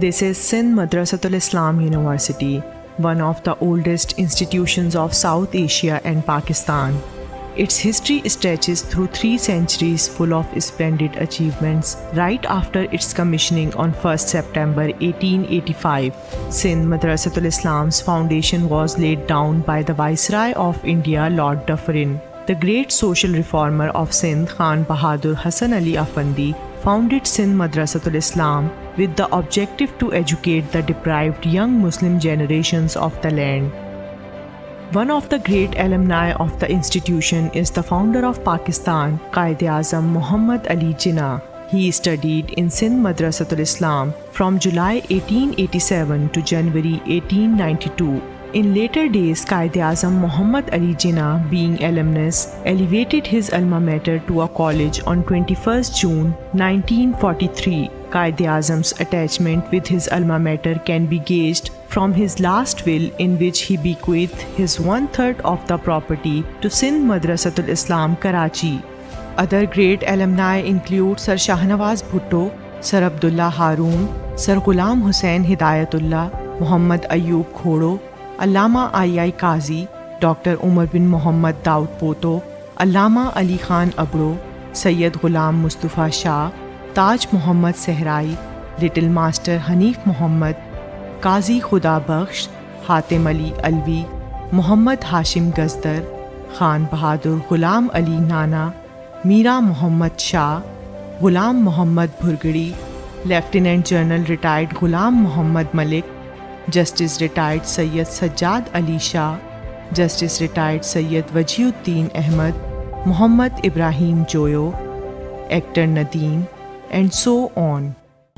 This is Sindh Madressatul Islam University, one of the oldest institutions of South Asia and Pakistan. Its history stretches through 3 centuries full of splendid achievements. Right after its commissioning on 1st September 1885, Sindh Madressatul Islam's foundation was laid down by the Viceroy of India, Lord Dufferin. The great social reformer of Sindh, Khan Bahadur Hassan Ali Afandi, founded Sindh Madressatul Islam with the objective to educate the deprived young Muslim generations of the land. One of the great alumni of the institution is the founder of Pakistan, Quaid-e-Azam Muhammad Ali Jinnah. He studied in Sindh Madressatul Islam from July 1887 to January 1892. In later days, Quaid-e-Azam Muhammad Ali Jinnah, being alumnus, elevated his alma mater to a college on 21st June 1943. Quaid-e-Azam's attachment with his alma mater can be gauged from his last will, in which he bequeathed his 1/3 of the property to Sindh Madressatul Islam, Karachi. Other great alumni include Sir Shahnawaz Bhutto, Sir Abdullah Haroon, Sir Ghulam Hussain Hidayatullah, Muhammad Ayub Khodo, Allama II Qazi, Dr. Umar bin Muhammad Daud Poto, Allama Ali Khan Abro, Sayyid Ghulam Mustafa Shah, Taj Muhammad Sehrai, Little Master Hanif Muhammad, Qazi Khuda Bakhsh, Hatim Ali Alvi, Muhammad Hashim Gazdar, Khan Bahadur Ghulam Ali Nana, Mira Muhammad Shah, Ghulam Muhammad Bhurgadi, Lieutenant General retired Ghulam Muhammad Malik, Justice retired Sayyid Sajjad Ali Shah, Justice retired Sayyid Wajiuddin Ahmad, Muhammad Ibrahim Joyo, Actor Nadeem, and so on.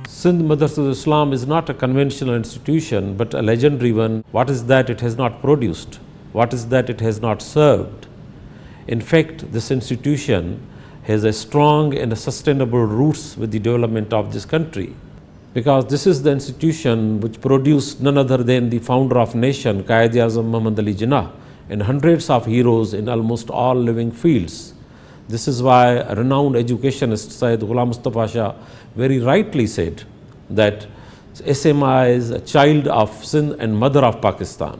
Sindh Madressatul Islam is not a conventional institution but a legendary one. What is that it has not produced? What is that it has not served? In fact, this institution has a strong and a sustainable roots with the development of this country, because this is the institution which produced none other than the founder of nation, Quaid-e-Azam Muhammad Ali Jinnah, and hundreds of heroes in almost all living fields. This is why a renowned educationist, Sayyid Ghulam Mustafa Shah, very rightly said that SMA is a child of Sindh and mother of Pakistan.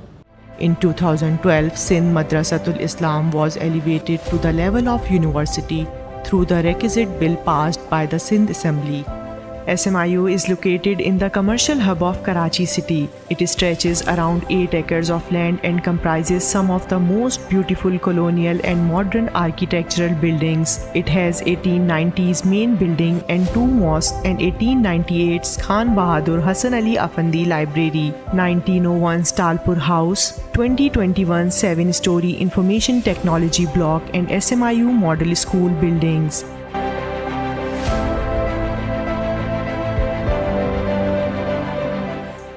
In 2012, Sindh Madressatul Islam was elevated to the level of university through the requisite bill passed by the Sindh Assembly. Smiu is located in the commercial hub of Karachi city. It stretches around 8 acres of land and comprises some of the most beautiful colonial and modern architectural buildings. It has 1890s main building and 2 mosques and 1898's Khan Bahadur Hassan Ali Afandi Library, 1901's Talpur House, 2021 7-story information technology block and Smiu model school buildings.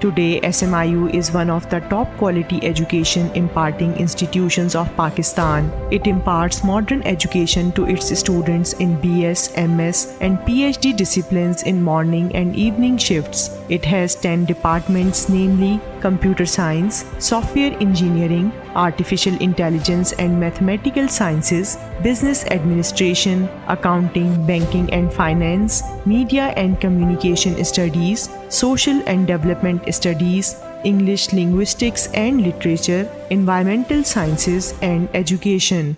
Today, Smiu is one of the top quality education imparting institutions of Pakistan. It imparts modern education to its students in BS, MS and PhD disciplines in morning and evening shifts. It has 10 departments, namely Computer Science, Software Engineering, Artificial Intelligence and Mathematical Sciences, Business Administration, Accounting, Banking and Finance, Media and Communication Studies, Social and Development Studies, English Linguistics and Literature, Environmental Sciences and Education.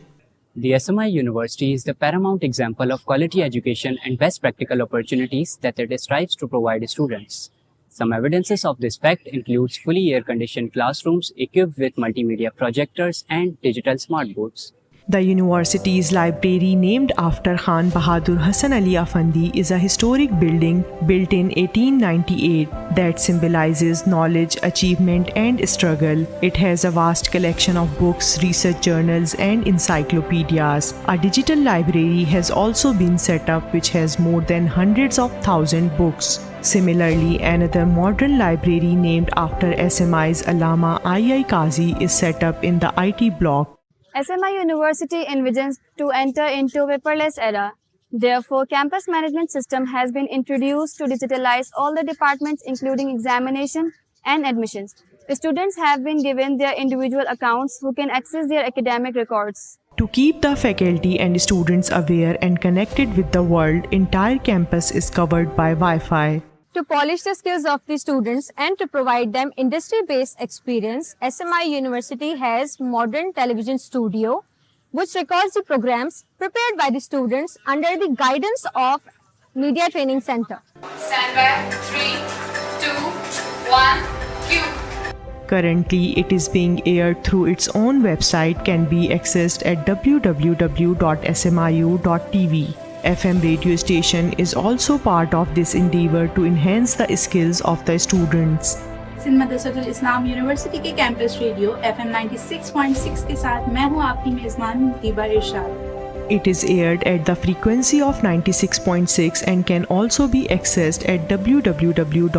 The SMI University is the paramount example of quality education and best practical opportunities that it strives to provide students. Some evidences of this fact includes fully air-conditioned classrooms equipped with multimedia projectors and digital smart boards. The university's library, named after Khan Bahadur Hassan Ali Afandi, is a historic building built in 1898 that symbolizes knowledge, achievement and struggle. It has a vast collection of books, research journals and encyclopedias. A digital library has also been set up which has more than hundreds of thousands books. Similarly, another modern library named after SMI's Allama II Qazi is set up in the IT block. SMI University envisions to enter into a paperless era. Therefore, campus management system has been introduced to digitalize all the departments including examination and admissions. The students have been given their individual accounts who can access their academic records. To keep the faculty and students aware and connected with the world, entire campus is covered by Wi-Fi. To polish the skills of the students and to provide them industry-based experience, SMI University has modern television studio which records the programs prepared by the students under the guidance of Media Training Center. Stand by. 3, 2, 1, cue. Currently, it is being aired through its own website, can be accessed at www.smiu.tv. FM radio station is also part of this endeavor to enhance the skills of the students. Sindh Madressatul Islam university के campus radio FM 96.6 के साथ मैं हूं आपकी मेजबान मुतीबा इरशाद. It is aired at the frequency of 96.6 and can also be accessed at www.smiu.fm.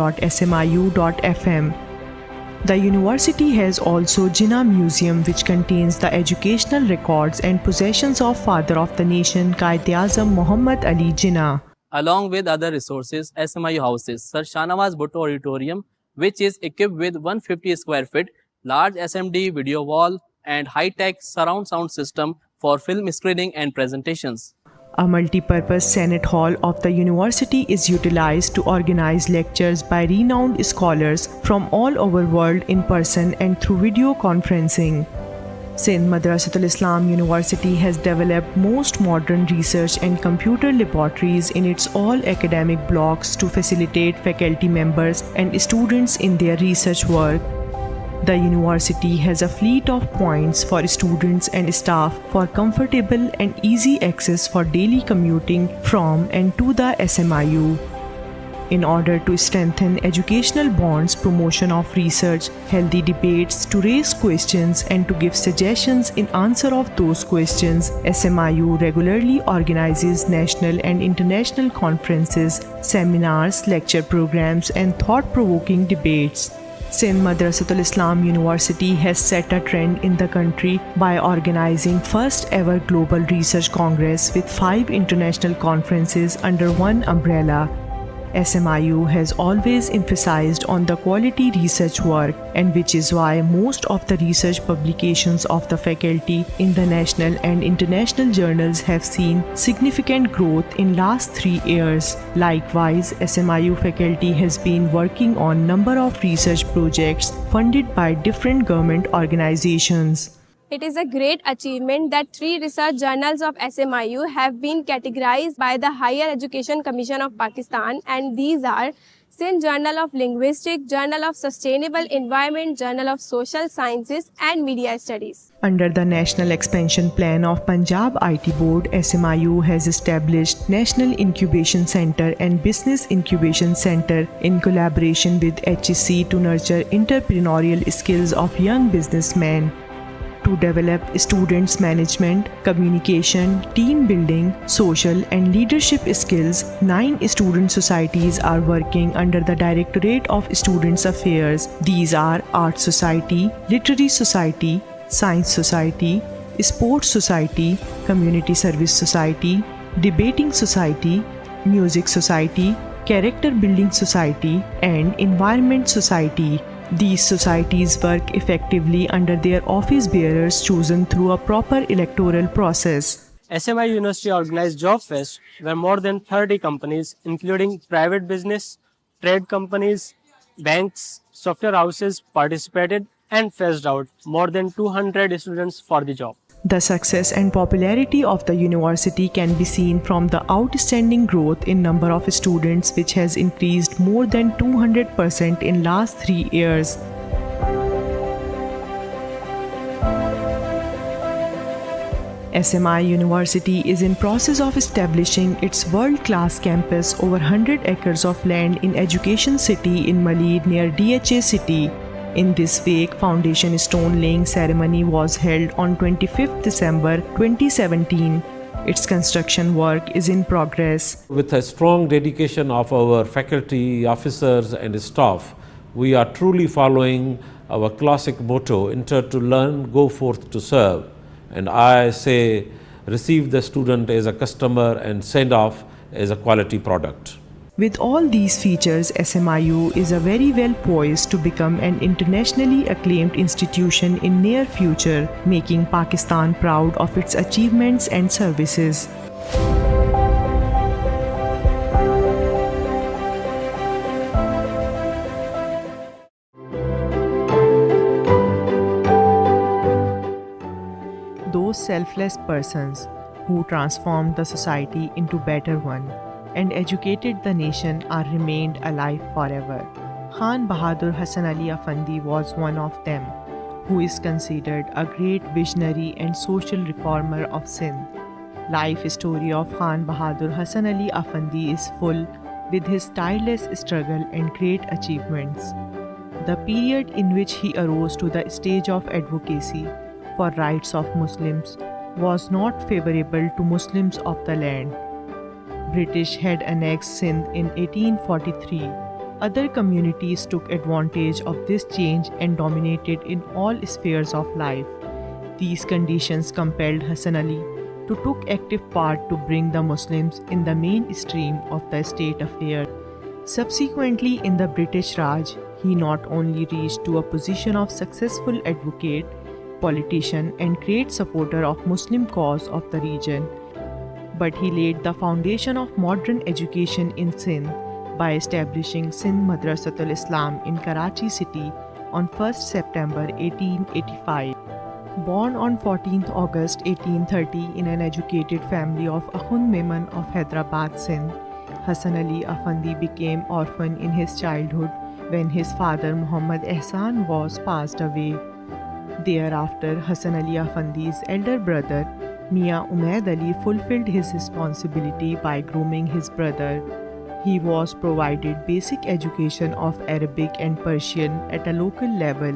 The university has also Jinnah Museum, which contains the educational records and possessions of Father of the Nation Quaid-e-Azam Muhammad Ali Jinnah. Along with other resources, SMIU houses Sir Shahnawaz Bhutto Auditorium, which is equipped with 150 square feet, large SMD video wall and high-tech surround sound system for film screening and presentations. A multi-purpose Senate Hall of the university is utilized to organize lectures by renowned scholars from all over world in person and through video conferencing. Sindh Madressatul Islam University has developed most modern research and computer laboratories in its all academic blocks to facilitate faculty members and students in their research work. The university has a fleet of points for students and staff for comfortable and easy access for daily commuting from and to the SMIU. In order to strengthen educational bonds, promotion of research, healthy debates, to raise questions and to give suggestions in answer of those questions, SMIU regularly organizes national and international conferences, seminars, lecture programs and thought-provoking debates. Sindh Madressatul Islam University has set a trend in the country by organizing first ever Global Research Congress with 5 international conferences under one umbrella. SMIU has always emphasized on the quality research work, and which is why most of the research publications of the faculty in the national and international journals have seen significant growth in last 3 years. Likewise, SMIU faculty has been working on number of research projects funded by different government organizations. It is a great achievement that 3 research journals of SMIU have been categorized by the Higher Education Commission of Pakistan, and these are Sindh Journal of Linguistics, Journal of Sustainable Environment, Journal of Social Sciences and Media Studies. Under the National Expansion Plan of Punjab IT Board, SMIU has established National Incubation Center and Business Incubation Center in collaboration with HEC to nurture entrepreneurial skills of young businessmen. To develop students' management, communication, team building, social and leadership skills, 9 student societies are working under the Directorate of Students' Affairs. These are Art Society, Literary Society, Science Society, Sports Society, Community Service Society, Debating Society, Music Society, Character Building Society, and Environment Society. These societies work effectively under their office bearers chosen through a proper electoral process. SMI University organized Job Fest, where more than 30 companies, including private business, trade companies, banks, software houses, participated and fetched out more than 200 students for the job. The success and popularity of the university can be seen from the outstanding growth in number of students, which has increased more than 200% in last 3 years. SMI University is in process of establishing its world-class campus over 100 acres of land in Education City in Maleed near DHA City. In this wake, foundation stone laying ceremony was held on 25th December 2017. Its construction work is in progress. With a strong dedication of our faculty, officers and staff, we are truly following our classic motto, enter to learn, go forth to serve. And I say, receive the student as a customer and send off as a quality product. With all these features, SMIU is a very well poised to become an internationally acclaimed institution in near future, making Pakistan proud of its achievements and services. selfless persons who transformed the society into better one and educated the nation are remained alive forever. Khan Bahadur Hassan Ali Afandi was one of them, who is considered a great visionary and social reformer of Sindh. Life story of Khan Bahadur Hassan Ali Afandi is full with his tireless struggle and great achievements. The period in which he arose to the stage of advocacy for rights of Muslims was not favorable to Muslims of the land. British had annexed Sindh in 1843. Other communities took advantage of this change and dominated in all spheres of life. These conditions compelled Hassan Ali to take active part to bring the Muslims in the mainstream of the state affairs. Subsequently, in the British Raj, he not only reached to a position of successful advocate, politician and great supporter of Muslim cause of the region, but he laid the foundation of modern education in Sindh by establishing Sindh Madressatul Islam in Karachi city on 1st September 1885. Born on 14th August 1830 in an educated family of Akhund Memon of Hyderabad, Sindh, Hassan Ali Afandi became orphan in his childhood when his father Muhammad Ehsan was passed away. Thereafter, Hassan Ali Afandi's elder brother Mia Umaid Ali fulfilled his responsibility by grooming his brother. He was provided basic education of Arabic and Persian at a local level.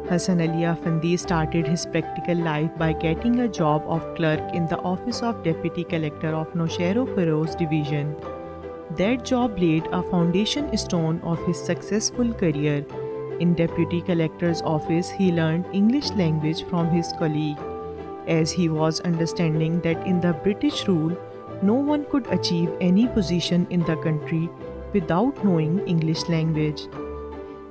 Hassan Ali Afandi started his practical life by getting a job of clerk in the office of Deputy Collector of Nowshera Feroz Division. That job laid a foundation stone of his successful career. In Deputy Collector's office, he learned English language from his colleague, as he was understanding that in the British rule, no one could achieve any position in the country without knowing English language.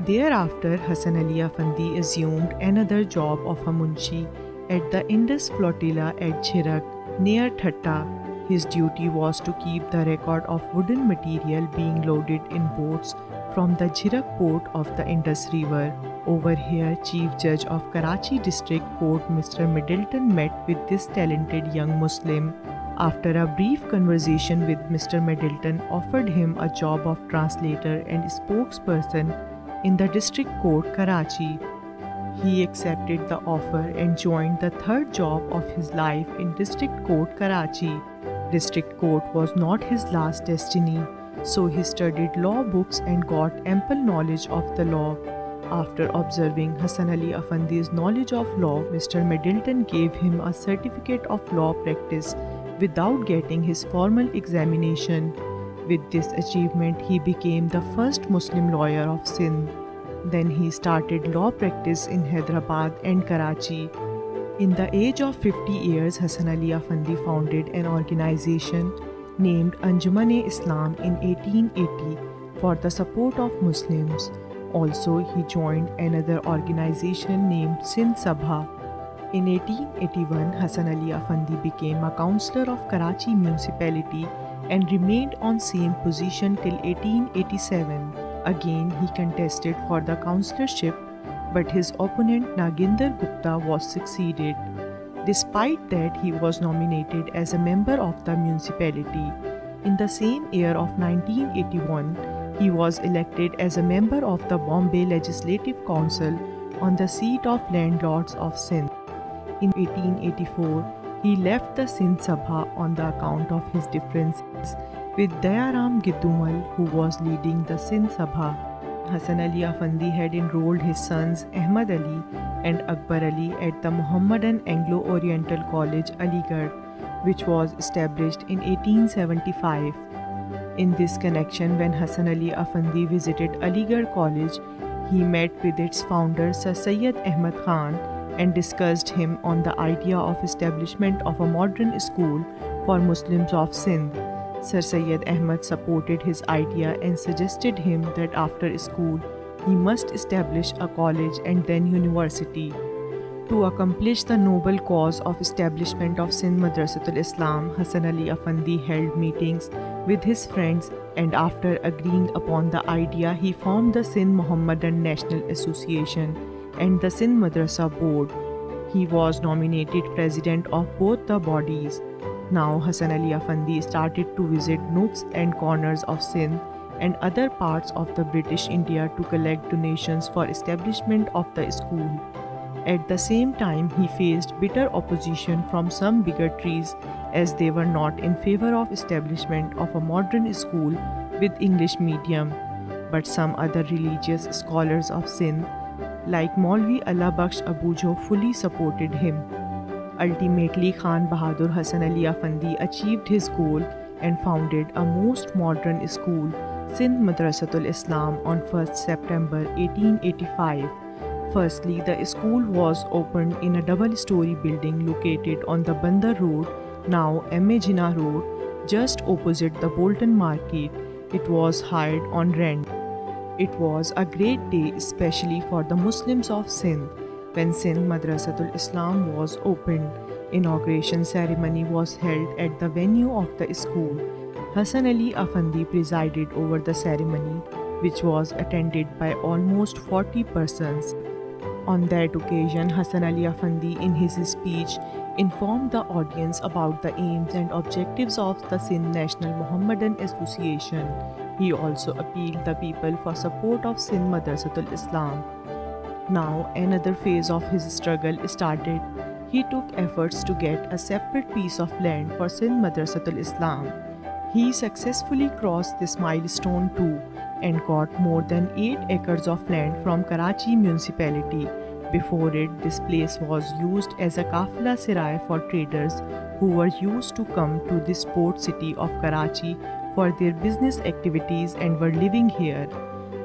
Thereafter, Hassan Ali Afandi assumed another job of a munshi at the Indus Flotilla at Jhirak, near Thatta. His duty was to keep the record of wooden material being loaded in boats from the Jhirak port of the Indus River. Over here, Chief Judge of Karachi District Court Mr. Middleton met with this talented young Muslim. After a brief conversation with Mr. Middleton offered him a job of translator and spokesperson in the District Court, Karachi. He accepted the offer and joined the third job of his life in District Court, Karachi. District Court was not his last destiny, so he studied law books and got ample knowledge of the law. After observing Hassan Ali Afandi's knowledge of law, Mr. Middleton gave him a certificate of law practice without getting his formal examination. With this achievement, he became the first Muslim lawyer of Sindh. Then he started law practice in Hyderabad and Karachi. In the age of 50 years, Hassan Ali Afandi founded an organization named Anjuman-e-Islam in 1880 for the support of Muslims. Also, he joined another organization named Sindh Sabha. In 1881, Hassan Ali Afandi became a councillor of Karachi municipality and remained on same position till 1887. Again, he contested for the councillorship, but his opponent Naginder Gupta was succeeded. Despite that, he was nominated as a member of the municipality. In the same year of 1981, he was elected as a member of the Bombay Legislative Council on the seat of landlords of Sindh. In 1884, he left the Sindh Sabha on the account of his differences with Dayaram Giddumal, who was leading the Sindh Sabha. Hassan Ali Afandi had enrolled his sons Ahmad Ali and Akbar Ali at the Muhammadan Anglo-Oriental College, Aligarh, which was established in 1875. In this connection, when Hassan Ali Afandi visited Aligarh College, he met with its founder Sir Syed Ahmad Khan and discussed him on the idea of establishment of a modern school for Muslims of Sindh. Sir Syed Ahmad supported his idea and suggested him that after school, he must establish a college and then university. To accomplish the noble cause of establishment of Sindh Madressatul Islam, Hassan Ali Afandi held meetings with his friends, and after agreeing upon the idea, he formed the Sindh Muhammadan National Association and the Sindh Madrasa Board. He was nominated president of both the bodies. Now Hasan Ali Afandi started to visit nooks and corners of Sindh and other parts of the British India to collect donations for establishment of the school. At the same time, he faced bitter opposition from some bigotries as they were not in favor of establishment of a modern school with English medium. But some other religious scholars of Sindh, like Maulvi Allah Bakhsh Abujo, fully supported him. Ultimately, Khan Bahadur Hasan Ali Afandi achieved his goal and founded a most modern school, Sindh Madressatul Islam, on 1st September 1885. Firstly, the school was opened in a double-story building located on the Bandar Road, now M.A. Jinnah Road, just opposite the Bolton Market. It was hired on rent. It was a great day, especially for the Muslims of Sindh. When Sindh Madressatul Islam was opened, inauguration ceremony was held at the venue of the school. Hasan Ali Afandi presided over the ceremony, which was attended by almost 40 persons. On that occasion, Hasan Ali Afandi, in his speech, informed the audience about the aims and objectives of the Sindh National Mohammedan Association. He also appealed the people for support of Sindh Madressatul Islam. Now, another phase of his struggle started. He took efforts to get a separate piece of land for Sindh Madressatul Islam. He successfully crossed this milestone too and got more than 8 acres of land from Karachi municipality. Before it, this place was used as a kafla sarai for traders who were used to come to this port city of Karachi for their business activities and were living here.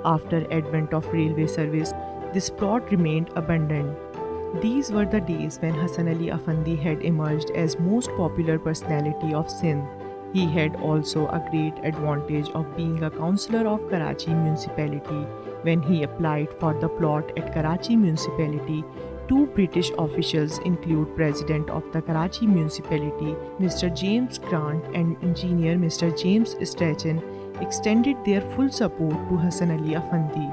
After advent of railway service, this plot remained abandoned. These were the days when Hasan Ali Afandi had emerged as most popular personality of Sindh. He had also a great advantage of being a councillor of Karachi municipality. When he applied for the plot at Karachi municipality, 2 British officials, include President of the Karachi municipality, Mr. James Grant, and engineer Mr. James Strachan, extended their full support to Hasan Ali Afandi.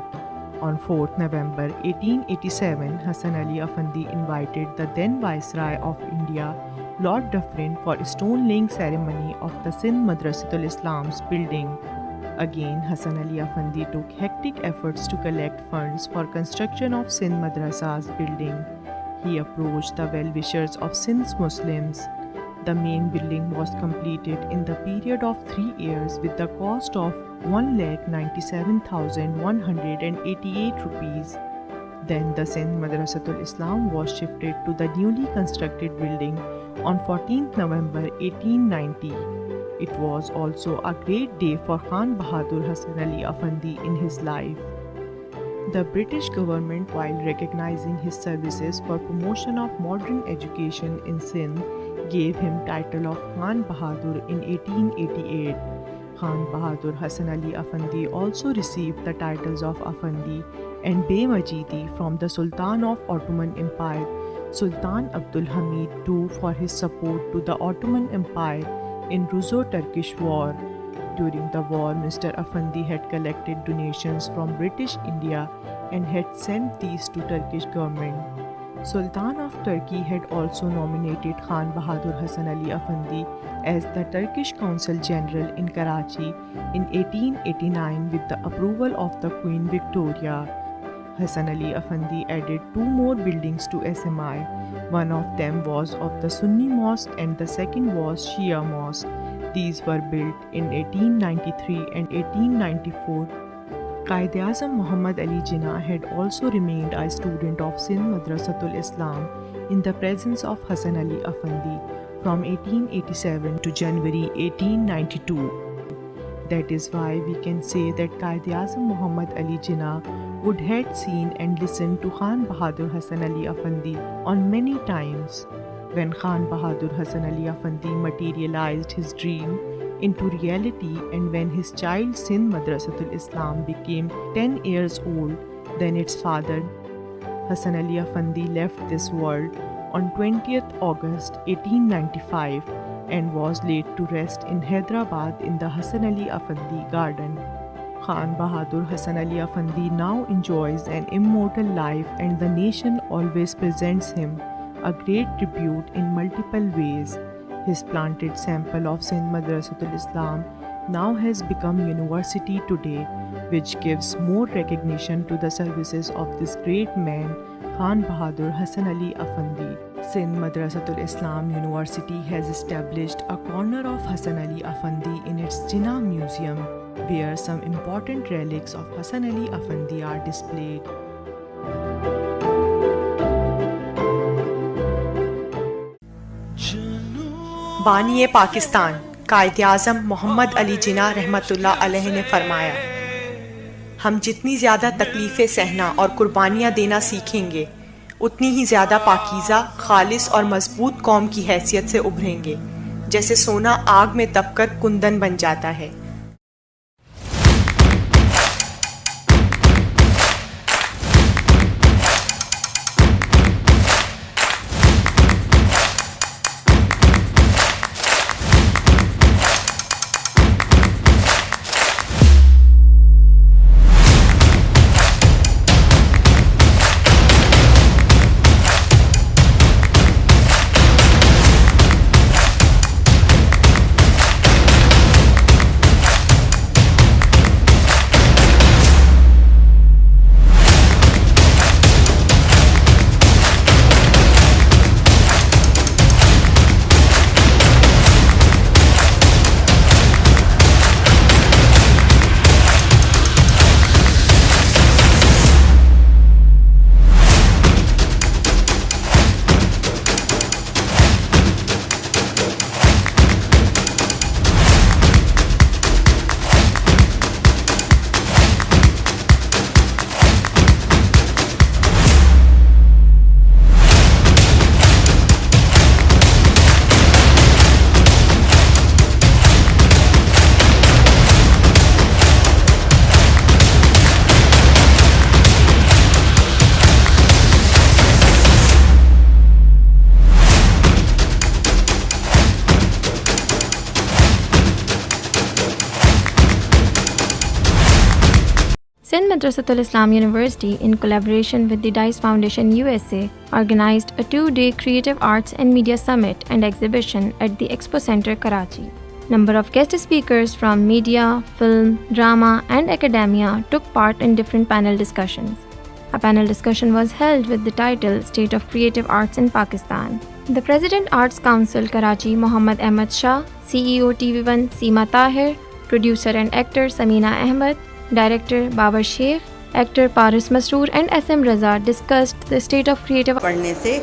On 4th November 1887, Hasan Ali Afandi invited the then Viceroy of India, Lord Dufferin, for a stone-laying ceremony of the Sindh Madressatul Islam's building. Again, Hasan Ali Afandi took hectic efforts to collect funds for construction of Sindh Madrasa's building. He approached the well-wishers of Sindh's Muslims. The main building was completed in the period of 3 years with the cost of 1,97,188 rupees. Then the Sindh Madressatul Islam was shifted to the newly constructed building on 14th November 1890. It was also a great day for Khan Bahadur Hasan Ali Afandi in his life. The British government, while recognizing his services for promotion of modern education in Sindh, gave him title of Khan Bahadur in 1888. Khan Bahadur Hasan Ali Afandi also received the titles of Afandi and Bey Majidi from the Sultan of Ottoman Empire, Sultan Abdul Hamid II, for his support to the Ottoman Empire in Russo-Turkish War. During the war, Mr. Afandi had collected donations from British India and had sent these to Turkish government. Sultan of Turkey had also nominated Khan Bahadur Hasan Ali Afandi as the Turkish Consul General in Karachi in 1889 with the approval of the Queen Victoria. Hasan Ali Afandi added 2 more buildings to SMI. One of them was of the Sunni Mosque and the second was Shia Mosque. These were built in 1893 and 1894. Quaid-e-Azam Muhammad Ali Jinnah had also remained a student of Sindh Madressatul Islam in the presence of Hasan Ali Afandi from 1887 to January 1892. That is why we can say that Quaid-e-Azam Muhammad Ali Jinnah would had seen and listened to Khan Bahadur Hasan Ali Afandi on many times. When Khan Bahadur Hasan Ali Afandi materialized his dream into reality and when his child Sindh Madressatul Islam became 10 years old, then its father Hasan Ali Afandi left this world on 20th August 1895 and was laid to rest in Hyderabad in the Hasan Ali Afandi Garden. Khan Bahadur Hasan Ali Afandi now enjoys an immortal life and the nation always presents him a great tribute in multiple ways. His planted sample of Sindh Madressatul Islam now has become university today, which gives more recognition to the services of this great man, Khan Bahadur Hassan Ali Afandi. Sindh Madressatul Islam University has established a corner of Hassan Ali Afandi in its Jinnah Museum, where some important relics of Hassan Ali Afandi are displayed. بانی پاکستان قائد اعظم محمد علی جناح رحمۃ اللہ علیہ نے فرمایا، ہم جتنی زیادہ تکلیفیں سہنا اور قربانیاں دینا سیکھیں گے، اتنی ہی زیادہ پاکیزہ، خالص اور مضبوط قوم کی حیثیت سے ابھریں گے، جیسے سونا آگ میں تپ کر کندن بن جاتا ہے۔ Sindh Madressatul Islam University, in collaboration with the Dice Foundation USA, organized a 2-day Creative Arts and Media Summit and exhibition at the Expo Center, Karachi. Number of guest speakers from media, film, drama, and academia took part in different panel discussions. A panel discussion was held with the title State of Creative Arts in Pakistan. The President Arts Council, Karachi, Mohammad Ahmed Shah, CEO TV1 Seema Tahir, producer and actor Samina Ahmed, Director Babar Sheikh, actor Paris Masroor and SM Raza discussed the state of creative پڑھنے سے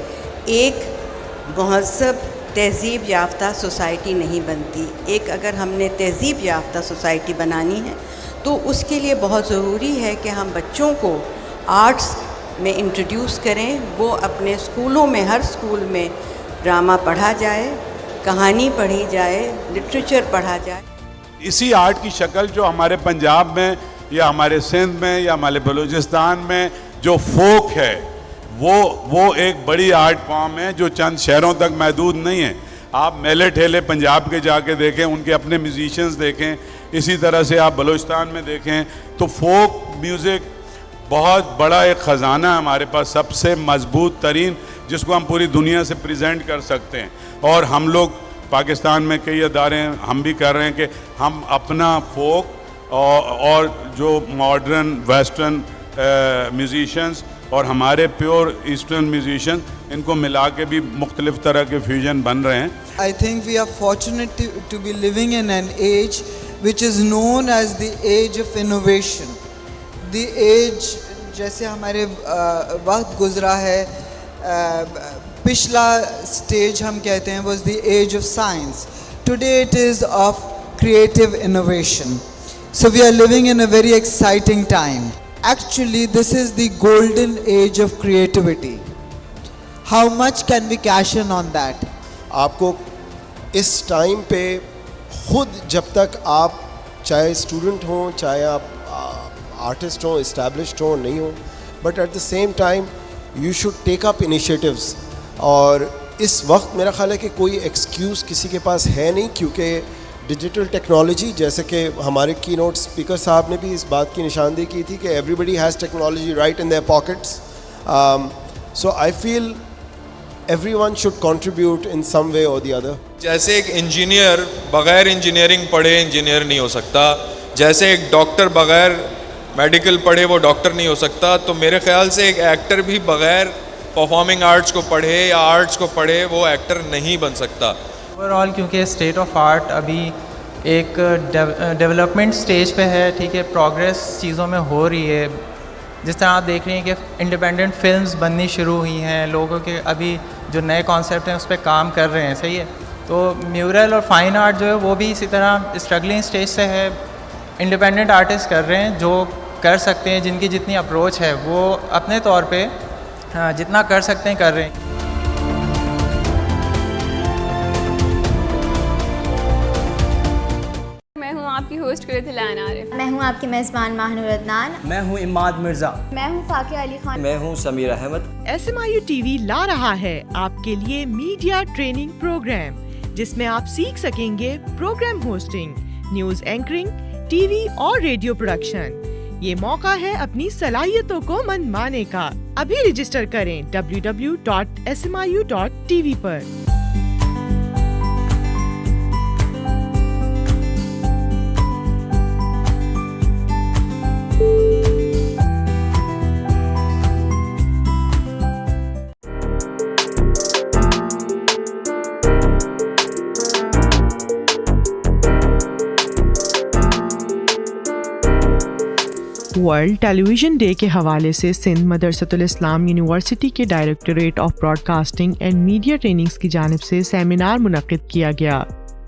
ایک مہذب تہذیب یافتہ society نہیں بنتی۔ ایک اگر ہم نے تہذیب یافتہ سوسائٹی بنانی ہے تو اس کے لیے بہت ضروری ہے کہ ہم بچوں کو آرٹس میں انٹروڈیوس کریں۔ وہ اپنے اسکولوں میں، ہر اسکول میں ڈرامہ پڑھا جائے، کہانی پڑھی جائے، لٹریچر پڑھا جائے۔ اسی آرٹ کی شکل جو ہمارے پنجاب میں یا ہمارے سندھ میں یا ہمارے بلوچستان میں جو فوک ہے وہ ایک بڑی آرٹ فارم ہے جو چند شہروں تک محدود نہیں ہے۔ آپ میلے ٹھیلے پنجاب کے جا کے دیکھیں، ان کے اپنے میوزیشنز دیکھیں، اسی طرح سے آپ بلوچستان میں دیکھیں تو فوک میوزک بہت بڑا ایک خزانہ ہے ہمارے پاس، سب سے مضبوط ترین، جس کو ہم پوری دنیا سے پریزنٹ کر سکتے ہیں۔ اور ہم لوگ پاکستان میں کئی ادارے ہیں، ہم بھی کر رہے ہیں کہ ہم اپنا فوک اور جو ماڈرن ویسٹرن میوزیشنز اور ہمارے پیور ایسٹرن میوزیشن، ان کو ملا کے بھی مختلف طرح کے فیوژن بن رہے ہیں۔ I think we are fortunate to be living in an age which is known as the age of innovation. The age جیسے ہمارے وقت گزرا ہے، پچھلا stage ہم کہتے ہیں was the age of science. Today it is of creative innovation. So we are living in a very exciting time. Actually, this is the golden age of creativity. How much can we cash in on that? آپ کو اس time پہ خود جب تک آپ چاہے student ہوں، چاہے آپ آرٹسٹ ہوں، اسٹیبلشڈ ہوں، نہیں ہوں، but at the same time you should take up initiatives. اور اس وقت میرا خیال ہے کہ کوئی ایکسکیوز کسی کے پاس ہے نہیں، کیونکہ ڈیجیٹل ٹیکنالوجی، جیسے کہ ہمارے کی نوٹ اسپیکر صاحب نے بھی اس بات کی نشاندہی کی تھی کہ everybody has technology right in their pockets. So I feel everyone should contribute in some way or the other. جیسے ایک انجینئر بغیر انجینئرنگ پڑھے انجینئر نہیں ہو سکتا, جیسے ایک ڈاکٹر بغیر میڈیکل پڑھے وہ ڈاکٹر نہیں ہو سکتا, تو میرے خیال سے ایک ایکٹر بھی بغیر پرفارمنگ آرٹس کو پڑھے یا آرٹس کو پڑھے وہ ایکٹر نہیں بن سکتا. اوور آل کیونکہ اسٹیٹ آف آرٹ ابھی ایک ڈیولپمنٹ سٹیج پہ ہے, ٹھیک ہے, پروگریس چیزوں میں ہو رہی ہے. جس طرح آپ دیکھ رہے ہیں کہ انڈیپینڈنٹ فلمز بننی شروع ہوئی ہیں, لوگوں کے ابھی جو نئے کانسیپٹ ہیں اس پہ کام کر رہے ہیں, صحیح ہے. تو میورل اور فائن آرٹ جو ہے وہ بھی اسی طرح اسٹرگلنگ سٹیج سے ہے. انڈیپینڈنٹ آرٹسٹ کر رہے ہیں جو کر سکتے ہیں, جن کی جتنی اپروچ ہے وہ اپنے طور پہ جتنا کر سکتے ہیں کر رہے ہیں. میں ہوں آپ کی ہوسٹ کرتلان عارف. میں ہوں آپ کی میزبان ماہنور عدنان. میں ہوں اماد مرزا. میں ہوں فاقیہ علی خان. میں ہوں سمیر احمد. SMIU TV لا رہا ہے آپ کے لیے میڈیا ٹریننگ پروگرام, جس میں آپ سیکھ سکیں گے program hosting, news anchoring, TV اور ریڈیو پروڈکشن. یہ موقع ہے اپنی صلاحیتوں کو منوانے کا. ابھی رجسٹر کریں www.smiu.tv پر. ورلڈ ٹیلی ویژن ڈے کے حوالے سے سندھ مدرسۃ الاسلام یونیورسٹی کے directorate of broadcasting and media trainings کی جانب سے سیمینار منعقد کیا گیا.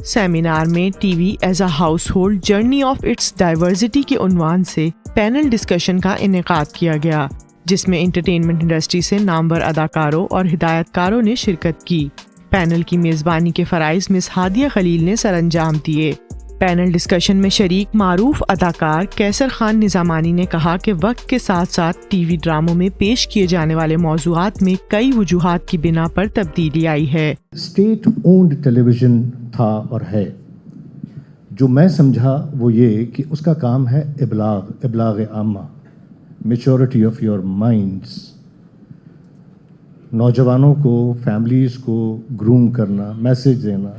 سیمینار میں TV as a household journey of its diversity کے عنوان سے پینل ڈسکشن کا انعقاد کیا گیا, جس میں انٹرٹینمنٹ انڈسٹری سے نامور اداکاروں اور ہدایت کاروں نے شرکت کی. پینل کی میزبانی کے فرائض مس ہادیہ خلیل نے سر انجام دیے. پینل ڈسکشن میں شریک معروف اداکار کیسر خان نظامانی نے کہا کہ وقت کے ساتھ ساتھ ٹی وی ڈراموں میں پیش کیے جانے والے موضوعات میں کئی وجوہات کی بنا پر تبدیلی آئی ہے. اسٹیٹ اونڈ ٹیلی ویژن تھا اور ہے, جو میں سمجھا وہ یہ کہ اس کا کام ہے ابلاغ عامہ, میچورٹی آف یور مائنڈس, نوجوانوں کو, فیملیز کو گروم کرنا, میسیج دینا.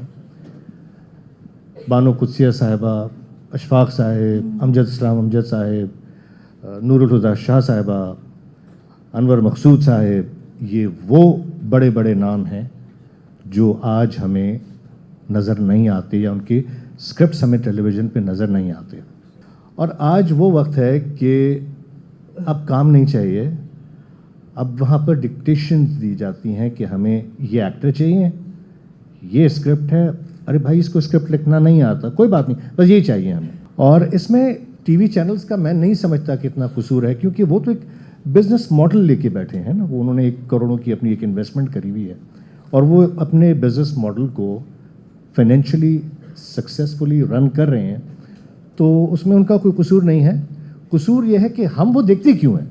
بانو قدسیہ صاحبہ, اشفاق صاحب, امجد صاحب, نور الہدیٰ شاہ صاحبہ, انور مقصود صاحب, یہ وہ بڑے بڑے نام ہیں جو آج ہمیں نظر نہیں آتے یا ان کے اسکرپٹس ہمیں ٹیلی ویژن پہ نظر نہیں آتے. اور آج وہ وقت ہے کہ اب کام نہیں چاہیے, اب وہاں پر ڈکٹیشنز دی جاتی ہیں کہ ہمیں یہ ایکٹر چاہیے, یہ اسکرپٹ ہے, ارے بھائی اس کو اسکرپٹ لکھنا نہیں آتا, کوئی بات نہیں, بس یہی چاہیے ہمیں. اور اس میں ٹی وی چینلز کا میں نہیں سمجھتا کہ اتنا قصور ہے, کیونکہ وہ تو ایک بزنس ماڈل لے کے بیٹھے ہیں نا. وہ انہوں نے 1 کروڑوں کی اپنی ایک انویسٹمنٹ کری ہوئی ہے, اور وہ اپنے بزنس ماڈل کو فائنینشلی سکسیزفلی رن کر رہے ہیں, تو اس میں ان کا کوئی قصور نہیں ہے. قصور یہ ہے کہ ہم وہ دیکھتے کیوں ہیں.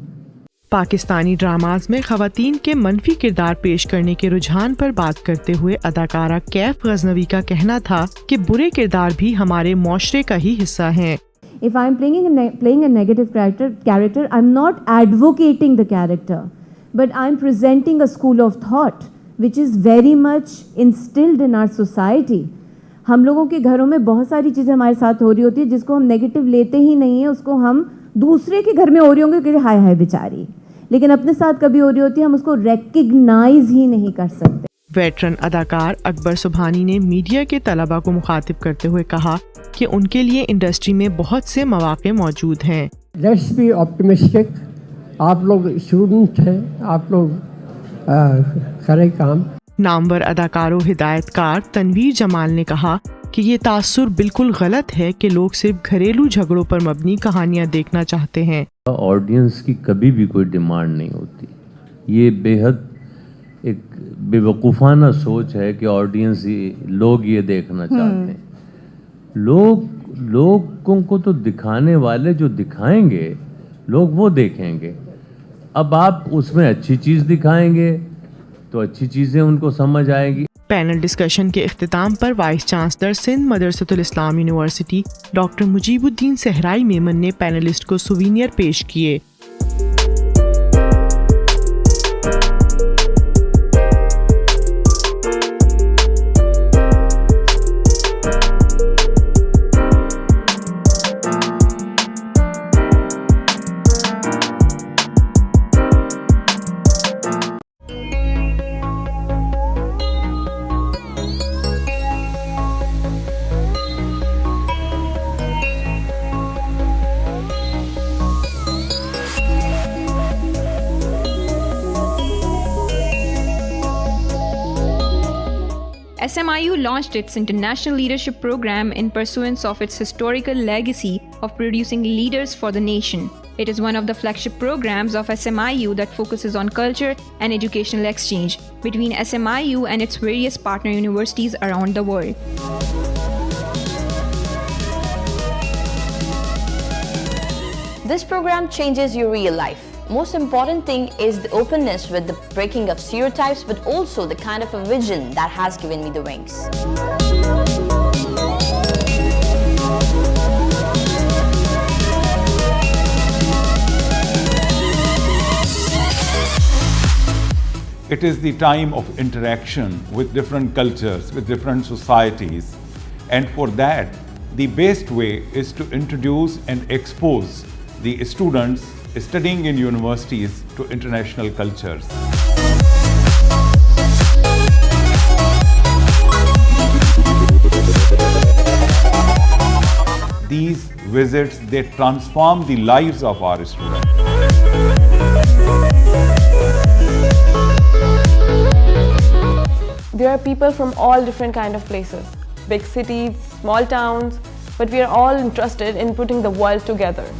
پاکستانی ڈراماز میں خواتین کے منفی کردار پیش کرنے کے رجحان پر بات کرتے ہوئے اداکارہ کیف غزنوی کا کہنا تھا کہ برے کردار بھی ہمارے معاشرے کا ہی حصہ ہیں. If I'm playing a negative character, I'm not advocating the character, but I'm presenting a school of thought which is very much instilled in our society. ہم لوگوں کے گھروں میں بہت ساری چیزیں ہمارے ساتھ ہو رہی ہوتی ہے جس کو ہم نیگیٹو لیتے ہی نہیں ہیں, اس کو ہم دوسرے کے گھر میں ہو رہی ہوں گے کہ ہائے ہائے بیچاری, لیکن اپنے ساتھ کبھی ہو رہی ہوتی ہے ہم اس کو ریکگنائز ہی نہیں کر سکتے. ویٹرن اداکار اکبر سبحانی نے میڈیا کے طلباء کو مخاطب کرتے ہوئے کہا کہ ان کے لیے انڈسٹری میں بہت سے مواقع موجود ہیں. Let's be optimistic. آپ لوگ اسٹوڈنٹ ہیں, آپ لوگ کریں کام. نامور اداکار و ہدایت کار تنویر جمال نے کہا کہ یہ تاثر بالکل غلط ہے کہ لوگ صرف گھریلو جھگڑوں پر مبنی کہانیاں دیکھنا چاہتے ہیں. آڈینس کی کبھی بھی کوئی ڈیمانڈ نہیں ہوتی. یہ بے حد ایک بے وقوفانہ سوچ ہے کہ آڈینس لوگ یہ دیکھنا چاہتے ہیں. لوگوں کو تو دکھانے والے جو دکھائیں گے لوگ وہ دیکھیں گے. اب آپ اس میں اچھی چیز دکھائیں گے تو اچھی چیزیں ان کو سمجھ آئے گی. پینل ڈسکشن کے اختتام پر voice chancellor Sindh Madressatul Islam university doctor Mujeeb الدین صحرائی میمن نے پینلسٹ کو سووینئر پیش کیے. SMIU launched its International Leadership Program in pursuance of its historical legacy of producing leaders for the nation. It is one of the flagship programs of SMIU that focuses on culture and educational exchange between SMIU and its various partner universities around the world. This program changes your real life. Most important thing is the openness with the breaking of stereotypes, but also the kind of a vision that has given me the wings. It is the time of interaction with different cultures, with different societies. And for that, the best way is to introduce and expose the students studying in universities to international cultures. These visits, they transform the lives of our students. There are people from all different kind of places, big cities, small towns, but we are all interested in putting the world together.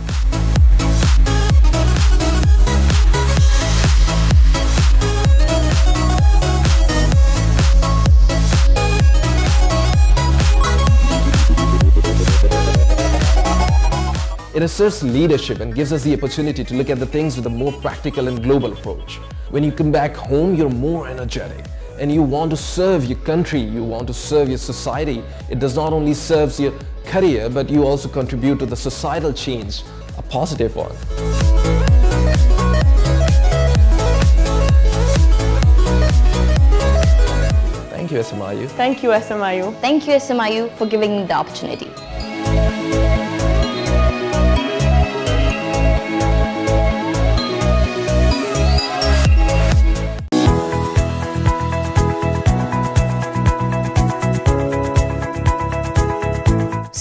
It asserts leadership and gives us the opportunity to look at the things with a more practical and global approach. When you come back home, you're more energetic and you want to serve your country, you want to serve your society. It does not only serve your career, but you also contribute to the societal change, a positive one. Thank you, SMIU. Thank you, SMIU. Thank you, SMIU, for giving me the opportunity.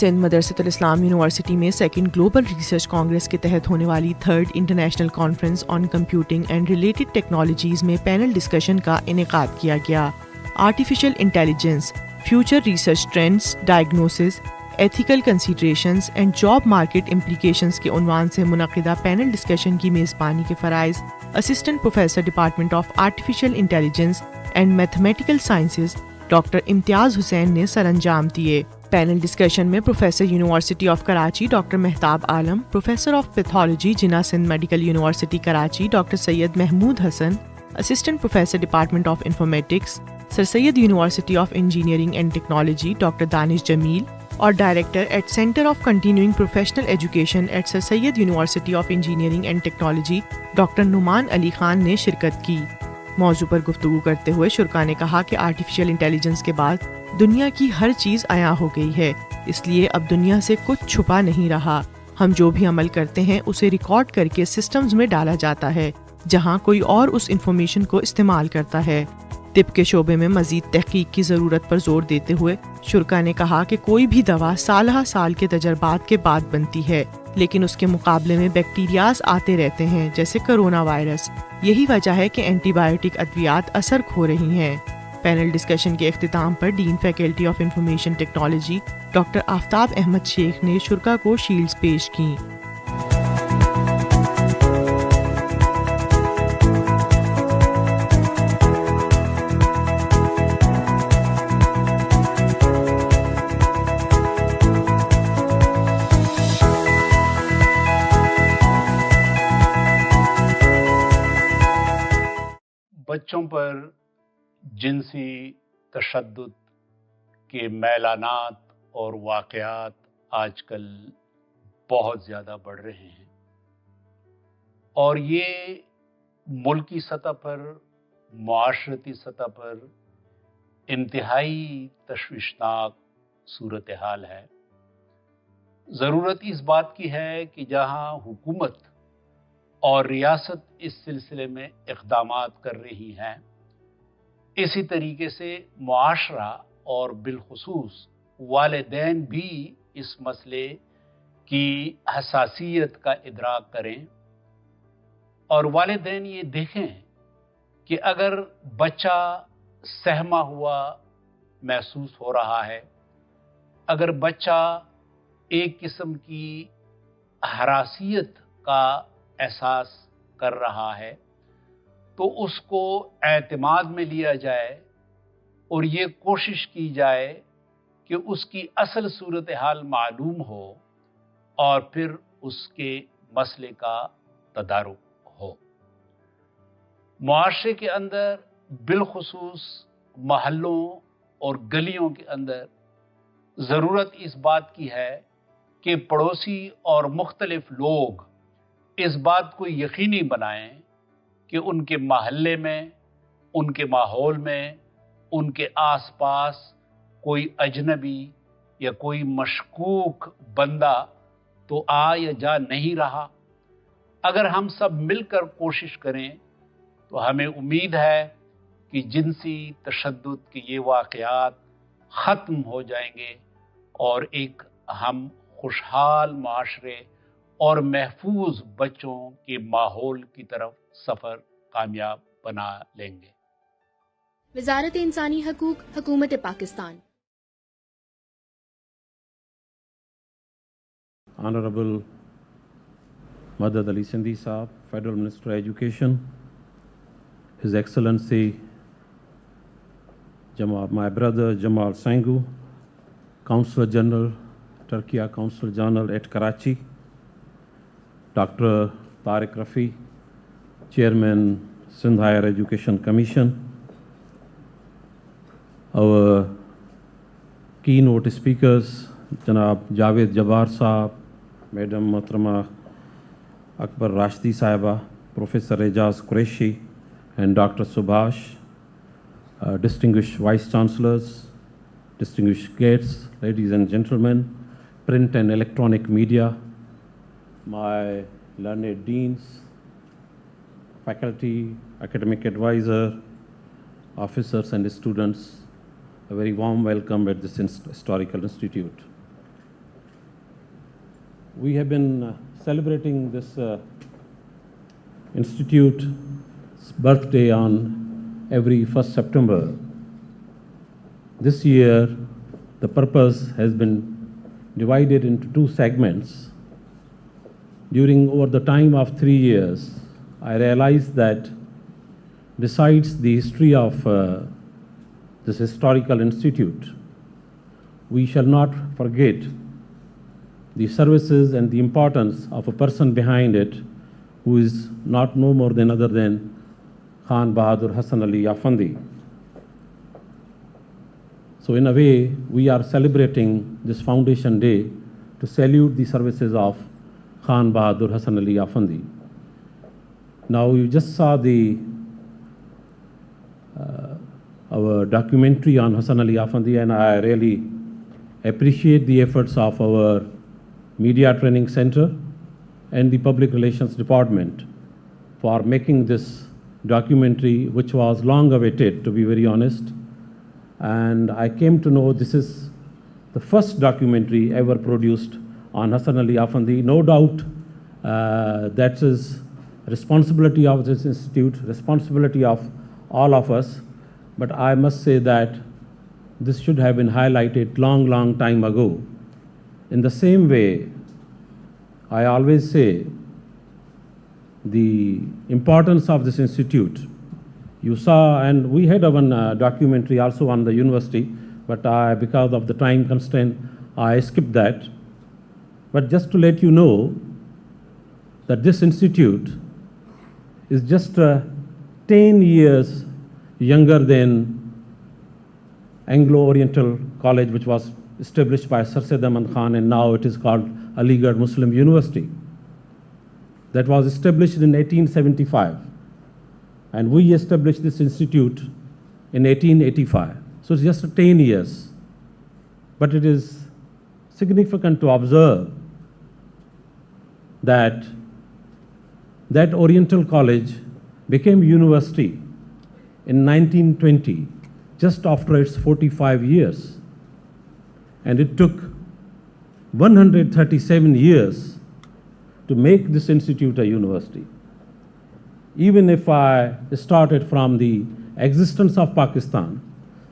Sindh Madressatul Islam university में second global research congress के तहत होने वाली third international conference on computing and related technologies में panel discussion का इनेकाद किया गया। Artificial intelligence, future research trends, diagnosis, ethical considerations and job market implications के उन्वान से मुनक़िदा पैनल डिस्कशन की मेज़बानी के फ़राइज़ assistant professor department of artificial intelligence and mathematical sciences doctor Imtiaz Hussain ने सरअंजाम दिए। पैनल डिस्कशन में professor university of Karachi doctor Mehtab Alam, professor of pathology Jinnah Sindh medical university Karachi doctor Syed Mahmood Hasan, assistant professor department of informatics sir Syed university of engineering and technology doctor Danish Jameel और director at centre of continuing professional education at sir Syed university of engineering and technology doctor Noman Ali Khan ने शिरकत की। मौजू पर गुफ्तगू करते हुए शुरा ने कहा कि आर्टिफिशियल इंटेलिजेंस के बाद दुनिया की हर चीज़ आया हो गई है, इसलिए अब दुनिया से कुछ छुपा नहीं रहा। हम जो भी अमल करते हैं उसे रिकॉर्ड करके सिस्टम्स में डाला जाता है, जहां कोई और उस इंफॉर्मेशन को इस्तेमाल करता है। तिब के शोबे में मज़ीद तहकीक की ज़रूरत पर जोर देते हुए शुरा ने कहा कि कोई भी दवा साल के तजर्बात के बाद बनती है, लेकिन उसके मुकाबले में बैक्टीरियाज आते रहते हैं जैसे कोरोना वायरस। यही वजह है कि एंटीबायोटिक अद्वियात असर खो रही हैं। पैनल डिस्कशन के अख्तिताम पर dean faculty of information technology doctor Aftab Ahmed Shaikh ने शुरा को शील्ड्स पेश की। बच्चों पर जिनसी तशद्दुद के मैलानात और वाक़यात आजकल बहुत ज़्यादा बढ़ रहे हैं और ये मुल्की सतह पर, मुआशरती सतह पर इंतहाई तशवीशनाक सूरत हाल है। ज़रूरत इस बात की है कि जहाँ हुकूमत और रियासत इस सिलसिले में इक़दामात कर रही हैं, इसी तरीके से मुआशरा और बिलखुसूस वालिदैन भी इस मसले की हसासियत का इदराक करें और वालिदैन ये देखें कि अगर बच्चा सहमा हुआ महसूस हो रहा है। अगर बच्चा एक किस्म की हरासियत का एहसास कर रहा है तो उसको एतमाद में लिया जाए और ये कोशिश की जाए कि उसकी असल सूरत हाल मालूम हो और फिर उसके मसले का तदारुक हो। मुआशरे के अंदर बिलखुसूस महल्लों और गलियों के अंदर ज़रूरत इस बात की है कि पड़ोसी और मुख्तलिफ लोग इस बात को यकीनी बनाएं कि उनके महल्ले में, उनके माहौल में, उनके आसपास कोई अजनबी या कोई मशकूक बंदा तो आ या जा नहीं रहा। अगर हम सब मिलकर कोशिश करें तो हमें उम्मीद है कि जिनसी तशद्दुद के ये वाक़यात ख़त्म हो जाएंगे और एक हम खुशहाल माशरे और महफूज बच्चों के माहौल की तरफ सफ़र कामयाब बना लेंगे। वज़ारत इंसानी हकूक़, हुकूमत Pakistan. Honorable Madad Ali Sindhi Saab, Federal Minister of Education, His Excellency my brother Jamal Sangu, Consul General, Turkey Consul General at Karachi, Dr. Tariq Rafi, Chairman, Sindh Higher Education Commission, our keynote speakers, Janab Javed Jabbar Saab, Madam Matrama Akbar Rashdi Saiba, Professor Ejaz Qureshi, and Dr. Subhash, distinguished Vice Chancellors, distinguished guests, ladies and gentlemen, print and electronic media, my learned deans, faculty, academic advisor, officers and students, a very warm welcome at this historical institute. We have been celebrating this institute's birthday on every 1st September. This year, the purpose has been divided into two segments. Over the time of 3 years, I realized that besides the history of this historical institute, we shall not forget the services and the importance of a person behind it who is not no more than other than Khan Bahadur Hassan Ali Afandi. So in a way, we are celebrating this Foundation Day to salute the services of Khan Bahadur Hassan Ali Afandi. Now you just saw our documentary on Hassan Ali Afandi, and I really appreciate the efforts of our Media Training Center and the Public Relations Department for making this documentary, which was long awaited, to be very honest. And I came to know this is the first documentary ever produced on Hassan Ali Afandi. No doubt that is responsibility of this institute, responsibility of all of us. But I must say that this should have been highlighted long time ago. In the same way, I always say the importance of this institute. You saw, and we had one documentary also on the university, but because of the time constraint, I skipped that. But just to let you know that this institute is just 10 years younger than Anglo-Oriental College, which was established by Sir Syed Ahmad Khan, and now it is called Aligarh Muslim University. That was established in 1875, and we established this institute in 1885. So it's just 10 years. But it is significant to observe that that Oriental College became university in 1920, just after its 45 years. And it took 137 years to make this institute a university. Even if I started from the existence of Pakistan,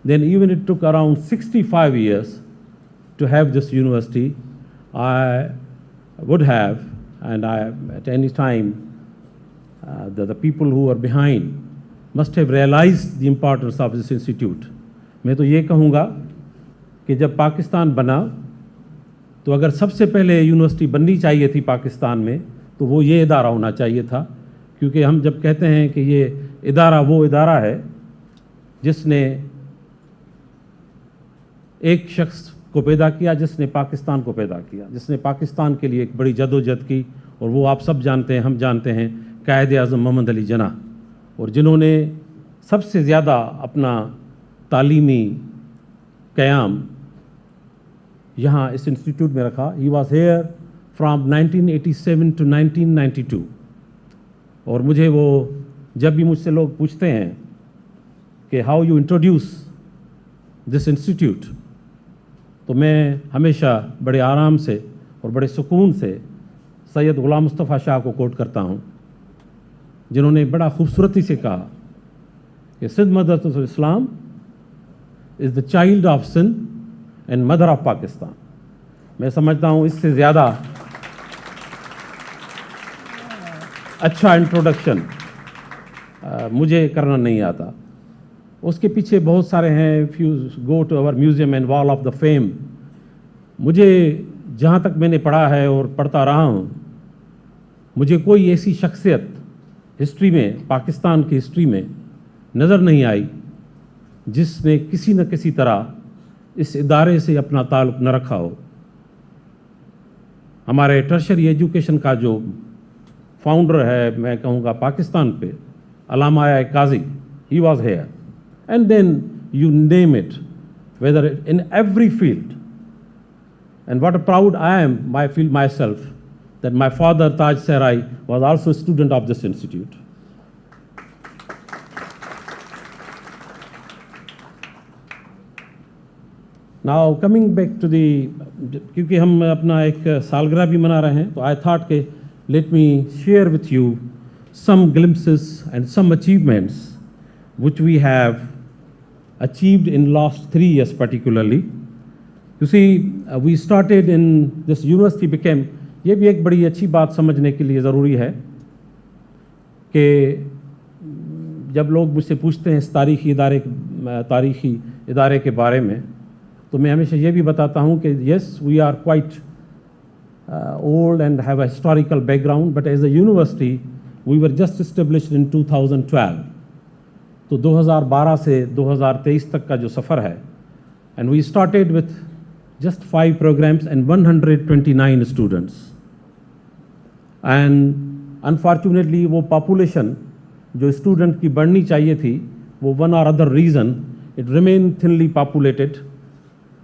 then even it took around 65 years to have this university, I would have, and at any time, the people who are behind must have realized the importance of this institute. मैं तो ये कहूँगा कि जब पाकिस्तान बना तो अगर सबसे पहले यूनिवर्सिटी बननी चाहिए थी पाकिस्तान में तो वो ये इदारा होना चाहिए था, क्योंकि हम जब कहते हैं कि ये इदारा वो इदारा है जिसने एक शख्स को पैदा किया, जिसने पाकिस्तान को पैदा किया, जिसने पाकिस्तान के लिए एक बड़ी जदोजहद की, और वो आप सब जानते हैं, हम जानते हैं, कायद आज़म मोहम्मद अली जिन्ना, और जिन्होंने सबसे ज़्यादा अपना तालीमी क़याम यहाँ इस इंस्टीट्यूट में रखा. ही वॉज हेयर फ्राम 1987 to 1992. और मुझे वो जब भी मुझसे लोग पूछते हैं कि how you introduce this institute, तो मैं हमेशा बड़े आराम से और बड़े सुकून से सैयद ग़ुलाम मुस्तफ़ा शाह को कोट करता हूँ, जिन्होंने बड़ा खूबसूरती से कहा कि Sindh Madressatul Islam is the child of Sindh and mother of Pakistan. मैं समझता हूँ इससे ज़्यादा अच्छा इंट्रोडक्शन मुझे करना नहीं आता. उसके पीछे बहुत सारे हैं. If you go to our museum and wall of the fame, मुझे जहाँ तक मैंने पढ़ा है और पढ़ता रहा हूँ, मुझे कोई ऐसी शख्सियत हिस्ट्री में, पाकिस्तान की हिस्ट्री में नज़र नहीं आई जिसने किसी न किसी तरह इस इदारे से अपना ताल्लुक़ न रखा हो. हमारे टर्शरी एजुकेशन का जो फाउंडर है, मैं कहूँगा पाकिस्तान पे, Allama Qazi, he was here. And then you name it, whether in every field. And what a proud I am, I feel myself, that my father Taj Serai was also a student of this institute. Now coming back to the, क्योंकि हम अपना एक सालगिरह भी मना रहे हैं, तो I thought कि let me share with you some glimpses and some achievements which we have achieved in last 3 years particularly. You see, we started in this university became, ये भी एक बड़ी अच्छी बात समझने के लिए ज़रूरी है कि जब लोग मुझसे पूछते हैं इस तारीख़ी इदारे के बारे में, तो मैं हमेशा ये भी बताता हूँ कि yes, we are quite old and have a historical background, but as a university, we were just established in 2012. तो 2012 से 2023 तक का जो सफ़र है, and we started with just 5 programs and 129 students. And unfortunately वो population जो student की बढ़नी चाहिए थी, वो one or other reason it remained thinly populated.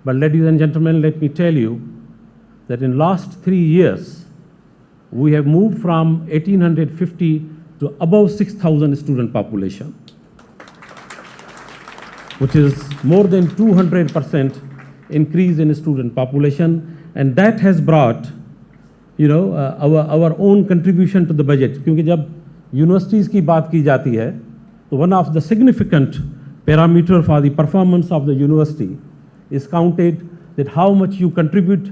But ladies and gentlemen, let me tell you that in last 3 years we have moved from 1850 to above 6,000 student population, which is more than 200% increase in student population, and that has brought, you know, our own contribution to the budget. क्योंकि जब universities की बात की जाती है, तो one of the significant parameter for the performance of the university is counted that how much you contribute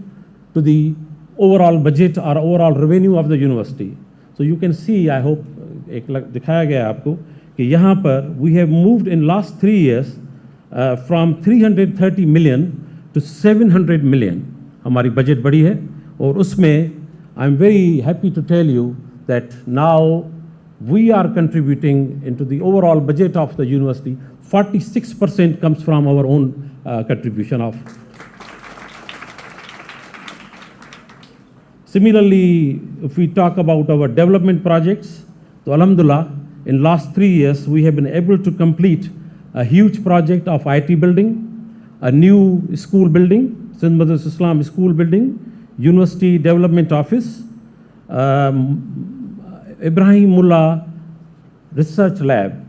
to the overall budget or overall revenue of the university. So you can see, I hope एक दिखाया गया आपको कि यहाँ पर we have moved in last 3 years from 330 million to 700 million. हमारी budget बढ़ी है, और उसमें I am very happy to tell you that now we are contributing into the overall budget of the university. 46% comes from our own contribution of. Similarly, if we talk about our development projects, so Alhamdulillah, in last 3 years we have been able to complete a huge project of IT building, a new school building, Sindh Madressatul Islam school building, University Development Office, Ibrahim Mullah Research Lab.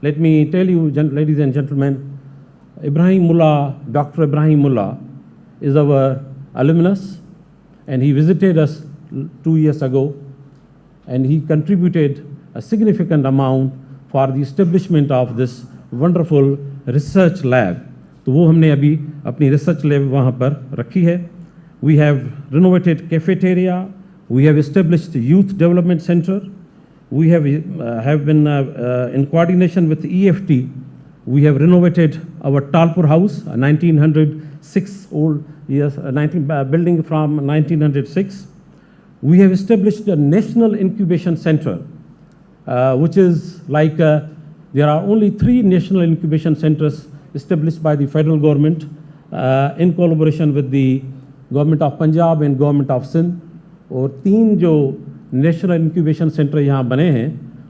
Let me tell you, ladies and gentlemen, Ibrahim Mullah, Dr. Ibrahim Mullah is our alumnus, and he visited us 2 years ago, and he contributed a significant amount for the establishment of this wonderful research lab, तो वो हमने अभी अपनी research lab वहाँ पर रखी है. We have renovated cafeteria. We have established youth development center. We have been in coordination with EFT. We have renovated our Talpur house, a 1906 old building from 1906. We have established a national incubation center, which is like there are only 3 national incubation centers established by the federal government in collaboration with the government of Punjab and government of Sindh. और 3 जो national incubation centre यहाँ बने हैं,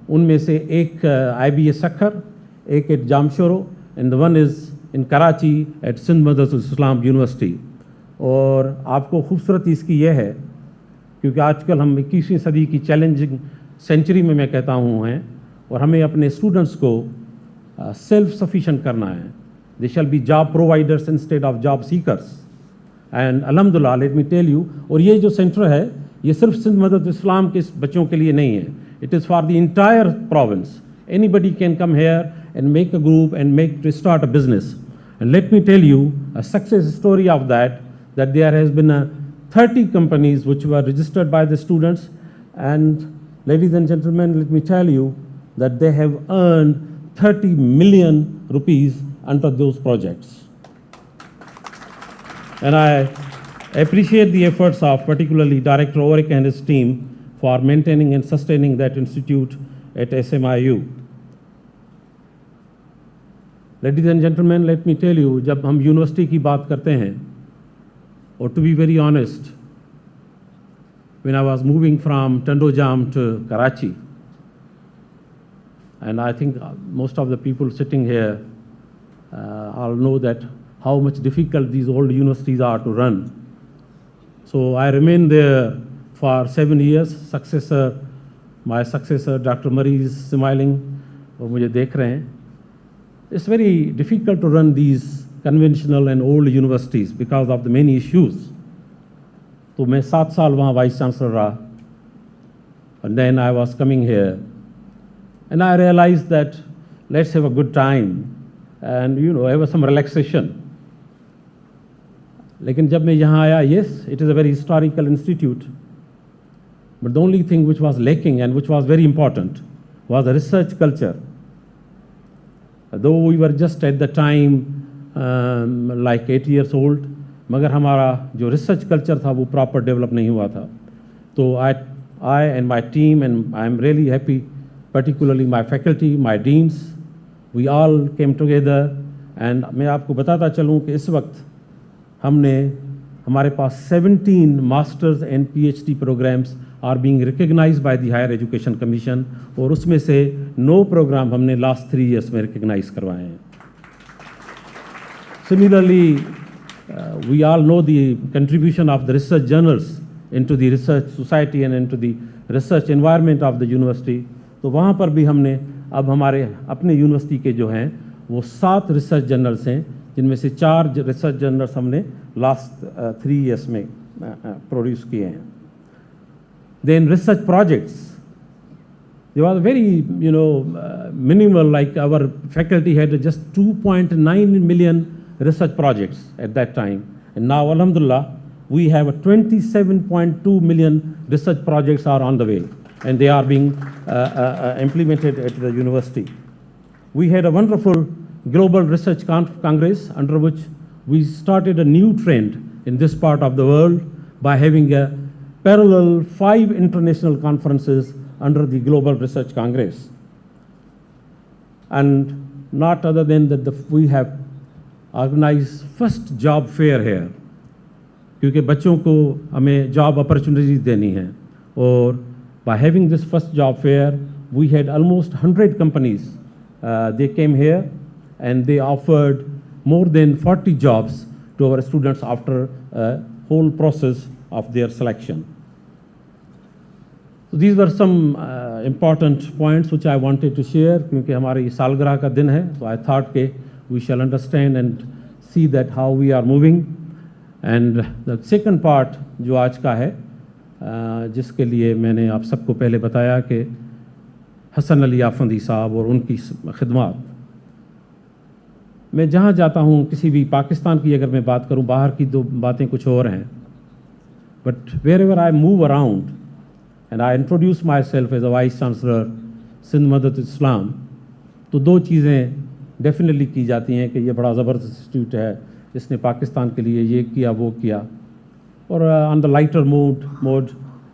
उनमें से एक IBA Sukkur, एक at Jamshoro, and the one is in Karachi at Sindh Madressatul Islam university. और आपको खूबसूरती इसकी यह है, क्योंकि आजकल हम 21वीं सदी की चैलेंजिंग सेंचुरी में मैं कहता हूँ हैं, और हमें अपने स्टूडेंट्स को सेल्फ सफिशेंट करना है. They shall be job providers instead of job seekers. And अल्हम्दुलिल्लाह, लेट मी टेल यू, और ये जो सेंटर है, ये सिर्फ सिंध मदरसतुल इस्लाम के बच्चों के लिए नहीं है. It is for the entire province. Anybody can come here and make a group and make to start a business. And let me tell you a success story of that there has been 30 companies which were registered by the students, and ladies and gentlemen, let me tell you that they have earned 30 million rupees under those projects. And I appreciate the efforts of particularly Director Oric and his team for maintaining and sustaining that institute at SMIU. Ladies and gentlemen, let me tell you, जब हम university की बात करते हैं, or to be very honest, when I was moving from Tandojam to Karachi, and I think most of the people sitting here all know that how much difficult these old universities are to run. So I remained there for 7 years. My successor, Dr. Murray, is smiling, और मुझे देख रहे हैं. It's very difficult to run these conventional and old universities because of the many issues. तो मैं 7 साल वहाँ vice chancellor रहा, and then I was coming here, and I realized that let's have a good time and have some relaxation. लेकिन जब मैं यहाँ आया, yes, it is a very historical institute, but the only thing which was lacking and which was very important was a research culture. Though we were just at the time like 8 years old, मगर हमारा जो research culture था वो proper develop नहीं हुआ था. तो I and my team, and I am really happy, particularly my faculty, my deans, we all came together, and मैं आपको बताता चलूँ कि इस वक्त हमारे पास 17 masters and PhD programmes are being recognised by the higher education commission, और उसमें से 9 प्रोग्राम हमने लास्ट 3 ईयर्स में रिकग्नाइज करवाए हैं. Similarly, we all know the contribution of the research journals into the research society and into the research environment of the university. तो वहाँ पर भी हमने अब हमारे अपने यूनिवर्सिटी के जो हैं वो 7 रिसर्च जर्नल्स हैं, जिनमें से 4 रिसर्च जर्नल्स हमने लास्ट 3 ईयर्स में प्रोड्यूस किए हैं. Then research projects. They were very, minimal, like our faculty had just 2.9 million research projects at that time. And now, alhamdulillah, we have 27.2 million research projects are on the way, and they are being implemented at the university. We had a wonderful global research congress, under which we started a new trend in this part of the world by having a parallel 5 international conferences under the Global Research Congress. And not other than that, we have organized first job fair here, क्योंकि बच्चों को हमें job opportunities देनी है. और by having this first job fair, we had almost 100 companies. They came here and they offered more than 40 jobs to our students after a whole process of their selection. So these were some important points which I wanted to share, क्योंकि हमारी सालगिरह का दिन है. So I thought कि we shall understand and see that how we are moving. And the second part जो आज का है, जिसके लिए मैंने आप सबको पहले बताया कि हसन अली आफंदी साहब और उनकी खिदमात. میں جہاں جاتا ہوں کسی بھی پاکستان کی اگر میں بات کروں, باہر کی تو باتیں کچھ اور ہیں, but wherever I move around and I introduce myself as a vice chancellor Sindh Madressatul Islam, تو دو چیزیں ڈیفینیٹلی کی جاتی ہیں کہ یہ بڑا زبردست انسٹیٹیوٹ ہے, اس نے پاکستان کے لیے یہ کیا وہ کیا. اور on the lighter mode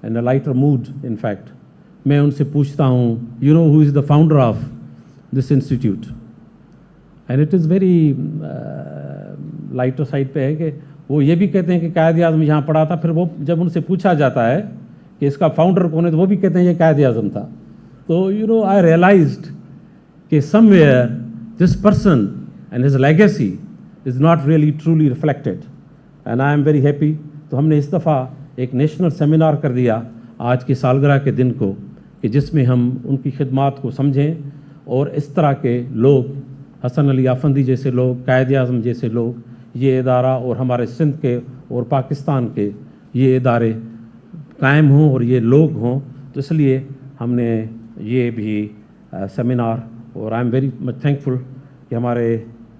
and a lighter mode in fact میں ان سے پوچھتا ہوں, you know who is the founder of this institute, and it is very lighter side پہ ہے کہ وہ یہ بھی کہتے ہیں کہ قائد اعظم یہاں پڑھا تھا. پھر وہ جب ان سے پوچھا جاتا ہے کہ اس کا فاؤنڈر کون ہے تو وہ بھی کہتے ہیں یہ قائد اعظم تھا. تو یو نو آئی ریئلائزڈ کہ somewhere this person and his legacy is not really truly reflected, and I am very happy. تو ہم نے اس دفعہ ایک نیشنل سیمینار کر دیا آج کی سالگرہ کے دن کو, کہ جس میں ہم ان کی خدمات کو سمجھیں, اور اس طرح کے لوگ, حسن علی آفندی جیسے لوگ, قائد اعظم جیسے لوگ, یہ ادارہ اور ہمارے سندھ کے اور پاکستان کے یہ ادارے قائم ہوں اور یہ لوگ ہوں. تو اس لیے ہم نے یہ بھی سیمینار, اور آئی ایم ویری مچ تھینکفل کہ ہمارے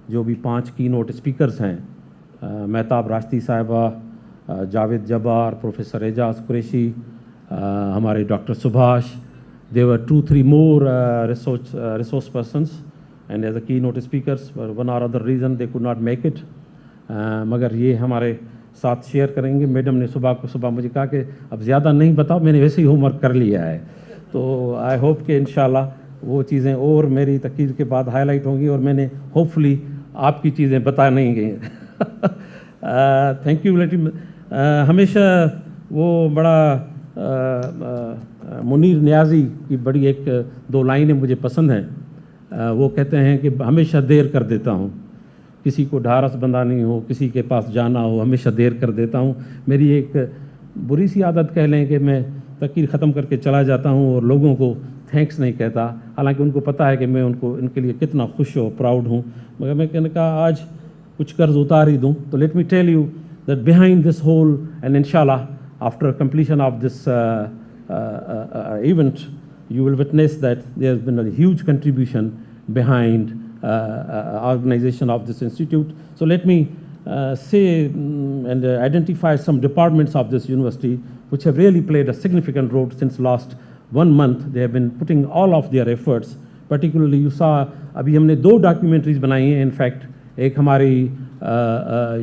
جو بھی 5 کی نوٹ اسپیکرز ہیں, مہتاب راشدی صاحبہ, جاوید جبار, پروفیسر اعجاز قریشی, ہمارے ڈاکٹر سبھاش, دیور 2-3 more resource persons and as a keynote speakers, for one or other reason they could not make it. مگر یہ ہمارے ساتھ شیئر کریں گے. میڈم نے صبح مجھے کہا کہ اب زیادہ نہیں بتاؤ, میں نے ویسے ہی ہوم ورک کر لیا ہے. تو آئی ہوپ کہ انشاءاللہ وہ چیزیں اور میری تقریر کے بعد ہائی لائٹ ہوں گی, اور میں نے ہوپ فلی آپ کی چیزیں بتا نہیں گئی. Thank you. ہمیشہ وہ بڑا منیر نیازی کی بڑی 1-2 لائنیں مجھے پسند ہیں. وہ کہتے ہیں کہ ہمیشہ دیر کر دیتا ہوں, کسی کو ڈھارس بندانی ہو, کسی کے پاس جانا ہو, ہمیشہ دیر کر دیتا ہوں. میری ایک بری سی عادت کہہ لیں کہ میں تقریر ختم کر کے چلا جاتا ہوں اور لوگوں کو تھینکس نہیں کہتا, حالانکہ ان کو پتہ ہے کہ میں ان کے لیے کتنا خوش و پراؤڈ ہوں. مگر میں کہنے کہا آج کچھ قرض اتار ہی دوں. تو let me tell you that behind this whole, and انشاءاللہ after completion of this event, you will witness that there has been a huge contribution behind organization of this institute. So let me say and identify some departments of this university which have really played a significant role since last 1 month. They have been putting all of their efforts. Particularly you saw ابھی ہم نے 2 documentaries بنائی ہیں. In fact ایک ہماری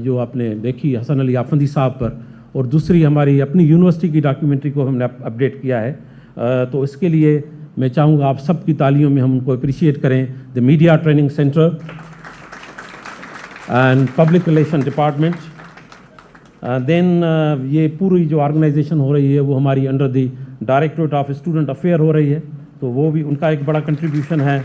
جو آپ نے دیکھی حسن علی آفندی صاحب پر, اور دوسری ہماری اپنی یونیورسٹی کی ڈاکیومنٹری کو ہم نے اپڈیٹ کیا ہے. تو اس کے لیے میں چاہوں گا آپ سب کی تالیوں میں ہم ان کو اپریشیٹ کریں. The media training centre and public relation department. Then یہ پوری جو آرگنائزیشن ہو رہی ہے وہ ہماری under the directorate of student affair ہو رہی ہے, تو وہ بھی ان کا ایک بڑا کنٹریبیوشن ہے.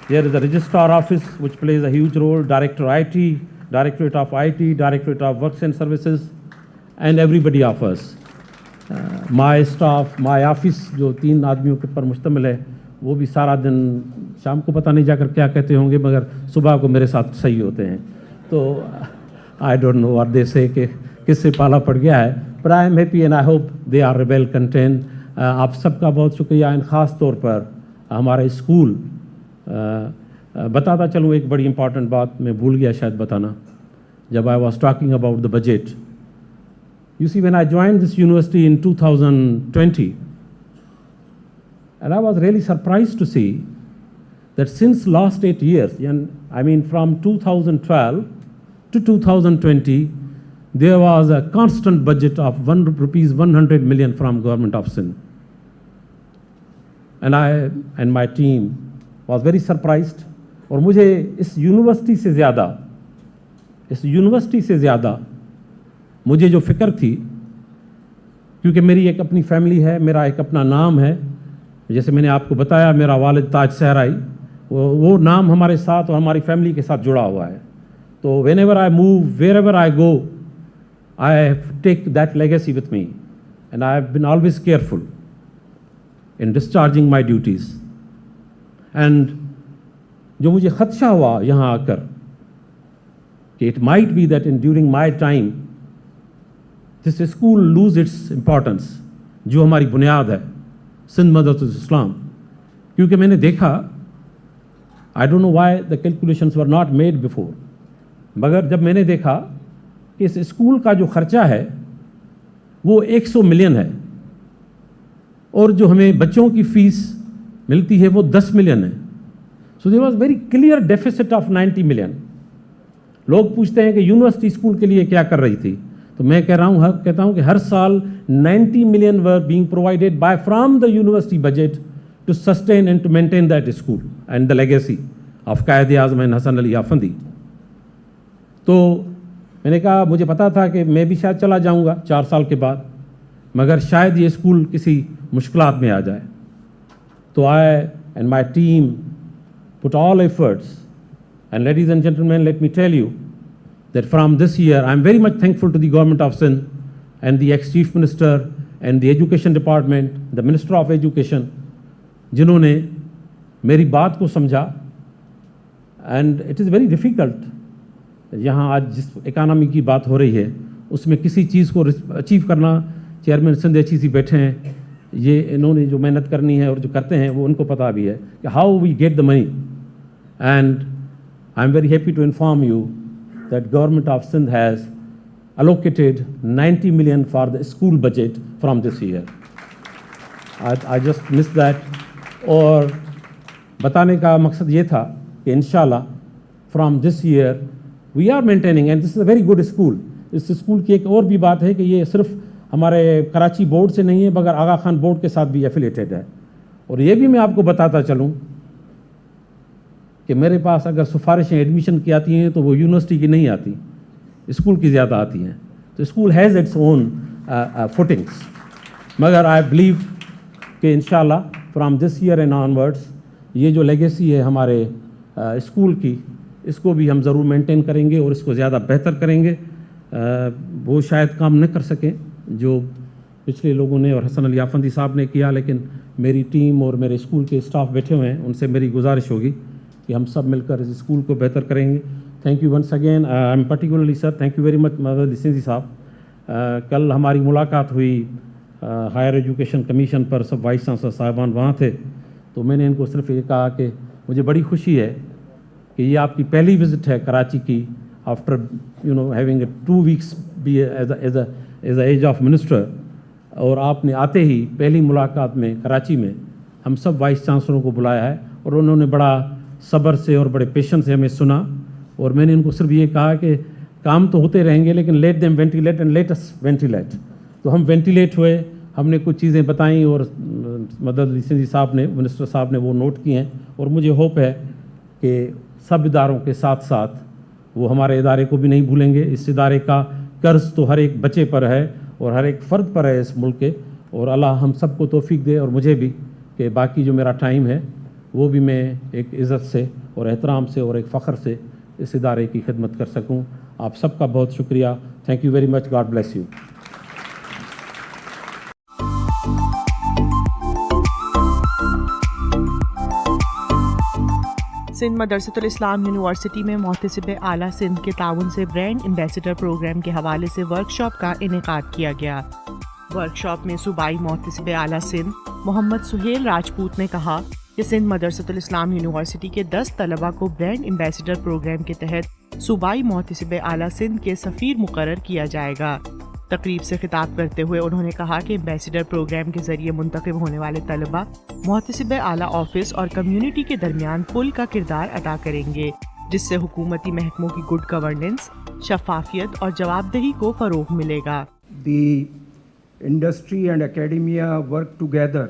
There is a registrar office which plays a huge role, director I T, directorate of I T, directorate of works and services, and everybody of us. My staff, my office جو 3 آدمیوں کے پر مشتمل ہے, وہ بھی سارا دن, شام کو پتہ نہیں جا کر کیا کہتے ہوں گے, مگر صبح کو میرے ساتھ صحیح ہوتے ہیں. تو I don't know what they say کہ کس سے پالا پڑ گیا ہے, but I am happy and I hope they are well content. آپ سب کا بہت شکریہ, and خاص طور پر ہمارا اسکول. بتاتا چلوں ایک بڑی امپورٹنٹ بات میں بھول گیا شاید بتانا, جب I was talking about the budget. You see, when I joined this university in 2020, and I was really surprised to see that since last 8 years, I mean from 2012 to 2020, there was a constant budget of ₹100 million from government of Sindh. And I and my team was very surprised. اور مجھے اس university سے زیادہ مجھے جو فکر تھی, کیونکہ میری ایک اپنی فیملی ہے, میرا ایک اپنا نام ہے, جیسے میں نے آپ کو بتایا میرا والد تاج صحرائی, وہ نام ہمارے ساتھ اور ہماری فیملی کے ساتھ جڑا ہوا ہے. تو whenever I move, wherever I go, I take that legacy with me, and I have been always careful in discharging my duties. And جو مجھے خدشہ ہوا یہاں آ کر کہ it might be that in during my time this school lose its importance, جو ہماری بنیاد ہے سندھ مدرسۃ الاسلام. کیونکہ میں نے دیکھا, I don't know why the calculations were not made before, मगर जब मैंने देखा कि इस स्कूल का जो खर्चा है वो 100 मिलियन है और जो हमें बच्चों की फीस मिलती है वो 10 मिलियन है, so there was very clear deficit of 90 million. लोग पूछते हैं कि यूनिवर्सिटी स्कूल के लिए क्या कर रही थी, तो मैं कहता हूँ कि हर साल 90 million were being provided by from the university budget to sustain and to maintain that school and the legacy of Quaid-e-Azam and Hasan Ali Afandi. तो मैंने कहा मुझे पता था कि मैं भी शायद चला जाऊंगा 4 साल के बाद, मगर शायद ये स्कूल किसी मुश्किलात में आ जाए। तो I and my team put all efforts and ladies and gentleman, let me tell you that from this year I am very much thankful to the government of Sindh and the ex-chief minister and the education department, the minister of education, जिन्होंने मेरी बात को समझा। and it is very difficult, यहाँ आज जिस economy की बात हो रही है उसमें किसी चीज़ को अचीव करना, चेयरमैन सिंध एच सी बैठे हैं, ये इन्होंने जो मेहनत करनी है और जो करते हैं वो उनको पता भी है कि how we get the money. And I am very happy to inform you that government of Sindh has allocated 90 million for the school budget from this year. I just missed that. और बताने का मकसद ये था कि इंशाल्लाह from this year we are maintaining, and this is a very good school. इस school की एक और भी बात है कि ये सिर्फ हमारे कराची बोर्ड से नहीं है मगर आगा खान बोर्ड के साथ भी एफिलेटेड है। और ये भी मैं आपको बताता चलूँ कि मेरे पास अगर सिफारिशें एडमिशन की आती हैं तो वो यूनिवर्सिटी की नहीं आती, स्कूल की ज़्यादा आती हैं। तो school has its own footings, मगर आई बिलीव कि इंशाल्लाह from this year and onwards ये जो लेगेसी है हमारे स्कूल की, इसको भी हम ज़रूर मेंटेन करेंगे और इसको ज़्यादा बेहतर करेंगे। वो शायद काम न कर सकें जो पिछले लोगों ने और हसन अली आफंदी साहब ने किया, लेकिन मेरी टीम और मेरे स्कूल के स्टाफ बैठे हुए हैं, उनसे मेरी गुजारिश होगी कि हम सब मिलकर इस स्कूल को बेहतर करेंगे। Thank you once again, I am particularly sir, thank you very much मदर सिंधी साहब। कल हमारी मुलाकात हुई हायर एजुकेशन कमीशन पर, सब वाइस चांसलर साहिबान वहाँ थे, तो मैंने इनको सिर्फ ये कहा कि मुझे बड़ी खुशी है कि ये आपकी पहली विज़िट है कराची की after having 2 weeks be as as of minister, और आपने आते ही पहली मुलाकात में कराची में हम सब वाइस चांसलरों को बुलाया है और उन्होंने बड़ा सब्र से और बड़े पेशेंस से हमें सुना। और मैंने इनको सिर्फ ये कहा कि काम तो होते रहेंगे लेकिन let them ventilate and let us ventilate. तो हम वेंटिलेट हुए, हमने कुछ चीज़ें बताई और मदद सिंधी साहब ने, मिनिस्टर साहब ने वो नोट की हैं। और मुझे होप है कि सब इदारों के साथ साथ वो हमारे इदारे को भी नहीं भूलेंगे। इस इदारे का कर्ज़ तो हर एक बच्चे पर है और हर एक फ़र्द पर है इस मुल्क के, और अल्लाह हम सबको तौफीक दे और मुझे भी कि बाकी जो मेरा टाइम है वो भी मैं एक इज़्ज़त से और एहतराम से और एक फ़ख्र से इस इदारे की खिदमत कर सकूं। आप सबका बहुत शुक्रिया। Thank you very much. God bless you. Sindh Madressatul Islam university में मोहतसिब आला सिंध के ताउन से ब्रांड एम्बेसडर प्रोग्राम के हवाले से वर्कशॉप का इनेकाद किया गया। वर्कशॉप में सूबाई मोहतसिब आला सिंध मोहम्मद सुहेल राजपूत ने कहा कि सिंध मदरसतुल इस्लाम यूनिवर्सिटी के 10 तलबा को ब्रांड एम्बेसडर प्रोग्राम के तहत सूबाई मोहतसिब आला सिंध के सफ़ीर मुकर्रर किया जाएगा। तकरीब से खिताब करते हुए उन्होंने कहा कि एम्बेसडर प्रोग्राम के जरिए मुंतखब होने वाले तलबा मोहतसिब आला ऑफिस और कम्युनिटी के दरमियान पुल का किरदार अदा करेंगे, जिससे हुकूमती महकमों की गुड गवर्नेंस, शफाफियत और जवाबदेही को फ़रोग मिलेगा। The industry and academia work together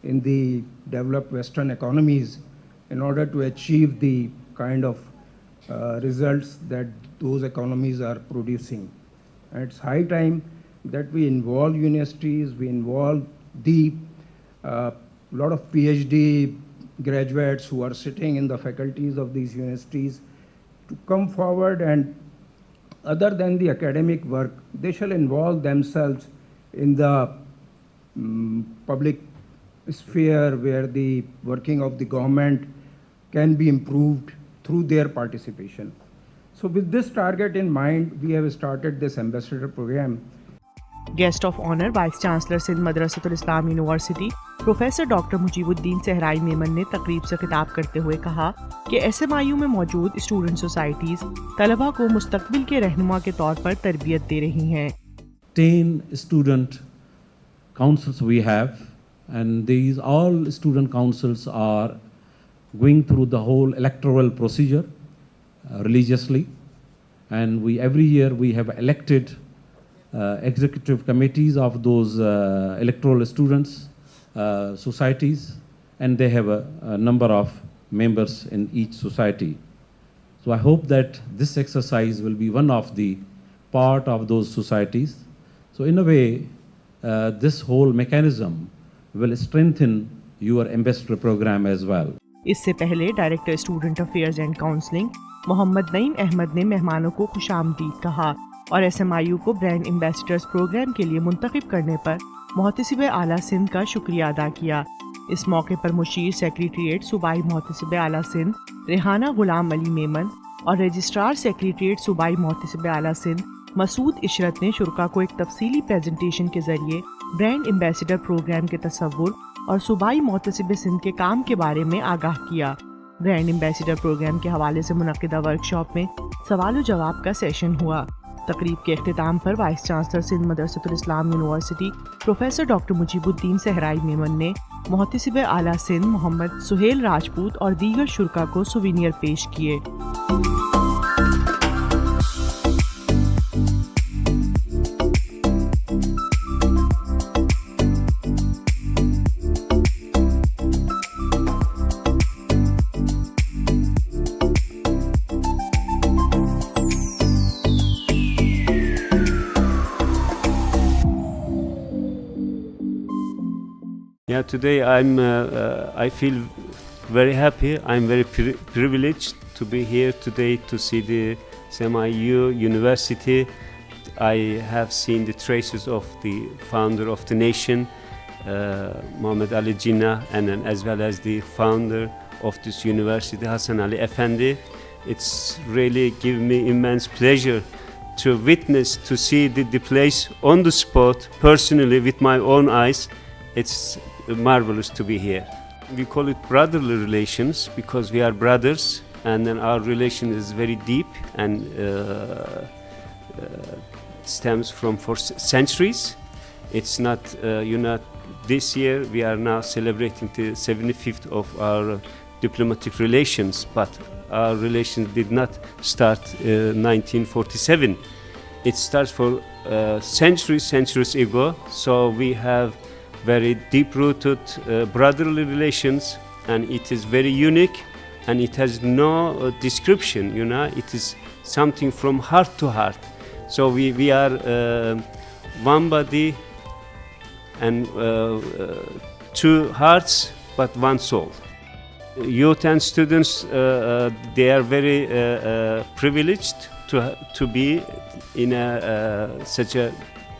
in the developed Western economies in order to achieve the kind of results that those economies are producing. And it's high time that we involve universities, we involve the lot of PhD graduates who are sitting in the faculties of these universities to come forward, and other than the academic work, they shall involve themselves in the public sphere where the working of the government can be improved through their participation. So with this target in mind, we have started this ambassador program. Guest of honour vice chancellor Sindh Madressatul Islam university professor doctor Mujeebuddin Sahrai Memon ने तकरीब से खिताब करते हुए कहा कि SMIU में मौजूद स्टूडेंट सोसाइटीज़ तलबा को मुस्तकबिल के रहनुमा के तौर पर तरबियत दे रही हैं। 10 student councils we have, and these all student councils are going through the whole electoral procedure religiously, and every year we have elected executive committees of those electoral students societies, and they have a number of members in each society. So I hope that this exercise will be one of the part of those societies. So in a way, this whole mechanism will strengthen your ambassador program as well. इससे पहले director student affairs and counselling Mohammad Naeem Ahmed ने मेहमानों को खुशामदीद कहा और SMIU को brand ambassadors programme के लिए मुंतखब करने पर मोहतसिब आला सिंध का शुक्रिया अदा किया। इस मौके पर मुशीर सेक्रेटरीट सूबाई मोहतसिब आला सिंध रेहाना गुलाम अली मेमन और रजिस्ट्रार सेक्रेटरीट सूबाई मोहतसिब आला सिंध मसूद इशरत ने शुरका को एक तफसीली प्रेजेंटेशन के जरिए ब्रांड एम्बेसडर प्रोग्राम के तसव्वुर और सूबाई मोहतसिब सिंध के काम के बारे में आगाह किया। ब्रांड एम्बेसडर प्रोग्राम के हवाले से मुनक्किदा वर्कशॉप में सवाल व जवाब का सेशन हुआ। तकरीब के अख्तिताम पर vice chancellor Sindh Madressatul Islam university professor doctor Mujeebuddin Sahrai Memon ने मोहतसिब आला सिंध मोहम्मद सुहेल राजपूत और दीगर शुरका को सुवीनियर पेश किए। Yeah, today I feel very happy. I'm very privileged to be here today to see the Smiu University. I have seen the traces of the founder of the nation, Muhammad Ali Jinnah, and then as well as the founder of this university, Hassan Ali Effendi. It's really given me immense pleasure to witness, to see the place on the spot, personally with my own eyes. It's marvelous to be here. We call it brotherly relations because we are brothers, and then our relation is very deep and stems from for centuries. It's not, this year we are now celebrating the 75th of our diplomatic relations, but our relations did not start 1947. It starts for centuries ago, so we have very deep-rooted brotherly relations, and it is very unique, and it has no description, it is something from heart to heart. So we are one body and two hearts, but one soul. Youth and students, they are very privileged to be in such a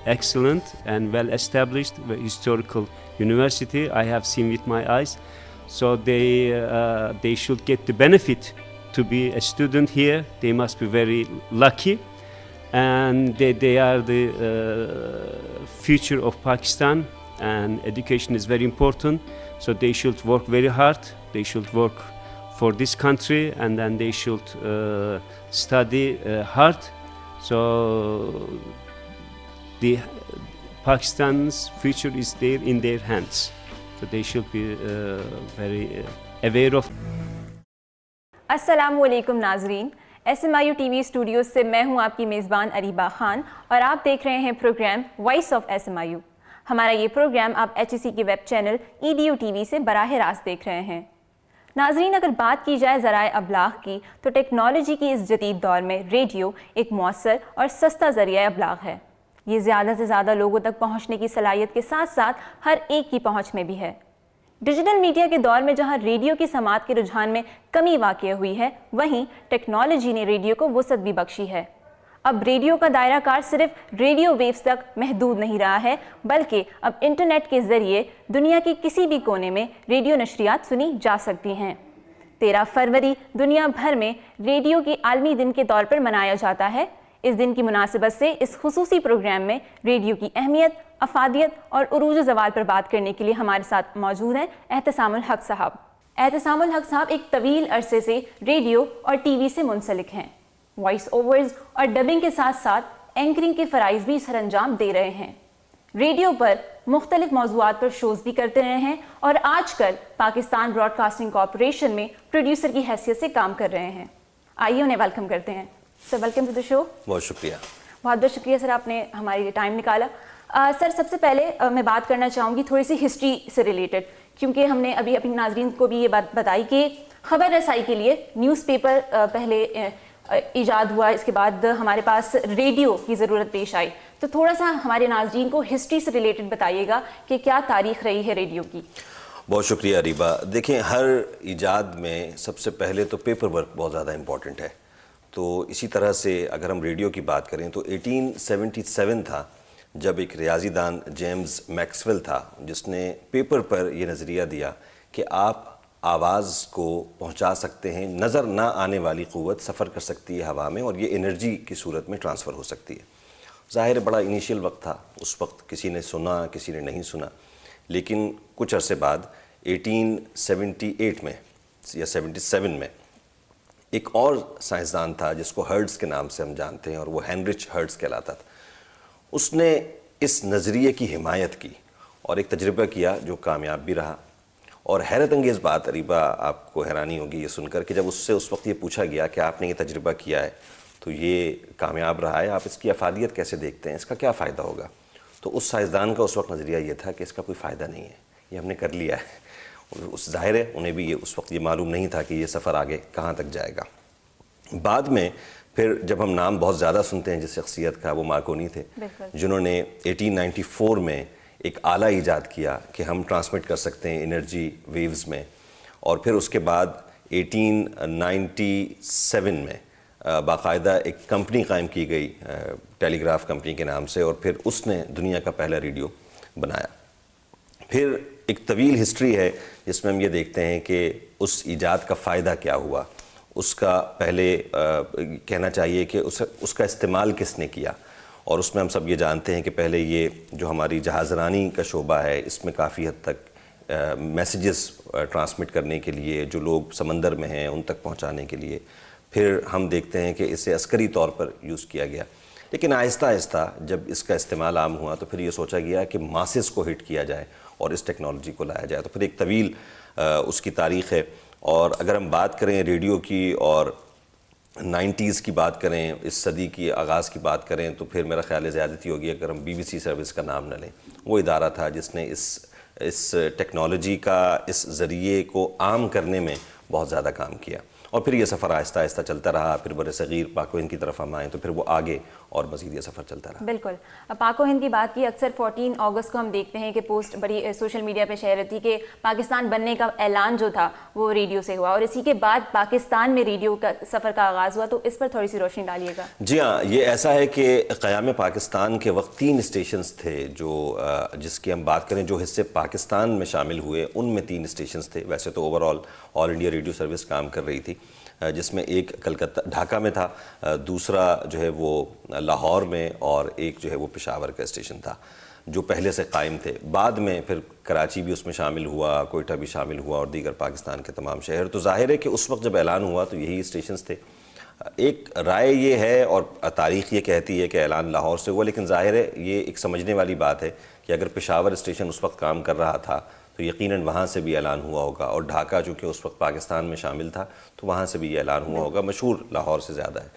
excellent and well-established historical university. I have seen with my eyes, so they should get the benefit to be a student here. They must be very lucky, and they are the future of Pakistan, and education is very important, so they should work very hard. They should work for this country, and then they should study hard. So the Pakistan's future is there in their hands, so they should be very aware of. अस्सलामुअलैकुम नाजरीन, SMIU TV studio से मैं हूं आपकी मेज़बान अरीबा खान और आप देख रहे हैं प्रोग्राम वॉइस ऑफ SMIU। हमारा ये प्रोग्राम आप HEC के वेब चैनल EDU TV से बराह रास्त देख रहे हैं। नाजरीन, अगर बात की जाए ज़राए अबलाग की, तो टेक्नोलॉजी की इस जदीद दौर में रेडियो एक मौसर और सस्ता ज़रिया अबलाग है। ये ज़्यादा से ज़्यादा लोगों तक पहुँचने की सलाहियत के साथ साथ हर एक की पहुँच में भी है। डिजिटल मीडिया के दौर में जहाँ रेडियो की समात के रुझान में कमी वाक़ हुई है, वहीं टेक्नोलॉजी ने रेडियो को वुसअत भी बख्शी है। अब रेडियो का दायरा कार सिर्फ रेडियो वेव्स तक महदूद नहीं रहा है, बल्कि अब इंटरनेट के ज़रिए दुनिया के किसी भी कोने में रेडियो नशरियात सुनी जा सकती हैं। 13 फरवरी दुनिया भर में रेडियो के आलमी दिन के तौर पर मनाया जाता है। اس دن کی مناسبت سے اس خصوصی پروگرام میں ریڈیو کی اہمیت، افادیت اور عروج و زوال پر بات کرنے کے لیے ہمارے ساتھ موجود ہیں احتسام الحق صاحب۔ احتسام الحق صاحب ایک طویل عرصے سے ریڈیو اور ٹی وی سے منسلک ہیں، وائس اوورز اور ڈبنگ کے ساتھ ساتھ اینکرنگ کے فرائض بھی سر انجام دے رہے ہیں، ریڈیو پر مختلف موضوعات پر شوز بھی کرتے رہے ہیں اور آج کل پاکستان براڈ کاسٹنگ کارپوریشن میں پروڈیوسر کی حیثیت سے کام کر رہے ہیں۔ آئیے انہیں ویلکم کرتے ہیں۔ سر ویلکم ٹو دا شو۔ بہت شکریہ۔ بہت بہت شکریہ سر، آپ نے ہمارے لیے ٹائم نکالا۔ سر سب سے پہلے میں بات کرنا چاہوں گی تھوڑی سی ہسٹری سے ریلیٹڈ، کیونکہ ہم نے ابھی اپنی ناظرین کو بھی یہ بات بتائی کہ خبر رسائی کے لیے نیوز پیپر پہلے ایجاد ہوا، اس کے بعد ہمارے پاس ریڈیو کی ضرورت پیش آئی، تو تھوڑا سا ہمارے ناظرین کو ہسٹری سے ریلیٹڈ بتائیے گا کہ کیا تاریخ رہی ہے ریڈیو کی۔ بہت شکریہ اریبہ۔ دیکھیں، ہر ایجاد میں سب سے پہلے تو پیپر ورک بہت زیادہ امپورٹنٹ ہے، تو اسی طرح سے اگر ہم ریڈیو کی بات کریں تو 1877 تھا جب ایک ریاضی دان جیمز میکسویل تھا جس نے پیپر پر یہ نظریہ دیا کہ آپ آواز کو پہنچا سکتے ہیں، نظر نہ آنے والی قوت سفر کر سکتی ہے ہوا میں اور یہ انرجی کی صورت میں ٹرانسفر ہو سکتی ہے۔ ظاہر بڑا انیشیل وقت تھا، اس وقت کسی نے سنا کسی نے نہیں سنا، لیکن کچھ عرصے بعد 1878 میں یا 77 میں ایک اور سائنسدان تھا جس کو ہرٹز کے نام سے ہم جانتے ہیں، اور وہ ہینرچ ہرٹز کہلاتا تھا۔ اس نے اس نظریے کی حمایت کی اور ایک تجربہ کیا جو کامیاب بھی رہا، اور حیرت انگیز بات اریبہ، آپ کو حیرانی ہوگی یہ سن کر کہ جب اس سے اس وقت یہ پوچھا گیا کہ آپ نے یہ تجربہ کیا ہے تو یہ کامیاب رہا ہے، آپ اس کی افادیت کیسے دیکھتے ہیں، اس کا کیا فائدہ ہوگا، تو اس سائنسدان کا اس وقت نظریہ یہ تھا کہ اس کا کوئی فائدہ نہیں ہے، یہ ہم نے کر لیا ہے۔ اس ظاہر ہے انہیں بھی اس وقت یہ معلوم نہیں تھا کہ یہ سفر آگے کہاں تک جائے گا۔ بعد میں پھر جب ہم نام بہت زیادہ سنتے ہیں جس شخصیت کا، وہ مارکونی تھے جنہوں نے 1894 میں ایک آلہ ایجاد کیا کہ ہم ٹرانسمٹ کر سکتے ہیں انرجی ویوز میں، اور پھر اس کے بعد 1897 میں باقاعدہ ایک کمپنی قائم کی گئی ٹیلی گراف کمپنی کے نام سے، اور پھر اس نے دنیا کا پہلا ریڈیو بنایا۔ پھر ایک طویل ہسٹری ہے جس میں ہم یہ دیکھتے ہیں کہ اس ایجاد کا فائدہ کیا ہوا، اس کا پہلے کہنا چاہیے کہ اس کا استعمال کس نے کیا، اور اس میں ہم سب یہ جانتے ہیں کہ پہلے یہ جو ہماری جہاز رانی کا شعبہ ہے اس میں کافی حد تک میسیجز ٹرانسمٹ کرنے کے لیے جو لوگ سمندر میں ہیں ان تک پہنچانے کے لیے، پھر ہم دیکھتے ہیں کہ اسے عسکری طور پر یوز کیا گیا، لیکن آہستہ آہستہ جب اس کا استعمال عام ہوا تو پھر یہ سوچا گیا کہ ماسز کو ہٹ کیا جائے اور اس ٹیکنالوجی کو لایا جائے، تو پھر ایک طویل اس کی تاریخ ہے۔ اور اگر ہم بات کریں ریڈیو کی اور 90s کی بات کریں، اس صدی کی آغاز کی بات کریں، تو پھر میرا خیال ہے زیادتی ہوگی اگر ہم BBC سروس کا نام نہ لیں۔ وہ ادارہ تھا جس نے اس ٹیکنالوجی کا اس ذریعے کو عام کرنے میں بہت زیادہ کام کیا، اور پھر یہ سفر آہستہ آہستہ چلتا رہا۔ پھر بر صغیر پاک و ہند کی طرف ہم آئیں تو پھر وہ آگے اور مزید یہ سفر چلتا رہا۔ بالکل، پاک و ہند کی بات کی، اکثر 14 اگست کو ہم دیکھتے ہیں کہ پوسٹ بڑی سوشل میڈیا پہ شیئر ہوتی کہ پاکستان بننے کا اعلان جو تھا وہ ریڈیو سے ہوا، اور اسی کے بعد پاکستان میں ریڈیو کا سفر کا آغاز ہوا، تو اس پر تھوڑی سی روشنی ڈالیے گا۔ جی ہاں، یہ ایسا ہے کہ قیام پاکستان کے وقت 3 اسٹیشنز تھے جو جس کی ہم بات کریں جو حصے پاکستان میں شامل ہوئے، ان میں 3 اسٹیشنز تھے۔ ویسے تو overall India radio service کام کر رہی تھی، جس میں ایک کلکتہ ڈھاکہ میں تھا، دوسرا جو ہے وہ لاہور میں، اور ایک جو ہے وہ پشاور کا اسٹیشن تھا جو پہلے سے قائم تھے۔ بعد میں پھر کراچی بھی اس میں شامل ہوا، کوئٹہ بھی شامل ہوا، اور دیگر پاکستان کے تمام شہر۔ تو ظاہر ہے کہ اس وقت جب اعلان ہوا تو یہی اسٹیشنز تھے۔ ایک رائے یہ ہے اور تاریخ یہ کہتی ہے کہ اعلان لاہور سے ہوا، لیکن ظاہر ہے یہ ایک سمجھنے والی بات ہے کہ اگر پشاور اسٹیشن اس وقت کام کر رہا تھا تو یقیناً وہاں سے بھی اعلان ہوا ہوگا، اور ڈھاکہ چونکہ اس وقت پاکستان میں شامل تھا تو وہاں سے بھی یہ اعلان ہوا ہوگا، مشہور لاہور سے زیادہ ہے۔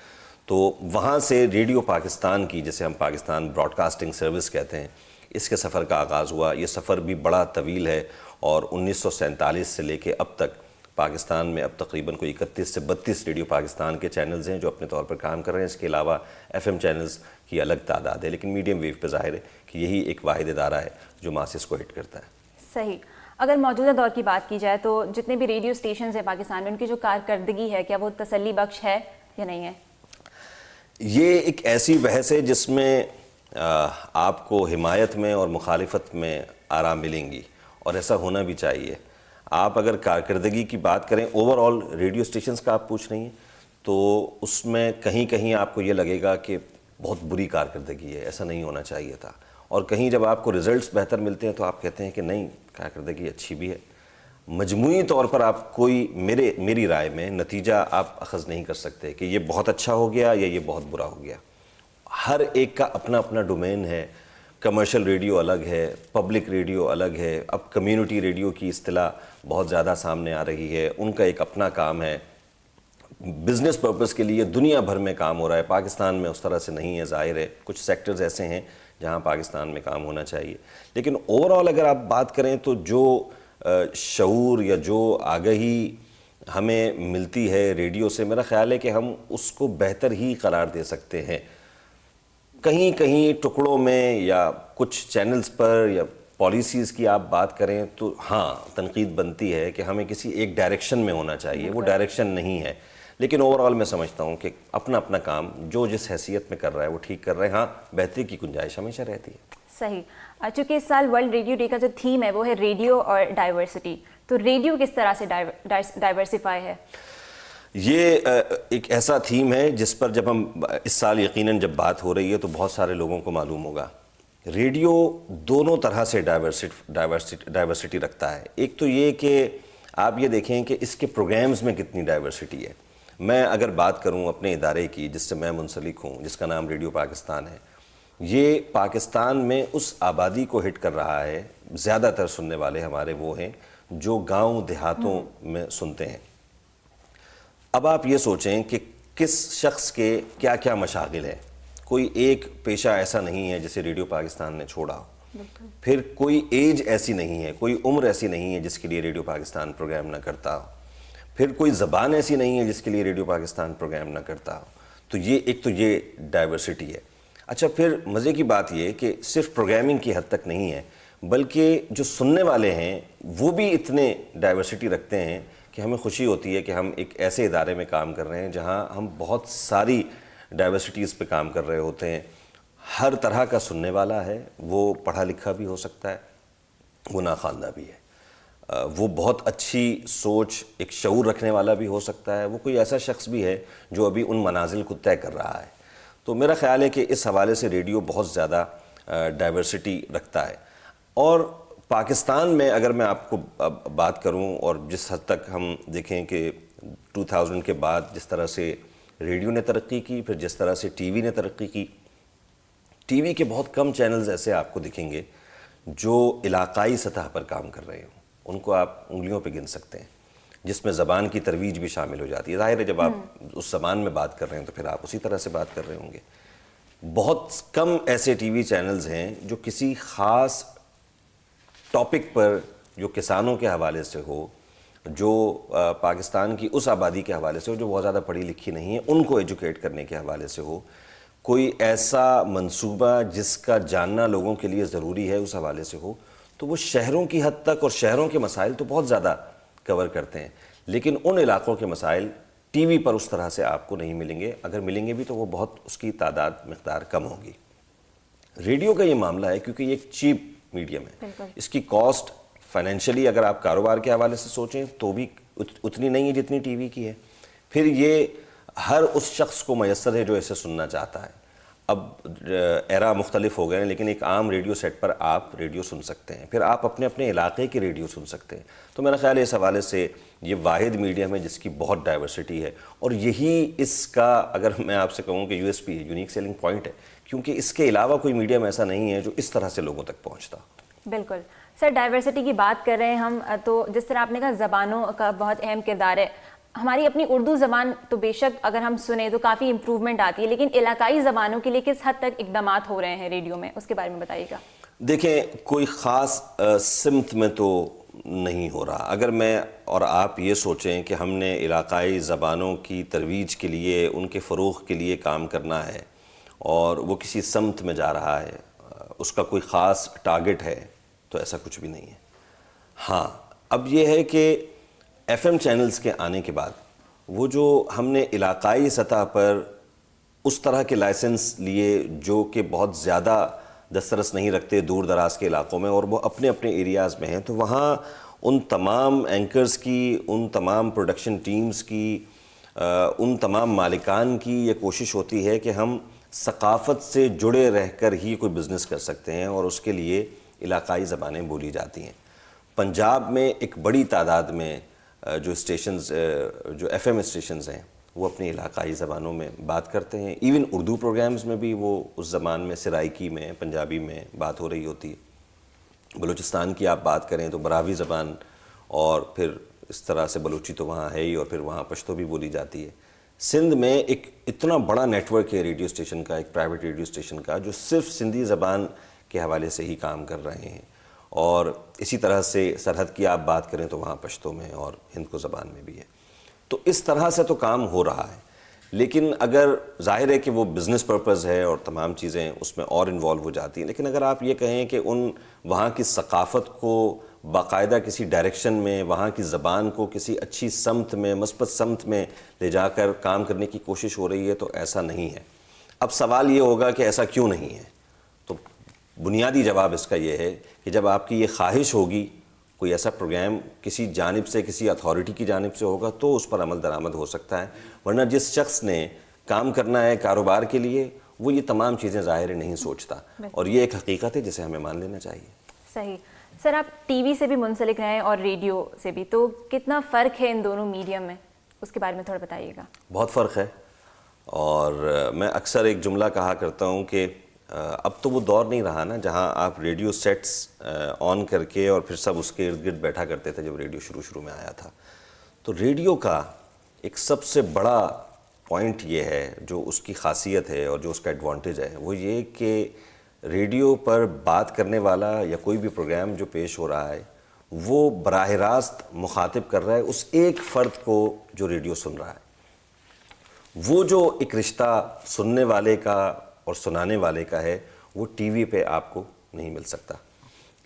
تو وہاں سے ریڈیو پاکستان کی، جسے ہم پاکستان براڈ کاسٹنگ سروس کہتے ہیں، اس کے سفر کا آغاز ہوا۔ یہ سفر بھی بڑا طویل ہے، اور 1947 سے لے کے اب تک پاکستان میں اب تقریباً کوئی 31 سے 32 ریڈیو پاکستان کے چینلز ہیں جو اپنے طور پر کام کر رہے ہیں۔ اس کے علاوہ FM چینلز کی الگ تعداد ہے، لیکن میڈیم ویو پہ ظاہر ہے کہ یہی ایک واحد ادارہ ہے جو ماسز کو ہٹ کرتا ہے۔ صحیح۔ اگر موجودہ دور کی بات کی جائے تو جتنے بھی ریڈیو اسٹیشنز ہیں پاکستان میں، ان کی جو کارکردگی ہے کیا وہ تسلی بخش ہے یا نہیں ہے؟ یہ ایک ایسی بحث ہے جس میں آپ کو حمایت میں اور مخالفت میں آرام ملیں گی، اور ایسا ہونا بھی چاہیے۔ آپ اگر کارکردگی کی بات کریں اوور آل ریڈیو اسٹیشنز کا آپ پوچھ رہی ہیں، تو اس میں کہیں کہیں آپ کو یہ لگے گا کہ بہت بری کارکردگی ہے، ایسا نہیں ہونا چاہیے تھا. اور کہیں جب آپ کو رزلٹس بہتر ملتے ہیں تو آپ کہتے ہیں کہ نہیں کارکردگی اچھی بھی ہے. مجموعی طور پر آپ کوئی میری رائے میں نتیجہ آپ اخذ نہیں کر سکتے کہ یہ بہت اچھا ہو گیا یا یہ بہت برا ہو گیا. ہر ایک کا اپنا اپنا ڈومین ہے. کمرشل ریڈیو الگ ہے، پبلک ریڈیو الگ ہے، اب کمیونٹی ریڈیو کی اصطلاح بہت زیادہ سامنے آ رہی ہے، ان کا ایک اپنا کام ہے. بزنس پرپس کے لیے دنیا بھر میں کام ہو رہا ہے. پاکستان میں اس طرح سے نہیں ہے، ظاہر ہے کچھ سیکٹرز ایسے ہیں جہاں پاکستان میں کام ہونا چاہیے. لیکن اوورآل اگر آپ بات کریں تو جو شعور یا جو آگہی ہمیں ملتی ہے ریڈیو سے، میرا خیال ہے کہ ہم اس کو بہتر ہی قرار دے سکتے ہیں. کہیں کہیں ٹکڑوں میں یا کچھ چینلز پر یا پالیسیز کی آپ بات کریں تو ہاں تنقید بنتی ہے کہ ہمیں کسی ایک ڈائریکشن میں ہونا چاہیے، وہ ڈائریکشن نہیں ہے. لیکن اوورآل میں سمجھتا ہوں کہ اپنا اپنا کام جو جس حیثیت میں کر رہا ہے وہ ٹھیک کر رہے ہیں. ہاں بہتری کی گنجائش ہمیشہ رہتی ہے. صحیح. چونکہ اس سال ورلڈ ریڈیو ڈے کا جو تھیم ہے وہ ہے ریڈیو اور ڈائیورسٹی، تو ریڈیو کس طرح سے ڈائیورسیفائی ہے؟ یہ ایک ایسا تھیم ہے جس پر جب ہم اس سال یقیناً جب بات ہو رہی ہے تو بہت سارے لوگوں کو معلوم ہوگا. ریڈیو دونوں طرح سے ڈائیورسٹی رکھتا ہے. ایک تو یہ کہ آپ یہ دیکھیں کہ اس کے پروگرامز میں کتنی ڈائیورسٹی ہے. میں اگر بات کروں اپنے ادارے کی جس سے میں منسلک ہوں، جس کا نام ریڈیو پاکستان ہے، یہ پاکستان میں اس آبادی کو ہٹ کر رہا ہے. زیادہ تر سننے والے ہمارے وہ ہیں جو گاؤں دیہاتوں میں سنتے ہیں. اب آپ یہ سوچیں کہ کس شخص کے کیا کیا مشاغل ہیں. کوئی ایک پیشہ ایسا نہیں ہے جسے ریڈیو پاکستان نے چھوڑا ہو، پھر کوئی ایج ایسی نہیں ہے، کوئی عمر ایسی نہیں ہے جس کے لیے ریڈیو پاکستان پروگرام نہ کرتا ہو، پھر کوئی زبان ایسی نہیں ہے جس کے لیے ریڈیو پاکستان پروگرام نہ کرتا ہو. تو یہ ایک تو یہ ڈائیورسٹی ہے. اچھا پھر مزے کی بات یہ کہ صرف پروگرامنگ کی حد تک نہیں ہے، بلکہ جو سننے والے ہیں وہ بھی اتنے ڈائیورسٹی رکھتے ہیں کہ ہمیں خوشی ہوتی ہے کہ ہم ایک ایسے ادارے میں کام کر رہے ہیں جہاں ہم بہت ساری ڈائیورسٹیز پہ کام کر رہے ہوتے ہیں. ہر طرح کا سننے والا ہے، وہ پڑھا لکھا بھی ہو سکتا ہے، وہ ناخواندہ بھی ہے، وہ بہت اچھی سوچ ایک شعور رکھنے والا بھی ہو سکتا ہے، وہ کوئی ایسا شخص بھی ہے جو ابھی ان منازل کو طے کر رہا ہے. تو میرا خیال ہے کہ اس حوالے سے ریڈیو بہت زیادہ ڈائیورسٹی رکھتا ہے. اور پاکستان میں اگر میں آپ کو بات کروں اور جس حد تک ہم دیکھیں کہ 2000 کے بعد جس طرح سے ریڈیو نے ترقی کی، پھر جس طرح سے ٹی وی نے ترقی کی، ٹی وی کے بہت کم چینلز ایسے آپ کو دکھیں گے جو علاقائی سطح پر کام کر رہے ہوں. ان کو آپ انگلیوں پہ گن سکتے ہیں، جس میں زبان کی ترویج بھی شامل ہو جاتی ہے. ظاہر ہے جب آپ اس زبان میں بات کر رہے ہیں تو پھر آپ اسی طرح سے بات کر رہے ہوں گے. بہت کم ایسے ٹی وی چینلز ہیں جو کسی خاص ٹاپک پر جو کسانوں کے حوالے سے ہو، جو پاکستان کی اس آبادی کے حوالے سے ہو جو بہت زیادہ پڑھی لکھی نہیں ہے، ان کو ایجوکیٹ کرنے کے حوالے سے ہو، کوئی ایسا منصوبہ جس کا جاننا لوگوں کے لیے ضروری ہے اس حوالے سے ہو. تو وہ شہروں کی حد تک اور شہروں کے مسائل تو بہت زیادہ کور کرتے ہیں، لیکن ان علاقوں کے مسائل ٹی وی پر اس طرح سے آپ کو نہیں ملیں گے. اگر ملیں گے بھی تو وہ بہت اس کی تعداد مقدار کم ہوگی. ریڈیو کا یہ معاملہ ہے کیونکہ یہ ایک چیپ میڈیم ہے، اس کی کاسٹ فائنینشلی اگر آپ کاروبار کے حوالے سے سوچیں تو بھی اتنی نہیں ہے جتنی ٹی وی کی ہے. پھر یہ ہر اس شخص کو میسر ہے جو اسے سننا چاہتا ہے. اب ایرا مختلف ہو گئے ہیں لیکن ایک عام ریڈیو سیٹ پر آپ ریڈیو سن سکتے ہیں، پھر آپ اپنے اپنے علاقے کی ریڈیو سن سکتے ہیں. تو میرا خیال ہے اس حوالے سے یہ واحد میڈیم ہے جس کی بہت ڈائیورسٹی ہے، اور یہی اس کا اگر میں آپ سے کہوں کہ یو ایس پی ہے، یونیک سیلنگ پوائنٹ ہے، کیونکہ اس کے علاوہ کوئی میڈیم ایسا نہیں ہے جو اس طرح سے لوگوں تک پہنچتا. بالکل سر، ڈائیورسٹی کی بات کر رہے ہیں ہم، تو جس طرح آپ نے کہا زبانوں کا بہت اہم کردار ہے. ہماری اپنی اردو زبان تو بے شک اگر ہم سنیں تو کافی امپروومنٹ آتی ہے، لیکن علاقائی زبانوں کے لیے کس حد تک اقدامات ہو رہے ہیں ریڈیو میں، اس کے بارے میں بتائیے گا. دیکھیں کوئی خاص سمت میں تو نہیں ہو رہا. اگر میں اور آپ یہ سوچیں کہ ہم نے علاقائی زبانوں کی ترویج کے لیے، ان کے فروغ کے لیے کام کرنا ہے اور وہ کسی سمت میں جا رہا ہے، اس کا کوئی خاص ٹارگٹ ہے، تو ایسا کچھ بھی نہیں ہے. ہاں اب یہ ہے کہ ایف ایم چینلز کے آنے کے بعد وہ جو ہم نے علاقائی سطح پر اس طرح کے لائسنس لیے جو کہ بہت زیادہ دسترس نہیں رکھتے دور دراز کے علاقوں میں اور وہ اپنے اپنے ایریاز میں ہیں، تو وہاں ان تمام اینکرز کی، ان تمام پروڈکشن ٹیمز کی، ان تمام مالکان کی یہ کوشش ہوتی ہے کہ ہم ثقافت سے جڑے رہ کر ہی کوئی بزنس کر سکتے ہیں، اور اس کے لیے علاقائی زبانیں بولی جاتی ہیں۔ پنجاب میں ایک بڑی تعداد میں جو اسٹیشنز، جو ایف ایم اسٹیشنز ہیں، وہ اپنی علاقائی زبانوں میں بات کرتے ہیں۔ ایون اردو پروگرامز میں بھی وہ اس زبان میں، سرائکی میں، پنجابی میں بات ہو رہی ہوتی ہے۔ بلوچستان کی آپ بات کریں تو براوی زبان، اور پھر اس طرح سے بلوچی تو وہاں ہے ہی، اور پھر وہاں پشتو بھی بولی جاتی ہے۔ سندھ میں ایک اتنا بڑا نیٹ ورک ہے ریڈیو اسٹیشن کا، ایک پرائیویٹ ریڈیو اسٹیشن کا، جو صرف سندھی زبان کے حوالے سے ہی کام کر رہے ہیں، اور اسی طرح سے سرحد کی آپ بات کریں تو وہاں پشتو میں اور ہند کو زبان میں بھی ہے۔ تو اس طرح سے تو کام ہو رہا ہے، لیکن اگر ظاہر ہے کہ وہ بزنس پرپز ہے اور تمام چیزیں اس میں اور انوالو ہو جاتی ہیں، لیکن اگر آپ یہ کہیں کہ وہاں کی ثقافت کو باقاعدہ کسی ڈائریکشن میں، وہاں کی زبان کو کسی اچھی سمت میں، مثبت سمت میں لے جا کر کام کرنے کی کوشش ہو رہی ہے، تو ایسا نہیں ہے۔ اب سوال یہ ہوگا کہ ایسا کیوں نہیں ہے؟ تو بنیادی جواب اس کا یہ ہے کہ جب آپ کی یہ خواہش ہوگی، کوئی ایسا پروگرام کسی جانب سے، کسی اتھارٹی کی جانب سے ہوگا، تو اس پر عمل درآمد ہو سکتا ہے، ورنہ جس شخص نے کام کرنا ہے کاروبار کے لیے، وہ یہ تمام چیزیں ظاہر نہیں سوچتا، اور یہ ایک حقیقت ہے جسے ہمیں مان لینا چاہیے۔ صحیح۔ سر، آپ ٹی وی سے بھی منسلک رہے ہیں اور ریڈیو سے بھی، تو کتنا فرق ہے ان دونوں میڈیم میں؟ اس کے بارے میں تھوڑا بتائیے گا۔ بہت فرق ہے، اور میں اکثر ایک جملہ کہا کرتا ہوں کہ اب تو وہ دور نہیں رہا نا جہاں آپ ریڈیو سیٹس آن کر کے اور پھر سب اس کے ارد گرد بیٹھا کرتے تھے جب ریڈیو شروع میں آیا تھا۔ تو ریڈیو کا ایک سب سے بڑا پوائنٹ یہ ہے، جو اس کی خاصیت ہے اور جو اس کا ایڈوانٹیج ہے، وہ یہ کہ ریڈیو پر بات کرنے والا یا کوئی بھی پروگرام جو پیش ہو رہا ہے، وہ براہ راست مخاطب کر رہا ہے اس ایک فرد کو جو ریڈیو سن رہا ہے۔ وہ جو ایک رشتہ سننے والے کا اور سنانے والے کا ہے، وہ ٹی وی پہ آپ کو نہیں مل سکتا۔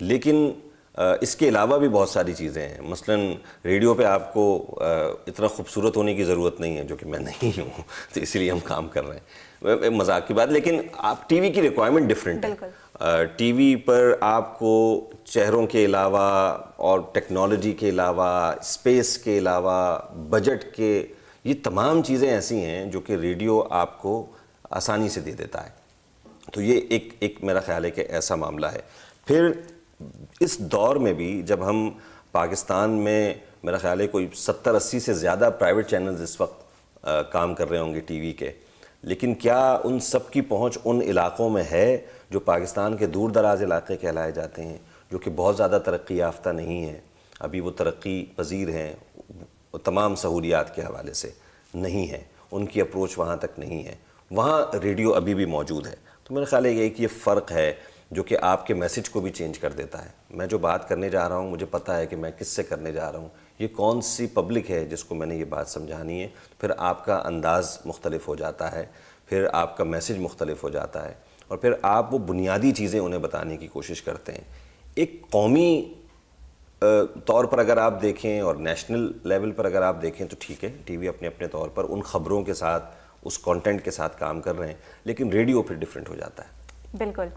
لیکن اس کے علاوہ بھی بہت ساری چیزیں ہیں، مثلا ریڈیو پہ آپ کو اتنا خوبصورت ہونے کی ضرورت نہیں ہے، جو کہ میں نہیں ہوں، تو اسی لیے ہم کام کر رہے ہیں، مذاق کی بات، لیکن آپ ٹی وی کی ریکوائرمنٹ ڈفرینٹ ہے۔ ٹی وی پر آپ کو چہروں کے علاوہ اور ٹیکنالوجی کے علاوہ، اسپیس کے علاوہ، بجٹ کے، یہ تمام چیزیں ایسی ہیں جو کہ ریڈیو آپ کو آسانی سے دے دیتا ہے۔ تو یہ ایک میرا خیال ہے کہ ایسا معاملہ ہے۔ پھر اس دور میں بھی جب ہم پاکستان میں، میرا خیال ہے کوئی 70-80 سے زیادہ پرائیویٹ چینلز اس وقت کام کر رہے ہوں گے ٹی وی کے، لیکن کیا ان سب کی پہنچ ان علاقوں میں ہے جو پاکستان کے دور دراز علاقے کہلائے جاتے ہیں، جو کہ بہت زیادہ ترقی یافتہ نہیں ہیں، ابھی وہ ترقی پذیر ہیں تمام سہولیات کے حوالے سے نہیں ہیں، ان کی اپروچ وہاں تک نہیں ہے، وہاں ریڈیو ابھی بھی موجود ہے۔ تو میرا خیال ہے کہ یہ فرق ہے جو کہ آپ کے میسج کو بھی چینج کر دیتا ہے۔ میں جو بات کرنے جا رہا ہوں، مجھے پتہ ہے کہ میں کس سے کرنے جا رہا ہوں، یہ کون سی پبلک ہے جس کو میں نے یہ بات سمجھانی ہے، پھر آپ کا انداز مختلف ہو جاتا ہے، پھر آپ کا میسج مختلف ہو جاتا ہے، اور پھر آپ وہ بنیادی چیزیں انہیں بتانے کی کوشش کرتے ہیں۔ ایک قومی طور پر اگر آپ دیکھیں اور نیشنل لیول پر اگر آپ دیکھیں تو ٹھیک ہے، ٹی وی اپنے اپنے طور پر ان خبروں کے ساتھ، اس کانٹینٹ کے ساتھ کام کر رہے ہیں، لیکن ریڈیو پھر ڈیفرنٹ ہو جاتا ہے۔ بالکل۔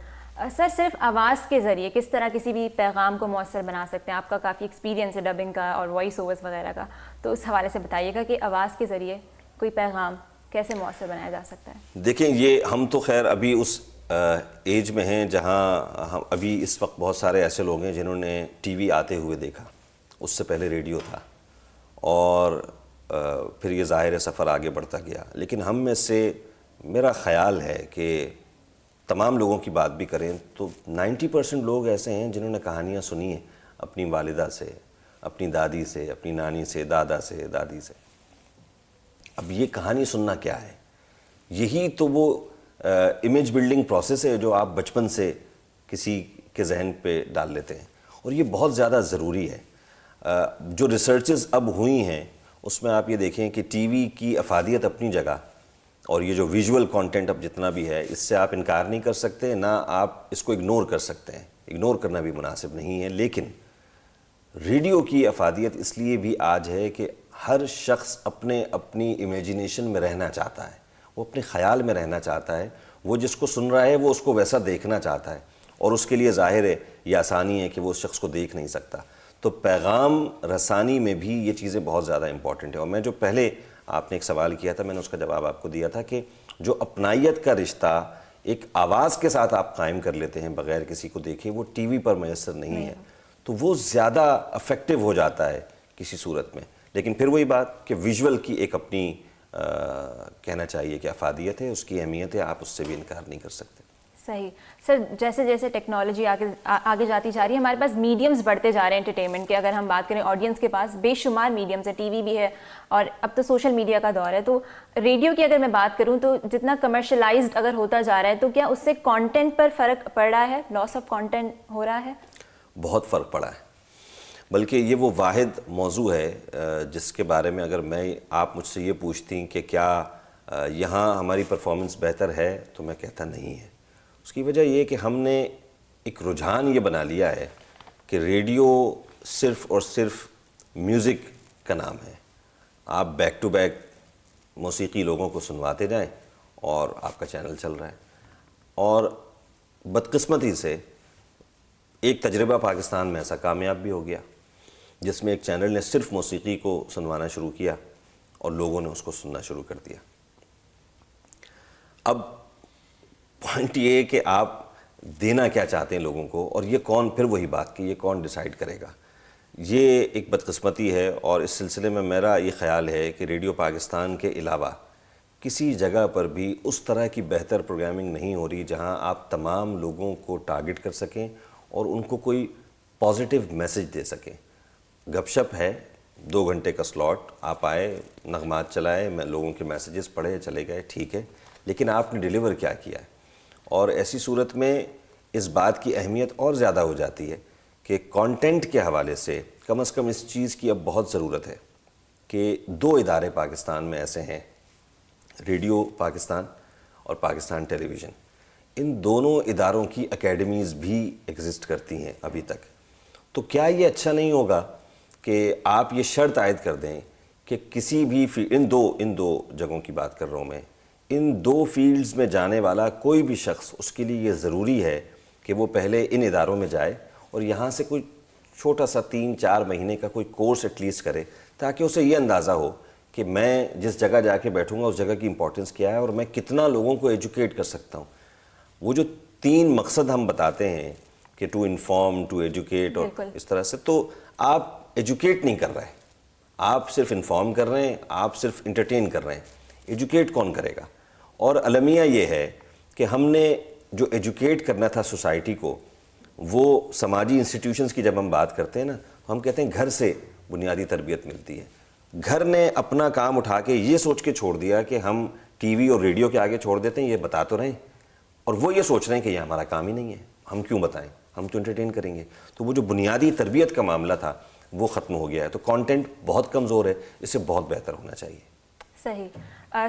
سر، صرف آواز کے ذریعے کس طرح کسی بھی پیغام کو مؤثر بنا سکتے ہیں؟ آپ کا کافی ایکسپیرینس ہے ڈبنگ کا اور وائس اوورس وغیرہ کا، تو اس حوالے سے بتائیے گا کہ آواز کے ذریعے کوئی پیغام کیسے مؤثر بنایا جا سکتا ہے؟ دیکھیں، یہ ہم تو خیر ابھی اس ایج میں ہیں جہاں ہم ابھی اس وقت بہت سارے ایسے لوگ ہیں جنہوں نے ٹی وی آتے ہوئے دیکھا، اس سے پہلے ریڈیو تھا، اور پھر یہ ظاہر سفر آگے بڑھتا گیا، لیکن ہم میں سے میرا خیال ہے کہ تمام لوگوں کی بات بھی کریں تو 90% لوگ ایسے ہیں جنہوں نے کہانیاں سنی ہیں اپنی والدہ سے، اپنی دادی سے، اپنی نانی سے، دادا سے، دادی سے۔ اب یہ کہانی سننا کیا ہے؟ یہی تو وہ امیج بلڈنگ پروسیس ہے جو آپ بچپن سے کسی کے ذہن پہ ڈال لیتے ہیں، اور یہ بہت زیادہ ضروری ہے۔ جو ریسرچز اب ہوئی ہیں اس میں آپ یہ دیکھیں کہ ٹی وی کی افادیت اپنی جگہ، اور یہ جو ویژول کانٹینٹ اب جتنا بھی ہے، اس سے آپ انکار نہیں کر سکتے، نہ آپ اس کو اگنور کر سکتے ہیں، اگنور کرنا بھی مناسب نہیں ہے، لیکن ریڈیو کی افادیت اس لیے بھی آج ہے کہ ہر شخص اپنی امیجینیشن میں رہنا چاہتا ہے، وہ اپنے خیال میں رہنا چاہتا ہے، وہ جس کو سن رہا ہے وہ اس کو ویسا دیکھنا چاہتا ہے، اور اس کے لیے ظاہر ہے یہ آسانی ہے کہ وہ اس شخص کو دیکھ نہیں سکتا۔ تو پیغام رسانی میں بھی یہ چیزیں بہت زیادہ امپورٹنٹ ہیں، اور میں جو پہلے آپ نے ایک سوال کیا تھا، میں نے اس کا جواب آپ کو دیا تھا کہ جو اپنائیت کا رشتہ ایک آواز کے ساتھ آپ قائم کر لیتے ہیں بغیر کسی کو دیکھے, وہ ٹی وی پر میسر نہیں ہے, تو وہ زیادہ افیکٹو ہو جاتا ہے کسی صورت میں. لیکن پھر وہی بات کہ ویژول کی ایک اپنی کہنا چاہیے کہ افادیت ہے, اس کی اہمیت ہے, آپ اس سے بھی انکار نہیں کر سکتے. صحیح سر. جیسے جیسے ٹیکنالوجی آگے جاتی جا رہی ہے, ہمارے پاس میڈیمز بڑھتے جا رہے ہیں انٹرٹینمنٹ کے. اگر ہم بات کریں آڈینس کے پاس بے شمار میڈیمز ہیں, ٹی وی بھی ہے اور اب تو سوشل میڈیا کا دور ہے. تو ریڈیو کی اگر میں بات کروں تو جتنا کمرشلائزڈ اگر ہوتا جا رہا ہے تو کیا اس سے کانٹینٹ پر فرق پڑ رہا ہے, لاس آف کانٹینٹ ہو رہا ہے؟ بہت فرق پڑا ہے, بلکہ یہ وہ واحد موضوع ہے جس کے بارے میں اگر آپ مجھ سے یہ پوچھتی کہ کیا یہاں ہماری پرفارمنس بہتر ہے تو میں کہتا نہیں ہے. اس کی وجہ یہ کہ ہم نے ایک رجحان یہ بنا لیا ہے کہ ریڈیو صرف اور صرف میوزک کا نام ہے. آپ بیک ٹو بیک موسیقی لوگوں کو سنواتے جائیں اور آپ کا چینل چل رہا ہے. اور بدقسمتی سے ایک تجربہ پاکستان میں ایسا کامیاب بھی ہو گیا جس میں ایک چینل نے صرف موسیقی کو سنوانا شروع کیا اور لوگوں نے اس کو سننا شروع کر دیا. اب پوائنٹ یہ ہے کہ آپ دینا کیا چاہتے ہیں لوگوں کو, اور یہ کون, پھر وہی بات کہ یہ کون ڈیسائیڈ کرے گا. یہ ایک بدقسمتی ہے. اور اس سلسلے میں میرا یہ خیال ہے کہ ریڈیو پاکستان کے علاوہ کسی جگہ پر بھی اس طرح کی بہتر پروگرامنگ نہیں ہو رہی جہاں آپ تمام لوگوں کو ٹارگٹ کر سکیں اور ان کو کوئی پازیٹیو میسج دے سکیں. گپ شپ ہے, 2 گھنٹے کا سلاٹ, آپ آئے, نغمات چلائے, لوگوں کے میسیجز پڑھے, چلے گئے, ٹھیک ہے, لیکن آپ نے ڈیلیور کیا کیا ہے. اور ایسی صورت میں اس بات کی اہمیت اور زیادہ ہو جاتی ہے کہ کانٹینٹ کے حوالے سے کم از کم اس چیز کی اب بہت ضرورت ہے کہ 2 ادارے پاکستان میں ایسے ہیں, ریڈیو پاکستان اور پاکستان ٹیلی ویژن. ان دونوں اداروں کی اکیڈمیز بھی ایگزسٹ کرتی ہیں ابھی تک. تو کیا یہ اچھا نہیں ہوگا کہ آپ یہ شرط عائد کر دیں کہ کسی بھی ان دو جگہوں کی بات کر رہا ہوں میں, ان 2 فیلڈز میں جانے والا کوئی بھی شخص, اس کے لیے یہ ضروری ہے کہ وہ پہلے ان اداروں میں جائے اور یہاں سے کوئی چھوٹا سا 3-4 مہینے کا کوئی کورس ایٹ لیسٹ کرے, تاکہ اسے یہ اندازہ ہو کہ میں جس جگہ جا کے بیٹھوں گا اس جگہ کی امپورٹنس کیا ہے اور میں کتنا لوگوں کو ایجوکیٹ کر سکتا ہوں. وہ جو 3 مقصد ہم بتاتے ہیں کہ ٹو انفارم, ٹو ایجوکیٹ, اور اس طرح سے, تو آپ ایجوکیٹ نہیں کر رہے, آپ صرف انفارم کر رہے ہیں, آپ صرف انٹرٹین کر رہے ہیں. ایجوکیٹ کون کرے گا؟ اور المیہ یہ ہے کہ ہم نے جو ایجوکیٹ کرنا تھا سوسائٹی کو, وہ سماجی انسٹیٹیوشنز کی جب ہم بات کرتے ہیں نا, ہم کہتے ہیں گھر سے بنیادی تربیت ملتی ہے. گھر نے اپنا کام اٹھا کے یہ سوچ کے چھوڑ دیا کہ ہم ٹی وی اور ریڈیو کے آگے چھوڑ دیتے ہیں, یہ بتا تو رہے ہیں, اور وہ یہ سوچ رہے ہیں کہ یہ ہمارا کام ہی نہیں ہے, ہم کیوں بتائیں, ہم تو انٹرٹین کریں گے. تو وہ جو بنیادی تربیت کا معاملہ تھا وہ ختم ہو گیا ہے. تو کانٹینٹ بہت کمزور ہے, اس سے بہت بہتر ہونا چاہیے. صحیح.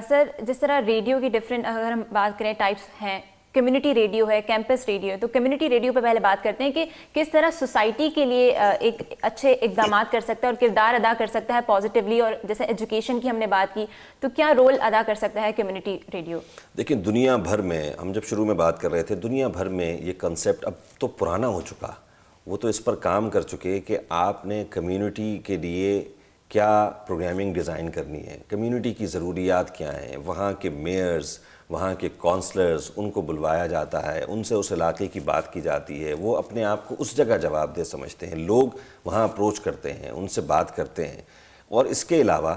سر جس طرح ریڈیو کی ڈفرینٹ اگر ہم بات کریں ٹائپس ہیں, کمیونٹی ریڈیو ہے, کیمپس ریڈیو ہے, تو کمیونٹی ریڈیو پہ پہلے بات کرتے ہیں کہ کس طرح سوسائٹی کے لیے ایک اچھے اقدامات کر سکتا ہے اور کردار ادا کر سکتا ہے پازیٹیولی. اور جیسے ایجوکیشن کی ہم نے بات کی, تو کیا رول ادا کر سکتا ہے کمیونٹی ریڈیو؟ دیکھیں دنیا بھر میں, ہم جب شروع میں بات کر رہے تھے, دنیا بھر میں یہ کنسیپٹ اب تو پرانا ہو چکا, وہ تو اس پر کام کر چکے کہ آپ نے کمیونٹی کے لیے کیا پروگرامنگ ڈیزائن کرنی ہے, کمیونٹی کی ضروریات کیا ہیں, وہاں کے میئرز, وہاں کے کونسلرز, ان کو بلوایا جاتا ہے, ان سے اس علاقے کی بات کی جاتی ہے, وہ اپنے آپ کو اس جگہ جواب دہ سمجھتے ہیں, لوگ وہاں اپروچ کرتے ہیں, ان سے بات کرتے ہیں. اور اس کے علاوہ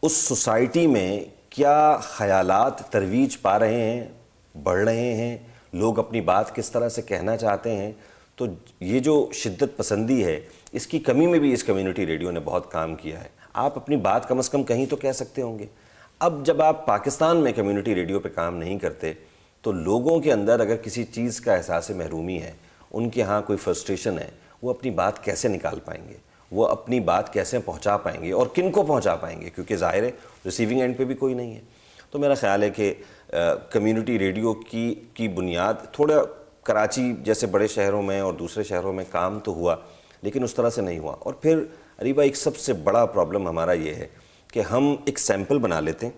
اس سوسائٹی میں کیا خیالات ترویج پا رہے ہیں, بڑھ رہے ہیں, لوگ اپنی بات کس طرح سے کہنا چاہتے ہیں. تو یہ جو شدت پسندی ہے, اس کی کمی میں بھی اس کمیونٹی ریڈیو نے بہت کام کیا ہے. آپ اپنی بات کم از کم کہیں تو کہہ سکتے ہوں گے. اب جب آپ پاکستان میں کمیونٹی ریڈیو پہ کام نہیں کرتے تو لوگوں کے اندر اگر کسی چیز کا احساس محرومی ہے, ان کے ہاں کوئی فرسٹریشن ہے, وہ اپنی بات کیسے نکال پائیں گے, وہ اپنی بات کیسے پہنچا پائیں گے, اور کن کو پہنچا پائیں گے, کیونکہ ظاہر ہے ریسیونگ اینڈ پہ بھی کوئی نہیں ہے. تو میرا خیال ہے کہ کمیونٹی ریڈیو کی بنیاد تھوڑا کراچی جیسے بڑے شہروں میں اور دوسرے شہروں میں کام تو ہوا, لیکن اس طرح سے نہیں ہوا. اور پھر اریبہ ایک سب سے بڑا پرابلم ہمارا یہ ہے کہ ہم ایک سیمپل بنا لیتے ہیں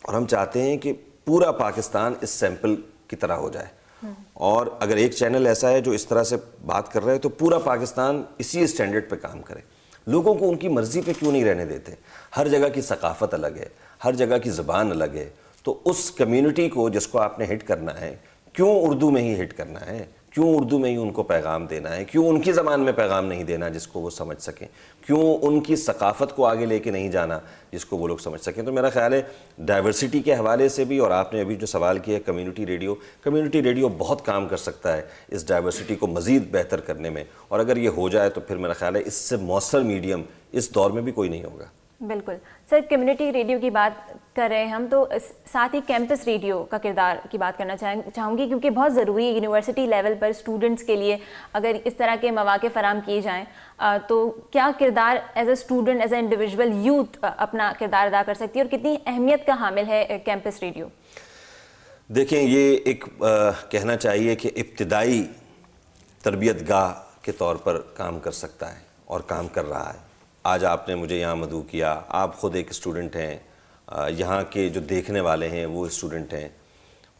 اور ہم چاہتے ہیں کہ پورا پاکستان اس سیمپل کی طرح ہو جائے, اور اگر ایک چینل ایسا ہے جو اس طرح سے بات کر رہا ہے تو پورا پاکستان اسی اسٹینڈرڈ پہ کام کرے. لوگوں کو ان کی مرضی پہ کیوں نہیں رہنے دیتے؟ ہر جگہ کی ثقافت الگ ہے, ہر جگہ کی زبان الگ ہے, تو اس کمیونٹی کو جس کو آپ نے ہٹ کرنا ہے، کیوں اردو میں ہی ہٹ کرنا ہے؟ کیوں اردو میں ہی ان کو پیغام دینا ہے؟ کیوں ان کی زبان میں پیغام نہیں دینا جس کو وہ سمجھ سکیں؟ کیوں ان کی ثقافت کو آگے لے کے نہیں جانا جس کو وہ لوگ سمجھ سکیں؟ تو میرا خیال ہے ڈائیورسٹی کے حوالے سے بھی، اور آپ نے ابھی جو سوال کیا ہے کمیونٹی ریڈیو بہت کام کر سکتا ہے اس ڈائیورسٹی کو مزید بہتر کرنے میں، اور اگر یہ ہو جائے تو پھر میرا خیال ہے اس سے مؤثر میڈیم اس دور میں بھی کوئی نہیں ہوگا۔ بالکل سر، کمیونٹی ریڈیو کی بات کر رہے ہیں ہم، تو ساتھ ہی کیمپس ریڈیو کا کردار کی بات کرنا چاہوں گی، کیونکہ بہت ضروری ہے یونیورسٹی لیول پر اسٹوڈنٹس کے لیے اگر اس طرح کے مواقع فراہم کیے جائیں تو کیا کردار as a student, as a individual youth اپنا کردار ادا کر سکتی ہے، اور کتنی اہمیت کا حامل ہے کیمپس ریڈیو؟ دیکھیں، یہ ایک کہنا چاہیے کہ ابتدائی تربیت گاہ کے طور پر کام کر سکتا ہے اور کام کر رہا ہے۔ آج آپ نے مجھے یہاں مدعو کیا، آپ خود ایک اسٹوڈنٹ ہیں، یہاں کے جو دیکھنے والے ہیں وہ اسٹوڈنٹ ہیں،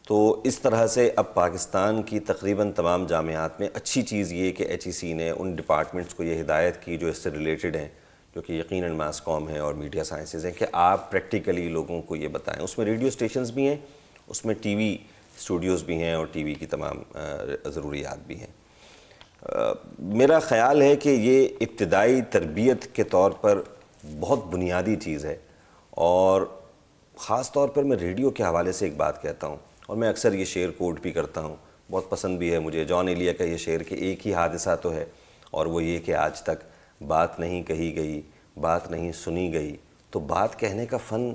تو اس طرح سے اب پاکستان کی تقریباً تمام جامعات میں اچھی چیز یہ کہ ایچ ای سی نے ان ڈپارٹمنٹس کو یہ ہدایت کی جو اس سے ریلیٹڈ ہیں، جو کہ یقیناً ماس کام ہے اور میڈیا سائنسز ہیں، کہ آپ پریکٹیکلی لوگوں کو یہ بتائیں۔ اس میں ریڈیو اسٹیشنز بھی ہیں، اس میں ٹی وی اسٹوڈیوز بھی ہیں، اور ٹی وی کی تمام ضروریات بھی ہیں۔ میرا خیال ہے کہ یہ ابتدائی تربیت کے طور پر بہت بنیادی چیز ہے، اور خاص طور پر میں ریڈیو کے حوالے سے ایک بات کہتا ہوں، اور میں اکثر یہ شعر کوٹ بھی کرتا ہوں، بہت پسند بھی ہے مجھے، جان ایلیا کا یہ شعر کہ ایک ہی حادثہ تو ہے، اور وہ یہ کہ آج تک بات نہیں کہی گئی، بات نہیں سنی گئی، تو بات کہنے کا فن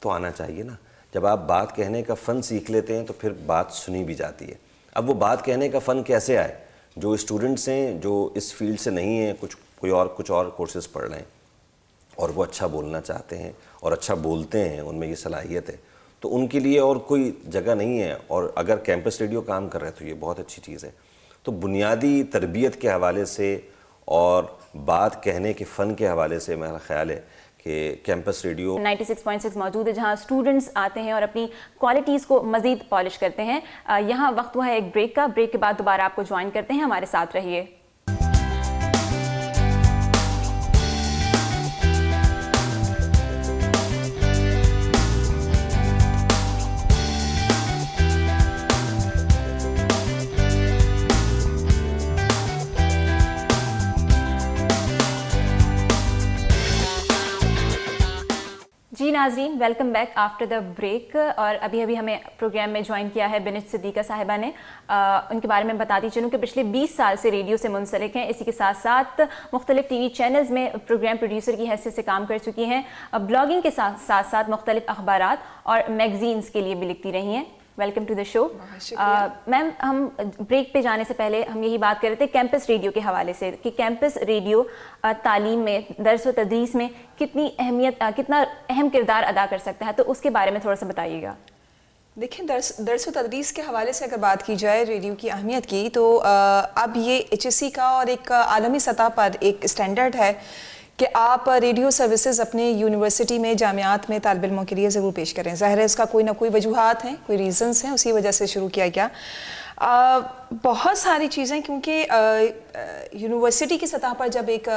تو آنا چاہیے نا۔ جب آپ بات کہنے کا فن سیکھ لیتے ہیں تو پھر بات سنی بھی جاتی ہے۔ اب وہ بات کہنے کا فن کیسے آئے؟ جو اسٹوڈنٹس ہیں، جو اس فیلڈ سے نہیں ہیں، کچھ اور کورسز پڑھ رہے ہیں، اور وہ اچھا بولنا چاہتے ہیں اور اچھا بولتے ہیں، ان میں یہ صلاحیت ہے، تو ان کے لیے اور کوئی جگہ نہیں ہے، اور اگر کیمپس ریڈیو کام کر رہا ہے تو یہ بہت اچھی چیز ہے۔ تو بنیادی تربیت کے حوالے سے اور بات کہنے کے فن کے حوالے سے میرا خیال ہے کہ کیمپس ریڈیو 96.6 موجود ہے، جہاں اسٹوڈنٹس آتے ہیں اور اپنی کوالٹیز کو مزید پالش کرتے ہیں۔ یہاں وقت ہوا ہے ایک بریک کا، بریک کے بعد دوبارہ آپ کو جوائن کرتے ہیں، ہمارے ساتھ رہیے۔ جی ناظرین، welcome back after the break, اور ابھی ہمیں پروگرام میں جوائن کیا ہے بنت صدیقہ صاحبہ نے۔ ان کے بارے میں بتاتی چلوں کہ پچھلے 20 سال سے ریڈیو سے منسلک ہیں، اسی کے ساتھ ساتھ مختلف ٹی وی چینلز میں پروگرام پروڈیوسر کی حیثیت سے کام کر چکی ہیں، بلاگنگ کے ساتھ ساتھ مختلف اخبارات اور میگزینز کے لیے بھی لکھتی رہی ہیں۔ ویلکم ٹو دا شو میم۔ ہم بریک پہ جانے سے پہلے ہم یہی بات کر رہے تھے کیمپس ریڈیو کے حوالے سے کہ کیمپس ریڈیو تعلیم میں، درس و تدریس میں کتنا اہم کردار ادا کر سکتا ہے، تو اس کے بارے میں تھوڑا سا بتائیے گا۔ دیکھیں، درس و تدریس کے حوالے سے اگر بات کی جائے ریڈیو کی اہمیت کی، تو اب یہ ایچ ایس سی کا اور ایک عالمی سطح پر ایک اسٹینڈرڈ ہے کہ آپ ریڈیو سروسز اپنے یونیورسٹی میں، جامعات میں طالب علموں کے لیے ضرور پیش کریں۔ ظاہر ہے اس کا کوئی نہ کوئی وجوہات ہیں، کوئی ریزنز ہیں، اسی وجہ سے شروع کیا گیا۔ بہت ساری چیزیں، کیونکہ یونیورسٹی کی سطح پر جب ایک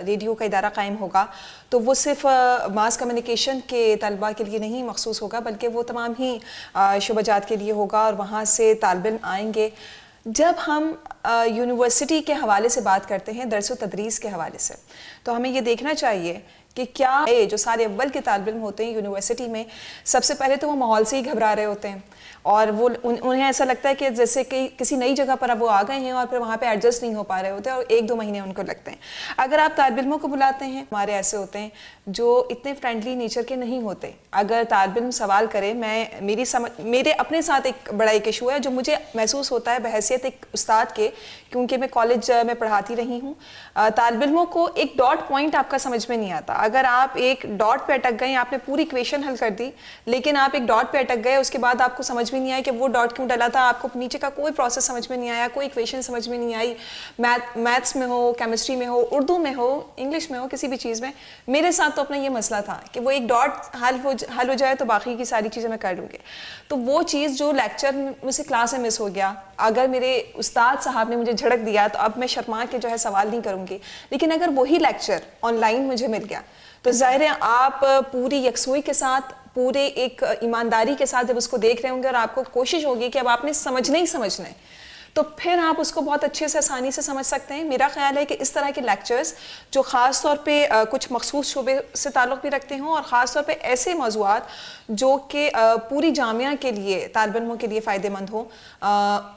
ریڈیو کا ادارہ قائم ہوگا تو وہ صرف ماس کمیونیکیشن کے طلباء کے لیے نہیں مخصوص ہوگا، بلکہ وہ تمام ہی شعبہ جات کے لیے ہوگا، اور وہاں سے طالب علم آئیں گے۔ جب ہم یونیورسٹی کے حوالے سے بات کرتے ہیں، درس و تدریس کے حوالے سے، تو ہمیں یہ دیکھنا چاہیے کہ کیا جو سارے اول کے طالب علم ہوتے ہیں یونیورسٹی میں، سب سے پہلے تو وہ ماحول سے ہی گھبرا رہے ہوتے ہیں، اور وہ انہیں ایسا لگتا ہے کہ جیسے کہ کسی نئی جگہ پر اب وہ آ گئے ہیں اور پھر وہاں پہ ایڈجسٹ نہیں ہو پا رہے ہوتے، اور 1-2 مہینے ان کو لگتے ہیں۔ اگر آپ طالب علموں کو بلاتے ہیں، ہمارے ایسے ہوتے ہیں جو اتنے فرینڈلی نیچر کے نہیں ہوتے۔ اگر طالب علم سوال کرے، میرے اپنے ساتھ ایک بڑا ایک ایشو ہے جو مجھے محسوس ہوتا ہے بحیثیت ایک استاد کے، کیونکہ میں کالج میں پڑھاتی رہی ہوں، طالب علموں کو ایک ڈاٹ پوائنٹ آپ کا سمجھ میں نہیں آتا۔ اگر آپ ایک ڈاٹ پہ اٹک گئے، آپ نے پوری ایکویشن حل کر دی، لیکن آپ ایک ڈاٹ پہ اٹک گئے، اس کے بعد آپ کو سمجھ میں نہیں آیا کہ وہ ڈاٹ کیوں ڈالا تھا، آپ کو نیچے کا کوئی پروسیس سمجھ میں نہیں آیا، کوئی ایکویشن سمجھ میں نہیں آئی، میتھس میں ہو، کیمسٹری میں ہو، اردو میں ہو، انگلش میں ہو، کسی بھی چیز میں۔ میرے ساتھ تو اپنا یہ مسئلہ تھا کہ وہ ایک ڈاٹ حل ہو جائے تو باقی کی ساری چیزیں میں کر لوں گی۔ تو وہ چیز جو لیکچر مجھ سے کلاس میں مس ہو گیا، اگر میرے استاد صاحب نے مجھے جھڑک دیا تو اب میں شرما کے جو ہے سوال نہیں کروں گی، لیکن اگر وہی لیکچر آن لائن مجھے مل گیا تو ظاہر ہے آپ پوری یکسوئی کے ساتھ, پورے ایک ایمانداری کے ساتھ جب اس کو دیکھ رہے ہوں گے اور آپ کو کوشش ہوگی کہ اب آپ نے سمجھنا ہی سمجھنا ہے, تو پھر آپ اس کو بہت اچھے سے آسانی سے سمجھ سکتے ہیں. میرا خیال ہے کہ اس طرح کے لیکچرز جو خاص طور پہ کچھ مخصوص شعبے سے تعلق بھی رکھتے ہوں اور خاص طور پہ ایسے موضوعات جو کہ پوری جامعہ کے لیے, طالب علموں کے لیے فائدہ مند ہوں,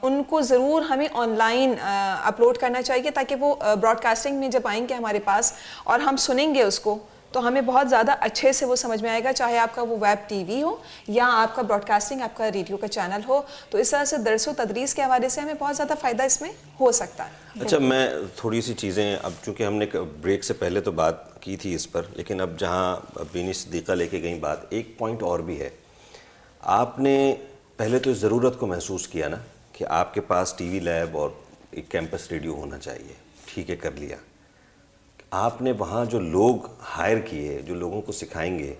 ان کو ضرور ہمیں آن لائن اپلوڈ کرنا چاہیے تاکہ وہ براڈ کاسٹنگ میں جب آئیں گے ہمارے پاس اور ہم سنیں گے اس کو تو ہمیں بہت زیادہ اچھے سے وہ سمجھ میں آئے گا, چاہے آپ کا وہ ویب ٹی وی ہو یا آپ کا براڈ کاسٹنگ, آپ کا ریڈیو کا چینل ہو. تو اس طرح سے درس و تدریس کے حوالے سے ہمیں بہت زیادہ فائدہ اس میں ہو سکتا ہے. اچھا, میں تھوڑی سی چیزیں, اب چونکہ ہم نے بریک سے پہلے تو بات کی تھی اس پر, لیکن اب جہاں بینی صدیقہ لے کے گئیں بات, ایک پوائنٹ اور بھی ہے. آپ نے پہلے تو اس ضرورت کو محسوس کیا نا کہ آپ کے پاس ٹی وی لیب اور ایک کیمپس ریڈیو ہونا چاہیے, ٹھیک ہے, کر لیا. آپ نے وہاں جو لوگ ہائر کیے جو لوگوں کو سکھائیں گے,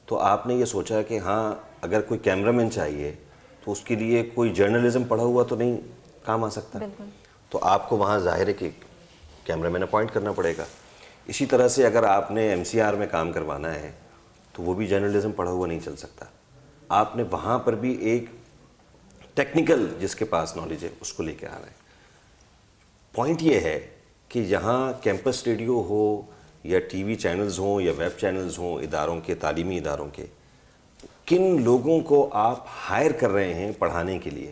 تو آپ نے یہ سوچا کہ ہاں اگر کوئی کیمرہ مین چاہیے تو اس کے لیے کوئی جرنلزم پڑھا ہوا تو نہیں کام آ سکتا, تو آپ کو وہاں ظاہر ہے کہ کیمرہ مین اپوائنٹ کرنا پڑے گا. اسی طرح سے اگر آپ نے ایم سی آر میں کام کروانا ہے تو وہ بھی جرنلزم پڑھا ہوا نہیں چل سکتا. آپ نے وہاں پر بھی ایک ٹیکنیکل جس کے پاس نالج ہے اس کو لے کے آنا ہے. پوائنٹ یہ ہے کہ یہاں کیمپس ریڈیو ہو یا ٹی وی چینلز ہوں یا ویب چینلز ہوں اداروں کے, تعلیمی اداروں کے, کن لوگوں کو آپ ہائر کر رہے ہیں پڑھانے کے لیے,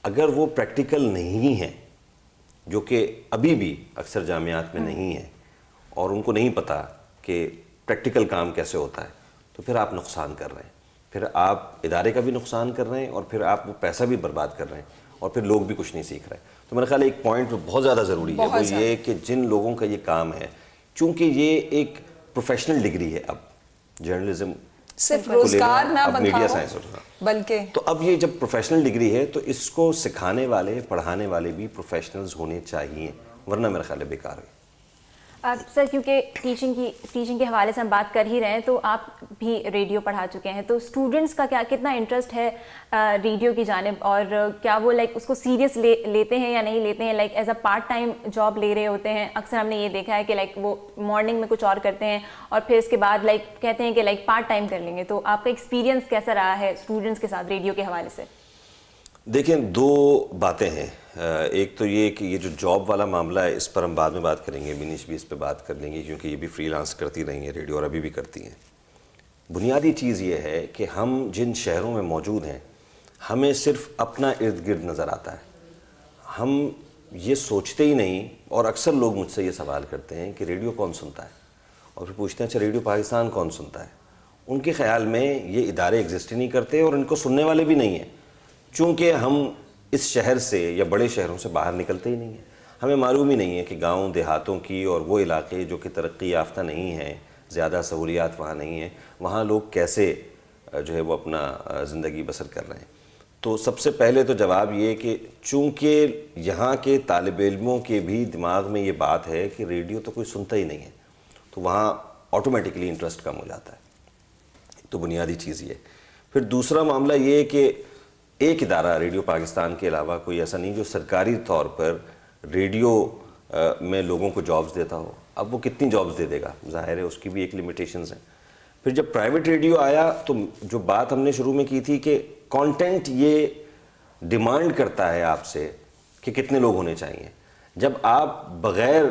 اگر وہ پریکٹیکل نہیں ہیں, جو کہ ابھی بھی اکثر جامعات میں نہیں ہیں اور ان کو نہیں پتہ کہ پریکٹیکل کام کیسے ہوتا ہے, تو پھر آپ نقصان کر رہے ہیں, پھر آپ ادارے کا بھی نقصان کر رہے ہیں اور پھر آپ وہ پیسہ بھی برباد کر رہے ہیں اور پھر لوگ بھی کچھ نہیں سیکھ رہے ہیں. تو میرا خیال ہے ایک پوائنٹ بہت زیادہ ضروری ہے, وہ یہ کہ جن لوگوں کا یہ کام ہے, چونکہ یہ ایک پروفیشنل ڈگری ہے, اب جرنلزم صرف روزگار نہ میڈیا بنتا سائنس ہو بلکہ, تو اب یہ جب پروفیشنل ڈگری ہے تو اس کو سکھانے والے پڑھانے والے بھی پروفیشنلز ہونے چاہیے, ورنہ میرا خیال ہے بیکار ہے. سر کیونکہ ٹیچنگ کے حوالے سے ہم بات کر ہی رہے ہیں, تو آپ بھی ریڈیو پڑھا چکے ہیں, تو اسٹوڈنٹس کا کتنا انٹرسٹ ہے ریڈیو کی جانب, اور کیا وہ لائک اس کو سیریس لیتے ہیں یا نہیں لیتے ہیں, like as a part time job لے رہے ہوتے ہیں. اکثر ہم نے یہ دیکھا ہے کہ لائک وہ مارننگ میں کچھ اور کرتے ہیں اور پھر اس کے بعد لائک کہتے ہیں کہ لائک پارٹ ٹائم کر لیں گے. تو آپ کا ایکسپیرینس کیسا رہا ہے اسٹوڈنٹس کے ساتھ ریڈیو کے حوالے سے؟ دیکھیں, دو باتیں ہیں. ایک تو یہ کہ یہ جو جاب والا معاملہ ہے اس پر ہم بعد میں بات کریں گے, بینیش بھی اس پہ بات کر لیں گے کیونکہ یہ بھی فری لانس کرتی رہی ہیں ریڈیو اور ابھی بھی کرتی ہیں. بنیادی چیز یہ ہے کہ ہم جن شہروں میں موجود ہیں ہمیں صرف اپنا ارد گرد نظر آتا ہے, ہم یہ سوچتے ہی نہیں. اور اکثر لوگ مجھ سے یہ سوال کرتے ہیں کہ ریڈیو کون سنتا ہے, اور پھر پوچھتے ہیں اچھا ریڈیو پاکستان کون سنتا ہے. ان کے خیال میں یہ ادارے ایگزسٹ ہی نہیں کرتے اور ان کو سننے والے بھی نہیں ہیں, چونکہ ہم اس شہر سے یا بڑے شہروں سے باہر نکلتے ہی نہیں ہیں. ہمیں معلوم ہی نہیں ہے کہ گاؤں دیہاتوں کی اور وہ علاقے جو کہ ترقی یافتہ نہیں ہیں, زیادہ سہولیات وہاں نہیں ہیں, وہاں لوگ کیسے جو ہے وہ اپنا زندگی بسر کر رہے ہیں. تو سب سے پہلے تو جواب یہ کہ چونکہ یہاں کے طالب علموں کے بھی دماغ میں یہ بات ہے کہ ریڈیو تو کوئی سنتا ہی نہیں ہے, تو وہاں آٹومیٹکلی انٹرسٹ کم ہو جاتا ہے. تو بنیادی چیز یہ. پھر دوسرا معاملہ یہ ہے کہ ایک ادارہ ریڈیو پاکستان کے علاوہ کوئی ایسا نہیں جو سرکاری طور پر ریڈیو میں لوگوں کو جابز دیتا ہو. اب وہ کتنی جابز دے دے گا, ظاہر ہے اس کی بھی ایک لیمیٹیشنز ہیں. پھر جب پرائیویٹ ریڈیو آیا تو جو بات ہم نے شروع میں کی تھی کہ کانٹینٹ یہ ڈیمانڈ کرتا ہے آپ سے کہ کتنے لوگ ہونے چاہیے. جب آپ بغیر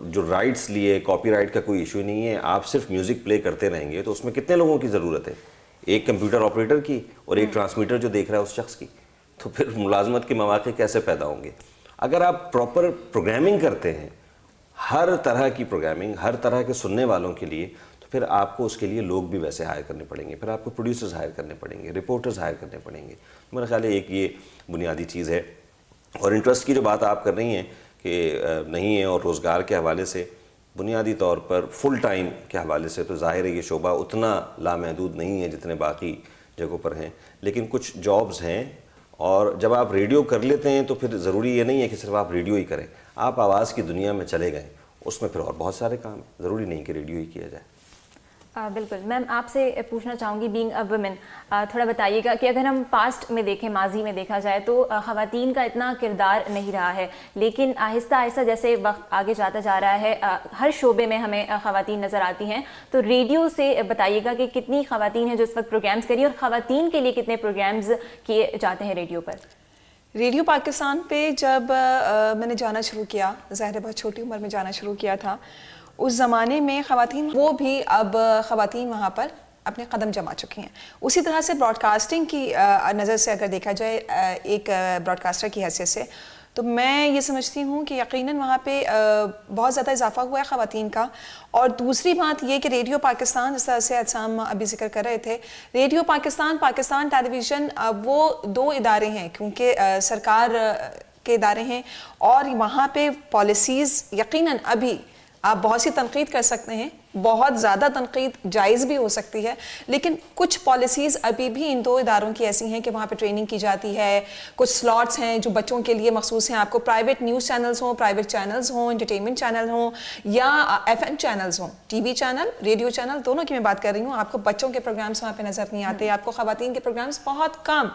جو رائٹس لیے, کاپی رائٹ کا کوئی ایشو نہیں ہے, آپ صرف میوزک پلے کرتے رہیں گے تو اس میں کتنے لوگوں کی ضرورت ہے, ایک کمپیوٹر آپریٹر کی اور ایک ٹرانسمیٹر جو دیکھ رہا ہے اس شخص کی. تو پھر ملازمت کے مواقع کیسے پیدا ہوں گے؟ اگر آپ پراپر پروگرامنگ کرتے ہیں, ہر طرح کی پروگرامنگ ہر طرح کے سننے والوں کے لیے, تو پھر آپ کو اس کے لیے لوگ بھی ویسے ہائر کرنے پڑیں گے, پھر آپ کو پروڈیوسرز ہائر کرنے پڑیں گے, رپورٹرز ہائر کرنے پڑیں گے. میرا خیال ہے ایک یہ بنیادی چیز ہے. اور انٹرسٹ کی جو بات آپ کر رہی ہیں کہ نہیں ہے, اور روزگار کے حوالے سے بنیادی طور پر فل ٹائم کے حوالے سے تو ظاہر ہے یہ شعبہ اتنا لامحدود نہیں ہے جتنے باقی جگہوں پر ہیں, لیکن کچھ جابز ہیں. اور جب آپ ریڈیو کر لیتے ہیں تو پھر ضروری یہ نہیں ہے کہ صرف آپ ریڈیو ہی کریں, آپ آواز کی دنیا میں چلے گئے, اس میں پھر اور بہت سارے کام ہیں, ضروری نہیں کہ ریڈیو ہی کیا جائے. بالکل میم، آپ سے پوچھنا چاہوں گی بینگ اے ویمن، تھوڑا بتائیے گا کہ اگر ہم پاسٹ میں دیکھیں، ماضی میں دیکھا جائے تو خواتین کا اتنا کردار نہیں رہا ہے، لیکن آہستہ آہستہ جیسے وقت آگے جاتا جا رہا ہے ہر شعبے میں ہمیں خواتین نظر آتی ہیں. تو ریڈیو سے بتائیے گا کہ کتنی خواتین ہیں جو اس وقت پروگرامز کر رہی ہیں، اور خواتین کے لیے کتنے پروگرامز کیے جاتے ہیں ریڈیو پر؟ ریڈیو پاکستان پہ جب میں نے جانا شروع کیا، ظاہر بہت چھوٹی عمر میں جانا شروع کیا تھا، اس زمانے میں خواتین، وہ بھی اب خواتین وہاں پر اپنے قدم جما چکی ہیں. اسی طرح سے براڈ کاسٹنگ کی نظر سے اگر دیکھا جائے، ایک براڈ کاسٹر کی حیثیت سے، تو میں یہ سمجھتی ہوں کہ یقیناً وہاں پہ بہت زیادہ اضافہ ہوا ہے خواتین کا. اور دوسری بات یہ کہ ریڈیو پاکستان، جس طرح سے اجسام ابھی ذکر کر رہے تھے، ریڈیو پاکستان، پاکستان ٹیلی ویژن، وہ دو ادارے ہیں کیونکہ سرکار کے ادارے ہیں، اور وہاں پہ پالیسیز یقیناً ابھی آپ بہت سی تنقید کر سکتے ہیں، بہت زیادہ تنقید جائز بھی ہو سکتی ہے، لیکن کچھ پالیسیز ابھی بھی ان دو اداروں کی ایسی ہیں کہ وہاں پہ ٹریننگ کی جاتی ہے. کچھ سلاٹس ہیں جو بچوں کے لیے مخصوص ہیں، آپ کو پرائیویٹ نیوز چینلز ہوں، پرائیویٹ چینلز ہوں، انٹرٹینمنٹ چینل ہوں، یا ایف ایم چینلز ہوں، T V channel, radio channel, دونوں کی میں بات کر رہی ہوں. آپ کو بچوں کے پروگرامز وہاں پہ نظر نہیں آتے، آپ کو خواتین کے پروگرامز بہت کم.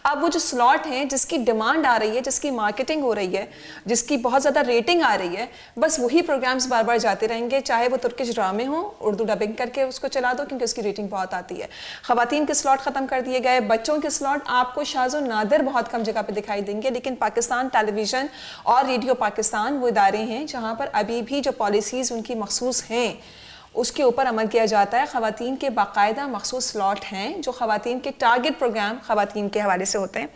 اب وہ جو سلاٹ ہیں جس کی ڈیمانڈ آ رہی ہے، جس کی مارکیٹنگ ہو رہی ہے، جس کی بہت زیادہ ریٹنگ آ رہی ہے، بس وہی پروگرامز بار بار جاتے رہیں گے، چاہے وہ ترکش ڈرامے ہوں، اردو ڈبنگ کر کے اس کو چلا دو کیونکہ اس کی ریٹنگ بہت آتی ہے. خواتین کے سلاٹ ختم کر دیے گئے، بچوں کے سلاٹ آپ کو شاذ و نادر بہت کم جگہ پہ دکھائی دیں گے. لیکن پاکستان ٹیلی ویژن اور ریڈیو پاکستان وہ ادارے ہیں جہاں پر ابھی بھی جو پالیسیز ان کی مخصوص ہیں اس کے اوپر عمل کیا جاتا ہے. خواتین کے باقاعدہ مخصوص سلاٹ ہیں جو خواتین کے ٹارگٹ پروگرام خواتین کے حوالے سے ہوتے ہیں.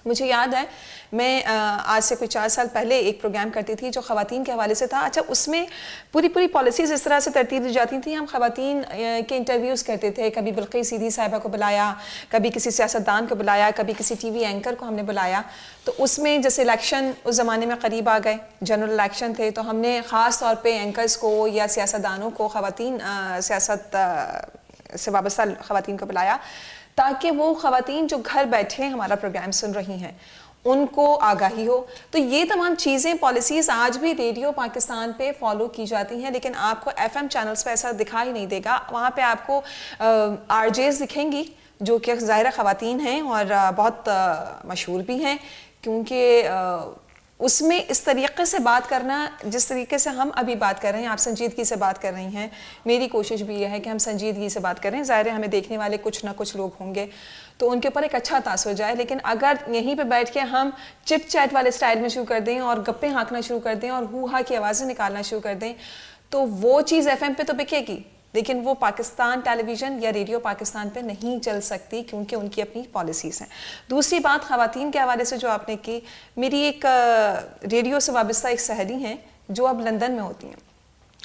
مجھے یاد ہے میں آج سے کوئی 4 سال پہلے ایک پروگرام کرتی تھی جو خواتین کے حوالے سے تھا. اچھا، اس میں پوری پالیسیز اس طرح سے ترتیب دی جاتی تھیں. ہم خواتین کے انٹرویوز کرتے تھے، کبھی بلقیس سیدھی صاحبہ کو بلایا، کبھی کسی سیاستدان کو بلایا، کبھی کسی ٹی وی اینکر کو ہم نے بلایا. تو اس میں جیسے الیکشن اس زمانے میں قریب آ گئے، جنرل الیکشن تھے، تو ہم نے خاص طور پہ اینکرز کو یا سیاستدانوں کو، خواتین سیاست سے وابستہ خواتین کو بلایا تاکہ وہ خواتین جو گھر بیٹھے ہمارا پروگرام سن رہی ہیں ان کو آگاہی ہو. تو یہ تمام چیزیں، پالیسیز آج بھی ریڈیو پاکستان پہ فالو کی جاتی ہیں، لیکن آپ کو ایف ایم چینلز پہ ایسا دکھائی نہیں دے گا. وہاں پہ آپ کو آر جیز دکھیں گی جو کہ ظاہرہ خواتین ہیں اور بہت مشہور بھی ہیں، کیونکہ اس میں اس طریقے سے بات کرنا جس طریقے سے ہم ابھی بات کر رہے ہیں، آپ سنجیدگی سے بات کر رہی ہیں، میری کوشش بھی یہ ہے کہ ہم سنجیدگی سے بات کریں. ظاہر ہے ہمیں دیکھنے والے کچھ نہ کچھ لوگ ہوں گے تو ان کے اوپر ایک اچھا تاثر جائے، لیکن اگر یہیں پہ بیٹھ کے ہم چٹ چیٹ والے سٹائل میں شروع کر دیں اور گپیں ہانکنا شروع کر دیں اور ہو ہا کی آوازیں نکالنا شروع کر دیں تو وہ چیز ایف ایم پہ تو بکے گی، لیکن وہ پاکستان ٹیلی ویژن یا ریڈیو پاکستان پہ نہیں چل سکتی کیونکہ ان کی اپنی پالیسیز ہیں. دوسری بات خواتین کے حوالے سے جو آپ نے کی، میری ایک ریڈیو سے وابستہ ایک سہیلی ہیں جو اب لندن میں ہوتی ہیں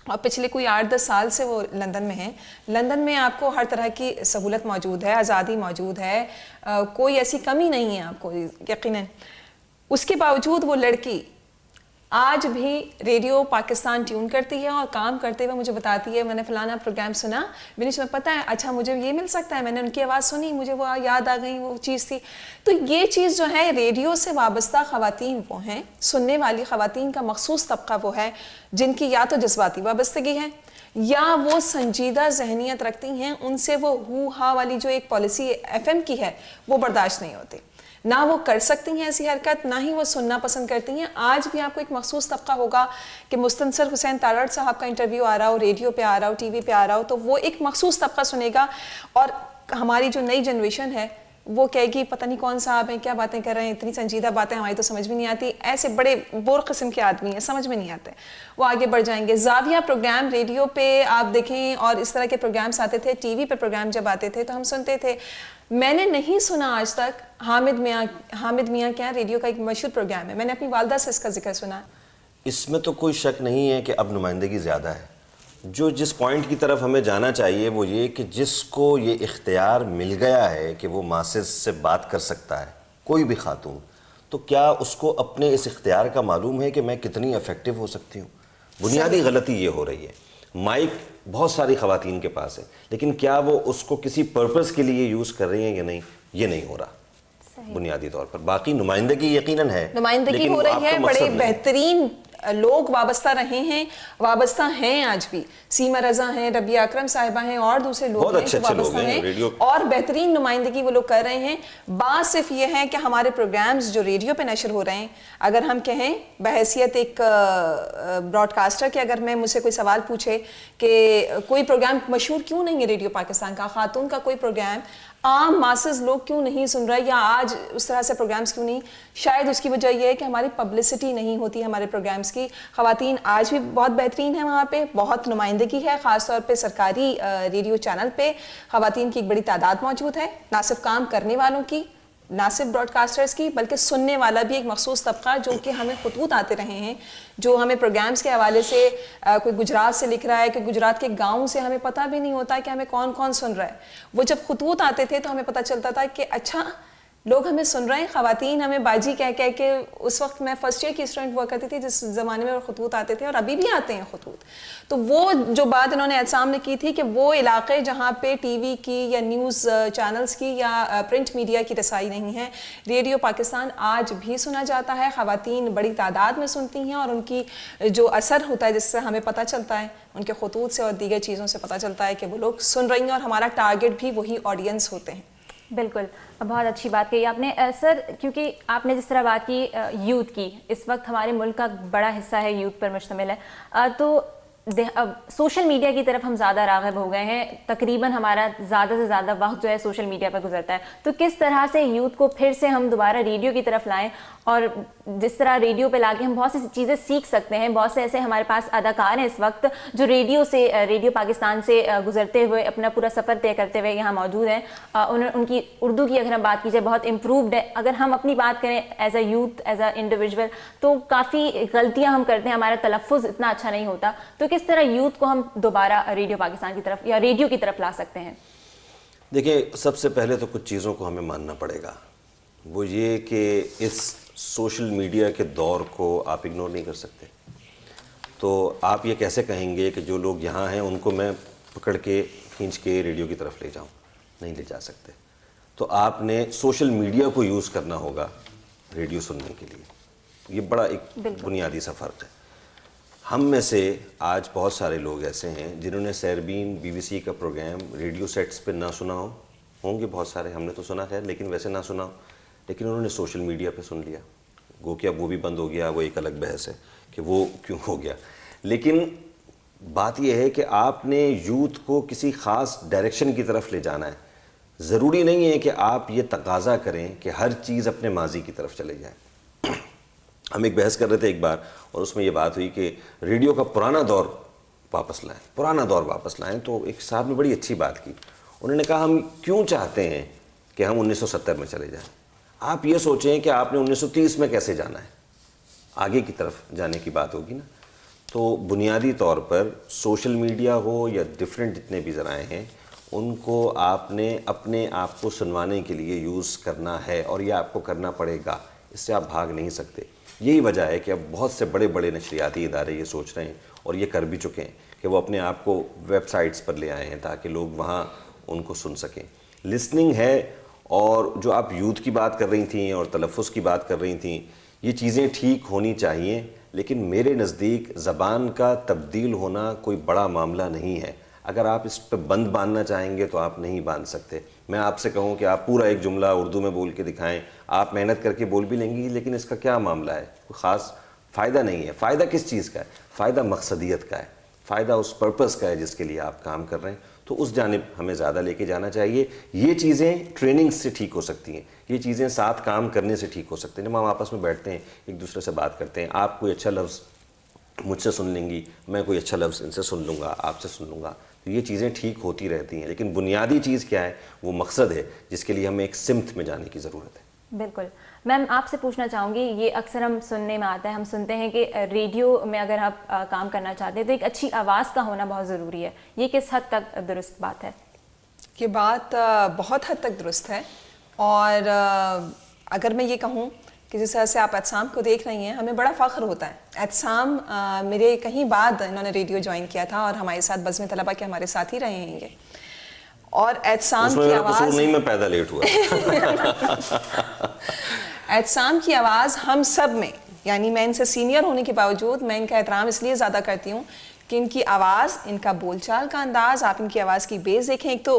اور پچھلے کوئی 8-10 سال سے وہ لندن میں ہیں. لندن میں آپ کو ہر طرح کی سہولت موجود ہے، آزادی موجود ہے، کوئی ایسی کمی نہیں ہے آپ کو یقیناً. اس کے باوجود وہ لڑکی آج بھی ریڈیو پاکستان ٹیون کرتی ہے اور کام کرتے ہوئے مجھے بتاتی ہے میں نے فلانا پروگرام سنا، میں نے پتہ ہے، اچھا مجھے یہ مل سکتا ہے، میں نے ان کی آواز سنی، مجھے وہ یاد آ گئی، وہ چیز تھی. تو یہ چیز جو ہے ریڈیو سے وابستہ خواتین وہ ہیں، سننے والی خواتین کا مخصوص طبقہ وہ ہے جن کی یا تو جذباتی وابستگی ہے یا وہ سنجیدہ ذہنیت رکھتی ہیں، ان سے وہ ہو ہا والی جو ایک پالیسی ایف ایم کی ہے وہ برداشت نہیں ہوتی، نہ وہ کر سکتی ہیں ایسی حرکت، نہ ہی وہ سننا پسند کرتی ہیں. آج بھی آپ کو ایک مخصوص طبقہ ہوگا کہ مستنصر حسین تارڑ صاحب کا انٹرویو آ رہا ہو، ریڈیو پہ آ رہا ہو، ٹی وی پہ آ رہا ہو، تو وہ ایک مخصوص طبقہ سنے گا. اور ہماری جو نئی جنریشن ہے وہ کہے گی پتہ نہیں کون صاحب ہیں، کیا باتیں کر رہے ہیں، اتنی سنجیدہ باتیں ہماری تو سمجھ میں نہیں آتی، ایسے بڑے بور قسم کے آدمی ہیں، سمجھ میں نہیں آتے. وہ آگے بڑھ جائیں گے. زاویہ پروگرام ریڈیو پہ آپ دیکھیں اور اس طرح کے پروگرامز آتے تھے، ٹی وی پہ پروگرام جب آتے تھے تو ہم سنتے تھے. میں نے نہیں سنا آج تک حامد میاں کیا ریڈیو کا ایک مشہور پروگرام ہے، میں نے اپنی والدہ سے اس کا ذکر سنا. اس میں تو کوئی شک نہیں ہے کہ اب نمائندگی زیادہ ہے. جو جس پوائنٹ کی طرف ہمیں جانا چاہیے وہ یہ کہ جس کو یہ اختیار مل گیا ہے کہ وہ ماسز سے بات کر سکتا ہے، کوئی بھی خاتون، تو کیا اس کو اپنے اس اختیار کا معلوم ہے کہ میں کتنی افیکٹو ہو سکتی ہوں؟ بنیادی غلطی یہ ہو رہی ہے. مائک بہت ساری خواتین کے پاس ہے لیکن کیا وہ اس کو کسی پرپس کے لیے یوز کر رہی ہیں یا نہیں، یہ نہیں ہو رہا بنیادی طور پر. باقی نمائندگی یقیناً ہے، نمائندگی ہو رہی ہے، بڑے بہترین لوگ وابستہ رہے ہیں, وابستہ ہیں آج بھی. سیما رضا ہیں, ربیہ اکرم صاحبہ ہیں, اور دوسرے لوگ ہیں جو وابستہ ہیں اور بہترین نمائندگی وہ لوگ کر رہے ہیں. بات صرف یہ ہے کہ ہمارے پروگرامز جو ریڈیو پہ نشر ہو رہے ہیں, اگر ہم کہیں بحیثیت ایک براڈ کاسٹر کہ اگر میں مجھ سے کوئی سوال پوچھے کہ کوئی پروگرام مشہور کیوں نہیں ہے ریڈیو پاکستان کا, خاتون کا کوئی پروگرام عام ماسز لوگ کیوں نہیں سن رہے, یا آج اس طرح سے پروگرامز کیوں نہیں, شاید اس کی وجہ یہ ہے کہ ہماری پبلسٹی نہیں ہوتی ہمارے پروگرامز کی. خواتین آج بھی بہت بہترین ہیں, وہاں پہ بہت نمائندگی ہے, خاص طور پہ سرکاری ریڈیو چینل پہ خواتین کی ایک بڑی تعداد موجود ہے, نہ صرف کام کرنے والوں کی, نہ صرف براڈ کاسٹرز کی, بلکہ سننے والا بھی ایک مخصوص طبقہ جو کہ ہمیں خطوط آتے رہے ہیں, جو ہمیں پروگرامز کے حوالے سے کوئی گجرات سے لکھ رہا ہے, کہ گجرات کے گاؤں سے ہمیں پتہ بھی نہیں ہوتا کہ ہمیں کون کون سن رہا ہے. وہ جب خطوط آتے تھے تو ہمیں پتہ چلتا تھا کہ اچھا لوگ ہمیں سن رہے ہیں, خواتین ہمیں باجی کہہ کے. اس وقت میں فرسٹ ایئر کی اسٹوڈنٹ ہوا کرتی تھی جس زمانے میں خطوط آتے تھے, اور ابھی بھی آتے ہیں خطوط. تو وہ جو بات انہوں نے اعتصام نے کی تھی کہ وہ علاقے جہاں پہ ٹی وی کی یا نیوز چینلز کی یا پرنٹ میڈیا کی رسائی نہیں ہے, ریڈیو پاکستان آج بھی سنا جاتا ہے, خواتین بڑی تعداد میں سنتی ہیں, اور ان کی جو اثر ہوتا ہے جس سے ہمیں پتہ چلتا ہے, ان کے خطوط سے اور دیگر چیزوں سے پتہ چلتا ہے کہ وہ لوگ سن رہی ہیں, اور ہمارا ٹارگٹ بھی وہی آڈینس ہوتے ہیں. بالکل, بہت اچھی بات کہی آپ نے سر, کیونکہ آپ نے جس طرح بات کی یوتھ کی, اس وقت ہمارے ملک کا بڑا حصہ ہے یوتھ پر مشتمل ہے, تو سوشل میڈیا کی طرف ہم زیادہ راغب ہو گئے ہیں, تقریباً ہمارا زیادہ سے زیادہ وقت جو ہے سوشل میڈیا پر گزرتا ہے. تو کس طرح سے یوتھ کو پھر سے ہم دوبارہ ریڈیو کی طرف لائیں, اور جس طرح ریڈیو پہ لا کے ہم بہت سی چیزیں سیکھ سکتے ہیں. بہت سے ایسے ہمارے پاس اداکار ہیں اس وقت جو ریڈیو پاکستان سے گزرتے ہوئے اپنا پورا سفر طے کرتے ہوئے یہاں موجود ہیں. ان کی اردو کی اگر ہم بات کی جائے بہت امپرووڈ ہے. اگر ہم اپنی بات کریں as a youth, as a individual, تو کافی غلطیاں ہم کرتے ہیں, ہمارا تلفظ اتنا اچھا نہیں ہوتا. تو کس طرح یوتھ کو ہم دوبارہ ریڈیو پاکستان کی طرف یا ریڈیو کی طرف لا سکتے ہیں؟ دیکھیں, سب سے پہلے تو کچھ چیزوں کو ہمیں ماننا پڑے گا. وہ یہ کہ اس سوشل میڈیا کے دور کو آپ اگنور نہیں کر سکتے. تو آپ یہ کیسے کہیں گے کہ جو لوگ یہاں ہیں ان کو میں پکڑ کے کھینچ کے ریڈیو کی طرف لے جاؤں؟ نہیں لے جا سکتے. تو آپ نے سوشل میڈیا کو یوز کرنا ہوگا ریڈیو سننے کے لیے. یہ بڑا ایک بنیادی سا فرق ہے. ہم میں سے آج بہت سارے لوگ ایسے ہیں جنہوں نے سیربین BBC کا پروگرام ریڈیو سیٹس پہ نہ سنا ہوں گے, بہت سارے, ہم نے تو سنا خیر, لیکن ویسے نہ سنا ہو, لیکن انہوں نے سوشل میڈیا پہ سن لیا. گو کہ اب وہ بھی بند ہو گیا, وہ ایک الگ بحث ہے کہ وہ کیوں ہو گیا. لیکن بات یہ ہے کہ آپ نے یوتھ کو کسی خاص ڈائریکشن کی طرف لے جانا ہے. ضروری نہیں ہے کہ آپ یہ تقاضا کریں کہ ہر چیز اپنے ماضی کی طرف چلے جائے. ہم ایک بحث کر رہے تھے ایک بار, اور اس میں یہ بات ہوئی کہ ریڈیو کا پرانا دور واپس لائیں. تو ایک صاحب نے بڑی اچھی بات کی. انہوں نے کہا ہم کیوں چاہتے ہیں کہ ہم 1970 میں چلے جائیں. آپ یہ سوچیں کہ آپ نے 1930 میں کیسے جانا ہے, آگے کی طرف جانے کی بات ہوگی نا. تو بنیادی طور پر سوشل میڈیا ہو یا ڈفرینٹ جتنے بھی ذرائع ہیں, ان کو آپ نے اپنے آپ کو سنوانے کے لیے یوز کرنا ہے, اور یہ آپ کو کرنا پڑے گا. اس سے آپ بھاگ نہیں سکتے. یہی وجہ ہے کہ اب بہت سے بڑے بڑے نشریاتی ادارے یہ سوچ رہے ہیں, اور یہ کر بھی چکے ہیں, کہ وہ اپنے آپ کو ویب سائٹس پر لے آئے ہیں تاکہ لوگ وہاں ان کو سن سکیں. لسننگ ہے, اور جو آپ یوتھ کی بات کر رہی تھیں اور تلفظ کی بات کر رہی تھیں, یہ چیزیں ٹھیک ہونی چاہیے, لیکن میرے نزدیک زبان کا تبدیل ہونا کوئی بڑا معاملہ نہیں ہے. اگر آپ اس پہ بند باندھنا چاہیں گے تو آپ نہیں باندھ سکتے. میں آپ سے کہوں کہ آپ پورا ایک جملہ اردو میں بول کے دکھائیں, آپ محنت کر کے بول بھی لیں گی, لیکن اس کا کیا معاملہ ہے؟ کوئی خاص فائدہ نہیں ہے. فائدہ کس چیز کا ہے؟ فائدہ مقصدیت کا ہے, فائدہ اس پرپس کا ہے جس کے لیے آپ کام کر رہے ہیں. تو اس جانب ہمیں زیادہ لے کے جانا چاہیے. یہ چیزیں ٹریننگ سے ٹھیک ہو سکتی ہیں, یہ چیزیں ساتھ کام کرنے سے ٹھیک ہو سکتے ہیں. جب ہم آپس میں بیٹھتے ہیں, ایک دوسرے سے بات کرتے ہیں, آپ کوئی اچھا لفظ مجھ سے سن لیں گی, میں کوئی اچھا لفظ ان سے سن لوں گا, آپ سے سن لوں گا, تو یہ چیزیں ٹھیک ہوتی رہتی ہیں. لیکن بنیادی چیز کیا ہے؟ وہ مقصد ہے جس کے لیے ہمیں ایک سمت میں جانے کی ضرورت ہے. بالکل. میم آپ سے پوچھنا چاہوں گی, یہ اکثر ہم سننے میں آتا ہے, ہم سنتے ہیں کہ ریڈیو میں اگر آپ کام کرنا چاہتے ہیں تو ایک اچھی آواز کا ہونا بہت ضروری ہے. یہ کس حد تک درست بات ہے؟ یہ بات بہت حد تک درست ہے. اور اگر میں یہ کہوں کہ جس طرح سے آپ اعتصام کو دیکھ رہی ہیں, ہمیں بڑا فخر ہوتا ہے. اعتصام میرے کہیں بعد انہوں نے ریڈیو جوائن کیا تھا, اور ہمارے ساتھ بزم طلبہ کے ہمارے ساتھ ہی رہے ہیں یہ. اور اعتصام کی آواز نہیں, میں پیدا لیٹ ہوا. اعتصام کی آواز ہم سب میں یعنی میں ان سے سینئر ہونے کے باوجود میں ان کا احترام اس لیے زیادہ کرتی ہوں کہ ان کی آواز, ان کا بول چال کا انداز, آپ ان کی آواز کی بیس دیکھیں, ایک تو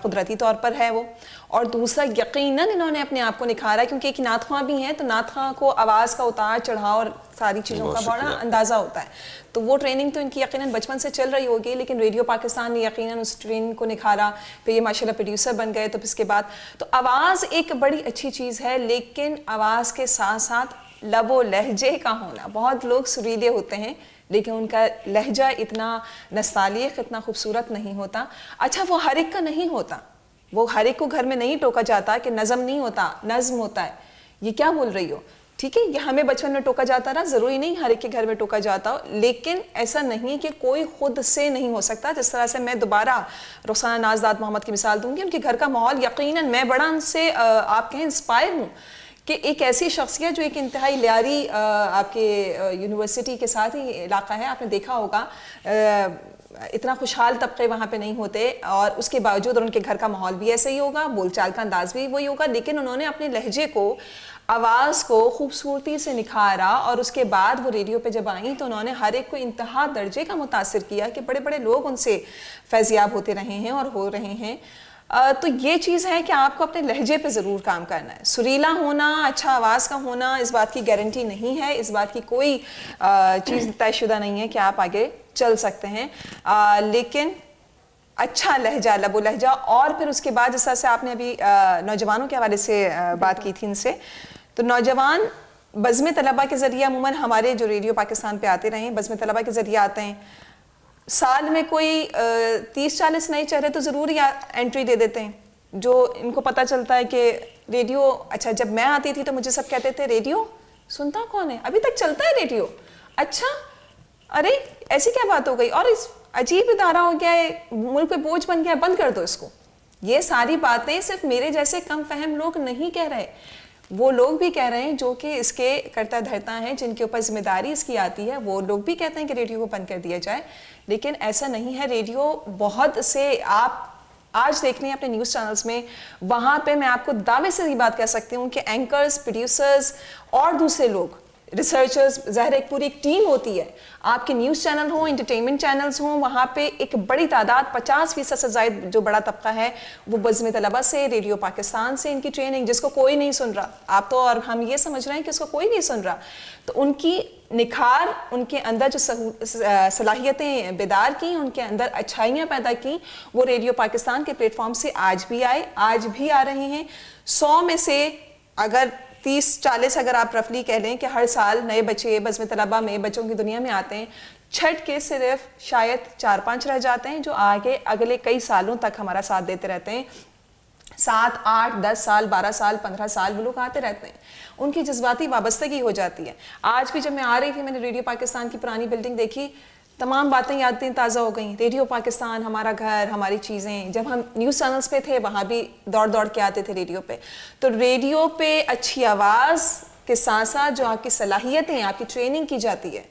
قدرتی طور پر ہے وہ, اور دوسرا یقیناً انہوں نے اپنے آپ کو نکھارا, کیونکہ ایک نعت خواں بھی ہیں تو نعت خواں کو آواز کا اتار چڑھاؤ اور ساری چیزوں کا بڑا اندازہ ہوتا ہے, تو وہ ٹریننگ تو ان کی یقیناً بچپن سے چل رہی ہوگی, لیکن ریڈیو پاکستان نے یقیناً اس ٹریننگ کو نکھارا, پھر یہ ماشاء اللہ پروڈیوسر بن گئے, تو اس کے بعد تو آواز ایک بڑی اچھی چیز ہے, لیکن آواز کے ساتھ ساتھ لب و لہجے کا ہونا, بہت لوگ سریلے ہوتے ہیں لیکن ان کا لہجہ اتنا نستعلیق, اتنا خوبصورت نہیں ہوتا. اچھا وہ ہر ایک کا نہیں ہوتا, وہ ہر ایک کو گھر میں نہیں ٹوکا جاتا کہ نظم نہیں ہوتا, نظم ہوتا ہے, یہ کیا بول رہی ہو, ٹھیک ہے, یہ ہمیں بچپن میں ٹوکا جاتا رہا, ضروری نہیں ہر ایک کے گھر میں ٹوکا جاتا ہو, لیکن ایسا نہیں کہ کوئی خود سے نہیں ہو سکتا. جس طرح سے میں دوبارہ رخسانہ نازداد محمد کی مثال دوں گی, ان کے گھر کا ماحول یقیناً میں بڑا ان سے آپ کہیں انسپائر ہوں کہ ایک ایسی شخصیت جو ایک انتہائی لیاری آپ کے یونیورسٹی کے ساتھ ہی علاقہ ہے, آپ نے دیکھا ہوگا اتنا خوشحال طبقے وہاں پہ نہیں ہوتے, اور اس کے باوجود ان کے گھر کا ماحول بھی ایسے ہی ہوگا, بول چال کا انداز بھی وہی ہوگا, لیکن انہوں نے اپنے لہجے کو, آواز کو خوبصورتی سے نکھارا, اور اس کے بعد وہ ریڈیو پہ جب آئیں تو انہوں نے ہر ایک کو انتہا درجے کا متاثر کیا کہ بڑے بڑے لوگ ان سے فیضیاب ہوتے رہے ہیں اور ہو رہے ہیں. تو یہ چیز ہے کہ آپ کو اپنے لہجے پہ ضرور کام کرنا ہے. سریلا ہونا, اچھا آواز کا ہونا, اس بات کی گارنٹی نہیں ہے, اس بات کی کوئی چیز طے شدہ نہیں ہے کہ آپ آگے چل سکتے ہیں, لیکن اچھا لہجہ, لب و لہجہ. اور پھر اس کے بعد جس طرح سے آپ نے ابھی نوجوانوں کے حوالے سے بات کی تھی ان سے, تو نوجوان بزم طلبہ کے ذریعے عموماً ہمارے جو ریڈیو پاکستان پہ آتے رہے ہیں بزم طلبہ کے ذریعے آتے ہیں. سال میں کوئی 30-40 نئے چہرے تو ضرور ہی انٹری دے دیتے ہیں, جو ان کو پتہ چلتا ہے کہ ریڈیو, اچھا جب میں آتی تھی تو مجھے سب کہتے تھے ریڈیو سنتا کون ہے, ابھی تک چلتا ہے ریڈیو, اچھا ارے ایسی کیا بات ہو گئی, اور اس عجیب ادارہ ہو گیا ہے, ملک پہ بوجھ بن گیا ہے, بند کر دو اس کو. یہ ساری باتیں صرف میرے جیسے کم فہم لوگ نہیں کہہ رہے, وہ لوگ بھی کہہ رہے ہیں جو کہ اس کے کرتا دھرتا ہیں, جن کے اوپر ذمہ داری اس کی آتی ہے, وہ لوگ بھی کہتے ہیں کہ ریڈیو کو بند کر دیا جائے. لیکن ایسا نہیں ہے, ریڈیو بہت سے آپ آج دیکھ رہے ہیں اپنے نیوز چینلز میں, وہاں پہ میں آپ کو دعوے سے یہ بات کہہ سکتی ہوں کہ اینکرز, پروڈیوسرز اور دوسرے لوگ, ریسرچرز, ظاہر ایک پوری ایک ٹیم ہوتی ہے. آپ کے نیوز چینل ہوں, انٹرٹینمنٹ چینلز ہوں, وہاں پہ ایک بڑی تعداد 50% سے زائد جو بڑا طبقہ ہے وہ بزم طلبہ سے, ریڈیو پاکستان سے ان کی ٹریننگ, جس کو کوئی نہیں سن رہا, آپ تو اور ہم یہ سمجھ رہے ہیں کہ اس کو کوئی نہیں سن رہا, تو ان کی نکھار, ان کے اندر جو صلاحیتیں بیدار کی, ان کے اندر اچھائیاں پیدا کی, وہ ریڈیو پاکستان کے پلیٹ فارم سے آج بھی آئے, آج بھی آ رہے ہیں. 100 میں سے اگر 30-40 اگر آپ رفلی کہہ لیں کہ ہر سال نئے بچے بزم طلبہ میں بچوں کی دنیا میں آتے ہیں, چھٹ کے صرف شاید 4-5 رہ جاتے ہیں جو آگے اگلے کئی سالوں تک ہمارا ساتھ دیتے رہتے ہیں. 7, 8, 10 سال, 12 سال, 15 سال وہ لوگ آتے رہتے ہیں, ان کی جذباتی وابستگی ہو جاتی ہے. آج بھی جب میں آ رہی تھی میں نے ریڈیو پاکستان کی پرانی بلڈنگ دیکھی, تمام باتیں یادیں تازہ ہو گئیں. ریڈیو پاکستان, ہمارا گھر, ہماری چیزیں, جب ہم نیوز چینلز پہ تھے وہاں بھی دوڑ کے آتے تھے ریڈیو پہ. تو ریڈیو پہ اچھی آواز کے ساتھ ساتھ جو آپ کی صلاحیتیں, آپ کی ٹریننگ کی جاتی ہے,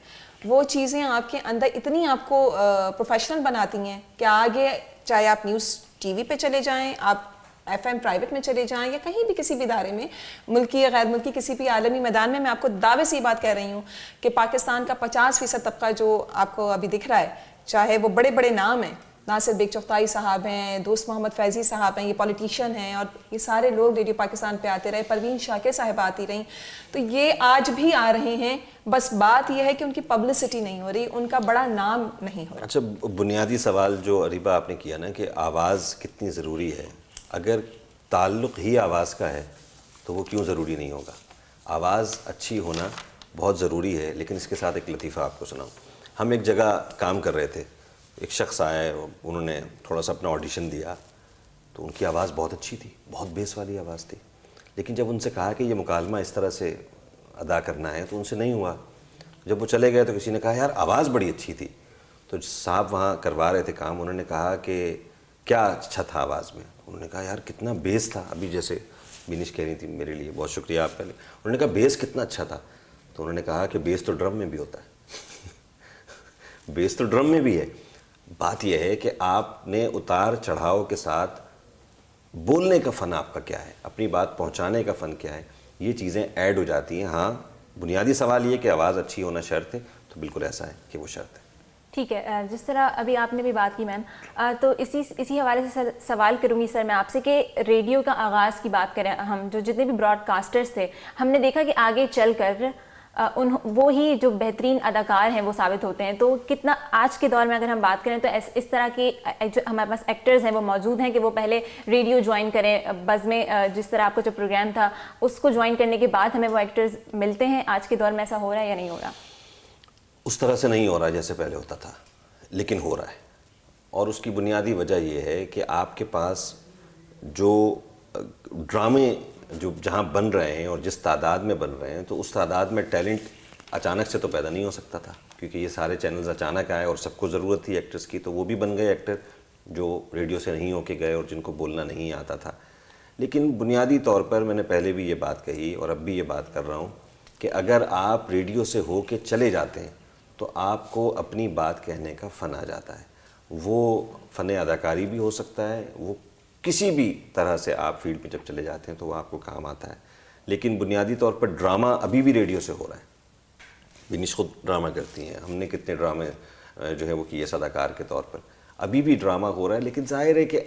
وہ چیزیں آپ کے اندر اتنی آپ کو پروفیشنل بناتی ہیں کہ آگے چاہے آپ نیوز ٹی وی پہ چلے جائیں, آپ FM پرائیویٹ میں چلے جائیں, یا کہیں بھی کسی بھی ادارے میں, ملکی یا غیر ملکی کسی بھی عالمی میدان میں آپ کو دعوے سے یہ بات کہہ رہی ہوں کہ پاکستان کا 50% طبقہ جو آپ کو ابھی دکھ رہا ہے, چاہے وہ بڑے بڑے نام ہیں, ناصر بیگ چغتائی صاحب ہیں, دوست محمد فیضی صاحب ہیں, یہ پولیٹیشین ہیں, اور یہ سارے لوگ ریڈیو پاکستان پہ آتے رہے, پروین شاکر صاحب آتی رہیں, تو یہ آج بھی آ رہے ہیں. بس بات یہ ہے کہ ان کی پبلسٹی نہیں ہو رہی, ان کا بڑا نام نہیں ہو رہا. اچھا, بنیادی سوال جو اریبہ آپ نے کیا نا کہ آواز کتنی ضروری ہے, اگر تعلق ہی آواز کا ہے تو وہ کیوں ضروری نہیں ہوگا. آواز اچھی ہونا بہت ضروری ہے, لیکن اس کے ساتھ ایک لطیفہ آپ کو سناؤں. ہم ایک جگہ کام کر رہے تھے, ایک شخص آئے, انہوں نے تھوڑا سا اپنا آڈیشن دیا, تو ان کی آواز بہت اچھی تھی, بہت بیس والی آواز تھی, لیکن جب ان سے کہا کہ یہ مکالمہ اس طرح سے ادا کرنا ہے تو ان سے نہیں ہوا. جب وہ چلے گئے تو کسی نے کہا یار آواز بڑی اچھی تھی. تو صاحب وہاں کروا رہے تھے کام, انہوں نے کہا کہ کیا اچھا تھا آواز میں. انہوں نے کہا یار کتنا بیس تھا, ابھی جیسے بینش کہہ رہی تھی میرے لیے, بہت شکریہ آپ کا. انہوں نے کہا بیس کتنا اچھا تھا, تو انہوں نے کہا کہ بیس تو ڈرم میں بھی ہوتا ہے. بیس تو ڈرم میں بھی ہے. بات یہ ہے کہ آپ نے اتار چڑھاؤ کے ساتھ بولنے کا فن آپ کا کیا ہے, اپنی بات پہنچانے کا فن کیا ہے, یہ چیزیں ایڈ ہو جاتی ہیں. ہاں بنیادی سوال یہ کہ آواز اچھی ہونا شرط ہے، تو بالکل ایسا ہے کہ وہ شرط ہے. ٹھیک ہے، جس طرح ابھی آپ نے بھی بات کی میم، تو اسی حوالے سے سوال کروں گی سر میں آپ سے کہ ریڈیو کا آغاز کی بات کریں، ہم جو جتنے بھی براڈ کاسٹرز تھے، ہم نے دیکھا کہ آگے چل کر وہی جو بہترین اداکار ہیں وہ ثابت ہوتے ہیں. تو کتنا آج کے دور میں اگر ہم بات کریں تو اس طرح کے جو ہمارے پاس ایکٹرز ہیں وہ موجود ہیں کہ وہ پہلے ریڈیو جوائن کریں، بز میں جس طرح آپ کا جو پروگرام تھا اس کو جوائن کرنے کے بعد ہمیں وہ ایکٹرز ملتے ہیں. آج کے دور میں ایسا ہو رہا ہے یا نہیں ہو رہا؟ اس طرح سے نہیں ہو رہا جیسے پہلے ہوتا تھا، لیکن ہو رہا ہے. اور اس کی بنیادی وجہ یہ ہے کہ آپ کے پاس جو ڈرامے جو جہاں بن رہے ہیں اور جس تعداد میں بن رہے ہیں، تو اس تعداد میں ٹیلنٹ اچانک سے تو پیدا نہیں ہو سکتا تھا، کیونکہ یہ سارے چینلز اچانک آئے اور سب کو ضرورت تھی ایکٹرز کی، تو وہ بھی بن گئے ایکٹر جو ریڈیو سے نہیں ہو کے گئے اور جن کو بولنا نہیں آتا تھا. لیکن بنیادی طور پر میں نے پہلے بھی یہ بات کہی اور اب بھی یہ بات کر رہا ہوں کہ اگر آپ ریڈیو سے ہو کے چلے جاتے ہیں تو آپ کو اپنی بات کہنے کا فن آ جاتا ہے. وہ فن اداکاری بھی ہو سکتا ہے، وہ کسی بھی طرح سے آپ فیلڈ میں جب چلے جاتے ہیں تو وہ آپ کو کام آتا ہے. لیکن بنیادی طور پر ڈرامہ ابھی بھی ریڈیو سے ہو رہا ہے. بنش خود ڈرامہ کرتی ہیں، ہم نے کتنے ڈرامے جو ہے وہ کیے اداکار کے طور پر، ابھی بھی ڈرامہ ہو رہا ہے. لیکن ظاہر ہے کہ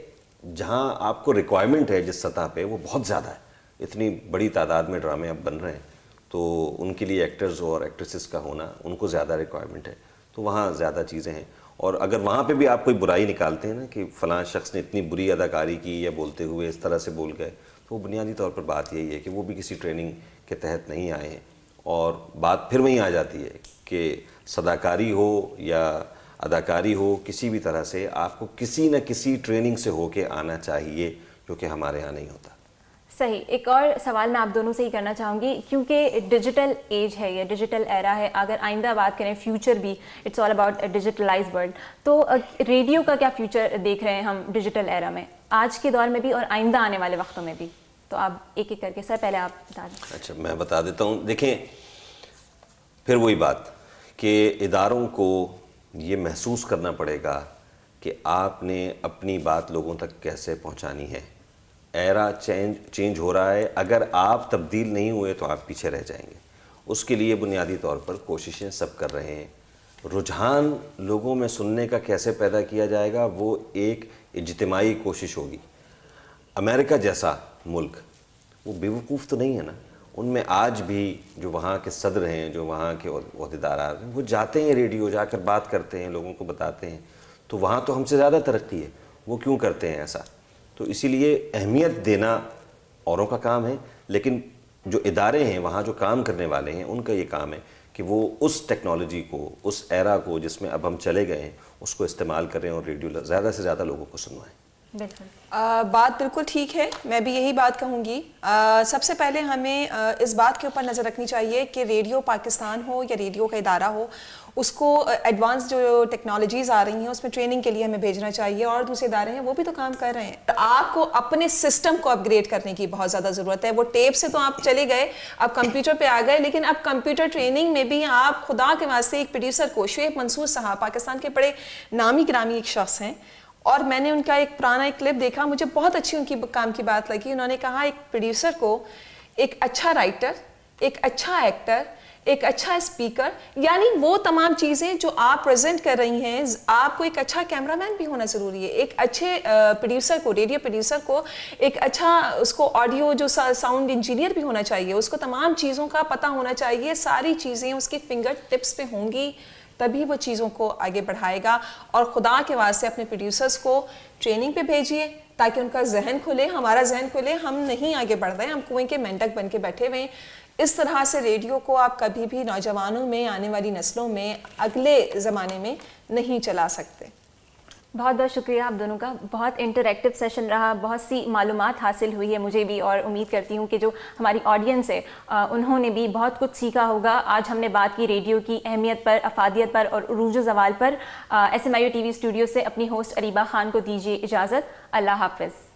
جہاں آپ کو ریکوائرمنٹ ہے جس سطح پہ وہ بہت زیادہ ہے، اتنی بڑی تعداد میں ڈرامے اب بن رہے ہیں، تو ان کے لیے ایکٹرز اور ایکٹریسز کا ہونا ان کو زیادہ ریکوائرمنٹ ہے، تو وہاں زیادہ چیزیں ہیں. اور اگر وہاں پہ بھی آپ کوئی برائی نکالتے ہیں نا کہ فلاں شخص نے اتنی بری اداکاری کی یا بولتے ہوئے اس طرح سے بول گئے، تو وہ بنیادی طور پر بات یہی ہے کہ وہ بھی کسی ٹریننگ کے تحت نہیں آئے ہیں. اور بات پھر وہیں آ جاتی ہے کہ صداکاری ہو یا اداکاری ہو، کسی بھی طرح سے آپ کو کسی نہ کسی ٹریننگ سے ہو کے آنا چاہیے، جو کہ ہمارے ہاں نہیں ہوتا. صحیح. ایک اور سوال میں آپ دونوں سے ہی کرنا چاہوں گی، کیونکہ ڈیجیٹل ایج ہے، یہ ڈیجیٹل ایرا ہے، اگر آئندہ بات کریں فیوچر بھی it's all about digitalise world, تو ریڈیو کا کیا فیوچر دیکھ رہے ہیں ہم ڈیجیٹل ایرا میں آج کے دور میں بھی اور آئندہ آنے والے وقتوں میں بھی؟ تو آپ ایک ایک کر کے، سر پہلے آپ بتا دیں. اچھا میں بتا دیتا ہوں. دیکھیں پھر وہی بات کہ اداروں کو یہ محسوس کرنا پڑے گا کہ آپ نے اپنی بات لوگوں تک کیسے پہنچانی ہے. ایرا چینج ہو رہا ہے، اگر آپ تبدیل نہیں ہوئے تو آپ پیچھے رہ جائیں گے. اس کے لیے بنیادی طور پر کوششیں سب کر رہے ہیں. رجحان لوگوں میں سننے کا کیسے پیدا کیا جائے گا، وہ ایک اجتماعی کوشش ہوگی. امریکہ جیسا ملک وہ بیوقوف تو نہیں ہے نا، ان میں آج بھی جو وہاں کے صدر ہیں، جو وہاں کے عہدیدار ہیں، وہ جاتے ہیں ریڈیو، جا کر بات کرتے ہیں، لوگوں کو بتاتے ہیں. تو وہاں تو ہم سے زیادہ ترقی ہے، وہ کیوں کرتے ہیں ایسا؟ تو اسی لیے اہمیت دینا اوروں کا کام ہے، لیکن جو ادارے ہیں وہاں جو کام کرنے والے ہیں ان کا یہ کام ہے کہ وہ اس ٹیکنالوجی کو، اس ایرا کو جس میں اب ہم چلے گئے ہیں، اس کو استعمال کریں اور ریڈیو زیادہ سے زیادہ لوگوں کو سنوائیں. بات بالکل ٹھیک ہے، میں بھی یہی بات کہوں گی. سب سے پہلے ہمیں اس بات کے اوپر نظر رکھنی چاہیے کہ ریڈیو پاکستان ہو یا ریڈیو کا ادارہ ہو، اس کو ایڈوانس جو ٹیکنالوجیز آ رہی ہیں اس میں ٹریننگ کے لیے ہمیں بھیجنا چاہیے، اور دوسرے ادارے ہیں وہ بھی تو کام کر رہے ہیں. آپ کو اپنے سسٹم کو اپ گریڈ کرنے کی بہت زیادہ ضرورت ہے. وہ ٹیپ سے تو آپ چلے گئے، اب کمپیوٹر پہ آ گئے، لیکن اب کمپیوٹر ٹریننگ میں بھی آپ خدا کے واسطے ایک پروڈیوسر کو، شعیب منصور صاحب پاکستان کے بڑے نامی گرامی ایک شخص ہیں، اور میں نے ان کا ایک پرانا ایک کلپ دیکھا، مجھے بہت اچھی ان کی کام کی بات لگی. انہوں نے کہا ایک پروڈیوسر کو ایک اچھا رائٹر، ایک اچھا ایکٹر، ایک اچھا اسپیکر، یعنی وہ تمام چیزیں جو آپ پریزنٹ کر رہی ہیں، آپ کو ایک اچھا کیمرہ مین بھی ہونا ضروری ہے. ایک اچھے پروڈیوسر کو، ریڈیو پروڈیوسر کو ایک اچھا اس کو آڈیو جو ساؤنڈ انجینئر بھی ہونا چاہیے، اس کو تمام چیزوں کا پتہ ہونا چاہیے. ساری چیزیں اس کی فنگر ٹپس پہ ہوں گی، تبھی وہ چیزوں کو آگے بڑھائے گا. اور خدا کے واسطے اپنے پروڈیوسرز کو ٹریننگ پہ بھیجیے تاکہ ان کا ذہن کھلے، ہمارا ذہن کھلے. ہم نہیں آگے بڑھ رہے ہیں، ہم کنویں کے مینڈک بن کے بیٹھے ہوئے ہیں. اس طرح سے ریڈیو کو آپ کبھی بھی نوجوانوں میں، آنے والی نسلوں میں، اگلے زمانے میں نہیں چلا سکتے. بہت بہت شکریہ آپ دونوں کا. بہت انٹریکٹیو سیشن رہا، بہت سی معلومات حاصل ہوئی ہے مجھے بھی، اور امید کرتی ہوں کہ جو ہماری آڈینس ہے انہوں نے بھی بہت کچھ سیکھا ہوگا. آج ہم نے بات کی ریڈیو کی اہمیت پر، افادیت پر اور عروج و زوال پر. SMIU TV اسٹوڈیو سے اپنی ہوسٹ اریبہ خان کو دیجیے اجازت. اللہ حافظ.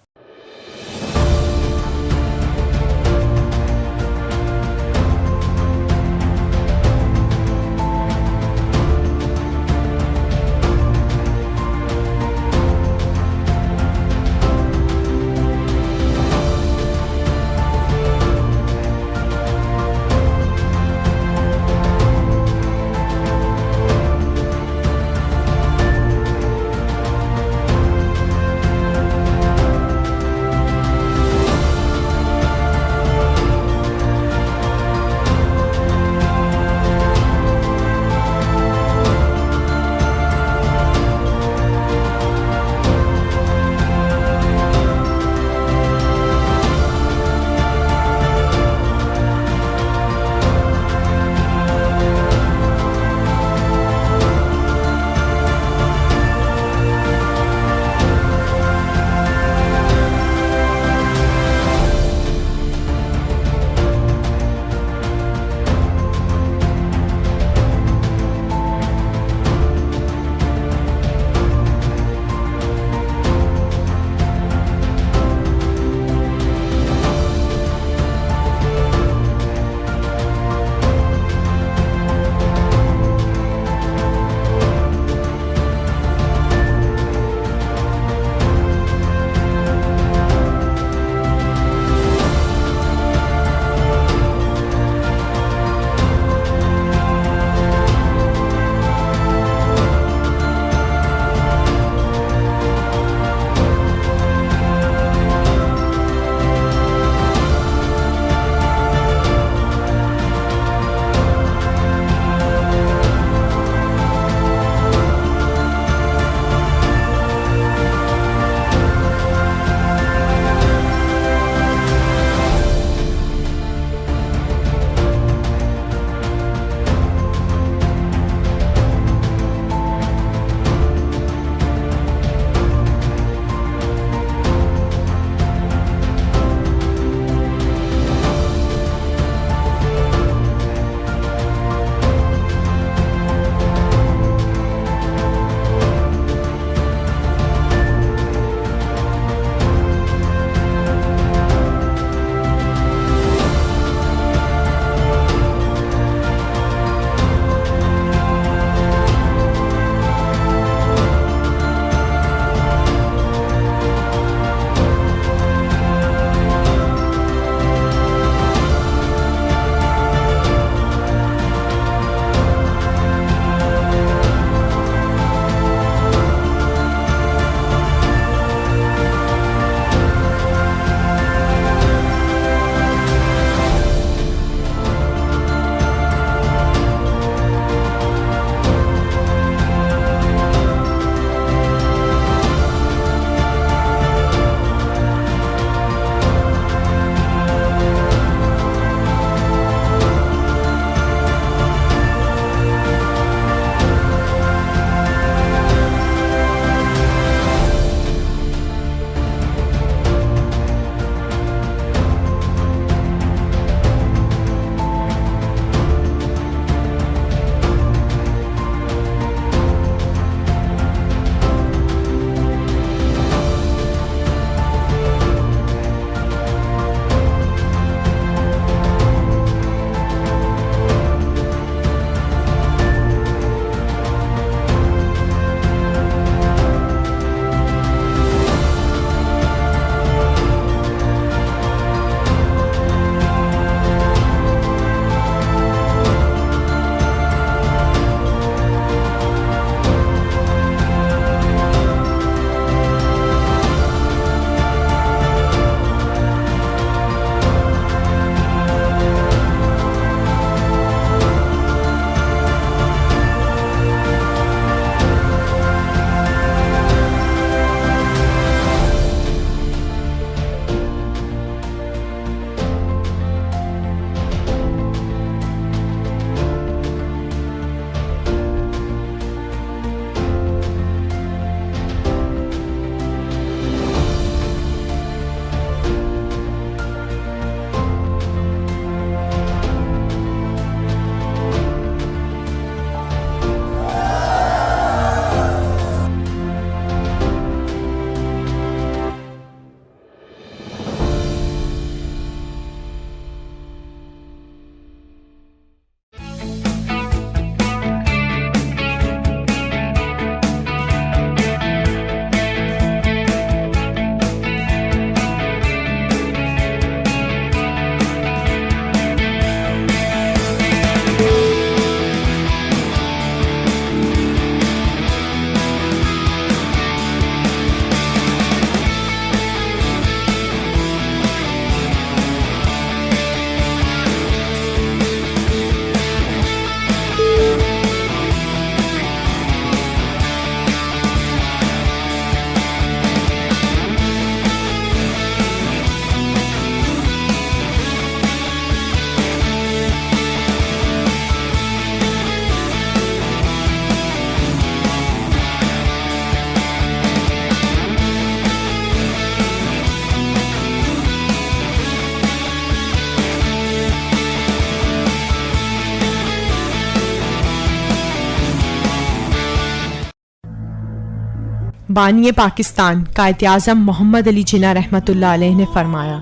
बानी पाकिस्तान कायद आज़म मोहम्मद अली जिन्ना रहमतुल्लाह अलैह ने फरमाया,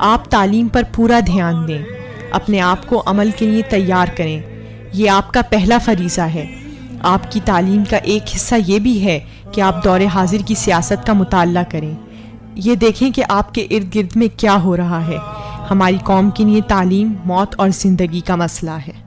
आप तालीम पर पूरा ध्यान दें, अपने आप को अमल के लिए तैयार करें, ये आपका पहला फरीज़ा है। आपकी तालीम का एक हिस्सा ये भी है कि आप दौरे हाजिर की सियासत का मुताल्ला करें, ये देखें कि आपके इर्द गिर्द में क्या हो रहा है। हमारी कौम के लिए तालीम मौत और ज़िंदगी का मसला है।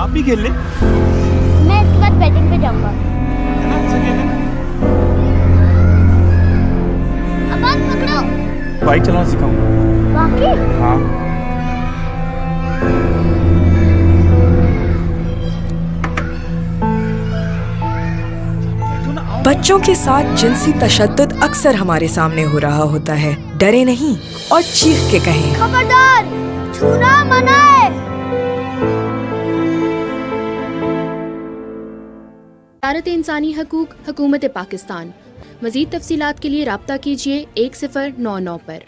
आप भी खेल ले। मैं इसके बाद बैटिंग पे जाऊंगा। है ना, अच्छा खेलना। अब बात पकड़ो। बाइक चलाना सिखाऊंगा। वाकई? हाँ। बच्चों के साथ जिनसी तशद्दुद अक्सर हमारे सामने हो रहा होता है। डरे नहीं और चीख के कहें, खबरदार, छूना मना है। वजारत इंसानी हकूक हुकूमत पाकिस्तान। मज़ीद तफसीलात के लिए राब्ता कीजिए 1099 पर।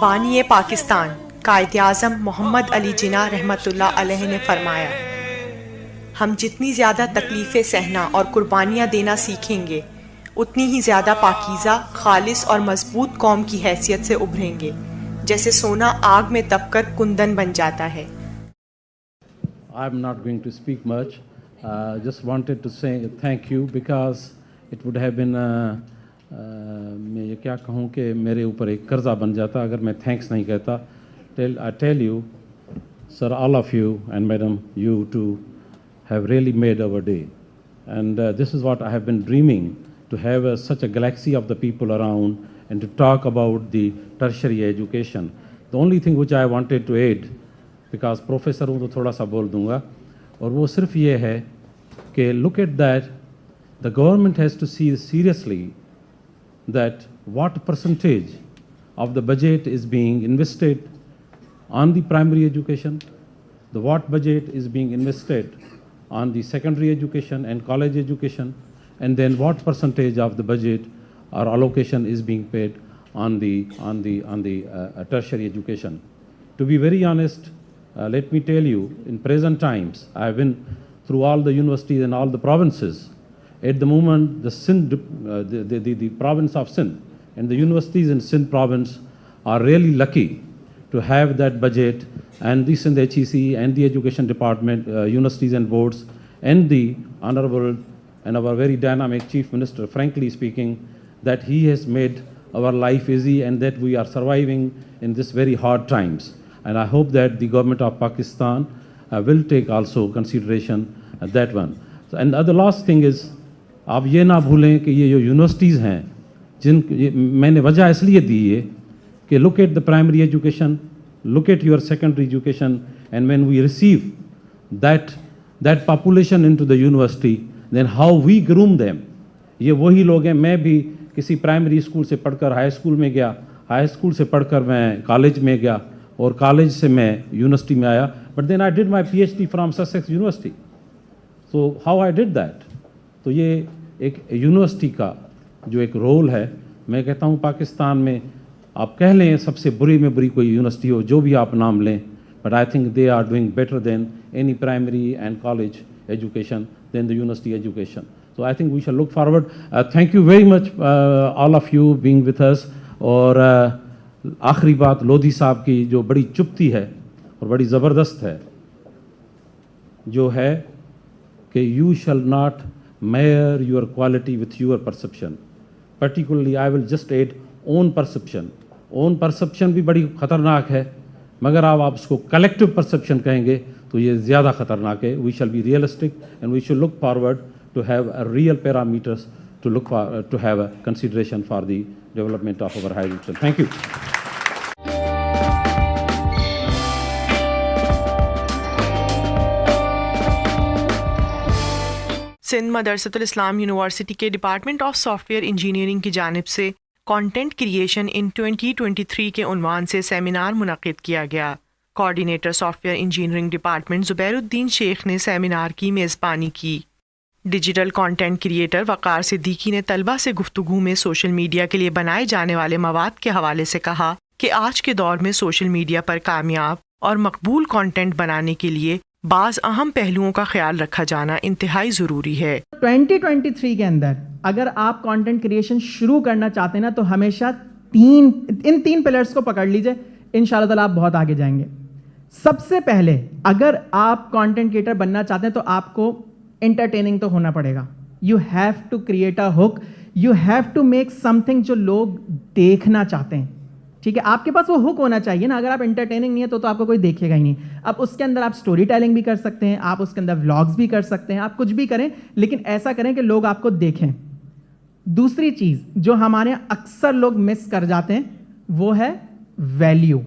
बानी पाकिस्तान कायद आज़म मोहम्मद अली जिन्ना रहमतुल्लाह अलैह ने फरमाया, हम जितनी ज़्यादा तकलीफ़ें सहना और कुर्बानियाँ देना सीखेंगे उतनी ही ज़्यादा पाकीज़ा, खालिस और मजबूत कौम की हैसियत से उभरेंगे, जैसे सोना आग में तपकर कुंदन बन जाता है। I'm not going to speak much. Just wanted to say thank you because it would have been मैं ये क्या कहूँ कि मेरे ऊपर एक कर्जा बन जाता अगर मैं thanks नहीं कहता. I tell you, sir, all of you and madam, you too have really made our day. And this is what I have been dreaming, to have such a galaxy of the people around and to talk about the tertiary education. The only thing which I wanted to add, because professor हूँ तो थोड़ा सा बोल दूँगा, और वो सिर्फ ये है कि look at that, the government has to see seriously that what percentage of the budget is being invested on the primary education, the what budget is being invested on the secondary education and college education, and then what percentage of the budget or allocation is being paid on the tertiary education. To be very honest, let me tell you, in present times, I have been through all the universities and all the provinces. At the moment, the Sindh, the province of Sindh and the universities in Sindh province are really lucky to have that budget, and the Sindh HEC and the education department, universities and boards, and the honorable and our very dynamic chief minister, frankly speaking, that he has made our life easy and that we are surviving in this very hard times. And I hope that the government of Pakistan will take also consideration that one. And the last thing is, आप ये ना भूलें कि ये जो universities हैं जिन मैंने वजह इसलिए दी है कि look at the primary education, look at your secondary education, and when we receive that population into the university, then how we groom them. ये वही लोग हैं. मैं भी किसी प्राइमरी स्कूल से पढ़कर हाई स्कूल में गया, हाई स्कूल से पढ़कर मैं कॉलेज में गया और कॉलेज से मैं यूनिवर्सिटी में आया. But then I did my PhD from Sussex University. So how I did that? तो ये एक यूनिवर्सिटी का जो एक रोल है, मैं कहता हूँ पाकिस्तान में आप कह लें सबसे बुरी में बुरी कोई यूनिवर्सिटी हो, जो भी आप नाम लें, but I think they are doing better than any primary and college education than the university education. So I think we shall look forward. Thank you very much all of you being with us. और आखिरी बात लोधी साहब की जो बड़ी चुप्ती है और बड़ी ज़बरदस्त है, जो है कि you shall not measure your quality with your perception. Particularly I will just add own perception. Own perception भी बड़ी ख़तरनाक है, मगर आप उसको collective perception कहेंगे तो ये ज़्यादा ख़तरनाक है. We shall be realistic and we should look forward to have a real parameters to look for, to have a consideration for the development of our higher education. Thank you. Sindh Madressatul Islam university के department of software engineering की जानिब से content creation इन 2023 के उन्वान से seminar मुनक़िद किया गया. Coordinator software engineering department Zubairuddin Sheikh ने सेमिनार की मेज़बानी की. Digital content creator Waqar Siddiqui ने तलबा से गुफ्तगू में सोशल मीडिया के लिए बनाए जाने वाले मवाद के हवाले से कहा कि आज के दौर में सोशल मीडिया पर कामयाब और मकबूल कंटेंट बनाने के लिए बाज़ अहम पहलुओं का ख्याल रखा जाना इंतहाई ज़रूरी है. 2023 के अंदर अगर आप कंटेंट क्रिएशन शुरू करना चाहते हैं ना, तो हमेशा इन तीन पिलर्स को पकड़ लीजिए, इंशाल्लाह ताला आप बहुत आगे जाएंगे. सबसे पहले अगर आप कंटेंट क्रिएटर बनना चाहते हैं तो आपको एंटरटेनिंग तो होना पड़ेगा. You have to create a hook, you have to make something जो लोग देखना चाहते हैं. ठीक है, आपके पास वो हुक होना चाहिए ना. अगर आप एंटरटेनिंग नहीं है तो आपको कोई देखेगा ही नहीं. अब उसके अंदर आप स्टोरी टेलिंग भी कर सकते हैं, आप उसके अंदर व्लॉग्स भी कर सकते हैं, आप कुछ भी करें, लेकिन ऐसा करें कि लोग आपको देखें. दूसरी चीज जो हमारे अक्सर लोग मिस कर जाते हैं वो है वैल्यू.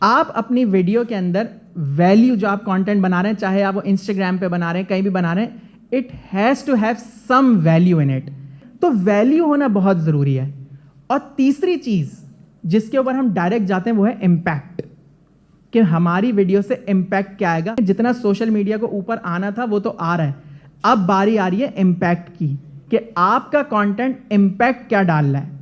आप अपनी वीडियो के अंदर वैल्यू जो आप कंटेंट बना रहे हैं, चाहे आप वो इंस्टाग्राम पे बना रहे हैं, कहीं भी बना रहे हैं, it has to have some value in it. तो वैल्यू होना बहुत ज़रूरी है. और तीसरी चीज़ जिसके ऊपर हम डायरेक्ट जाते हैं वो है इम्पैक्ट. کہ ہماری ویڈیو سے امپیکٹ کیا آئے گا. جتنا سوشل میڈیا کو اوپر آنا تھا وہ تو آ رہا ہے, اب باری آ رہی ہے امپیکٹ کی, کہ آپ کا کانٹینٹ امپیکٹ کیا ڈال رہا ہے.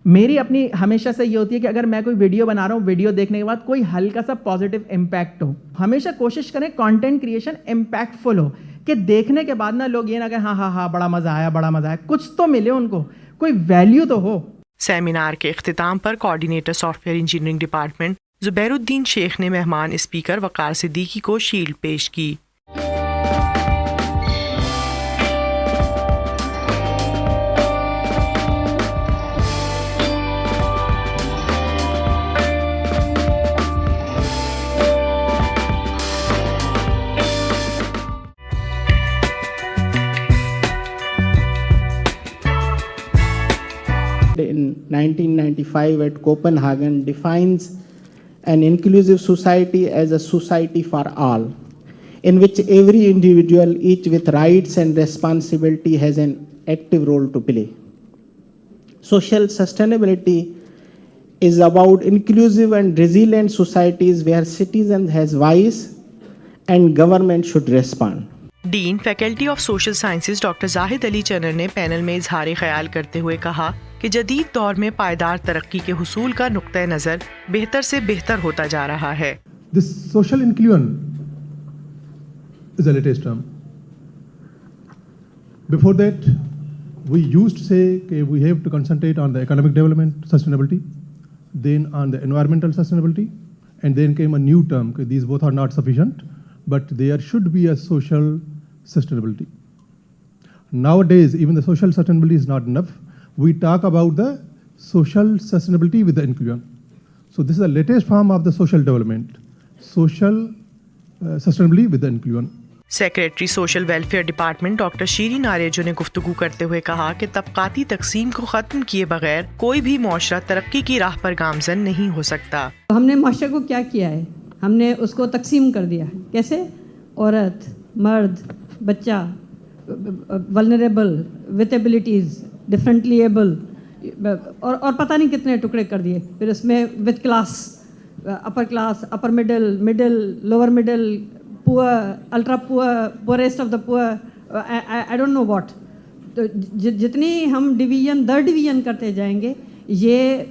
میری اپنی ہمیشہ سے یہ ہوتی ہے کہ اگر میں کوئی ویڈیو بنا رہا ہوں, ویڈیو دیکھنے کے بعد کوئی ہلکا سا پازیٹیو امپیکٹ ہو. ہمیشہ کوشش کریں کانٹینٹ کریشن امپیکٹ فل ہو, کہ دیکھنے کے بعد نا لوگ یہ نہ کہیں ہاں بڑا مزہ آیا, کچھ تو ملے ان کو, کوئی ویلیو تو ہو. سیمینار کے اختتام پر coordinator software engineering department Zubair uddin Sheikh نے مہمان اسپیکر وقار صدیقی کو شیلڈ پیش کی. In 1995 at Copenhagen defines an inclusive society as a society for all, in which every individual, each with rights and responsibility, has an active role to play. Social sustainability is about inclusive and resilient societies where citizens has voice and government should respond. Dean faculty of social sciences doctor Zahid Ali Channar نے panel میں اظہار خیال کرتے ہوئے کہا کہ جدید دور میں پائیدار ترقی کے حصول کا نقطہ نظر بہتر سے بہتر ہوتا جا رہا ہے. This social inclusion is a latest term. Before that, we used to say that we have to concentrate on the economic development sustainability, then on the environmental sustainability, and then came a new term, that these both are not sufficient, but there should be a social sustainability. Nowadays, even the social sustainability is not enough. We talk about the social sustainability with the inclusion. So this is the latest form of the social development, social sustainability with the inclusion. Secretary social welfare department doctor Shireen Arijo نے گفتگو کرتے ہوئے کہا کہ طبقاتی تقسیم کو ختم کیے بغیر کوئی بھی معاشرہ ترقی کی راہ پر گامزن نہیں ہو سکتا. ہم نے معاشرے کو کیا کیا ہے, ہم نے اس کو تقسیم کر دیا. کیسے؟ عورت, مرد, بچہ, vulnerable, with abilities, differently able, اور پتہ نہیں کتنے ٹکڑے کر دیے. پھر اس میں with class, upper middle, lower middle, پور, الٹرا پور, پوریسٹ آف دا پور, آئی ڈونٹ نو واٹ. تو جتنی ہم ڈویژن در ڈویژن کرتے جائیں گے, یہ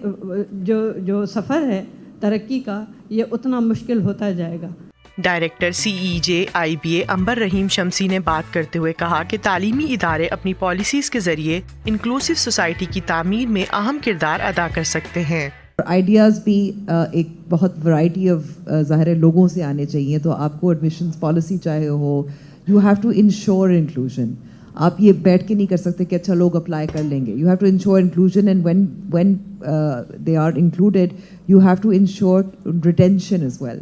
جو سفر ہے ترقی کا, یہ اتنا مشکل ہوتا جائے گا. ڈائریکٹر CEJ-IBA امبر رحیم شمسی نے بات کرتے ہوئے کہا کہ تعلیمی ادارے اپنی پالیسیز کے ذریعے انکلوسیو سوسائٹی کی تعمیر میں اہم کردار ادا کر سکتے ہیں. آئیڈیاز بھی ایک بہت ورائٹی آف ظاہر لوگوں سے آنے چاہیے. تو آپ کو ایڈمیشنز پالیسی چاہے ہو, you have to ensure inclusion. آپ یہ بیٹھ کے نہیں کر سکتے کہ اچھا لوگ اپلائی کر لیں گے. You have to ensure inclusion, and when they are included you have to ensure retention as well.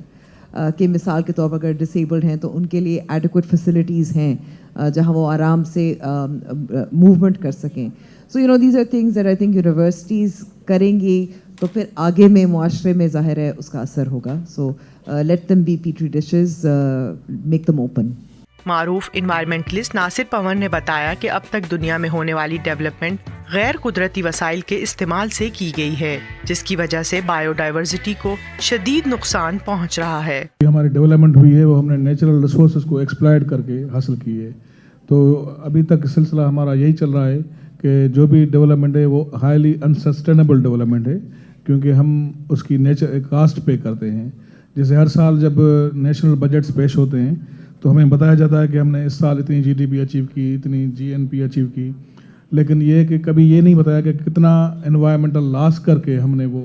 کہ مثال کے طور پر اگر ڈسیبلڈ ہیں تو ان کے لیے ایڈیکویٹ فیسلٹیز ہیں جہاں وہ آرام سے موومنٹ کر سکیں. So you know these are things that I think universities کریں گی تو پھر آگے میں معاشرے میں ظاہر ہے اس کا اثر ہوگا. So let them be petri dishes, make them open. معروف انوائرمنٹلسٹ ناصر پون نے بتایا کہ اب تک دنیا میں ہونے والی ڈیولپمنٹ غیر قدرتی وسائل کے استعمال سے کی گئی ہے, جس کی وجہ سے بایو ڈائیورسٹی کو شدید نقصان پہنچ رہا ہے. ہماری ڈیولپمنٹ ہوئی ہے وہ ہم نے نیچرل ریسورسز کو ایکسپلائٹ کر کے حاصل کی ہے. تو ابھی تک سلسلہ ہمارا یہی چل رہا ہے کہ جو بھی ڈیولپمنٹ ہے وہ ہائیلی انسسٹینیبل ڈیولپمنٹ ہے, کیونکہ ہم اس کی کاسٹ پے کرتے ہیں. جیسے ہر سال جب نیشنل بجٹس پیش ہوتے ہیں تو ہمیں بتایا جاتا ہے کہ ہم نے اس سال اتنی GDP اچیو کی, اتنی GNP اچیو کی, لیکن یہ کہ کبھی یہ نہیں بتایا کہ کتنا انوائرمنٹل لاس کر کے ہم نے وہ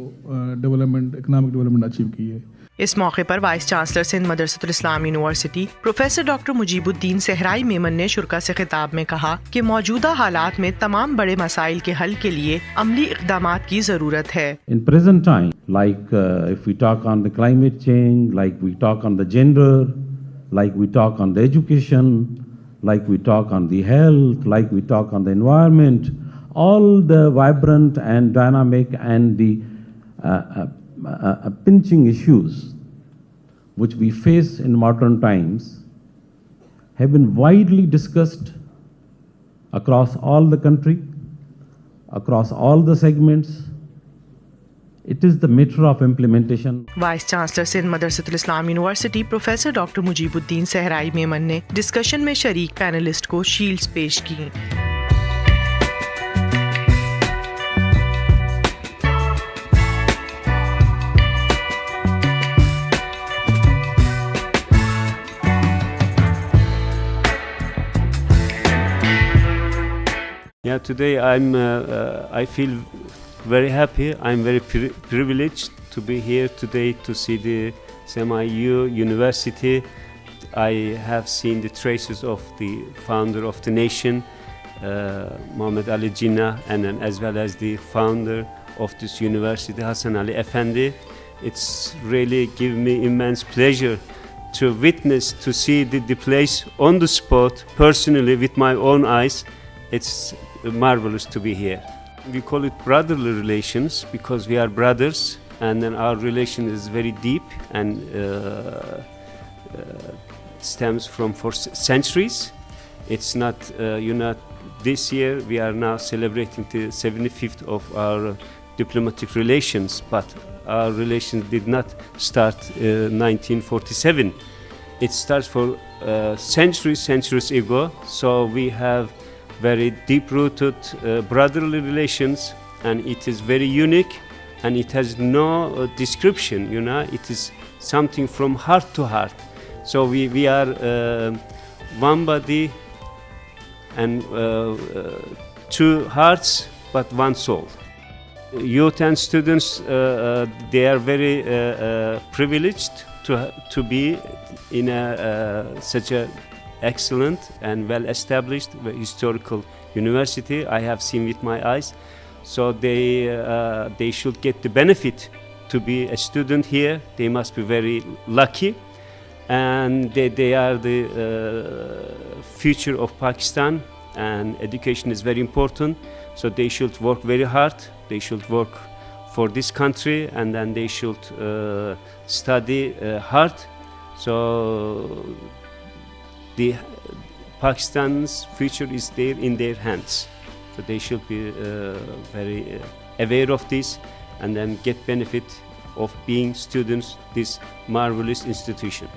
ڈیولپمنٹ, اکنامک ڈیولپمنٹ اچیو کی ہے. اس موقع پر voice chancellor Sindh Madressatul Islam university professor doctor Mujeeb الدین صحرائی میمن نے شرکا سے خطاب میں کہا کہ موجودہ حالات میں تمام بڑے مسائل کے حل کے لیے عملی اقدامات کی ضرورت ہے. In present time, like if we talk on the climate change, like we talk on the gender, like we talk on the education, like we talk on the health, like we talk on the environment, all the vibrant and dynamic and the pinching issues which we face in modern times have been widely discussed across all the country, across all the segments, It is the matter of implementation. Vice chancellor Sindh Madressatul Islam university professor doctor Mujeebuddin Sahrai Memon ने discussion में शरीक panelist को shields पेश की। Yeah, today I feel very happy. I'm very privileged to be here today to see the Smiu University. I have seen the traces of the founder of the nation, Muhammad Ali Jinnah, and then as well as the founder of this university, Hassan Ali Effendi. It's really given me immense pleasure to witness, to see the place on the spot, personally with my own eyes. It's marvelous to be here. We call it brotherly relations because we are brothers, and then our relation is very deep and stems from for centuries. It's not, this year we are now celebrating the 75th of our diplomatic relations, but our relations did not start 1947. It starts for centuries ago, so we have very deep-rooted brotherly relations, and it is very unique, and it has no description, it is something from heart to heart. So we are one body and two hearts, but one soul. Youth and students, they are very privileged to be in such a excellent and well-established historical university. I have seen with my eyes, so they should get the benefit to be a student here. They must be very lucky, and they are the future of Pakistan, and education is very important, so they should work very hard. They should work for this country, and then they should study hard. So the Pakistan's future is there in their hands, so they should be very aware of this, and then get benefit of being students this marvelous institution.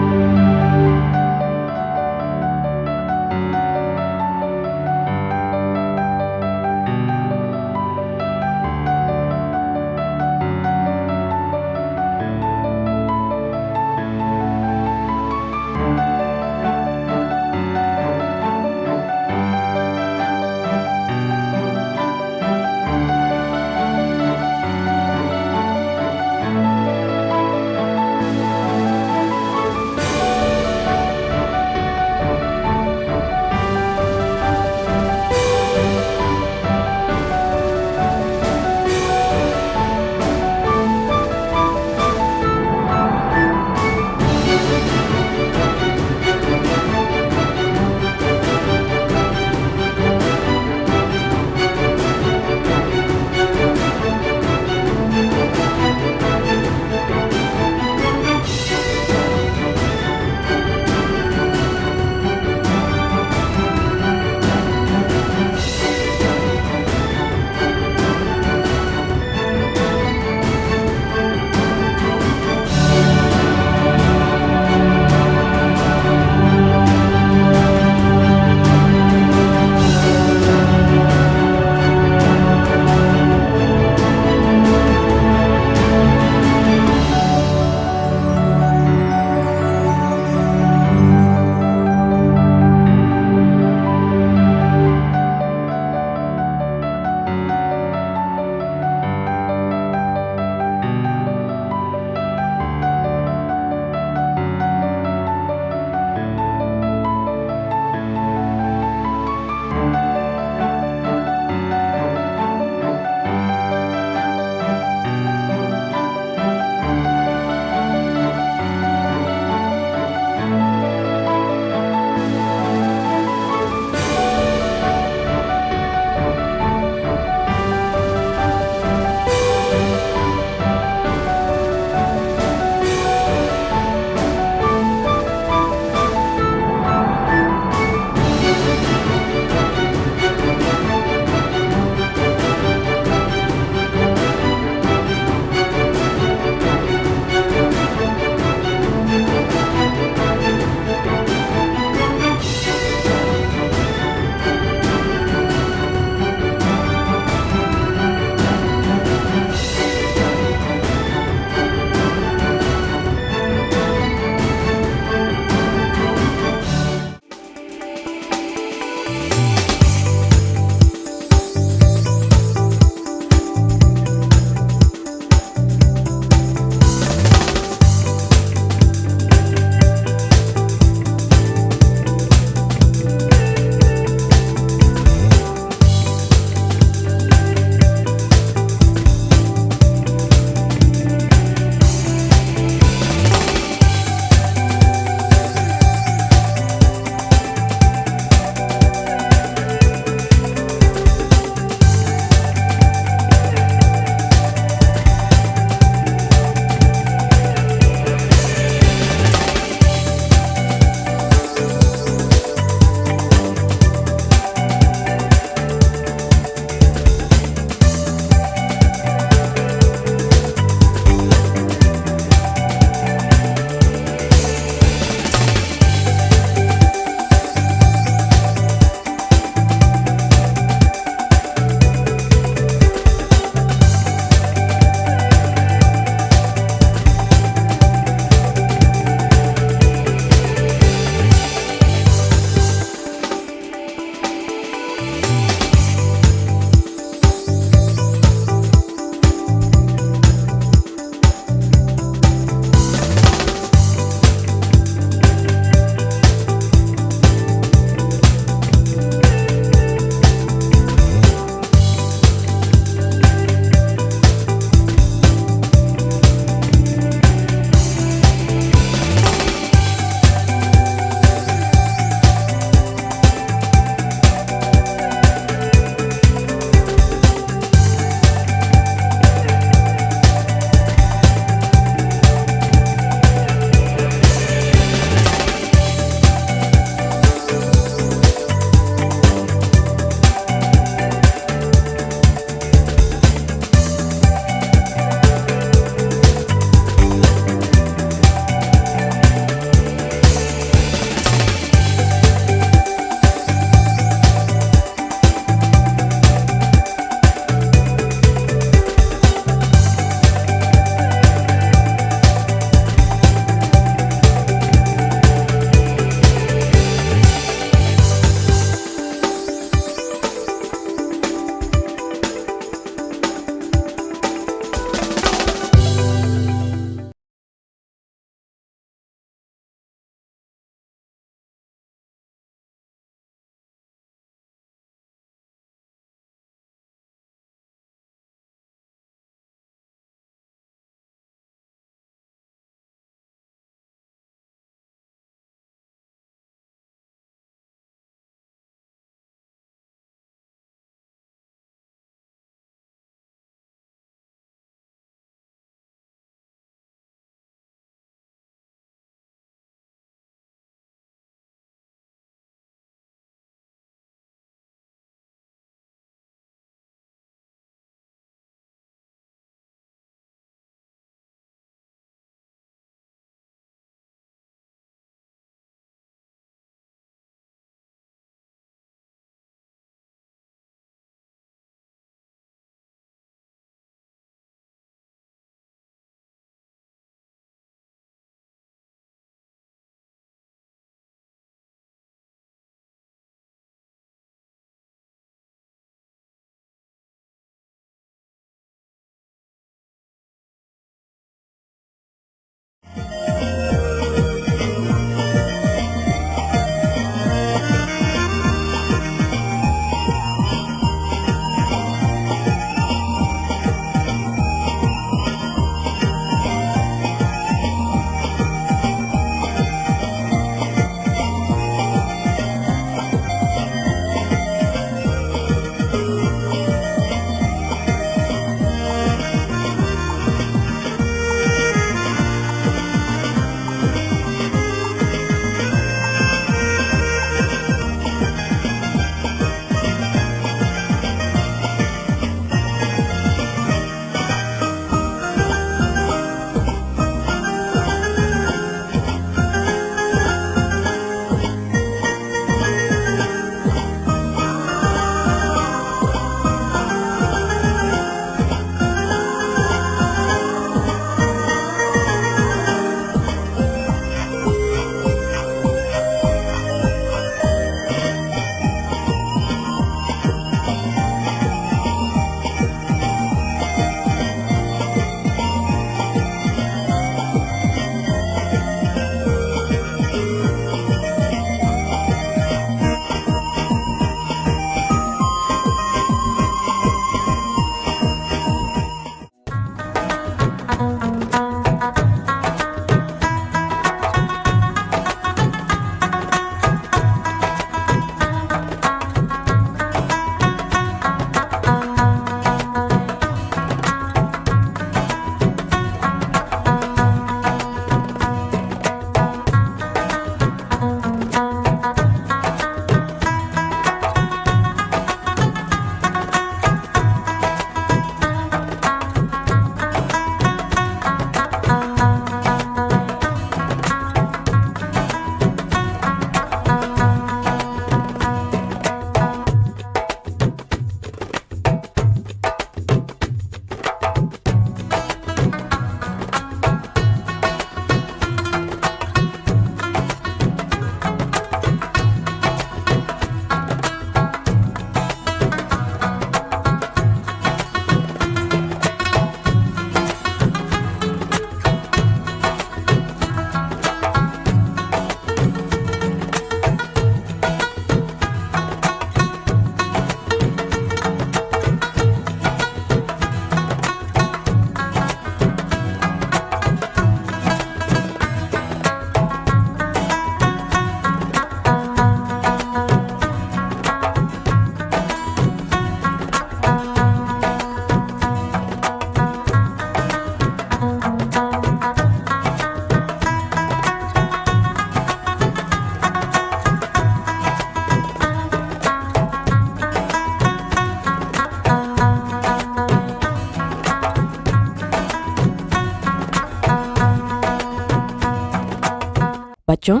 बच्चों,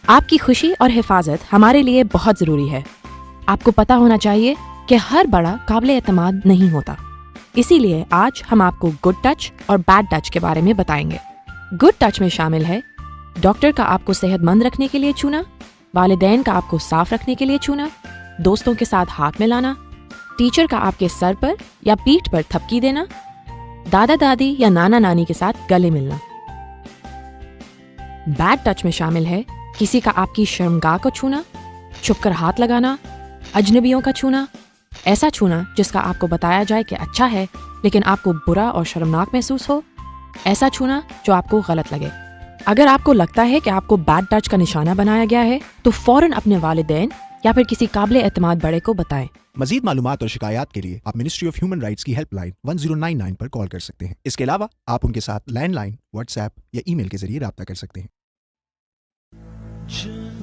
आपकी खुशी और हिफाजत हमारे लिए बहुत ज़रूरी है। आपको पता होना चाहिए कि हर बड़ा काबिल एतमाद नहीं होता। इसीलिए आज हम आपको गुड टच और बैड टच के बारे में बताएंगे। गुड टच में शामिल है डॉक्टर का आपको सेहतमंद रखने के लिए छूना, वालिदैन का आपको साफ रखने के लिए छूना, दोस्तों के साथ हाथ मिलाना, टीचर का आपके सर पर या पीठ पर थपकी देना, दादा दादी या नाना नानी के साथ गले मिलना। बैड टच में शामिल है किसी का आपकी शर्मगाह को छूना, छुपकर हाथ लगाना, अजनबियों का छूना, ऐसा छूना जिसका आपको बताया जाए कि अच्छा है लेकिन आपको बुरा और शर्मनाक महसूस हो, ऐसा छूना जो आपको गलत लगे। अगर आपको लगता है कि आपको बैड टच का निशाना बनाया गया है तो फौरन अपने वालिदैन या फिर किसी काबिल एतमाद बड़े को बताएं। मजीद मालूमात और शिकायत के लिए आप मिनिस्ट्री ऑफ ह्यूमन राइट्स की हेल्पलाइन 1099 पर कॉल कर सकते हैं। इसके अलावा आप उनके साथ लैंडलाइन, व्हाट्सएप या ईमेल के जरिए राब्ता कर सकते हैं।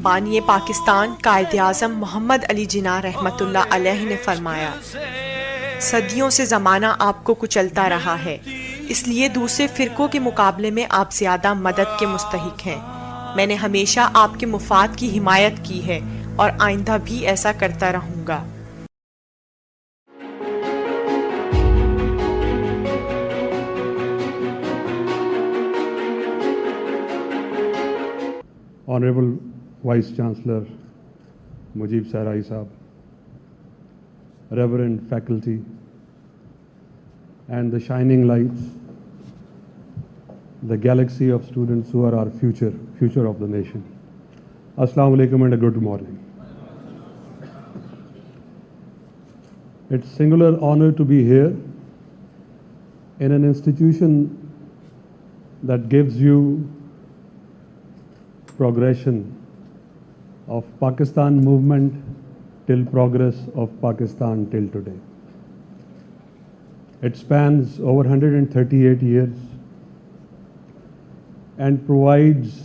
बानिए पाकिस्तान कायदे आज़म मोहम्मद अली जिन्ना रहमतुल्लाह अलैह ने फरमाया, सदियों से ज़माना आपको कुचलता रहा है, इसलिए दूसरे फ़िरक़ों के मुकाबले में आप ज़्यादा मदद के मुस्तहिक हैं। मैंने हमेशा आपके मुफाद की हिमायत की है और आइंदा भी ऐसा करता रहूँगा। Honorable Vice Chancellor Mujib Sahrai Sahab, Reverend faculty, and the shining lights, the galaxy of students who are our future of the nation. Assalamu alaikum and a good morning. It's singular honor to be here in an institution that gives you progression of Pakistan movement till progress of Pakistan till today. It spans over 138 years and provides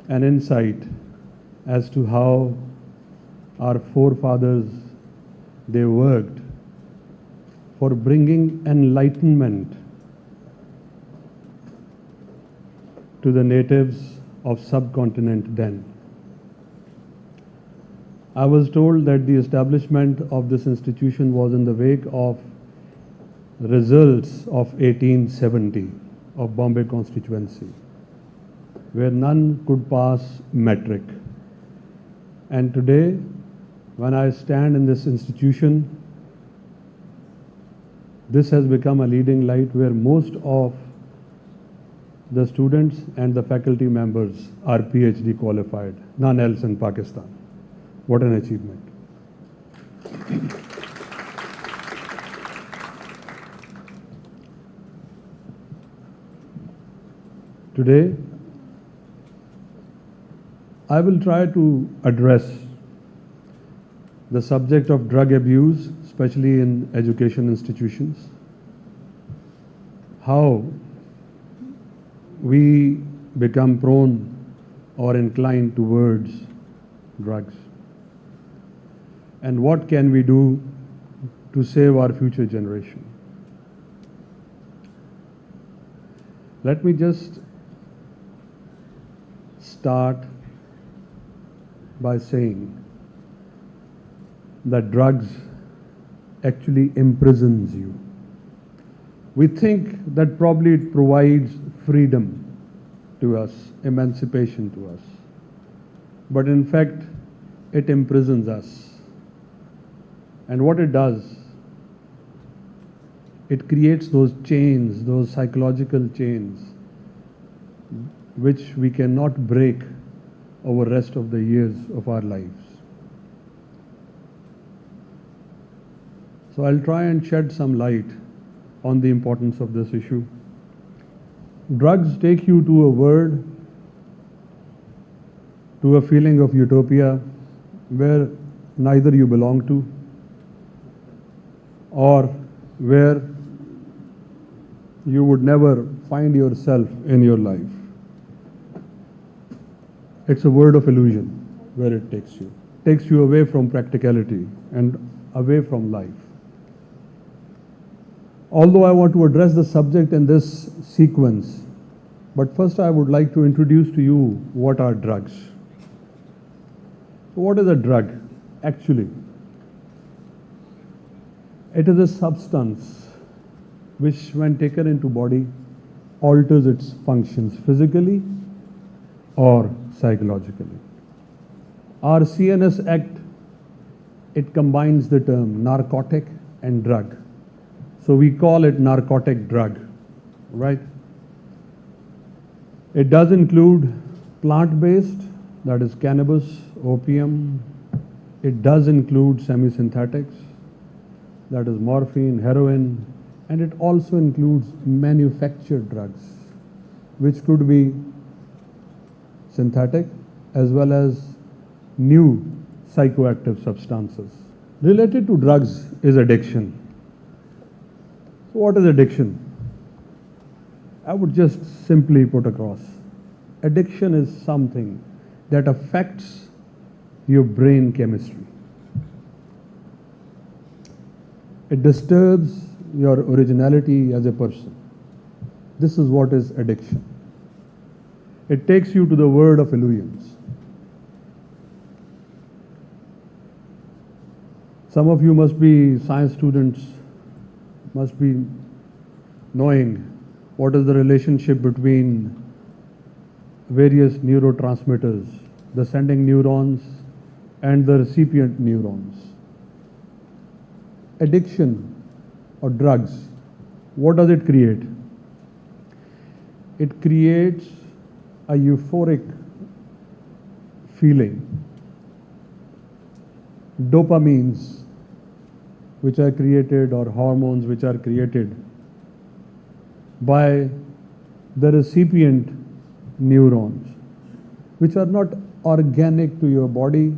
an insight as to how our forefathers, they worked for bringing enlightenment to the natives of subcontinent then. I was told that the establishment of this institution was in the wake of results of 1870 of Bombay constituency, where none could pass metric. And today, when I stand in this institution, this has become a leading light where most of the students and the faculty members are PhD qualified, none else in Pakistan. What an achievement. Today, I will try to address the subject of drug abuse, especially in education institutions, how we become prone or inclined towards drugs, and what can we do to save our future generation. Let me just start by saying that drugs actually imprisons you. We think that probably it provides freedom to us, emancipation to us. But in fact, it imprisons us. And what it does, it creates those chains, those psychological chains, which we cannot break over the rest of the years of our lives. So I'll try and shed some light on the importance of this issue. Drugs take you to a world, to a feeling of utopia where neither you belong to or where you would never find yourself in your life. It's a world of illusion where it takes you away from practicality and away from life. Although I want to address the subject in this sequence, but first I would like to introduce to you what are drugs. So what is a drug? Actually, it is a substance which, when taken into body, alters its functions physically or psychologically. Our CNS Act, it combines the term narcotic and drug. So we call it narcotic drug, right? It does include plant-based, that is cannabis, opium. It does include semi-synthetics, that is morphine, heroin, and it also includes manufactured drugs, which could be synthetic as well as new psychoactive substances. Related to drugs is addiction. So what is addiction? I would just simply put across. Addiction is something that affects your brain chemistry. It disturbs your originality as a person. This is what is addiction. It takes you to the world of illusions. Some of you must be science students, must be knowing what is the relationship between various neurotransmitters, the sending neurons and the recipient neurons. Addiction or drugs, what does it create? It creates a euphoric feeling. Dopamines, which are created, or hormones which are created by the recipient neurons, which are not organic to your body,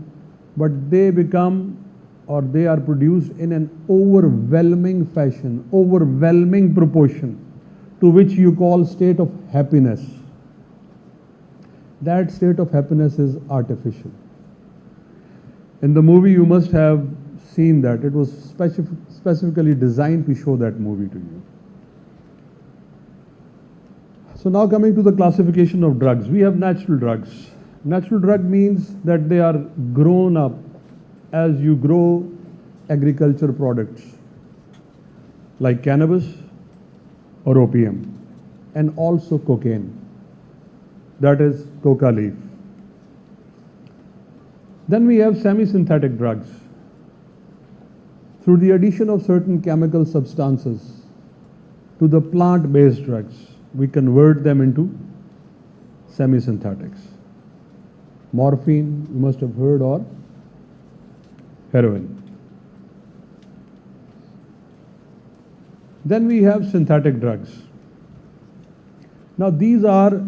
but they become, or they are produced in an overwhelming fashion, overwhelming proportion, to which you call state of happiness. That state of happiness is artificial. In the movie you must have seen that. It was specifically designed to show that movie to you. So now coming to the classification of drugs, we have natural drugs. Natural drug means that they are grown up as you grow agriculture products like cannabis or opium, and also cocaine, that is coca leaf. Then we have semi-synthetic drugs. Through the addition of certain chemical substances to the plant-based drugs, we convert them into semi-synthetics. Morphine, you must have heard, or heroin. Then we have synthetic drugs. Now these are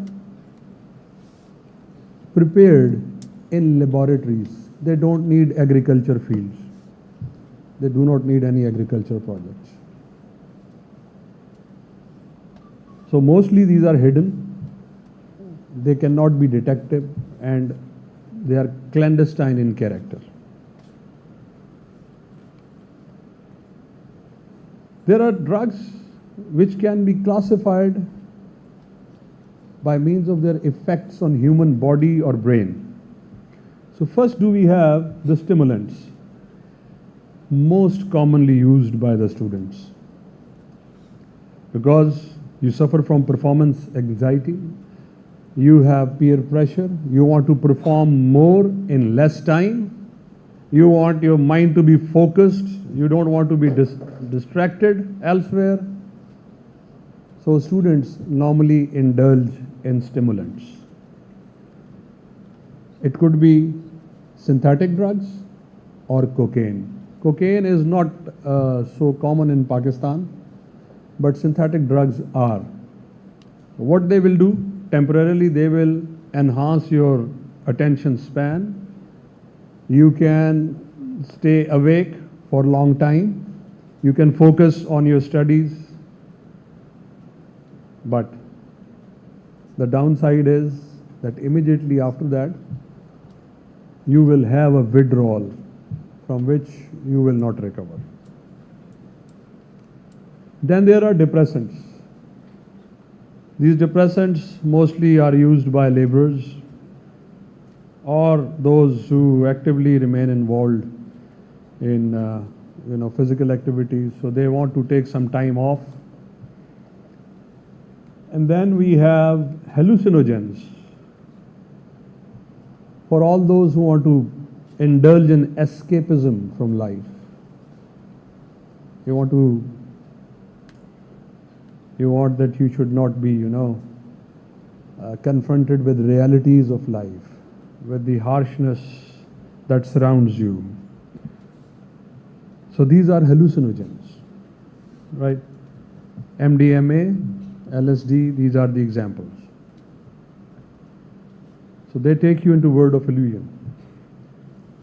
prepared in laboratories. They don't need agriculture fields. They do not need any agriculture projects. So mostly these are hidden. They cannot be detected and they are clandestine in character. There are drugs which can be classified by means of their effects on human body or brain. So first we have the stimulants, most commonly used by the students. Because you suffer from performance anxiety, you have peer pressure, you want to perform more in less time, you want your mind to be focused, you don't want to be distracted elsewhere. So students normally indulge in stimulants. It could be synthetic drugs or cocaine. Cocaine is not so common in Pakistan, but synthetic drugs are. What they will do, temporarily they will enhance your attention span. You can stay awake for a long time. You can focus on your studies. But the downside is that immediately after that, you will have a withdrawal from which you will not recover. Then there are depressants. These depressants mostly are used by laborers or those who actively remain involved in physical activities, so they want to take some time off. And then we have hallucinogens for all those who want to indulge in escapism from life. You want that you should not be, confronted with realities of life, with the harshness that surrounds you. So these are hallucinogens, right? MDMA, LSD, these are the examples. So they take you into world of illusion,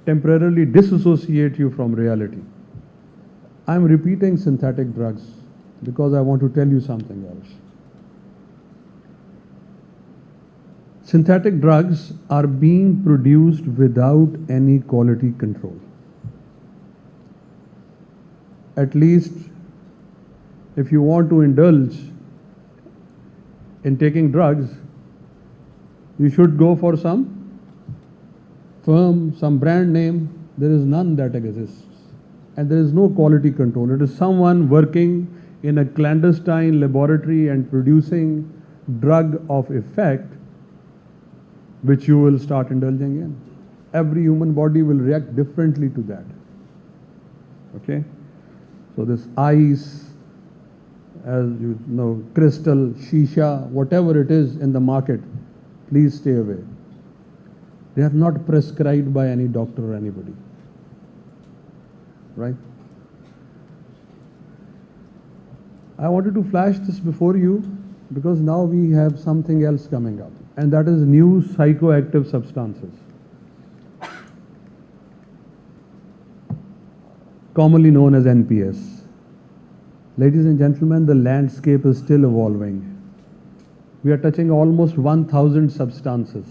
temporarily disassociate you from reality. I'm repeating synthetic drugs because I want to tell you something else. Synthetic drugs are being produced without any quality control. At least if you want to indulge in taking drugs, you should go for some firm, some brand name. There is none that exists. And there is no quality control. It is someone working in a clandestine laboratory and producing drug of effect which you will start indulging in. Every human body will react differently to that. Okay? So this ice, as you know, crystal, shisha, whatever it is in the market, please stay away. They are not prescribed by any doctor or anybody. Right? I wanted to flash this before you because now we have something else coming up, and that is new psychoactive substances, commonly known as NPS. Ladies and gentlemen, the landscape is still evolving. We are touching almost 1,000 substances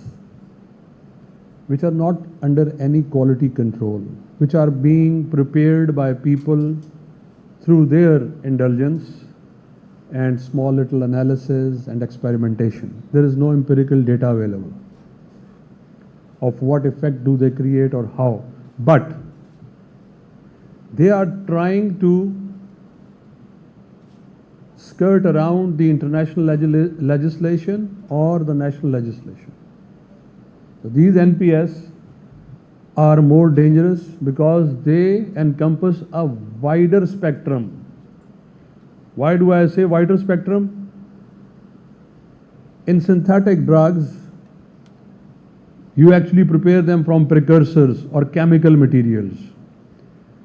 which are not under any quality control, which are being prepared by people through their indulgence and small little analysis and experimentation. There is no empirical data available of what effect do they create or how. But they are trying to skirt around the international legislation or the national legislation. So these NPS are more dangerous because they encompass a wider spectrum. Why do I say wider spectrum? In synthetic drugs, you actually prepare them from precursors or chemical materials.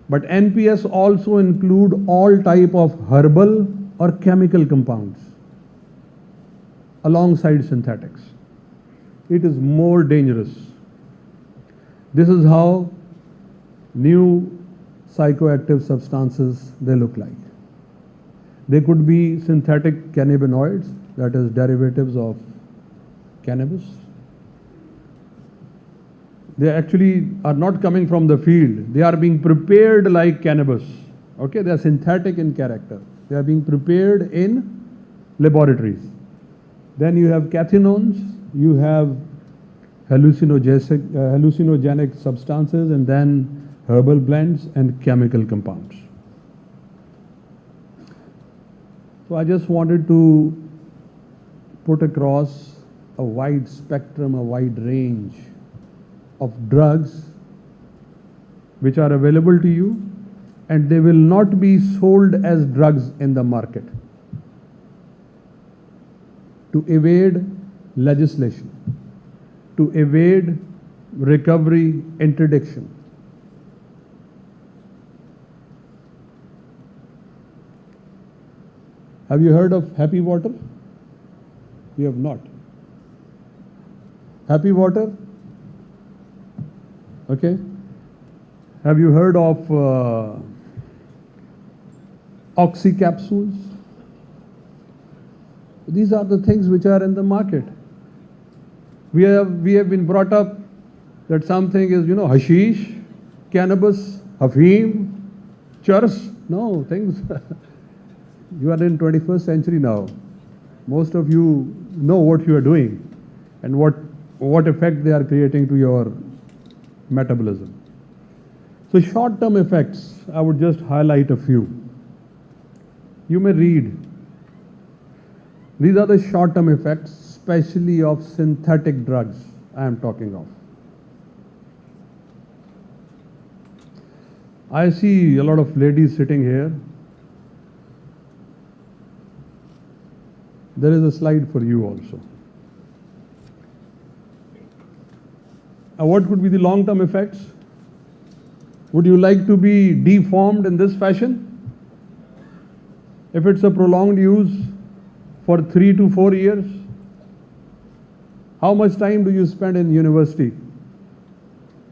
But NPS also include all type of herbal or chemical compounds alongside synthetics. it is more dangerous. This is how new psychoactive substances they look like. They could be synthetic cannabinoids, that is derivatives of cannabis. They actually are not coming from the field. They are being prepared like cannabis. Okay, they are synthetic in character. They are being prepared in laboratories. Then you have cathinones, you have hallucinogenic substances, and then herbal blends and chemical compounds. So I just wanted to put across a wide spectrum, a wide range of drugs which are available to you, and they will not be sold as drugs in the market to evade legislation, to evade recovery interdiction. Have you heard of happy water? You have not. Happy water? Okay. Have you heard of oxy capsules? These are the things which are in the market. We have been brought up that something is, hashish, cannabis, hafeem, churs. No, things. You are in 21st century now. Most of you know what you are doing and what effect they are creating to your metabolism. So short-term effects, I would just highlight a few. You may read. These are the short-term effects, especially of synthetic drugs I am talking of. I see a lot of ladies sitting here. There is a slide for you also. What could be the long-term effects? Would you like to be deformed in this fashion? If it's a prolonged use for 3 to 4 years, how much time do you spend in university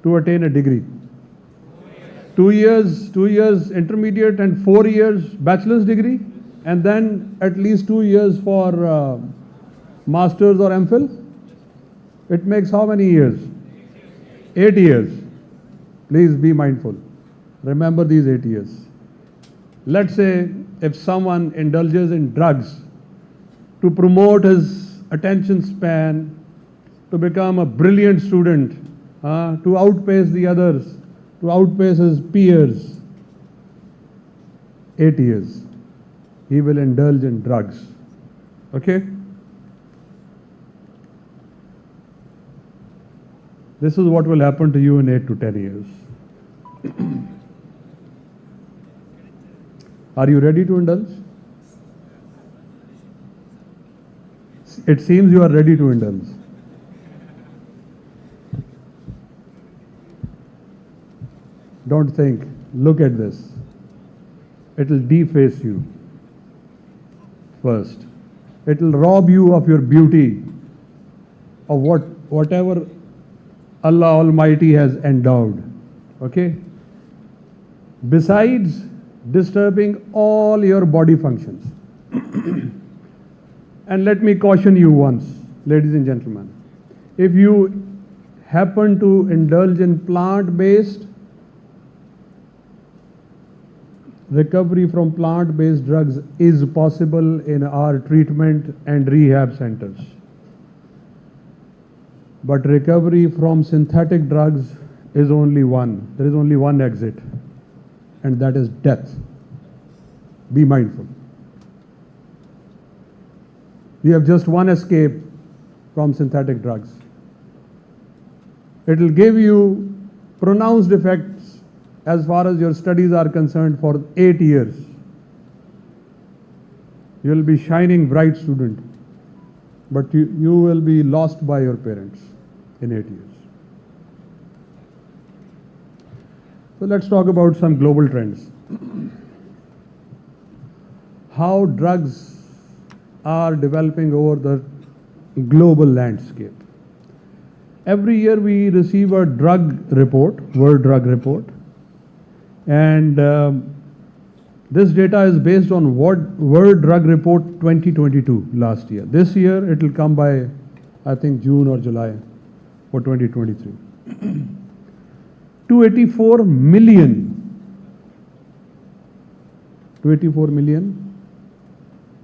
to attain a degree? 2 years intermediate and 4 years bachelor's degree, and then at least 2 years for master's or MPhil. It makes how many years? 8 years. Please be mindful. Remember these 8 years. Let's say if someone indulges in drugs to promote his attention span, to become a brilliant student, to outpace the others, to outpace his peers, 8 years. He will indulge in drugs. Okay? This is what will happen to you in 8 to 10 years. Are you ready to indulge? It seems you are ready to indulge. Don't think. Look at this. It will deface you. First, it will rob you of your beauty, of whatever Allah Almighty has endowed. Okay? Besides disturbing all your body functions. And let me caution you once, ladies and gentlemen. If you happen to indulge in plant-based, recovery from plant-based drugs is possible in our treatment and rehab centers. But recovery from synthetic drugs is only one. There is only one exit, and that is death. Be mindful. We have just one escape from synthetic drugs. It will give you pronounced effects as far as your studies are concerned for 8 years. You will be shining bright student, but you will be lost by your parents in 8 years. So let's talk about some global trends. How drugs are developing over the global landscape. every year we receive a drug report, World Drug Report, and this data is based on World Drug Report 2022 last year. This year it will come by, I think, June or July for 2023. 284 million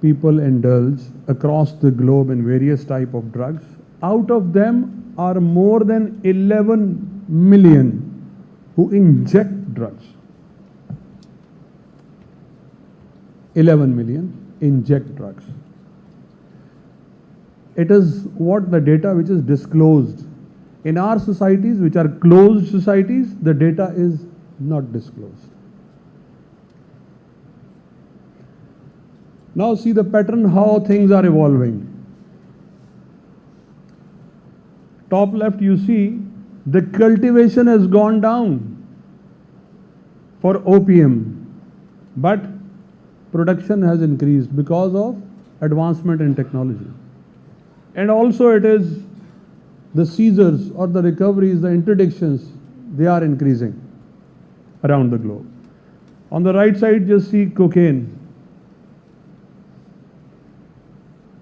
people indulge across the globe in various type of drugs. Out of them are more than 11 million who inject drugs. 11 million inject drugs. It is what the data which is disclosed. In our societies, which are closed societies, the data is not disclosed. Now see the pattern, how things are evolving. Top left you see the cultivation has gone down for opium, but production has increased because of advancement in technology. And also it is the seizures or the recoveries, the interdictions, they are increasing around the globe. On the right side just see cocaine.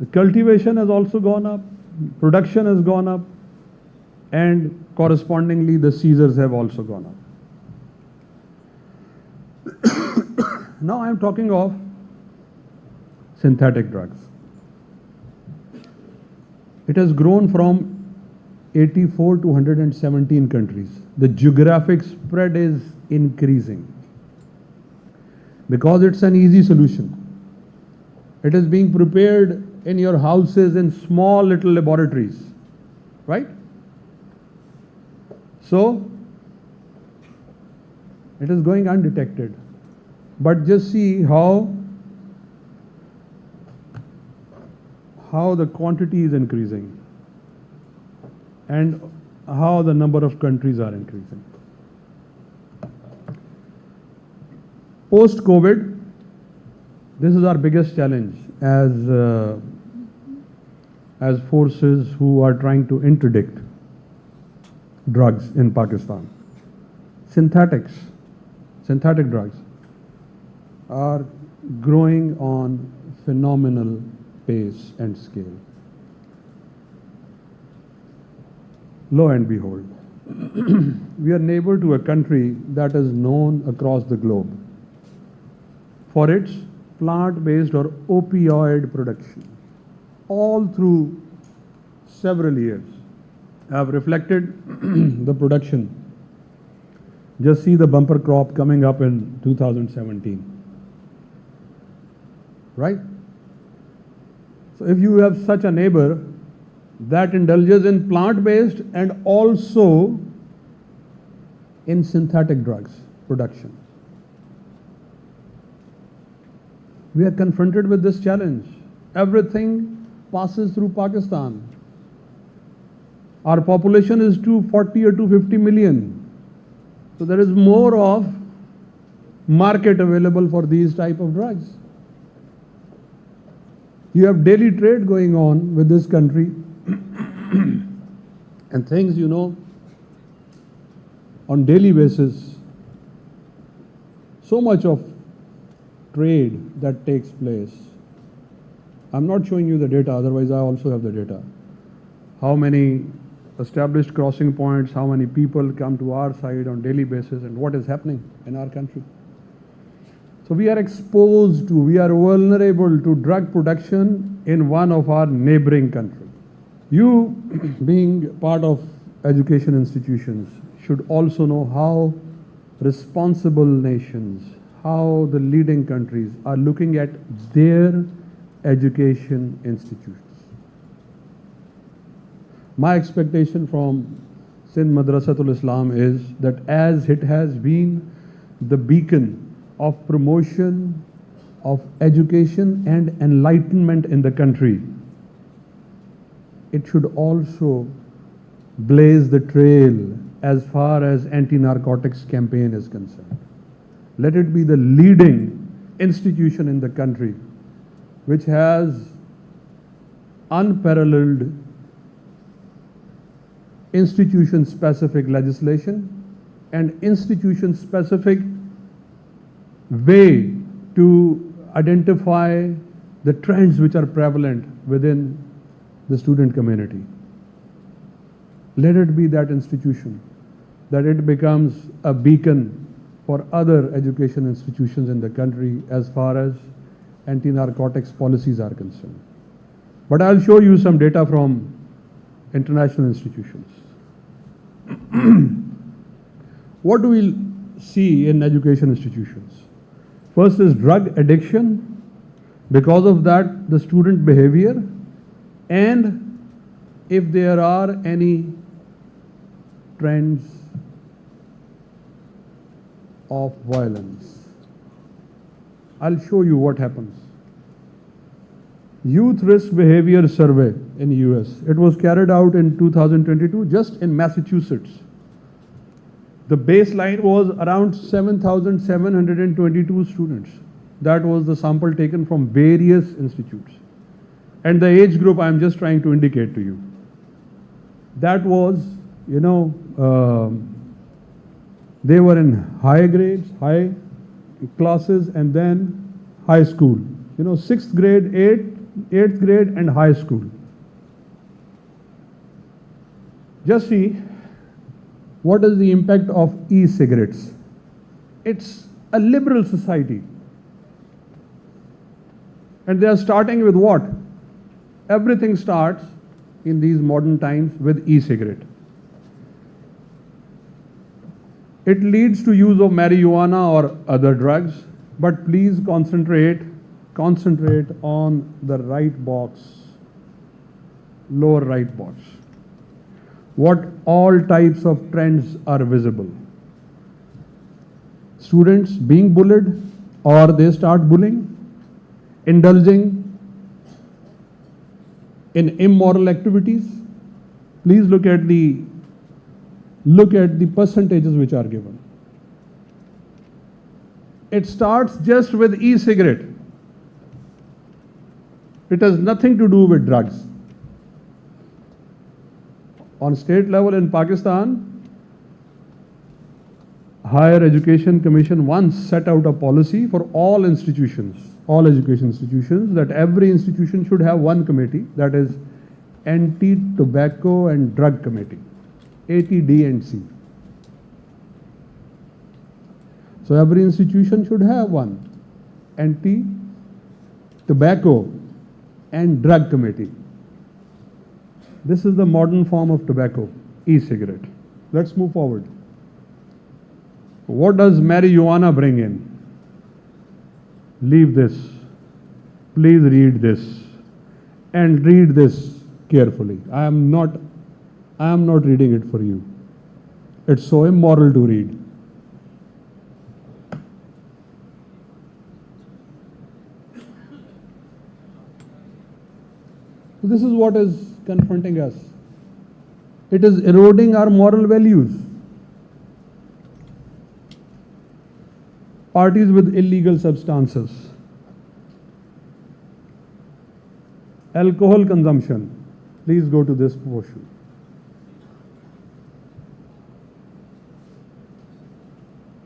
The cultivation has also gone up, production has gone up, and correspondingly the seizures have also gone up. Now I am talking of synthetic drugs. It has grown from 84 to 117 countries. The geographic spread is increasing because it's an easy solution. It is being prepared in your houses in small little laboratories, right? So it is going undetected. But just see how the quantity is increasing and how the number of countries are increasing. Post-COVID, this is our biggest challenge as forces who are trying to interdict drugs in Pakistan. Synthetic drugs are growing on phenomenal pace and scale. Lo and behold, we are neighbor to a country that is known across the globe for its plant-based or opioid production. All through several years have reflected the production. Just see the bumper crop coming up in 2017. Right? So if you have such a neighbor that indulges in plant-based and also in synthetic drugs production, we are confronted with this challenge. Everything passes through Pakistan. Our population is 240 or 250 million. So there is more of market available for these type of drugs. You have daily trade going on with this country and things, you know, on daily basis. So much of trade that takes place. I'm not showing you the data, otherwise I also have the data. How many established crossing points, how many people come to our side on daily basis, and what is happening in our country. So we are exposed to, we are vulnerable to drug production in one of our neighboring countries. You, being part of education institutions, should also know how responsible nations, how the leading countries are looking at their education institutions. My expectation from Sindh Madressatul Islam is that as it has been the beacon of promotion of education and enlightenment in the country, it should also blaze the trail as far as anti-narcotics campaign is concerned. Let it be the leading institution in the country which has unparalleled institution-specific legislation, and institution-specific way to identify the trends which are prevalent within the student community. Let it be that institution, that it becomes a beacon for other education institutions in the country as far as anti-narcotics policies are concerned. But I'll show you some data from international institutions. What do we see in education institutions? First is drug addiction. Because of that, the student behavior, and if there are any trends of violence. I'll show you what happens. Youth Risk Behavior Survey in US. It was carried out in 2022 just in Massachusetts. The baseline was around 7,722 students. That was the sample taken from various institutes. And the age group I'm just trying to indicate to you. That was, they were in high grades, high classes, and then high school. 6th grade, 8th grade, and high school. Just see what is the impact of e-cigarettes. It's a liberal society. And they are starting with what? Everything starts in these modern times with e-cigarette. It leads to use of marijuana or other drugs, but please concentrate on the right box, lower right box. What all types of trends are visible? Students being bullied, or they start bullying, indulging in immoral activities. Please look at the percentages which are given. It starts just with e-cigarette. It has nothing to do with drugs. On state level in Pakistan, Higher Education Commission once set out a policy for all institutions, all education institutions, that every institution should have one committee, that is Anti-Tobacco and Drug Committee, ATD&C. So every institution should have one Anti-Tobacco and Drug Committee. This is the modern form of tobacco, e-cigarette. Let's move forward. What does marijuana bring in? Leave this. Please read this. And read this carefully. I am not reading it for you. It's so immoral to read. This is what is confronting us. It is eroding our moral values. Parties with illegal substances. Alcohol consumption. Please go to this portion.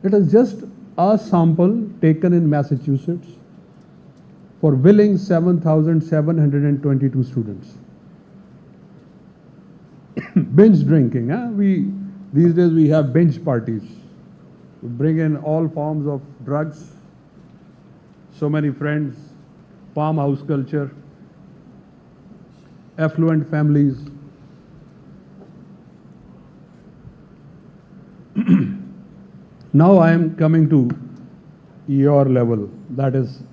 It is just a sample taken in Massachusetts for willing 7,722 students. Binge drinking. These days we have binge parties. We bring in all forms of drugs, so many friends, farmhouse culture, affluent families. Now I am coming to your level, that is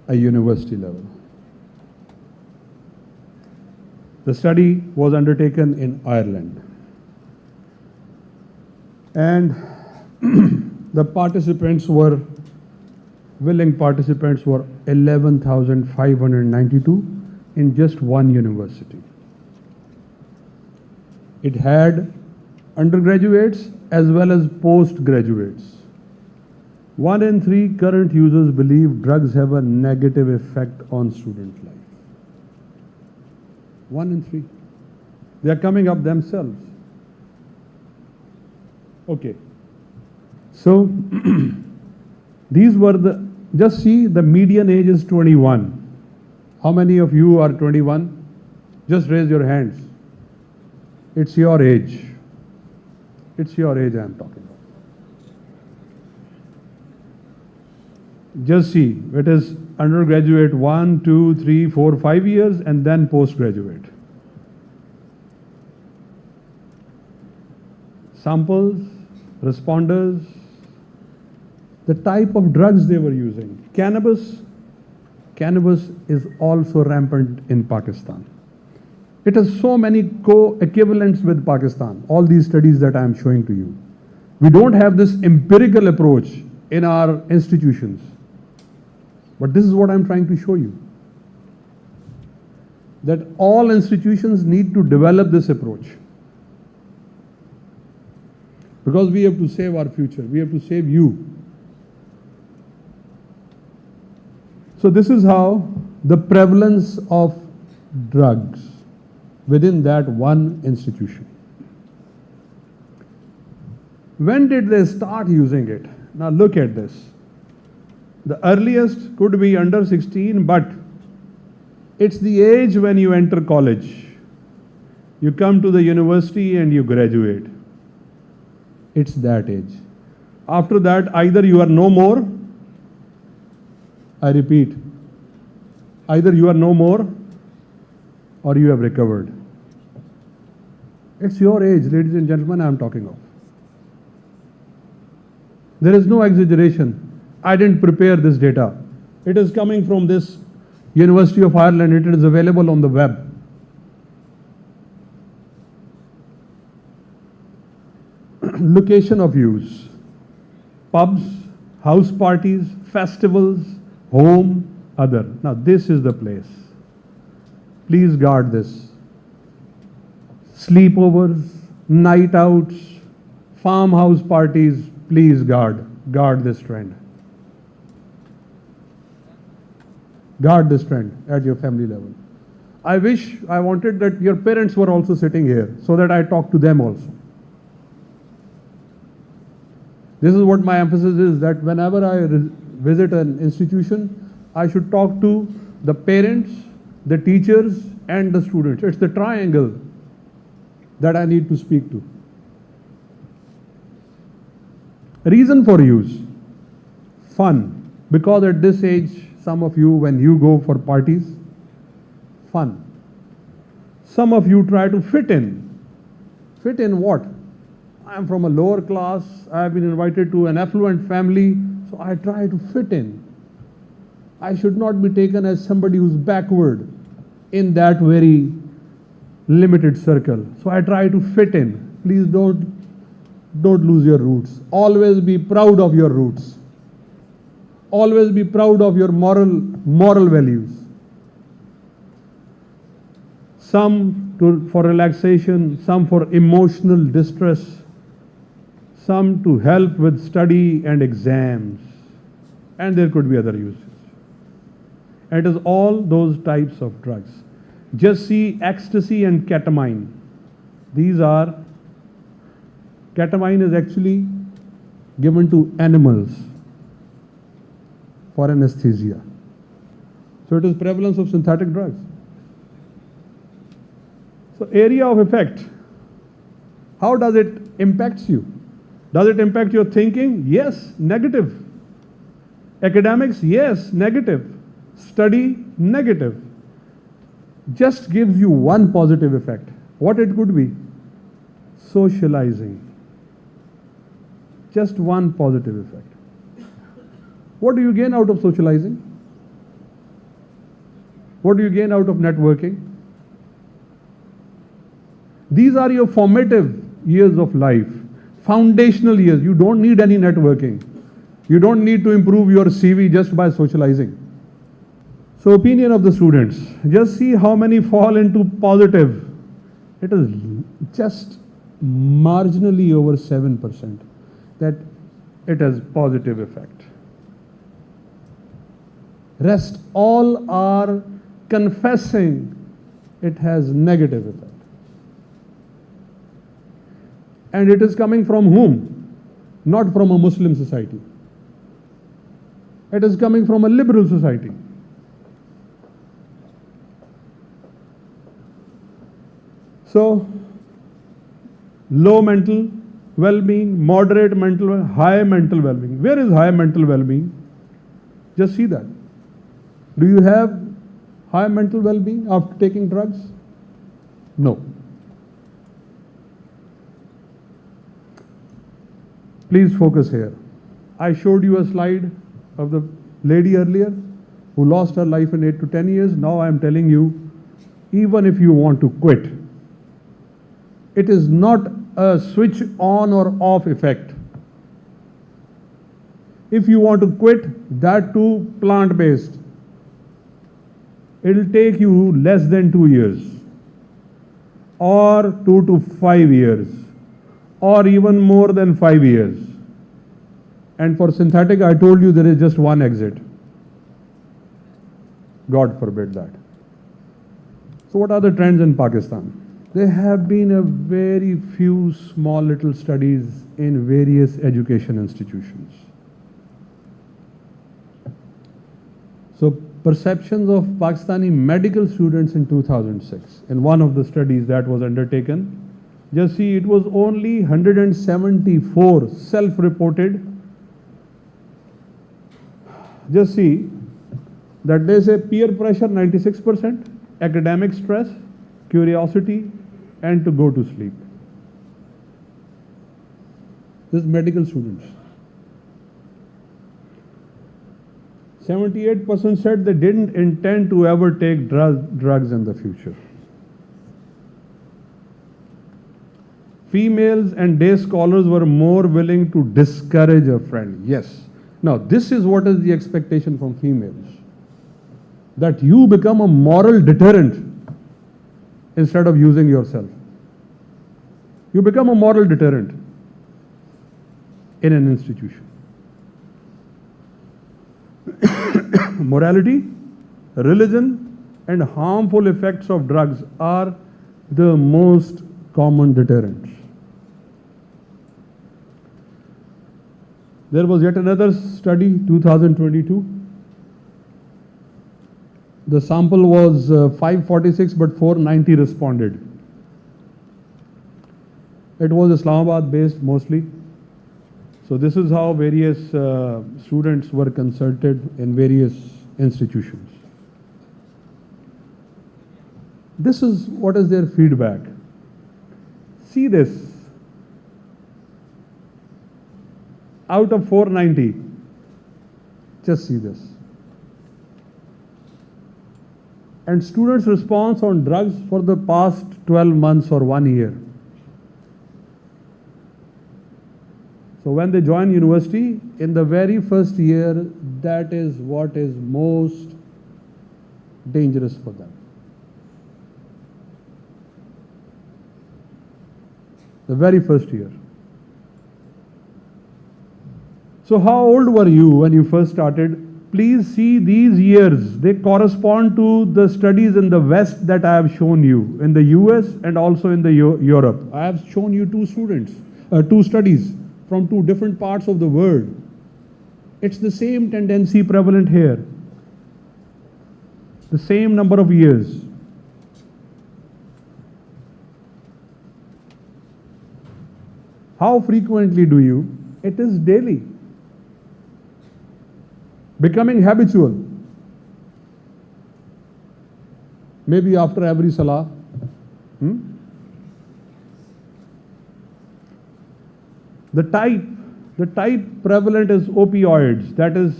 a university level. The study was undertaken in Ireland, and the willing participants were 11,592 in just one university. It had undergraduates as well as postgraduates. 1 in 3 current users believe drugs have a negative effect on student life. 1 in 3. They are coming up themselves. Okay. So these were the, just see the median age is 21. How many of you are 21? Just raise your hands. It's your age. It's your age I am talking about. Just see, it is undergraduate 1, 2, 3, 4, 5 years and then postgraduate. Samples, responders, the type of drugs they were using. Cannabis is also rampant in Pakistan. It has so many co-equivalents with Pakistan, all these studies that I am showing to you. We don't have this empirical approach in our institutions. But this is what I'm trying to show you. That all institutions need to develop this approach. Because we have to save our future. We have to save you. So this is how the prevalence of drugs within that one institution. When did they start using it? Now look at this. The earliest could be under 16, but it's the age when you enter college. You come to the university and you graduate. It's that age. After that, either you are no more, I repeat, either you are no more or you have recovered. It's your age, ladies and gentlemen, I am talking of. There is no exaggeration. I didn't prepare this data. It is coming from this University of Ireland. It is available on the web. Location of use. Pubs, house parties, festivals, home, other. Now this is the place. Please guard this. Sleepovers, night outs, farmhouse parties, please guard this trend. Guard this trend at your family level. I wanted that your parents were also sitting here so that I talk to them also. This is what my emphasis is, that whenever I visit an institution, I should talk to the parents, the teachers, and the students. It's the triangle that I need to speak to. Reason for use. Fun. Because at this age, some of you, when you go for parties, fun. Some of you try to fit in. Fit in what? I am from a lower class, I have been invited to an affluent family, so I try to fit in. I should not be taken as somebody who's backward in that very limited circle. So I try to fit in. Please don't lose your roots. Always be proud of your roots. Always be proud of your moral values. Some for relaxation, some for emotional distress, some to help with study and exams, and there could be other uses. It is all those types of drugs. Just see ecstasy and ketamine. Ketamine is actually given to animals for anesthesia. So it is prevalence of synthetic drugs. So area of effect. How does it impact you? Does it impact your thinking? Yes, negative. Academics? Yes, negative. Study? Negative. Just gives you one positive effect. What it could be? Socializing. Just one positive effect. What do you gain out of socializing? What do you gain out of networking? These are your formative years of life, foundational years. You don't need any networking. You don't need to improve your CV just by socializing. So opinion of the students, just see how many fall into positive. It is just marginally over 7% that it has positive effect. Rest all are confessing it has negative effect. And it is coming from whom? not from a Muslim society. It is coming from a liberal society. So, low mental well-being, moderate mental, high mental well-being. Where is high mental well-being? Just see that. Do you have high mental well-being after taking drugs? No. Please focus here. I showed you a slide of the lady earlier who lost her life in 8 to 10 years. Now I am telling you, even if you want to quit, it is not a switch on or off effect. If you want to quit, that too plant-based, it will take you less than 2 years, or 2 to 5 years, or even more than 5 years. And for synthetic, I told you there is just one exit. God forbid that. So what are the trends in Pakistan? There have been a very few small little studies in various education institutions. So perceptions of Pakistani medical students in 2006, in one of the studies that was undertaken, just see it was only 174 self-reported. Just see that they say peer pressure 96%, academic stress, curiosity, and to go to sleep. This is medical students. 78% said they didn't intend to ever take drugs in the future. Females and day scholars were more willing to discourage a friend. Yes. Now, this is what is the expectation from females. That you become a moral deterrent instead of using yourself. You become a moral deterrent in an institution. Morality, religion, and harmful effects of drugs are the most common deterrents. There was yet another study, 2022. The sample was 546, but 490 responded. It was Islamabad based mostly. So this is how various students were consulted in various institutions. This is what is their feedback. See this. Out of 490, just see this. And students' response on drugs for the past 12 months or 1 year. So when they join university, in the very first year, that is what is most dangerous for them. The very first year. So how old were you when you first started? Please see these years. They correspond to the studies in the West that I have shown you, in the US and also in the Europe. I have shown you two studies from two different parts of the world. It's the same tendency prevalent here. The same number of years. How frequently do you? It is daily. Becoming habitual. Maybe after every salah. The type prevalent is opioids, that is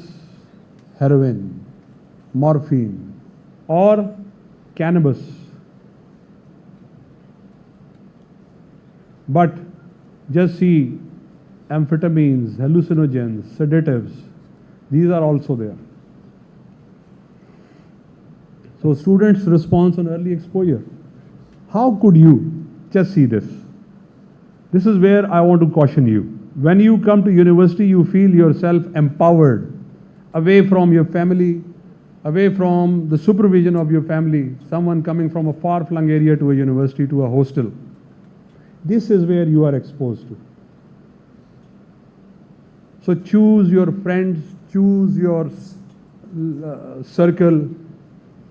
heroin, morphine, or cannabis. But just see amphetamines, hallucinogens, sedatives, these are also there. So students' response on early exposure. How could you? Just see this. This is where I want to caution you. When you come to university, you feel yourself empowered, away from your family, away from the supervision of your family, someone coming from a far-flung area to a university, to a hostel. This is where you are exposed to. So choose your friends, choose your circle,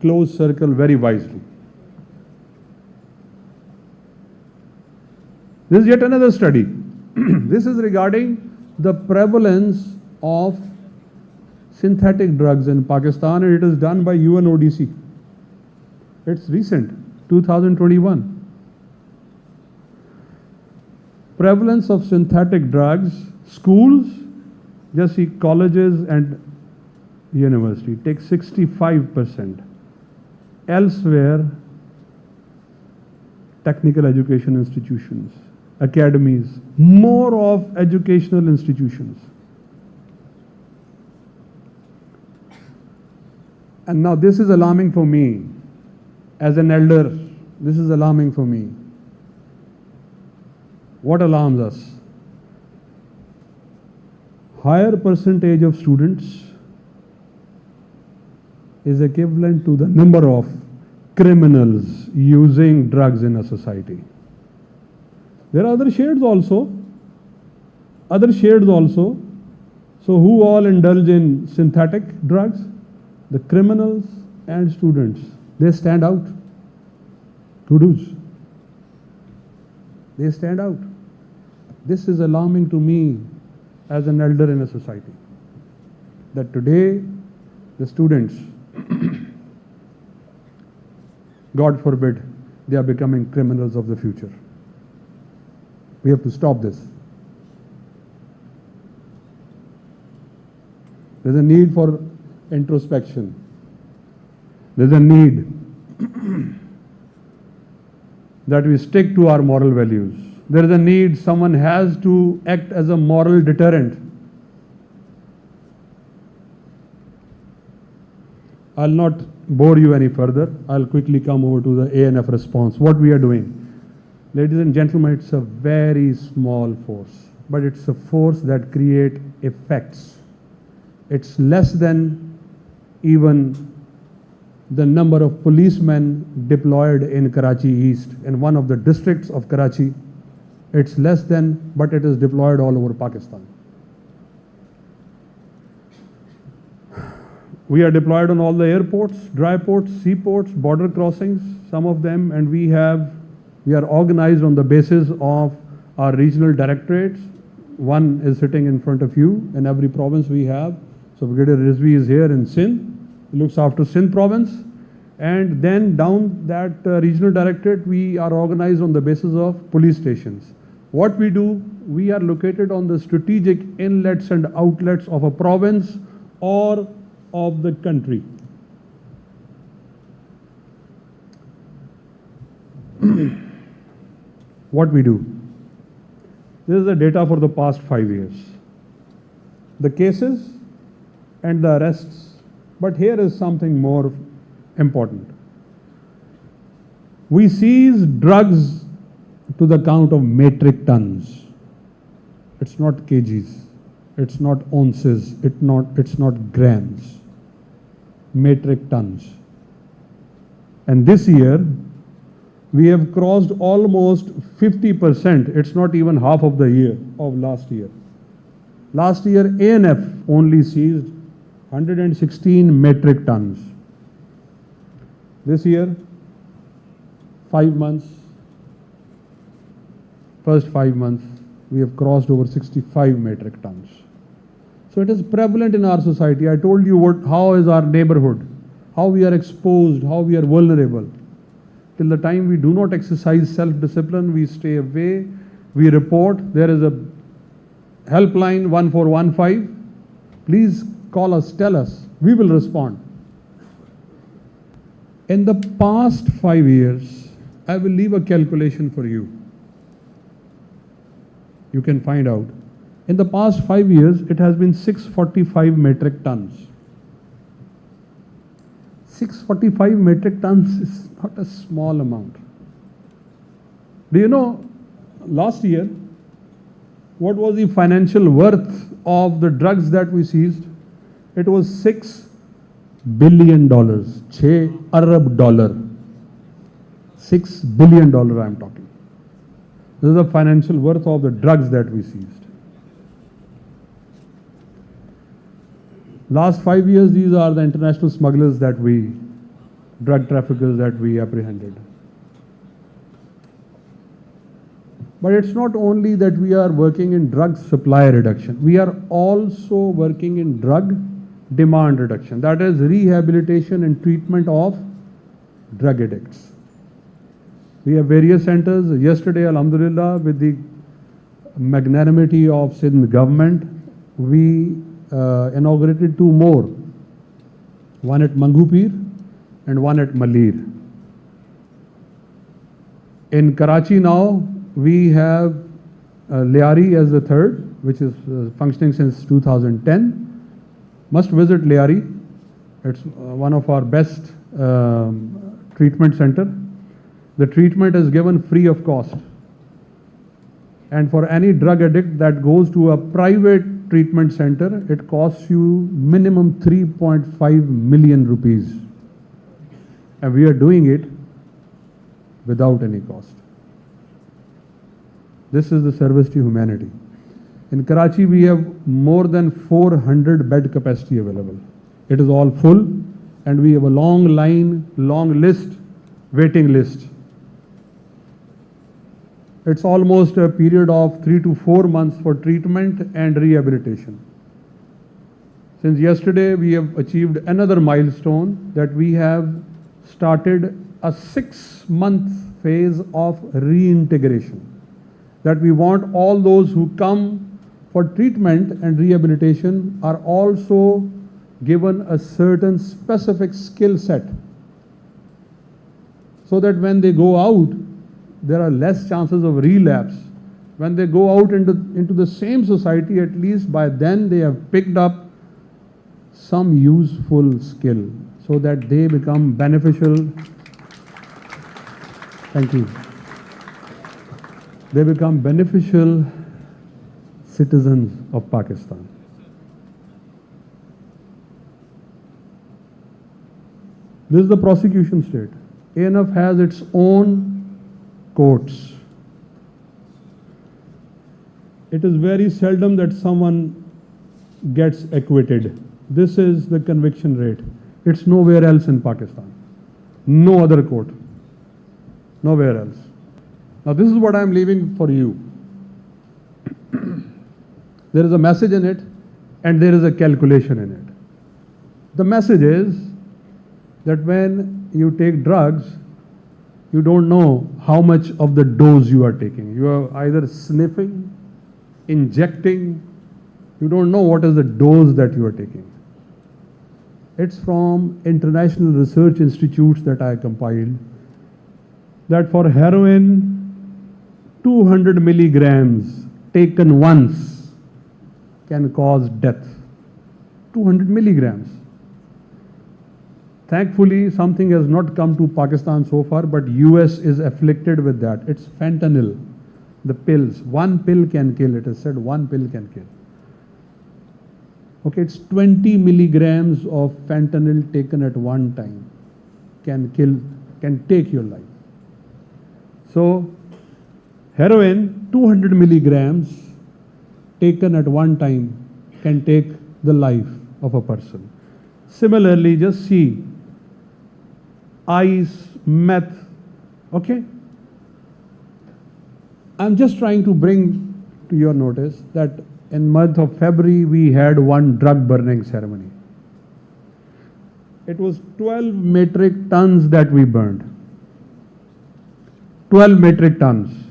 close circle very wisely. This is yet another study. This is regarding the prevalence of synthetic drugs in Pakistan, and it is done by UNODC. It's recent, 2021. Prevalence of synthetic drugs, schools, just see colleges and university, take 65%. Elsewhere, technical education institutions, academies, more of educational institutions. And now this is alarming for me. As an elder, this is alarming for me. What alarms us? Higher percentage of students is equivalent to the number of criminals using drugs in a society. There are other shades also. So who all indulge in synthetic drugs? The criminals and students. They stand out. To-dos. They stand out. This is alarming to me as an elder in a society. That today, the students, God forbid, they are becoming criminals of the future. We have to stop this. There's a need for introspection. There's a need that we stick to our moral values. There is a need, someone has to act as a moral deterrent. I'll not bore you any further. I'll quickly come over to the ANF response. What we are doing. Ladies and gentlemen, it's a very small force, but it's a force that creates effects. It's less than even the number of policemen deployed in Karachi East, in one of the districts of Karachi. It's less than, but it is deployed all over Pakistan. We are deployed on all the airports, dry ports, seaports, border crossings, some of them, and we are organized on the basis of our regional directorates. One is sitting in front of you in every province we have. So Brigadier Rizvi is here in Sindh. He looks after Sindh province, and then down that regional directorate we are organized on the basis of police stations. What we do, we are located on the strategic inlets and outlets of a province or of the country. What we do, this is the data for the past 5 years. The cases and the arrests. But here is something more important. We seize drugs to the count of metric tons. It's not kgs, it's not ounces, it's not grams. Metric tons. And this year, we have crossed almost 50%. It's not even half of the year of last year. Last year, ANF only seized 116 metric tons. This year, 5 months, first 5 months, we have crossed over 65 metric tons. So it is prevalent in our society. I told you how is our neighborhood, how we are exposed, how we are vulnerable. Till the time we do not exercise self-discipline, we stay away, we report. There is a helpline 1415. Please call us, tell us, we will respond. In the past 5 years, I will leave a calculation for you. You can find out. In the past 5 years, it has been 645 metric tons. 645 metric tons is not a small amount. Do you know, last year, what was the financial worth of the drugs that we seized? It was $6 billion, $6 Arab dollar. $6 billion I am talking. This is the financial worth of the drugs that we seized. Last 5 years, these are the international smugglers drug traffickers that we apprehended. But it's not only that we are working in drug supply reduction, we are also working in drug demand reduction. That is rehabilitation and treatment of drug addicts. We have various centers. Yesterday, alhamdulillah, with the magnanimity of Sindh government, we inaugurated 2 more, one at Mangupir and one at Malir. In Karachi now, we have Liari as the third, which is functioning since 2010. Must visit Liari. It's one of our best treatment center. The treatment is given free of cost. And for any drug addict that goes to a private treatment center, it costs you minimum 3.5 million rupees. And we are doing it without any cost. This is the service to humanity. In Karachi, we have more than 400 bed capacity available. It is all full, and we have a long line, long list, waiting list. It's almost a period of 3 to 4 months for treatment and rehabilitation. Since yesterday, we have achieved another milestone that we have started a 6-month phase of reintegration. That we want all those who come for treatment and rehabilitation are also given a certain specific skill set, so that when they go out, there are less chances of relapse. When they go out into the same society, at least by then they have picked up some useful skill, so that they become beneficial. Thank you. They become beneficial citizens of Pakistan. This is the prosecution state. ANF has its own courts. It is very seldom that someone gets acquitted. This is the conviction rate. It's nowhere else in Pakistan. No other court. Nowhere else. Now this is what I am leaving for you. There is a message in it and there is a calculation in it. The message is that when you take drugs, you don't know how much of the dose you are taking. You are either sniffing, injecting, you don't know what is the dose that you are taking. It's from international research institutes that I compiled, that for heroin, 200 milligrams taken once can cause death. 200 milligrams. Thankfully, something has not come to Pakistan so far, but US is afflicted with that. It's fentanyl, the pills. One pill can kill, it is said one pill can kill. Okay, it's 20 milligrams of fentanyl taken at one time can take your life. So, heroin, 200 milligrams taken at one time can take the life of a person. Similarly, just see ice, meth, okay? I'm just trying to bring to your notice that in month of February, we had one drug burning ceremony. It was 12 metric tons that we burned. 12 metric tons.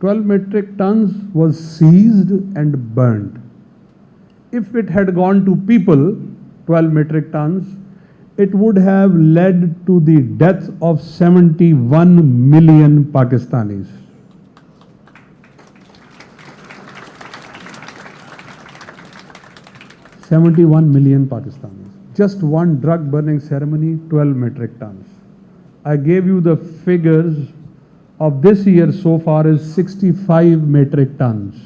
12 metric tons was seized and burned. If it had gone to people, 12 metric tons, it would have led to the death of 71 million Pakistanis. $71 million Pakistanis. Just one drug burning ceremony, 12 metric tons. I gave you the figures of this year so far is 65 metric tons.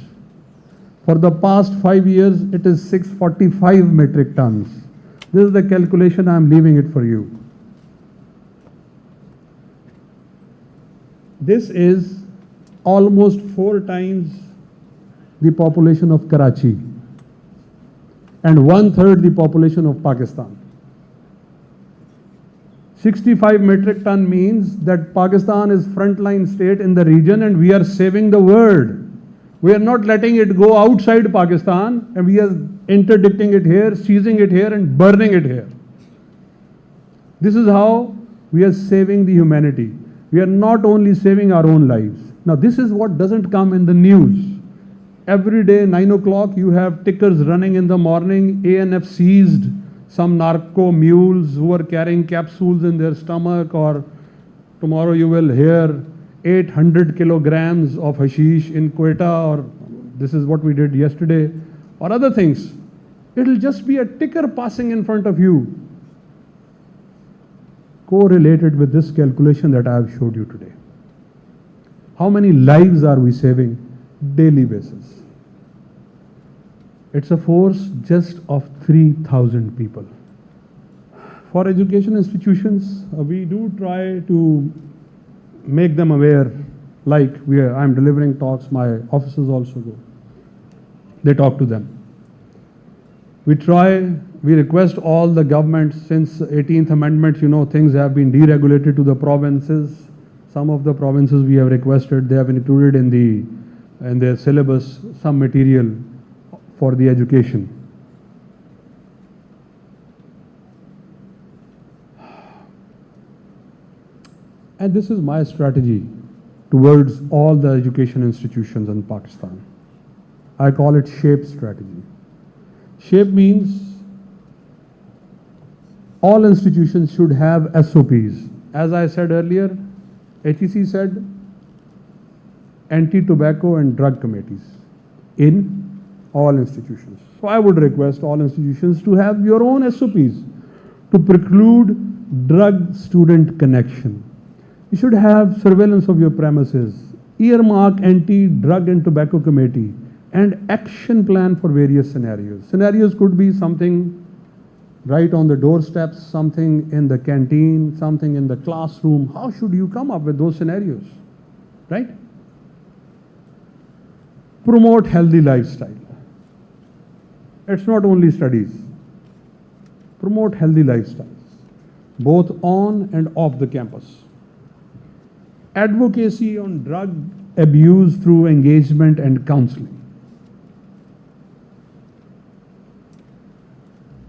For the past 5 years, it is 645 metric tons. This is the calculation, I am leaving it for you. This is almost 4 times the population of Karachi. and 1/3 the population of Pakistan. 65 metric ton means that Pakistan is frontline state in the region and we are saving the world. We are not letting it go outside Pakistan and we are interdicting it here, seizing it here and burning it here. This is how we are saving the humanity. We are not only saving our own lives. Now this is what doesn't come in the news. Every day 9 o'clock you have tickers running in the morning. ANF seized some narco mules who were carrying capsules in their stomach, or tomorrow you will hear 800 kilograms of hashish in Quetta, or this is what we did yesterday, or other things. It'll just be a ticker passing in front of you, correlated with this calculation that I have showed you today. How many lives are we saving daily basis? It's a force just of 3,000 people. For education institutions, we do try to make them aware, like I'm delivering talks, my officers also go. They talk to them. We request all the governments, since 18th Amendment, things have been deregulated to the provinces. Some of the provinces we have requested, they have included in their syllabus some material for the education. And this is my strategy towards all the education institutions in Pakistan. I call it SHAPE strategy. SHAPE means all institutions should have SOPs. As I said earlier, HEC said anti-tobacco and drug committees in all institutions. So I would request all institutions to have your own SOPs to preclude drug-student connection. You should have surveillance of your premises, earmark anti-drug and tobacco committee, and action plan for various scenarios. Scenarios could be something right on the doorsteps, something in the canteen, something in the classroom. How should you come up with those scenarios, right? Promote healthy lifestyle. It's not only studies. Promote healthy lifestyles, both on and off the campus. Advocacy on drug abuse through engagement and counseling.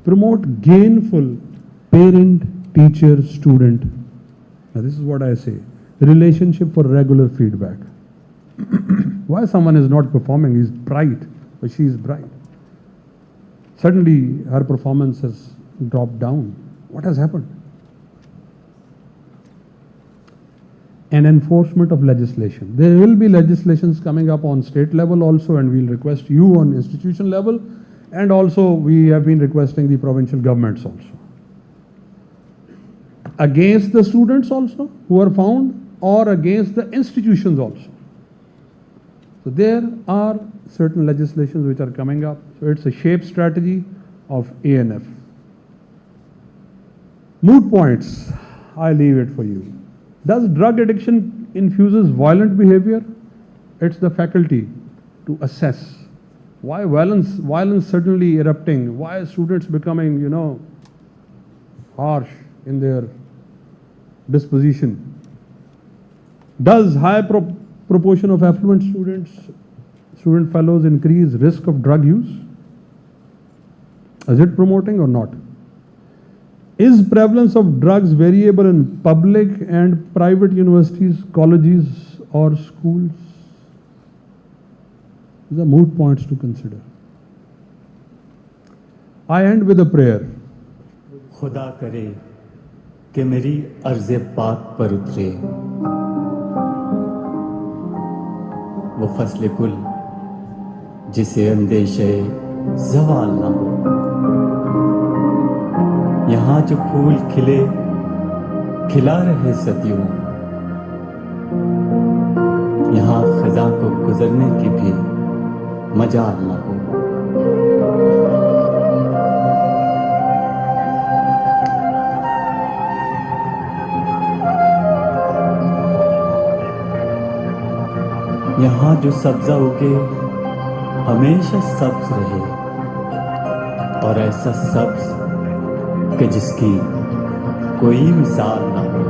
Promote gainful parent-teacher-student. Now this is what I say. Relationship for regular feedback. Why someone is not performing? He's bright, or she is bright. Suddenly her performance has dropped down. What has happened? And enforcement of legislation. There will be legislations coming up on state level also, and we'll request you on institution level, and also we have been requesting the provincial governments also. Against the students also who are found, or against the institutions also. So there are certain legislations which are coming up. So it's a SHAPE strategy of ANF. Moot points, I leave it for you. Does drug addiction infuses violent behavior? It's the faculty to assess. Why violence suddenly erupting? Why are students becoming, harsh in their disposition? Does high proportion of affluent student fellows increase risk of drug use? Is it promoting or not? Is prevalence of drugs variable in public and private universities, colleges or schools? These are moot points to consider. I end with a prayer. खुदा करे कि मेरी अर्ज़े पाक पर उतरे वो फसले गुल जिसे अंदेशे ज़वाल ना हो। यहाँ जो फूल खिले खिला रहे सदियों, यहाँ ख़ज़ां को गुज़रने की भी मजाल ना हो। यहाँ जो सब्ज़ा उगे हमेशा सब्ज़ रहे, और ऐसा सब्ज कि जिसकी कोई मिसाल ना हो।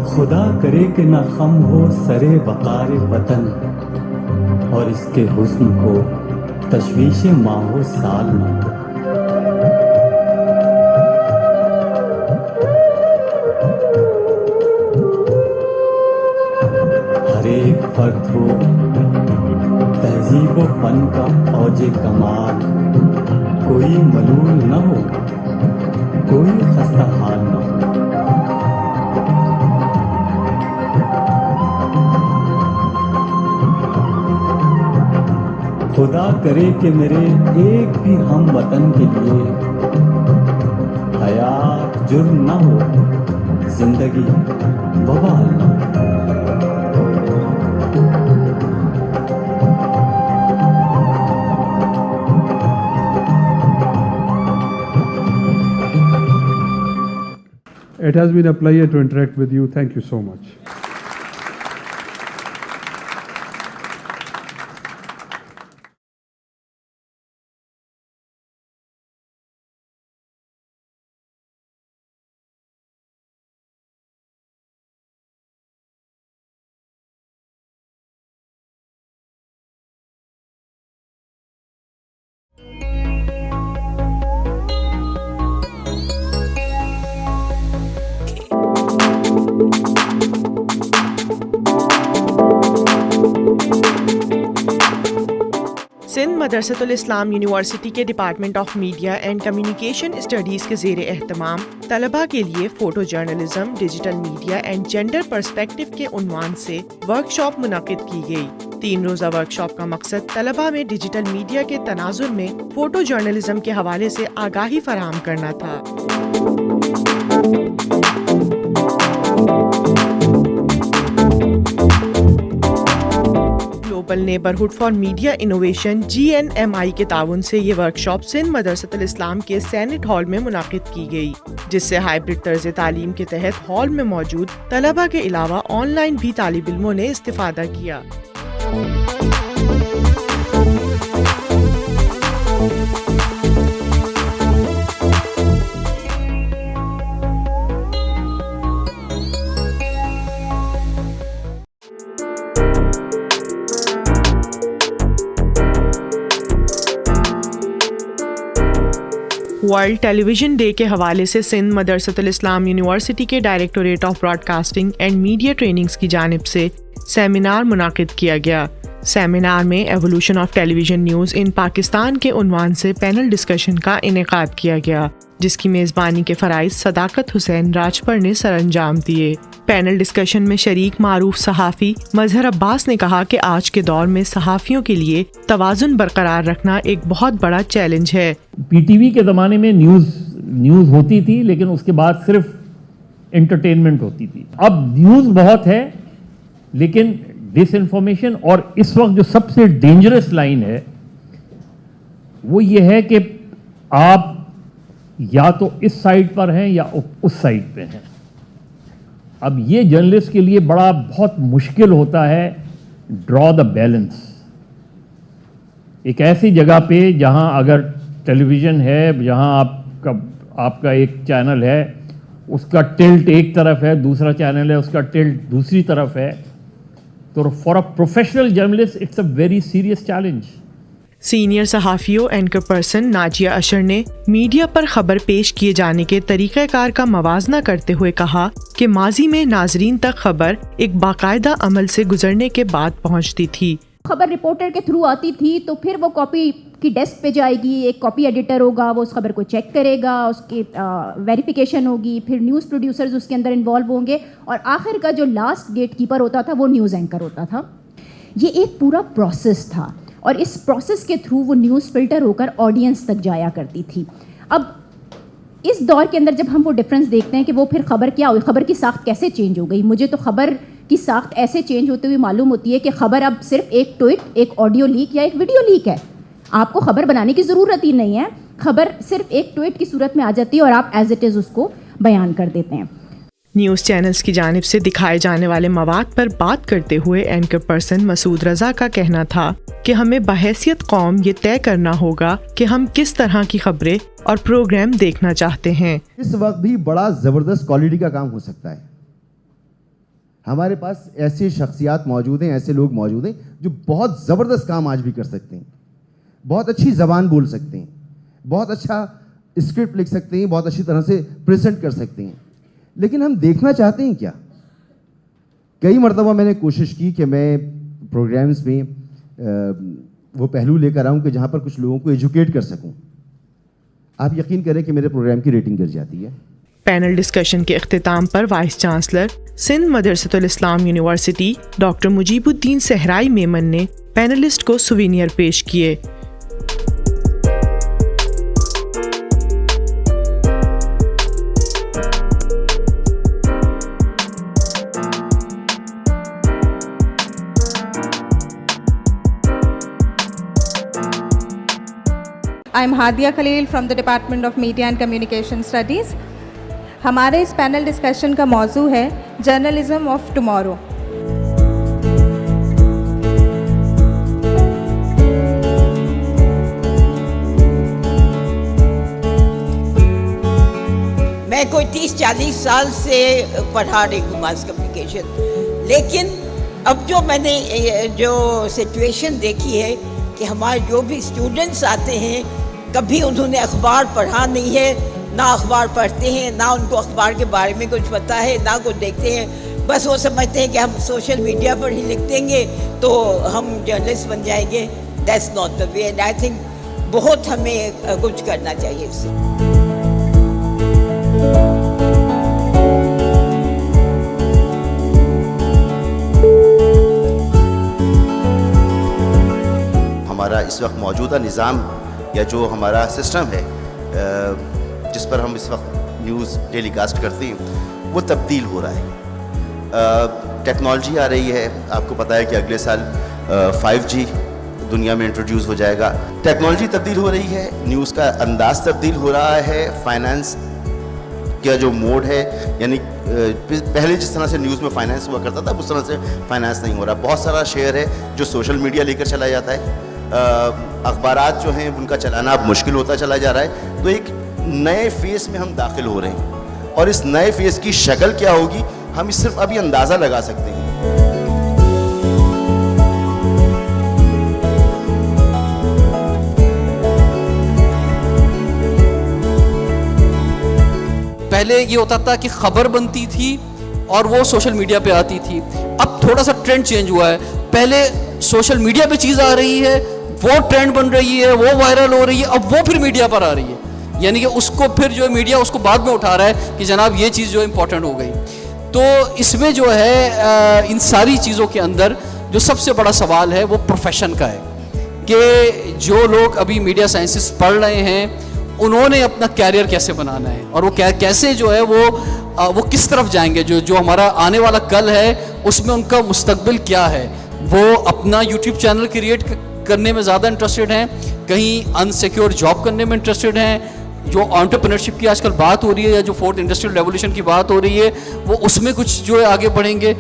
खुदा करे कि न खम हो सरे वक़ार वतन और इसके हुस्न को तशवीश माहो साल ना हो। हर एक फर्द हो तहजीब व फन का औजे कमाल, कोई मलूल न हो, कोई खस्ता हाल न हो। खुदा करे कि मेरे एक भी हम वतन के लिए हयात जुर्म न हो, जिंदगी वबाल न हो। It has been a pleasure to interact with you. Thank you so much. Sindh Madressatul Islam university के department of media and communication studies के ज़ेरे एहतमाम तलबा के लिए photo journalism, digital media and gender perspective के उन्वान से वर्कशॉप मुनक़िद की गई। 3 रोज़ा वर्कशॉप का मकसद तलबा में डिजिटल मीडिया के तनाजुर में फ़ोटो जर्नलिज्म के हवाले से आगाही फराहम करना था। Global neighbourhood for media innovation GNMI के ताउन से ये वर्कशॉप सिंध मदरसतुल इस्लाम के सेनेट हॉल में मुनाकिद की गई, जिससे हाइब्रिड तर्ज तालीम के तहत हॉल में मौजूद तलबा के अलावा ऑनलाइन भी तालिब इल्मों ने इस्तिफादा किया। वर्ल्ड टेलीविजन डे के हवाले से सिंध मदरसतुल इस्लाम यूनिवर्सिटी के directorate of broadcasting and media trainings की जानिब से सेमिनार मुनाकिद किया गया। सेमिनार में एवोल्यूशन ऑफ टेलीविजन न्यूज़ इन पाकिस्तान के उन्वान से पैनल डिस्कशन का इनेकाद किया गया, जिसकी मेज़बानी के फ़राइज़ सदाकत हुसैन राजपर ने सरअंजाम दिए। पैनल डिस्कशन में शरीक मारूफ सहाफ़ी मजहर अब्बास ने कहा कि आज के दौर में सहाफ़ियों के लिए तवाज़ुन बरकरार रखना एक बहुत बड़ा चैलेंज है। PTV के ज़माने में न्यूज़ होती थी, लेकिन उसके बाद सिर्फ एंटरटेनमेंट होती थी। अब न्यूज़ बहुत है, लेकिन डिसइंफॉर्मेशन, और इस वक्त जो सबसे डेंजरस लाइन है वो ये है कि आप या तो इस साइड पर हैं या उस साइड पे हैं। अब ये जर्नलिस्ट के लिए बहुत मुश्किल होता है ड्रॉ द बैलेंस। एक ऐसी जगह पे जहां अगर टेलीविज़न है, जहां आपका एक चैनल है, उसका टिल्ट एक तरफ है, दूसरा चैनल है उसका टिल्ट दूसरी तरफ है, तो for a professional journalist it's a very serious challenge. Senior सहाफ़ियों एंकर पर्सन नाजिया अशर ने मीडिया पर खबर पेश किए जाने के तरीक़ाकार का मवाजना करते हुए कहा कि माजी में नाजरीन तक खबर एक बाकायदा अमल से गुजरने के बाद पहुंचती थी। खबर रिपोर्टर के थ्रू आती थी, तो फिर वो कॉपी की डेस्क पे जाएगी, एक कॉपी एडिटर होगा, वो उस खबर को चेक करेगा, उसकी वेरिफिकेशन होगी, फिर न्यूज़ प्रोड्यूसर्स उसके अंदर इन्वॉल्व होंगे, और आखिर का जो लास्ट गेट कीपर होता था वो न्यूज़ एंकर होता था। ये एक पूरा प्रोसेस था, और इस प्रोसेस के थ्रू वो न्यूज़ फिल्टर होकर ऑडियंस तक जाया करती थी। अब इस दौर के अंदर जब हम वो डिफरेंस देखते हैं कि वो फिर खबर क्या हुई, खबर की साख्त कैसे चेंज हो गई, मुझे तो खबर की साख्त ऐसे चेंज होते हुए मालूम होती है कि खबर अब सिर्फ एक ट्वीट, एक ऑडियो लीक या एक वीडियो लीक है। आपको खबर बनाने की ज़रूरत ही नहीं है, खबर सिर्फ एक ट्वीट की सूरत में आ जाती है और आप एज इट इज़ उसको बयान कर देते हैं। न्यूज़ चैनल्स की जानिब से दिखाए जाने वाले मवाद पर बात करते हुए एंकर पर्सन मसूद रज़ा का कहना था कि हमें बहैसियत कौम ये तय करना होगा कि हम किस तरह की खबरें और प्रोग्राम देखना चाहते हैं। इस वक्त भी बड़ा ज़बरदस्त क्वालिटी का काम हो सकता है। हमारे पास ऐसे शख्सियात मौजूद हैं, ऐसे लोग मौजूद हैं जो बहुत ज़बरदस्त काम आज भी कर सकते हैं, बहुत अच्छी ज़बान बोल सकते हैं, बहुत अच्छा स्क्रिप्ट लिख सकते हैं, बहुत अच्छी तरह से प्रेजेंट कर सकते हैं, लेकिन हम देखना चाहते हैं क्या? कई मरतबा मैंने कोशिश की कि मैं प्रोग्राम्स में वो पहलू लेकर आऊँ कि जहाँ पर कुछ लोगों को एजुकेट कर सकूँ। आप यकीन करें कि मेरे प्रोग्राम की रेटिंग गिर जाती है। पैनल डिस्कशन के अख्तिताम पर vice chancellor Sindh Madressatul Islam university doctor Mujeebuddin Sahrai Memon ने पैनलिस्ट को सुवेनियर पेश किए। I'm Hadia Khalil from the Department of Media and Communication Studies. हमारे इस पैनल डिस्कशन का मौजू है जर्नलिज्म ऑफ टुमारो। मैं कोई 30-40 साल से पढ़ा रही हूँ मास कम्युनिकेशन, लेकिन अब जो मैंने जो सिचुएशन देखी है कि हमारे जो भी स्टूडेंट्स आते हैं कभी उन्होंने अखबार पढ़ा नहीं है, ना अखबार पढ़ते हैं, ना उनको अखबार के बारे में कुछ पता है, ना कुछ देखते हैं। बस वो समझते हैं कि हम सोशल मीडिया पर ही लिख देंगे तो हम जर्नलिस्ट बन जाएंगे। That's not the way and I think बहुत हमें कुछ करना चाहिए इससे। हमारा इस वक्त मौजूदा निज़ाम या जो हमारा सिस्टम है जिस पर हम इस वक्त न्यूज़ टेलीकास्ट करते हैं वो तब्दील हो रहा है। टेक्नोलॉजी आ रही है, आपको पता है कि अगले साल 5G दुनिया में इंट्रोड्यूस हो जाएगा। टेक्नोलॉजी तब्दील हो रही है, न्यूज़ का अंदाज़ तब्दील हो रहा है, फाइनेंस का जो मोड है, यानी पहले जिस तरह से न्यूज़ में फाइनेंस हुआ करता था उस तरह से फाइनेंस नहीं हो रहा। बहुत सारा शेयर है जो सोशल मीडिया लेकर चला जाता है, अखबारात जो हैं उनका चलाना अब मुश्किल होता चला जा रहा है। तो एक नए फेज़ में हम दाखिल हो रहे हैं और इस नए फेज़ की शक्ल क्या होगी हम सिर्फ अभी अंदाज़ा लगा सकते हैं। पहले ये होता था कि खबर बनती थी और वो सोशल मीडिया पे आती थी। अब थोड़ा सा ट्रेंड चेंज हुआ है। पहले सोशल मीडिया पे चीज़ आ रही है, वो ट्रेंड बन रही है, वो वायरल हो रही है, अब वो फिर मीडिया पर आ रही है, यानी कि उसको फिर जो है मीडिया उसको बाद में उठा रहा है कि जनाब ये चीज़ जो इम्पोर्टेंट हो गई। तो इसमें जो है इन सारी चीज़ों के अंदर जो सबसे बड़ा सवाल है वो प्रोफेशन का है कि जो लोग अभी मीडिया साइंसेस पढ़ रहे हैं उन्होंने अपना कैरियर कैसे बनाना है और वो कैसे जो है वो किस तरफ जाएंगे। जो हमारा आने वाला कल है उसमें उनका मुस्तकबिल क्या है। वो अपना यूट्यूब चैनल क्रिएट करने में ज़्यादा इंटरेस्टेड हैं, कहीं अनसिक्योर जॉब करने में इंटरेस्टेड हैं, जो एंटरप्रेन्योरशिप की आजकल बात हो रही है या जो फोर्थ इंडस्ट्रियल रेवोल्यूशन की बात हो रही है वो उसमें कुछ जो है आगे बढ़ेंगे।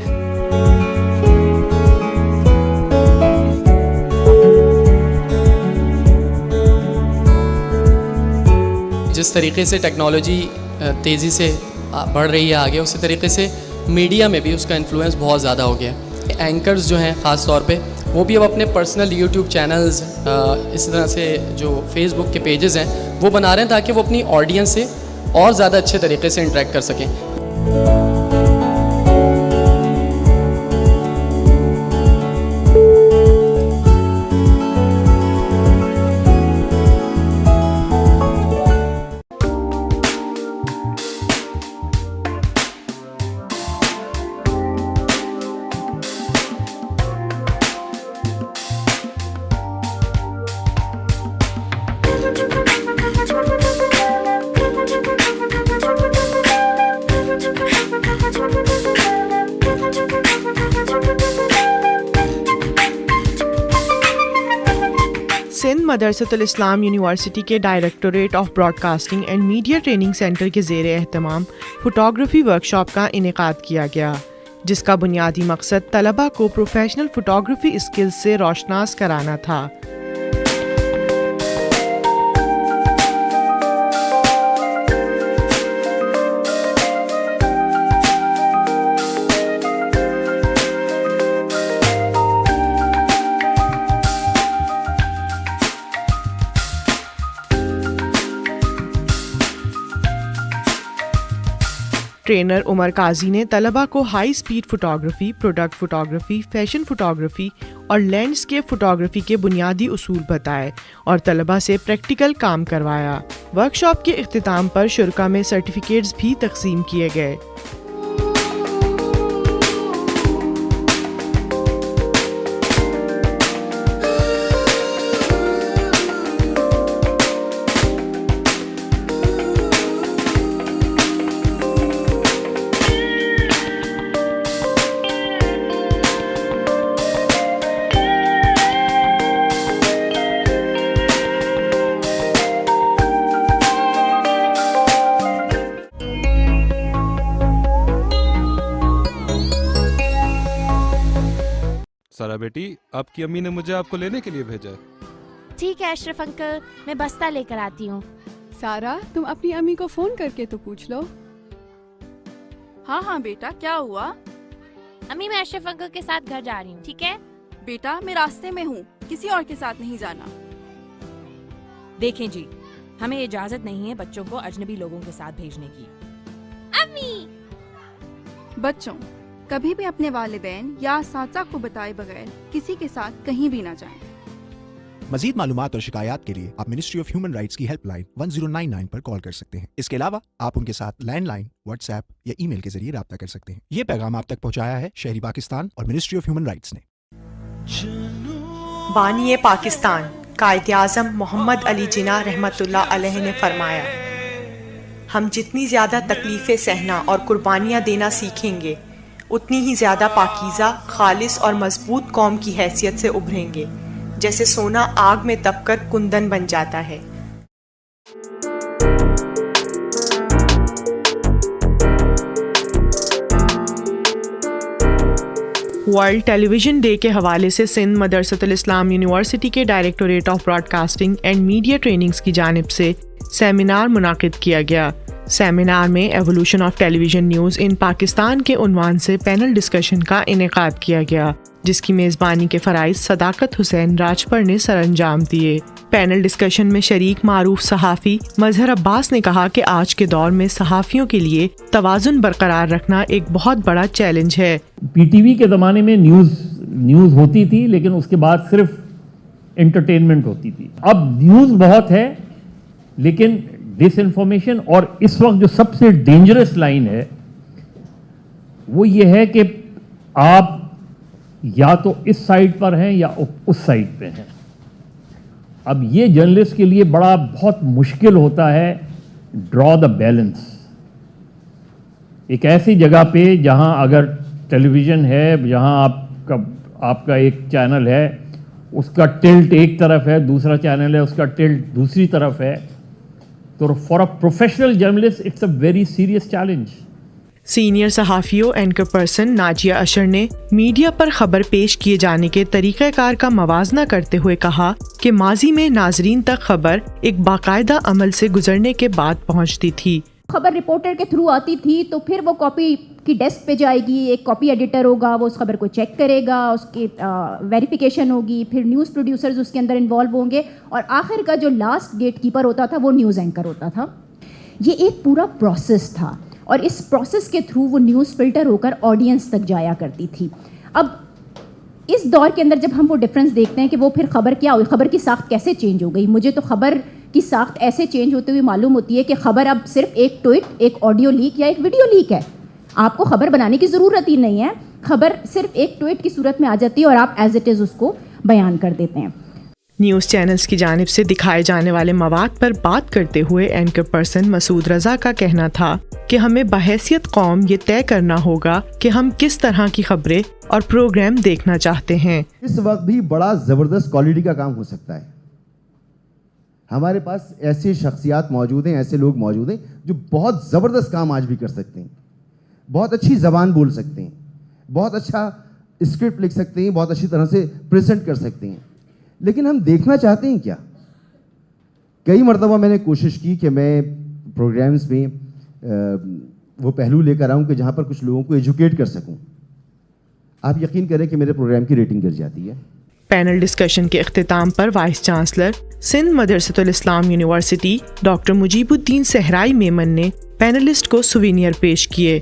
जिस तरीके से टेक्नोलॉजी तेज़ी से बढ़ रही है आगे, उसी तरीके से मीडिया में भी उसका इन्फ्लुएंस बहुत ज़्यादा हो गया। एंकर्स जो हैं ख़ास तौर पे वो भी अब अपने पर्सनल यूट्यूब चैनल्स इस तरह से जो फेसबुक के पेजेस हैं वो बना रहे हैं ताकि वो अपनी ऑडियंस से और ज़्यादा अच्छे तरीके से इंटरेक्ट कर सकें। مدرسۃ الاسلام یونیورسٹی کے directorate of broadcasting and media training centre کے زیر اہتمام فوٹوگرافی ورکشاپ کا انعقاد کیا گیا، جس کا بنیادی مقصد طلباء کو پروفیشنل فوٹوگرافی اسکلز سے روشناس کرانا تھا۔ ٹرینر عمر قاضی نے طلباء کو high speed photography, product photography, fashion photography اور لینڈسکیپ فوٹوگرافی کے بنیادی اصول بتائے اور طلباء سے پریکٹیکل کام کروایا۔ ورکشاپ کے اختتام پر شرکاء میں سرٹیفکیٹس بھی تقسیم کیے گئے۔ سارا بیٹی، آپ کی امی نے مجھے آپ کو لینے کے لیے بھیجا ہے۔ ٹھیک ہے اشرف انکل، میں بستہ لے کر آتی ہوں۔ سارا، تم اپنی امی کو فون کر کے تو پوچھ لو۔ ہاں بیٹا، کیا ہوا؟ امی میں اشرف انکل کے ساتھ گھر جا رہی ہوں، ٹھیک ہے؟ بیٹا میں راستے میں ہوں، کسی اور کے ساتھ نہیں جانا۔ دیکھیں جی، ہمیں اجازت نہیں ہے بچوں کو اجنبی لوگوں کے ساتھ بھیجنے کی۔ امی! بچوں کبھی بھی اپنے والدین یا اساتذہ کو بتائے بغیر کسی کے ساتھ کہیں بھی نہ جائیں۔ مزید معلومات اور شکایات کے لیے آپ منسٹری آف ہیومن رائٹس کی ہیلپ لائن 1099 پر کال کر سکتے ہیں۔ اس کے علاوہ آپ ان کے ساتھ لینڈ لائن، واٹس ایپ یا ای میل کے ذریعے رابطہ کر سکتے ہیں۔ یہ پیغام آپ تک پہنچایا ہے شہری پاکستان اور منسٹری آف ہیومن رائٹس نے۔ بانی پاکستان قائد اعظم محمد علی جناح رحمۃ اللہ علیہ نے فرمایا، ہم جتنی زیادہ تکلیفیں سہنا اور قربانیاں دینا سیکھیں گے، اتنی ہی زیادہ پاکیزہ، خالص اور مضبوط قوم کی حیثیت سے ابھریں گے، جیسے سونا آگ میں تپ کر کندن بن جاتا ہے۔ ورلڈ ٹیلی ویژن ڈے کے حوالے سے سندھ مدرسۃ الاسلام یونیورسٹی کے directorate of broadcasting and media trainings کی جانب سے سیمینار منعقد کیا گیا۔ سیمینار میں evolution of television news in Pakistan کے عنوان سے پینل ڈسکشن کا انعقاد کیا گیا، جس کی میزبانی کے فرائض صداقت حسین راجپر نے سر انجام دیے۔ پینل ڈسکشن میں شریک معروف صحافی مظہر عباس نے کہا کہ آج کے دور میں صحافیوں کے لیے توازن برقرار رکھنا ایک بہت بڑا چیلنج ہے۔ پی ٹی وی کے زمانے میں نیوز ہوتی تھی، لیکن اس کے بعد صرف انٹرٹینمنٹ ہوتی تھی۔ اب نیوز بہت ہے، لیکن ڈس انفارمیشن، اور اس وقت جو سب سے ڈینجرس لائن ہے وہ یہ ہے کہ آپ یا تو اس سائڈ پر ہیں یا اس سائڈ پہ ہیں۔ اب یہ جرنلسٹ کے لیے بہت مشکل ہوتا ہے ڈرا دا بیلنس۔ ایک ایسی جگہ پہ جہاں اگر ٹیلی ویژن ہے، جہاں آپ کا ایک چینل ہے، اس کا ٹلٹ ایک طرف ہے، دوسرا چینل ہے اس کا ٹلٹ دوسری طرف ہے، تو for a professional journalist it's a very serious challenge. Senior صحافیوں اینکر پرسن ناجیہ اشر نے میڈیا پر خبر پیش کیے جانے کے طریقہ کار کا موازنہ کرتے ہوئے کہا کہ ماضی میں ناظرین تک خبر ایک باقاعدہ عمل سے گزرنے کے بعد پہنچتی تھی۔ خبر رپورٹر کے تھرو آتی تھی تو پھر وہ کاپی کی ڈیسک پہ جائے گی، ایک کاپی ایڈیٹر ہوگا، وہ اس خبر کو چیک کرے گا، اس کی ویریفیکیشن ہوگی، پھر نیوز پروڈیوسرز اس کے اندر انوالو ہوں گے، اور آخر کا جو لاسٹ گیٹ کیپر ہوتا تھا وہ نیوز اینکر ہوتا تھا۔ یہ ایک پورا پروسیس تھا، اور اس پروسیس کے تھرو وہ نیوز فلٹر ہو کر آڈینس تک جایا کرتی تھی۔ اب اس دور کے اندر جب ہم وہ ڈفرینس دیکھتے ہیں کہ وہ پھر خبر کیا ہوئی، خبر کی ساخت کیسے چینج ہو گئی، مجھے تو خبر کی ساخت ایسے چینج ہوتے ہوئے معلوم ہوتی ہے کہ خبر اب صرف ایک ٹویٹ، ایک آڈیو لیک یا ایک ویڈیو لیک ہے۔ آپ کو خبر بنانے کی ضرورت ہی نہیں ہے، خبر صرف ایک ٹویٹ کی صورت میں آ جاتی ہے اور آپ ایز اٹ از اس کو بیان کر دیتے ہیں۔ نیوز چینلز کی جانب سے دکھائے جانے والے مواد پر بات کرتے ہوئے اینکر پرسن مسعود رضا کا کہنا تھا کہ ہمیں بحیثیت قوم یہ طے کرنا ہوگا کہ ہم کس طرح کی خبریں اور پروگرام دیکھنا چاہتے ہیں۔ اس وقت بھی بڑا زبردست کوالٹی کا کام ہو سکتا ہے، ہمارے پاس ایسے شخصیات موجود ہیں, ایسے لوگ موجود ہیں جو بہت زبردست کام آج بھی کر سکتے ہیں, بہت اچھی زبان بول سکتے ہیں, بہت اچھا اسکرپٹ لکھ سکتے ہیں, بہت اچھی طرح سے پریزنٹ کر سکتے ہیں. لیکن ہم دیکھنا چاہتے ہیں کیا؟ کئی مرتبہ میں نے کوشش کی کہ میں پروگرامز میں وہ پہلو لے کر آؤں کہ جہاں پر کچھ لوگوں کو ایجوکیٹ کر سکوں. آپ یقین کریں کہ میرے پروگرام کی ریٹنگ گر جاتی ہے. پینل ڈسکشن کے اختتام پر voice chancellor Sindh Madressatul Islam university doctor Mujeeb الدین صحرائی میمن نے پینلسٹ کو سووینئر پیش کیے.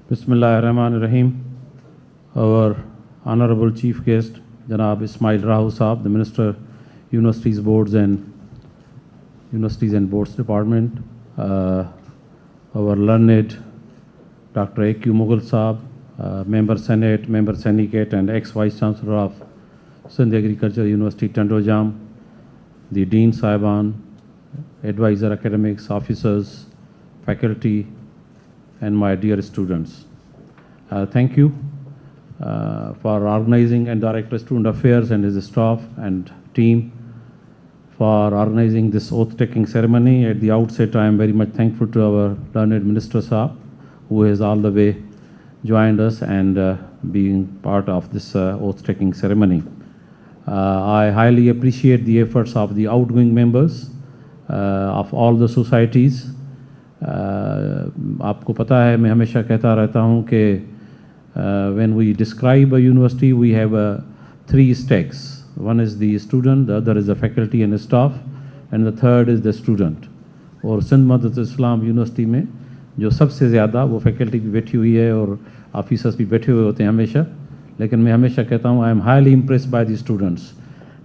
Bismillah ar-Rahman ar-Rahim. Our Honorable Chief Guest, Janab Ismail Rahu Saab, the Minister, Universities and Boards Department, our learned Dr. A.Q. Mughal Saab, Member Senate, Member Syndicate and ex-Vice Chancellor of Sindh Agriculture University, Tandojam, the Dean Saiban, advisor academics, officers, faculty, and my dear students. Thank you for organizing, and Director Student Affairs and his staff and team for organizing this oath-taking ceremony. At the outset, I am very much thankful to our learned Minister Saab, who has all the way joined us and being part of this oath-taking ceremony. I highly appreciate the efforts of the outgoing members of all the societies. آپ کو پتہ ہے میں ہمیشہ کہتا رہتا ہوں کہ when we describe a university we have three stakes. One is the student, the other is the faculty and staff, and the third is the student. اور سندھ مدرسۃ الاسلام یونیورسٹی میں جو سب سے زیادہ وہ فیکلٹی بھی بیٹھی ہوئی ہے اور آفیسرس بھی بیٹھے ہوئے ہوتے ہیں ہمیشہ, لیکن میں ہمیشہ کہتا ہوں I am highly impressed by the students,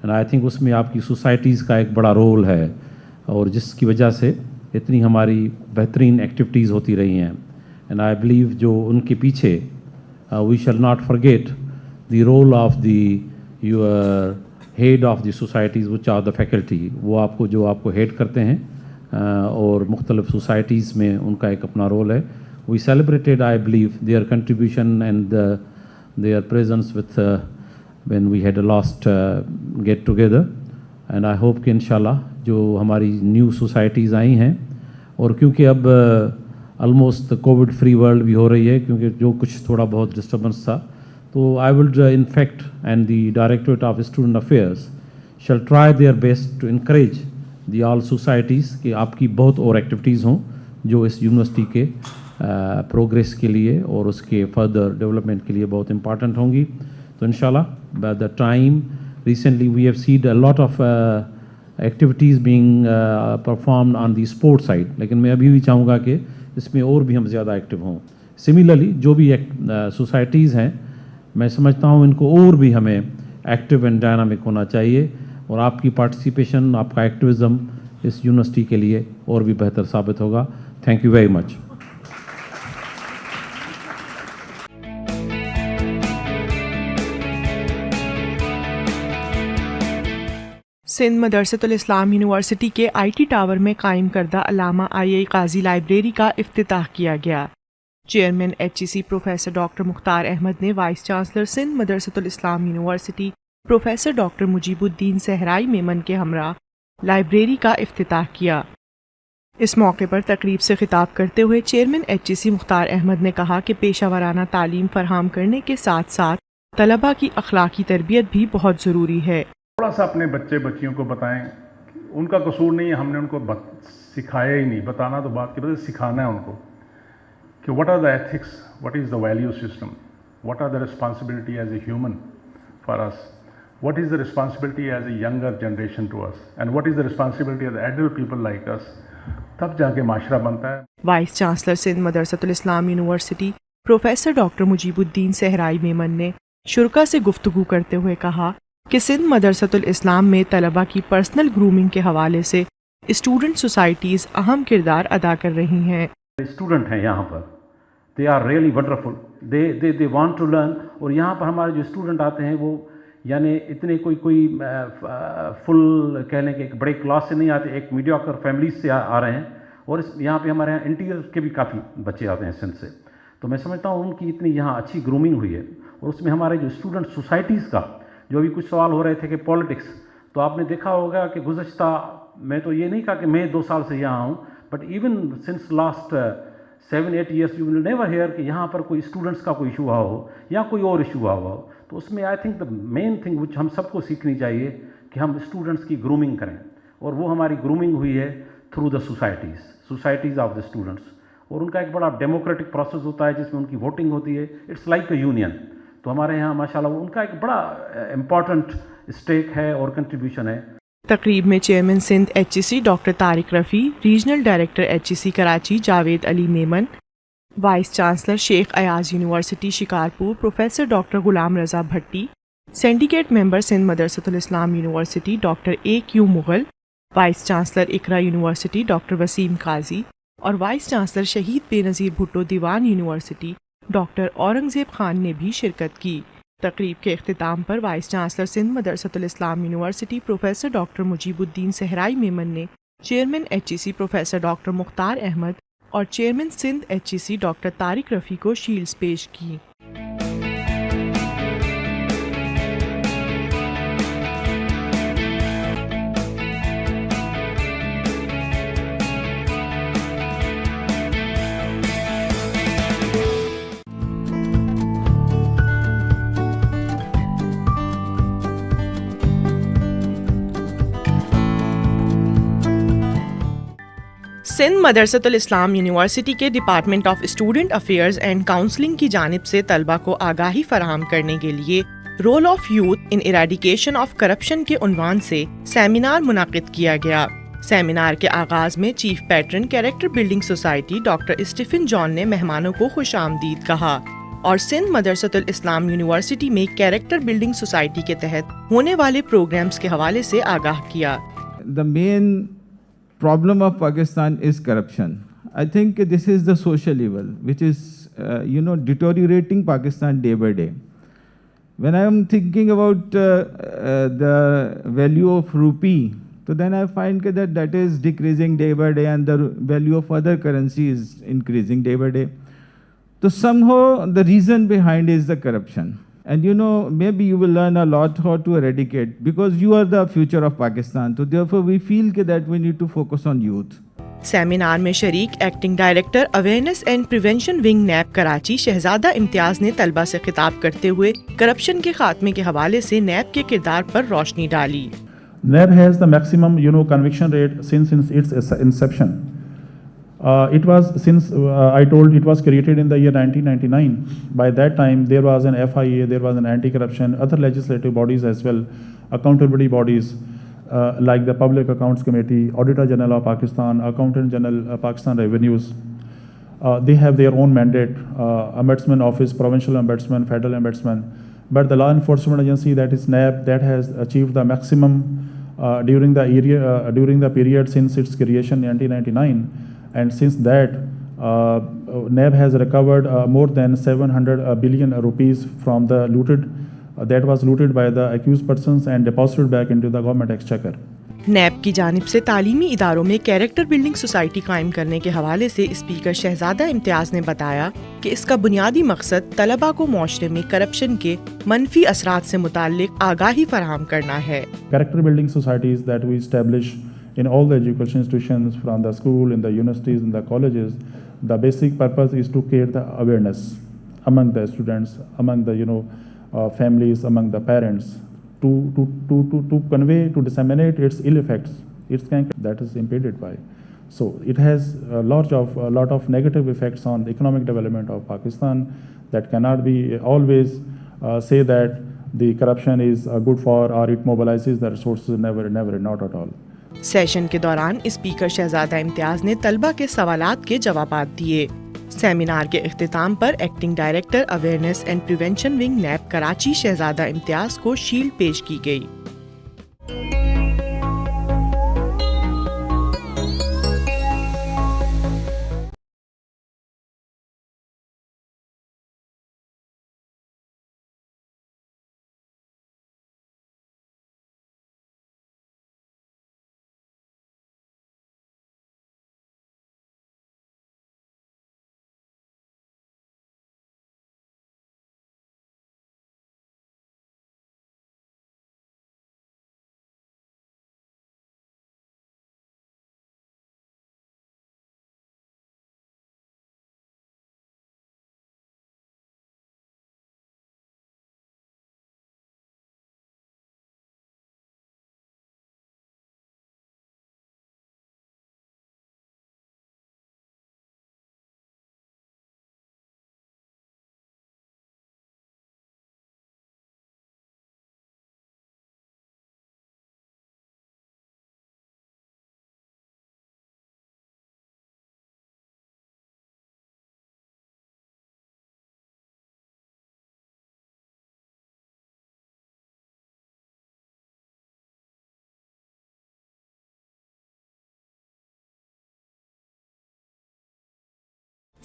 and I think اس میں آپ کی سوسائٹیز کا ایک بڑا رول ہے, اور جس کی وجہ سے اتنی ہماری بہترین ایکٹیویٹیز ہوتی رہی ہیں. اینڈ آئی بلیو جو ان کے پیچھے we shall not forget the role of the your head of the societies which are the faculty. وہ آپ کو جو آپ کو ہیڈ کرتے ہیں اور مختلف سوسائٹیز میں ان کا ایک اپنا رول ہے. We celebrated I believe their contribution and their presence with when we had a last get together, and I hope کہ انشاءاللہ جو ہماری نیو سوسائٹیز آئی ہیں, اور کیونکہ اب آلموسٹ کووڈ فری ورلڈ بھی ہو رہی ہے, کیونکہ جو کچھ تھوڑا بہت ڈسٹربنس تھا, تو I will in fact and the directorate of student affairs shall try their best to encourage the all societies کہ آپ کی بہت اور ایکٹیویٹیز ہوں جو اس یونیورسٹی کے پروگریس کے لیے اور اس کے فردر ڈیولپمنٹ کے لیے بہت امپارٹنٹ ہوں گی. تو انشاءاللہ by the time recently we have said a lot of activities being performed on the sport side, لیکن میں ابھی بھی چاہوں گا کہ اس میں اور بھی ہم زیادہ ایکٹیو ہوں. سملرلی جو بھی سوسائٹیز ہیں میں سمجھتا ہوں ان کو اور بھی ہمیں ایکٹیو اینڈ ڈائنامک ہونا چاہیے, اور آپ کی پارٹیسپیشن, آپ کا ایکٹیویزم اس یونیورسٹی کے لیے اور بھی بہتر ثابت ہوگا. Thank you very much. Sindh Madressatul Islam university کے آئی ٹی ٹاور میں قائم کردہ علامہ آئی قاضی لائبریری کا افتتاح کیا گیا. چیئرمین HEC پروفیسر ڈاکٹر مختار احمد نے voice chancellor Sindh Madressatul Islam university professor doctor Mujeeb الدین صحرائی میمن کے ہمراہ لائبریری کا افتتاح کیا. اس موقع پر تقریب سے خطاب کرتے ہوئے چیئرمین HEC مختار احمد نے کہا کہ پیشہ ورانہ تعلیم فراہم کرنے کے ساتھ ساتھ طلباء کی اخلاقی تربیت بھی بہت ضروری ہے. تھوڑا سا اپنے بچے بچیوں کو بتائیں, ان کا قصور نہیں ہے, ہم نے ان کو سکھایا ہی نہیں, بتانا تو بات کی بات ہے, سکھانا ہے ان کو کہ what are the ethics, what is the value system, what are the responsibility as a human for us, what is the responsibility as a younger generation to us, and what is the responsibility as adult people like us. تب جا کے معاشرہ بنتا ہے. Voice chancellor Sindh Madressatul Islam university professor doctor Mujeeb الدین صحرائی میمن نے شرکا سے گفتگو کرتے ہوئے کہا کہ سندھ مدرسۃ الاسلام میں طلباء کی پرسنل گرومنگ کے حوالے سے اسٹوڈنٹ سوسائٹیز اہم کردار ادا کر رہی ہیں. اسٹوڈنٹ ہیں یہاں پر, they are really wonderful, they want to learn, اور یہاں پر ہمارے جو اسٹوڈنٹ آتے ہیں وہ یعنی اتنے کوئی فل کہہ لیں کہ ایک بڑے کلاس سے نہیں آتے, ایک میڈیوکر فیملیز سے آ رہے ہیں, اور یہاں پہ ہمارے یہاں انٹیریئر کے بھی کافی بچے آتے ہیں سندھ سے. تو میں سمجھتا ہوں ان کی اتنی یہاں اچھی گرومنگ ہوئی ہے, اور اس میں ہمارے جو اسٹوڈنٹ سوسائٹیز کا جو ابھی کچھ سوال ہو رہے تھے کہ پالیٹکس, تو آپ نے دیکھا ہوگا کہ گزشتہ, میں تو یہ نہیں کہا کہ میں 2 سال سے یہاں ہوں, but even since last 7-8 years you will never hear کہ یہاں پر کوئی اسٹوڈنٹس کا کوئی ایشو ہوا ہو یا کوئی اور ایشو ہوا ہوا ہو. تو اس میں I think the main thing which ہم سب کو سیکھنی چاہیے کہ ہم اسٹوڈنٹس کی گرومنگ کریں, اور وہ ہماری گرومنگ ہوئی ہے through the societies of the students, اور ان کا ایک بڑا ڈیموکریٹک پروسیس ہوتا ہے جس میں ان کی ووٹنگ ہوتی ہے. It's like a union. تو ہمارے یہاں ماشاء اللہ ان کا ایک بڑا امپورٹنٹ اسٹیک ہے اور کنٹریبیوشن ہے. تقریب میں chairman Sindh HEC doctor Tariq Rafi, regional director HEC Karachi Javed Ali Memon, vice chancellor Shaikh Ayaz university Shikarpur professor doctor Ghulam Raza Bhatti, syndicate member Sindh Madressatul Islam university doctor AQ Mughal, vice chancellor Iqra university doctor Waseem Qazi, اور وائس چانسلر شہید بے نظیر بھٹو دیوان یونیورسٹی ڈاکٹر اورنگزیب خان نے بھی شرکت کی. تقریب کے اختتام پر voice chancellor Sindh Madressatul Islam university professor doctor Mujeeb الدین صحرائی میمن نے چیئرمین HEC پروفیسر ڈاکٹر مختار احمد اور chairman Sindh HEC doctor Tariq Rafi کو شیلڈز پیش کی. سندھ مدرسۃ الاسلام یونیورسٹی کے department of student affairs and counselling کی جانب سے طلبہ کو آگاہی فراہم کرنے کے لیے role of youth in eradication of corruption کے عنوان سے سیمینار منعقد کیا گیا. سیمینار کے آغاز میں chief patron character building society doctor Stephen John نے مہمانوں کو خوش آمدید کہا اور سندھ مدرسۃ الاسلام یونیورسٹی میں کیریکٹر بلڈنگ سوسائٹی کے تحت ہونے والے پروگرامز کے حوالے سے آگاہ کیا. The main problem of Pakistan is corruption. I think this is the social evil which is, deteriorating Pakistan day by day. When I am thinking about the value of rupee, so then I find that is decreasing day by day, and the value of other currency is increasing day by day. So somehow the reason behind is the corruption. And maybe you will learn a lot how to eradicate, because you are the future of Pakistan. So therefore we feel that we need to focus on youth. Seminar میں شریک acting director awareness and prevention wing NAB Karachi Shahzada امتیاز نے طلبہ سے خطاب کرتے ہوئے corruption کے خاتمے کے حوالے سے نیب کے کردار پر روشنی ڈالی. NAB has the maximum, conviction rate since its inception. It was it was created in the year 1999. By that time, there was an FIA, there was an anti-corruption, other legislative bodies as well, accountability bodies like the Public Accounts Committee, Auditor General of Pakistan, Accountant General Pakistan Revenues. They have their own mandate, Ombudsman Office, Provincial Ombudsman, Federal Ombudsman. But the law enforcement agency, that is NAB, that has achieved the maximum during the period since its creation in 1999. And since that, NAB has recovered more than 700 billion rupees from the that was looted by the accused persons and deposited back into the government exchequer. NAB کی جانب سے تعلیمی اداروں میں character building society قائم کرنے کے حوالے سے اسپیکر شہزادہ امتیاز نے بتایا کہ اس کا بنیادی مقصد طلباء کو معاشرے میں کرپشن کے منفی اثرات سے متعلق آگاہی فراہم کرنا ہے. Character building societies that we establish in all the education institutions, from the school, in the universities, in the colleges, the basic purpose is to create the awareness among the students, among the families, among the parents, to convey, to disseminate its ill effects, its that is impeded by. So it has a lot of negative effects on the economic development of Pakistan that cannot be always say that the corruption is good for, or it mobilizes the resources. Never, not at all. Session کے دوران speaker شہزادہ امتیاز نے طلبہ کے سوالات کے جوابات دیے. سیمینار کے اختتام پر acting director awareness and prevention wing NAB Karachi Shahzada Imtiaz کو شیلڈ پیش کی گئی.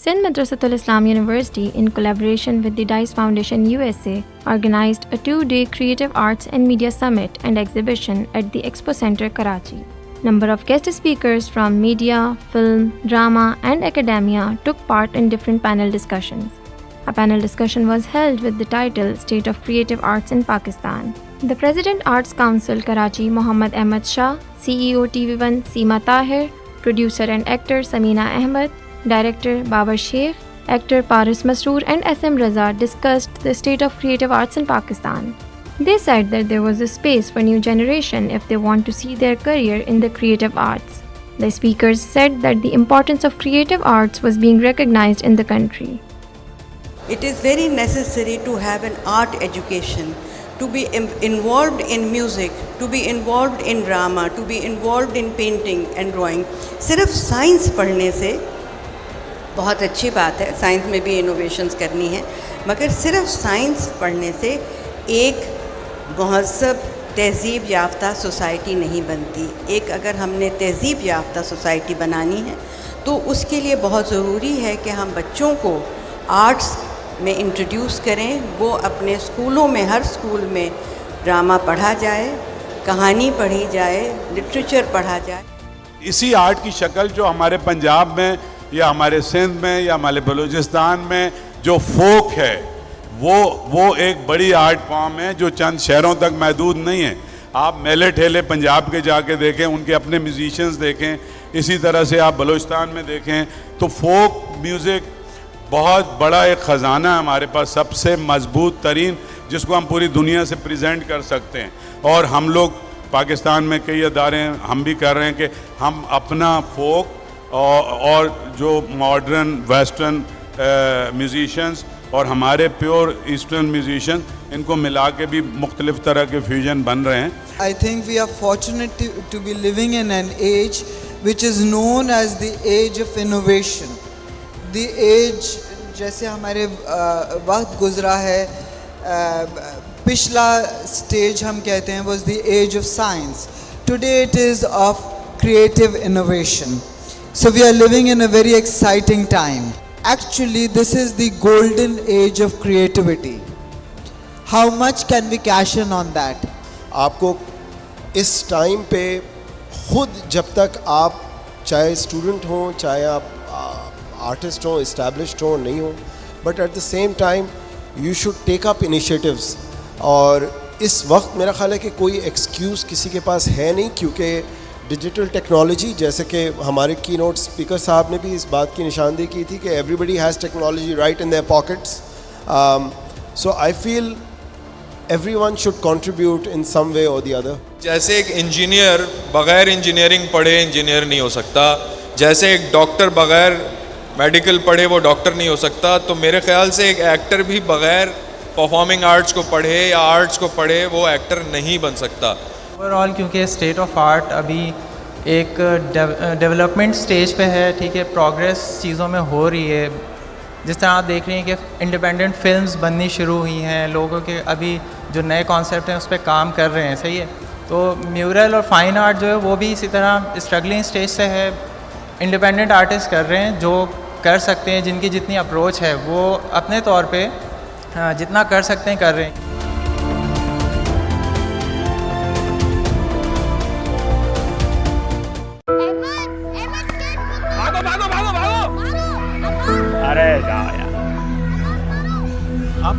Sindh Madressatul Islam University, in collaboration with the DICE Foundation USA, organized a 2-day Creative Arts and Media Summit and exhibition at the Expo Center, Karachi. Number of guest speakers from media, film, drama, and academia took part in different panel discussions. A panel discussion was held with the title State of Creative Arts in Pakistan. The President Arts Council, Karachi, Mohammad Ahmed Shah, CEO TV1 Seema Tahir, producer and actor Samina Ahmed, Director Babar Sheikh, actor Paris Masroor and SM Raza discussed the state of creative arts in Pakistan. They said that there was a space for new generation if they want to see their career in the creative arts. The speakers said that the importance of creative arts was being recognized in the country. It is very necessary to have an art education, to be involved in music, to be involved in drama, to be involved in painting and drawing. صرف science پڑھنے سے بہت اچھی بات ہے، science میں بھی innovations کرنی ہے، مگر صرف سائنس پڑھنے سے ایک مہذب تہذیب یافتہ سوسائٹی نہیں بنتی. ایک اگر ہم نے تہذیب یافتہ سوسائٹی بنانی ہے تو اس کے لیے بہت ضروری ہے کہ ہم بچوں کو آرٹس میں انٹروڈیوس کریں. وہ اپنے اسکولوں میں، ہر اسکول میں ڈرامہ پڑھا جائے، کہانی پڑھی جائے، لٹریچر پڑھا جائے. اسی آرٹ کی شکل جو ہمارے پنجاب میں یا ہمارے سندھ میں یا ہمارے بلوچستان میں جو فوک ہے وہ ایک بڑی آرٹ فارم ہے جو چند شہروں تک محدود نہیں ہے. آپ میلے ٹھیلے پنجاب کے جا کے دیکھیں، ان کے اپنے میوزیشنز دیکھیں، اسی طرح سے آپ بلوچستان میں دیکھیں تو فوک میوزک بہت بڑا ایک خزانہ ہے ہمارے پاس، سب سے مضبوط ترین، جس کو ہم پوری دنیا سے پریزنٹ کر سکتے ہیں. اور ہم لوگ پاکستان میں کئی ادارے ہیں، ہم بھی کر رہے ہیں کہ ہم اپنا فوک اور جو ماڈرن ویسٹرن میوزیشنز اور ہمارے پیور ایسٹرن میوزیشن، ان کو ملا کے بھی مختلف طرح کے فیوژن بن رہے ہیں. I think we are fortunate to be living in an age which is known as the age of innovation. The age جیسے ہمارے وقت گزرا ہے، پچھلا stage ہم کہتے ہیں was the age of science. Today it is of creative innovation. So we are living in a very exciting time. Actually, this is the golden age of creativity. How much can we cash in on that? آپ کو اس time پہ خود جب تک آپ چاہے student ہوں، چاہے آپ آرٹسٹ ہوں، اسٹیبلشڈ ہوں، نہیں ہوں، but at the same time you should take up initiatives. اور اس وقت میرا خیال ہے کہ کوئی ایکسکیوز کسی کے پاس ہے نہیں، کیونکہ ڈیجیٹل ٹیکنالوجی، جیسے کہ ہمارے کی نوٹ اسپیکر صاحب نے بھی اس بات کی نشاندہی کی تھی کہ everybody has technology right in their pockets. So I feel everyone should contribute in some way or the other. جیسے ایک انجینئر بغیر انجینئرنگ پڑھے انجینئر نہیں ہو سکتا، جیسے ایک ڈاکٹر بغیر میڈیکل پڑھے وہ ڈاکٹر نہیں ہو سکتا، تو میرے خیال سے ایک ایکٹر بھی بغیر پرفارمنگ آرٹس کو پڑھے یا آرٹس کو پڑھے وہ ایکٹر نہیں بن سکتا. اوور آل کیونکہ اسٹیٹ آف آرٹ ابھی ایک ڈیولپمنٹ سٹیج پہ ہے، ٹھیک ہے، پروگریس چیزوں میں ہو رہی ہے. جس طرح آپ دیکھ رہے ہیں کہ انڈیپینڈنٹ فلمز بننی شروع ہوئی ہیں، لوگوں کے ابھی جو نئے کانسیپٹ ہیں اس پہ کام کر رہے ہیں، صحیح ہے. تو میورل اور فائن آرٹ جو ہے وہ بھی اسی طرح اسٹرگلنگ سٹیج سے ہے. انڈیپینڈنٹ آرٹسٹ کر رہے ہیں جو کر سکتے ہیں، جن کی جتنی اپروچ ہے وہ اپنے طور پہ جتنا کر سکتے ہیں کر رہے ہیں.